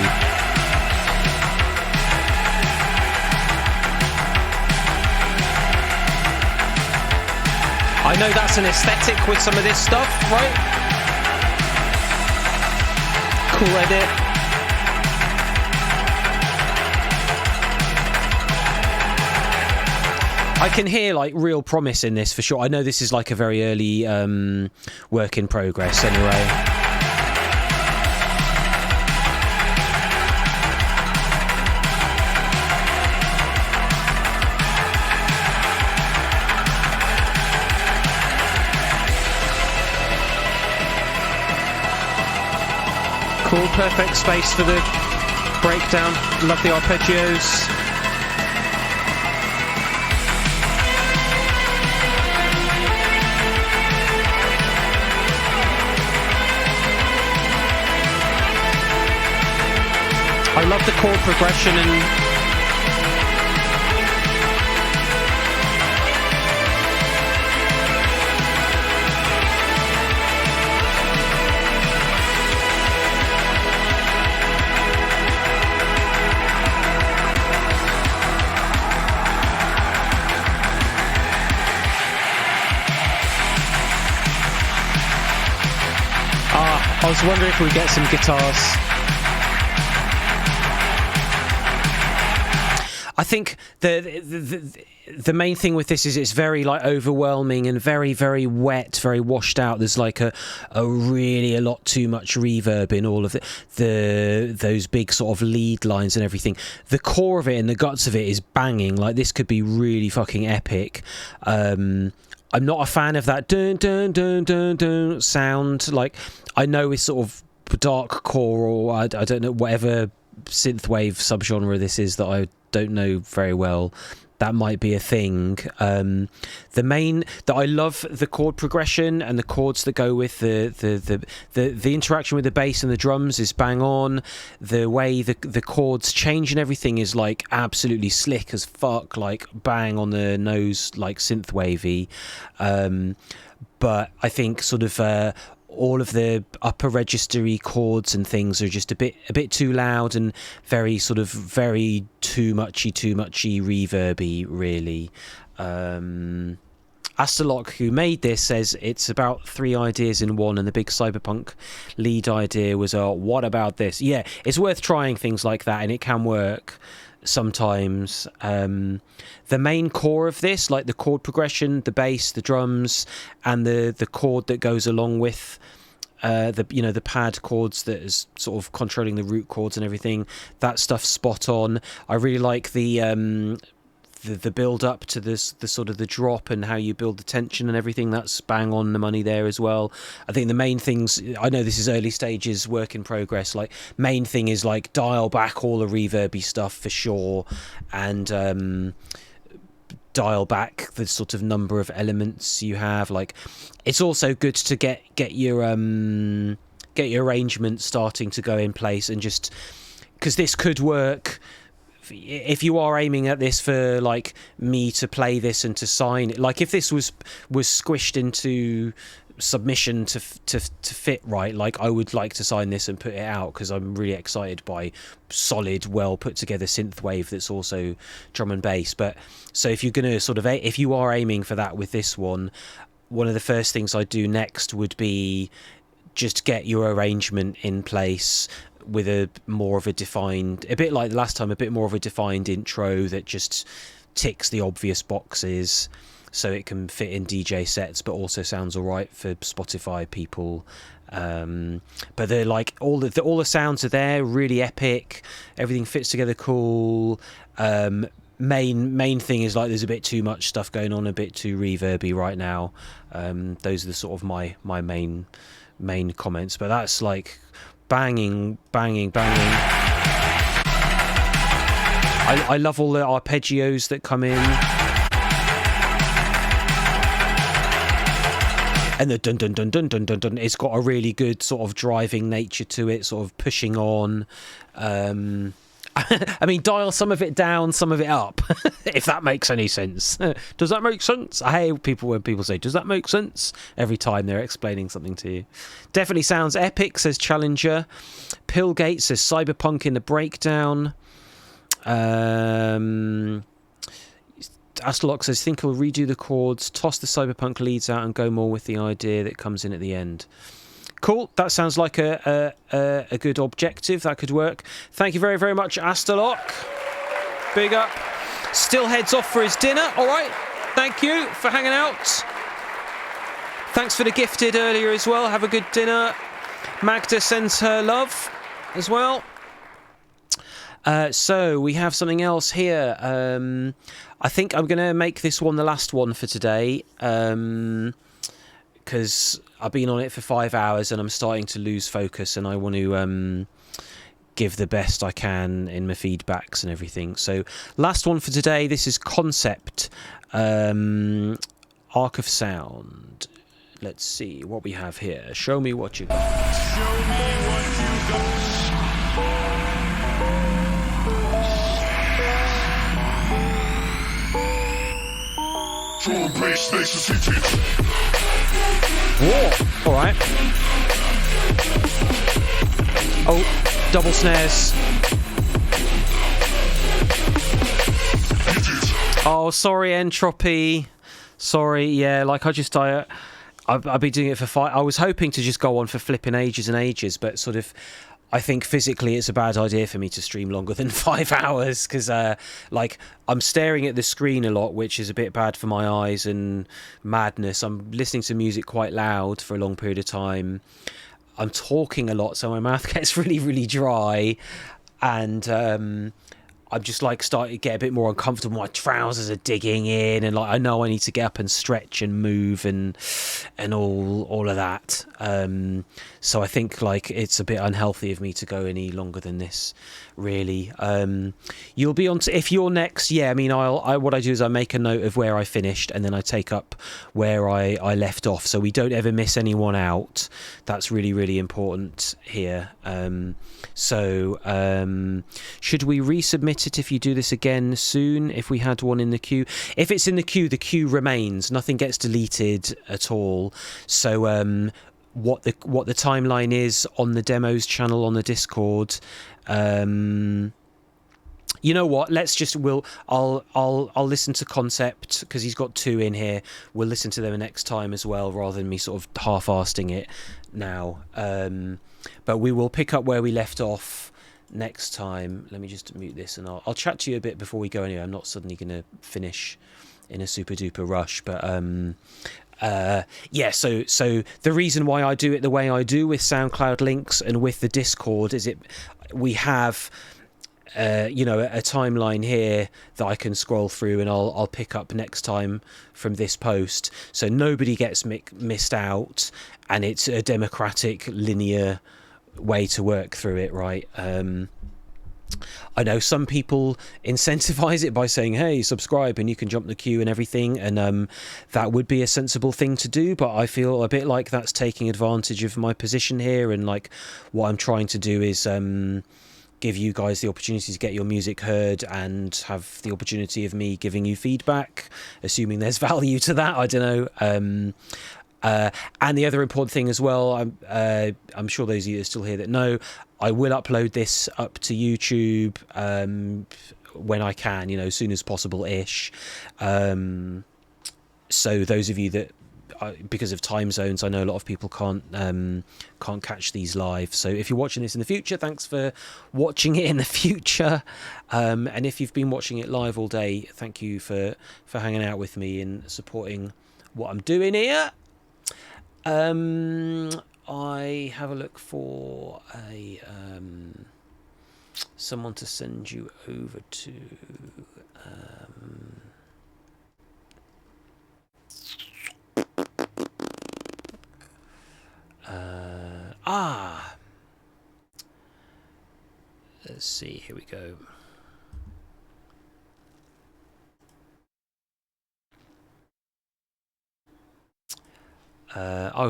S1: I know that's an aesthetic with some of this stuff, right? Cool edit. I can hear like real promise in this for sure. I know this is like a very early work in progress anyway. Cool, perfect space for the breakdown. Love the arpeggios. I love the chord progression and I was wondering if we get some guitars. I think the main thing with this is it's very like overwhelming and very, very wet, very washed out. There's like a lot too much reverb in all of those big sort of lead lines and everything. The core of it and the guts of it is banging. Like this could be really fucking epic. I'm not a fan of that dun dun dun dun dun sound. Like I know it's sort of dark core or I don't know, whatever synthwave subgenre this is that I don't know very well. That might be a thing. The main that I love the chord progression and the chords that go with the interaction with the bass and the drums is bang on. The way the chords change and everything is like absolutely slick as fuck, like bang on the nose, like synthwavy. But I think sort of all of the upper registery chords and things are just a bit too loud and very too muchy reverby, really. Astalok, who made this, says it's about 3 ideas in one, and the big cyberpunk lead idea was what about this? Yeah, it's worth trying things like that, and it can work sometimes. The main core of this, like the chord progression, the bass, the drums, and the chord that goes along with the pad chords that is sort of controlling the root chords and everything, that stuff's spot on. I really like the build up to this, the sort of the drop and how you build the tension and everything. That's bang on the money there as well. I think the main things, I know this is early stages, work in progress, like main thing is like dial back all the reverby stuff for sure, and dial back the sort of number of elements you have. Like it's also good to get your arrangement starting to go in place, and just because this could work if you are aiming at this for like me to play this and to sign it. Like if this was squished into submission to fit right, like I would like to sign this and put it out because I'm really excited by solid, well put together synthwave that's also drum and bass. But so if you're gonna if you are aiming for that with this one of the first things I do next would be just get your arrangement in place with a bit like the last time, a bit more of a defined intro that just ticks the obvious boxes so it can fit in DJ sets but also sounds all right for Spotify people. But they're like all the sounds are there, really epic, everything fits together cool. Main thing is like there's a bit too much stuff going on, a bit too reverby right now. Those are the sort of my main comments, but that's like banging. I love all the arpeggios that come in, and the dun dun dun dun dun dun dun. It's got a really good sort of driving nature to it, sort of pushing on. I mean, dial some of it down, some of it up, if that makes any sense. Does that make sense? I hate when people say, does that make sense? Every time they're explaining something to you. Definitely sounds epic, says Challenger. Pillgate says cyberpunk in the breakdown. Astalok says, think he'll redo the chords, toss the cyberpunk leads out and go more with the idea that comes in at the end. Cool, that sounds like a good objective. That could work. Thank you very, very much, Astalok. Big up. Still heads off for his dinner. All right. thank you for hanging out. Thanks for the gifted earlier as well. Have a good dinner. Magda sends her love as well. So we have something else here. I think I'm going to make this one the last one for today, because I've been on it for 5 hours and I'm starting to lose focus, and I want to give the best I can in my feedbacks and everything. So last one for today. This is Concept, Arc of Sound. Let's see what we have here. Show me what you got.
S9: Show me what you got.
S1: Whoa! All right. Oh, double snares. Oh, sorry, Entropy. Sorry, yeah. Like I've been doing it for 5. I was hoping to just go on for flipping ages and ages, but sort of, I think physically it's a bad idea for me to stream longer than 5 hours, because like I'm staring at the screen a lot, which is a bit bad for my eyes and madness. I'm listening to music quite loud for a long period of time. I'm talking a lot, so my mouth gets really, really dry, and I'm just like starting to get a bit more uncomfortable. My trousers are digging in, and like I know I need to get up and stretch and move and all of that. So I think like it's a bit unhealthy of me to go any longer than this, really. You'll be on if you're next. Yeah, I mean, what I do is I make a note of where I finished, and then I take up where I left off, so we don't ever miss anyone out. That's really, really important here. So should we resubmit it if you do this again soon, if we had one in the queue? If it's in the queue remains. Nothing gets deleted at all. So what the timeline is on the demos channel on the Discord, you know what, I'll listen to Concept, because he's got 2 in here. We'll listen to them next time as well, rather than me sort of half-arsing it now. But we will pick up where we left off next time. Let me just mute this, and I'll chat to you a bit before we go anyway. I'm not suddenly going to finish in a super duper rush, but yeah, so the reason why I do it the way I do with SoundCloud links and with the Discord is we have a timeline here that I can scroll through, and I'll pick up next time from this post, so nobody gets missed out, and it's a democratic, linear way to work through it, right? I know some people incentivize it by saying, hey, subscribe and you can jump the queue and everything, and that would be a sensible thing to do, but I feel a bit like that's taking advantage of my position here, and like what I'm trying to do is give you guys the opportunity to get your music heard and have the opportunity of me giving you feedback, assuming there's value to that. I don't know. And the other important thing as well, I'm sure those of you that are still here that know, I will upload this up to YouTube when I can, as soon as possible-ish. So those of you that, because of time zones, I know a lot of people can't catch these live. So if you're watching this in the future, thanks for watching it in the future. And if you've been watching it live all day, thank you for hanging out with me and supporting what I'm doing here. I have a look for someone to send you over to. Let's see. Here we go.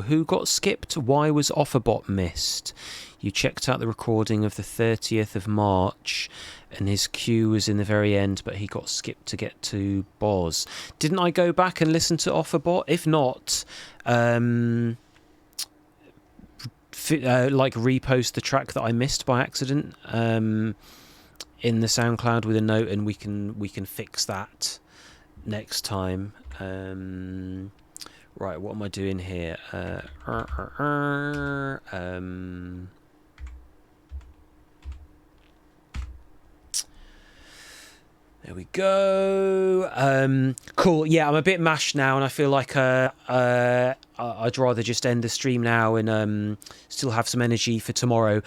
S1: Who got skipped? Why was Offerbot missed? You checked out the recording of the 30th of March, and his cue was in the very end, but he got skipped to get to Boz. Didn't I go back and listen to Offerbot? If not, repost the track that I missed by accident in the SoundCloud with a note, and we can fix that next time. Right, what am I doing here? There we go. Cool. Yeah, I'm a bit mashed now, and I feel like I'd rather just end the stream now and still have some energy for tomorrow.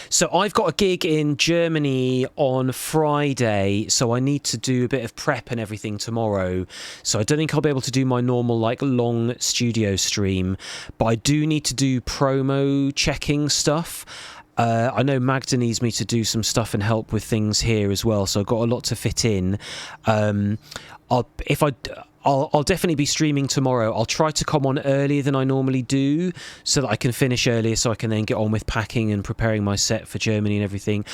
S1: So I've got a gig in Germany on Friday, so I need to do a bit of prep and everything tomorrow. So I don't think I'll be able to do my normal like long studio stream, but I do need to do promo checking stuff. I know Magda needs me to do some stuff and help with things here as well, so I've got a lot to fit in. I'll definitely be streaming tomorrow. I'll try to come on earlier than I normally do so that I can finish earlier, so I can then get on with packing and preparing my set for Germany and everything.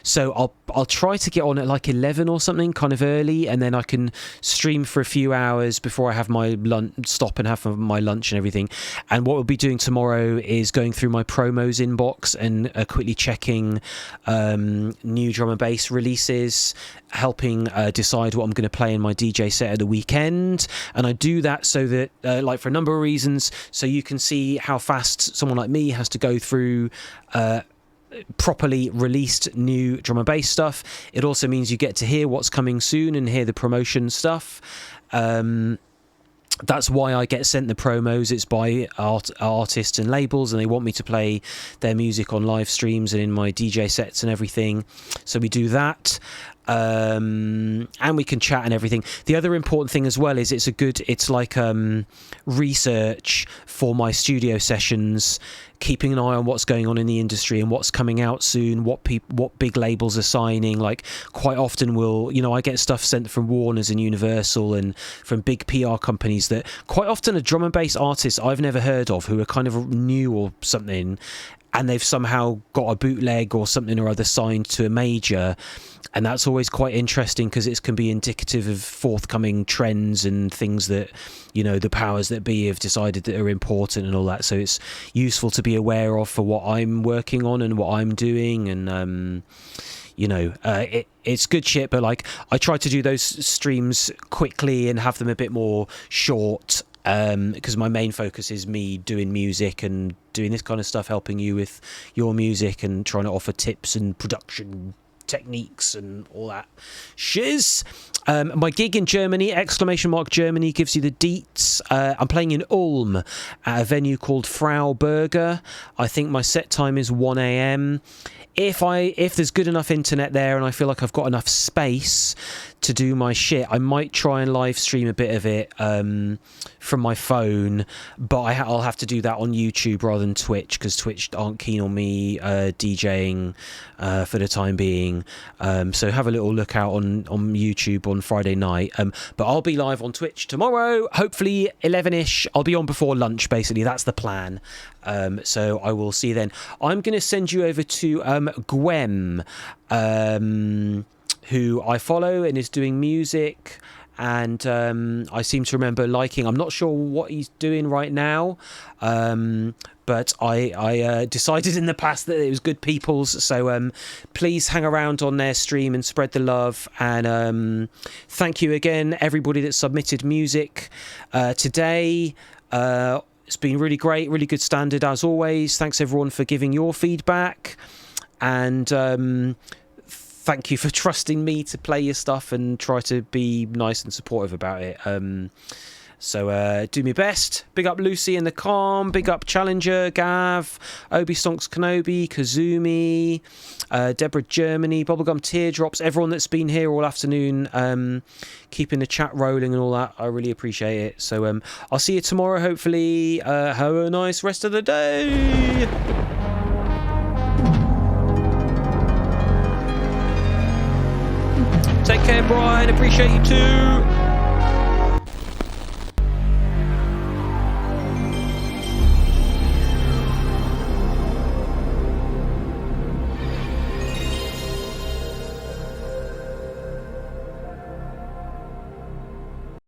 S1: So I'll try to get on at like 11 or something, kind of early, and then I can stream for a few hours before I have my stop and have my lunch and everything. And what we'll be doing tomorrow is going through my promos inbox and quickly checking new drum and bass releases, helping decide what I'm going to play in my DJ set at the weekend. And I do that so that like for a number of reasons, so you can see how fast someone like me has to go through properly released new drum and bass stuff. It also means you get to hear what's coming soon and hear the promotion stuff. That's why I get sent the promos. It's by artists and labels, and they want me to play their music on live streams and in my DJ sets and everything. So we do that. And we can chat and everything. The other important thing as well is it's like research for my studio sessions, keeping an eye on what's going on in the industry and what's coming out soon, what big labels are signing. Like quite often I get stuff sent from Warner's and Universal and from big PR companies that quite often are drum and bass artists I've never heard of, who are kind of new or something, and they've somehow got a bootleg or something or other signed to a major. And that's always quite interesting because it can be indicative of forthcoming trends and things that, the powers that be have decided that are important and all that. So it's useful to be aware of for what I'm working on and what I'm doing. And, it's good shit. But like I try to do those streams quickly and have them a bit more short, because my main focus is me doing music and doing this kind of stuff, helping you with your music and trying to offer tips and production techniques and all that shiz. My gig in Germany, !Germany, gives you the deets. I'm playing in Ulm at a venue called Pharaoh. I think my set time is 1 a.m. If there's good enough internet there and I feel like I've got enough space to do my shit, I might try and live stream a bit of it from my phone, but I'll have to do that on YouTube rather than Twitch, because Twitch aren't keen on me DJing for the time being. So have a little look out on YouTube on Friday night. But I'll be live on Twitch tomorrow, hopefully 11ish. I'll be on before lunch, basically. That's the plan. So I will see you then. I'm going to send you over to Gwem, who I follow and is doing music, and I seem to remember liking. I'm not sure what he's doing right now, but I decided in the past that it was good people's. So please hang around on their stream and spread the love. And thank you again, everybody that submitted music today. It's been really great, really good standard as always. Thanks everyone for giving your feedback, and thank you for trusting me to play your stuff and try to be nice and supportive about it. So do my best. Big up Lucy and the Calm. Big up Challenger, Gav, Obi Stonks Kenobi, Kazumi, Deborah Germany, Bubblegum Teardrops, everyone that's been here all afternoon, keeping the chat rolling and all that. I really appreciate it. So I'll see you tomorrow, hopefully. Have a nice rest of the day. Take care, Brian. Appreciate you too.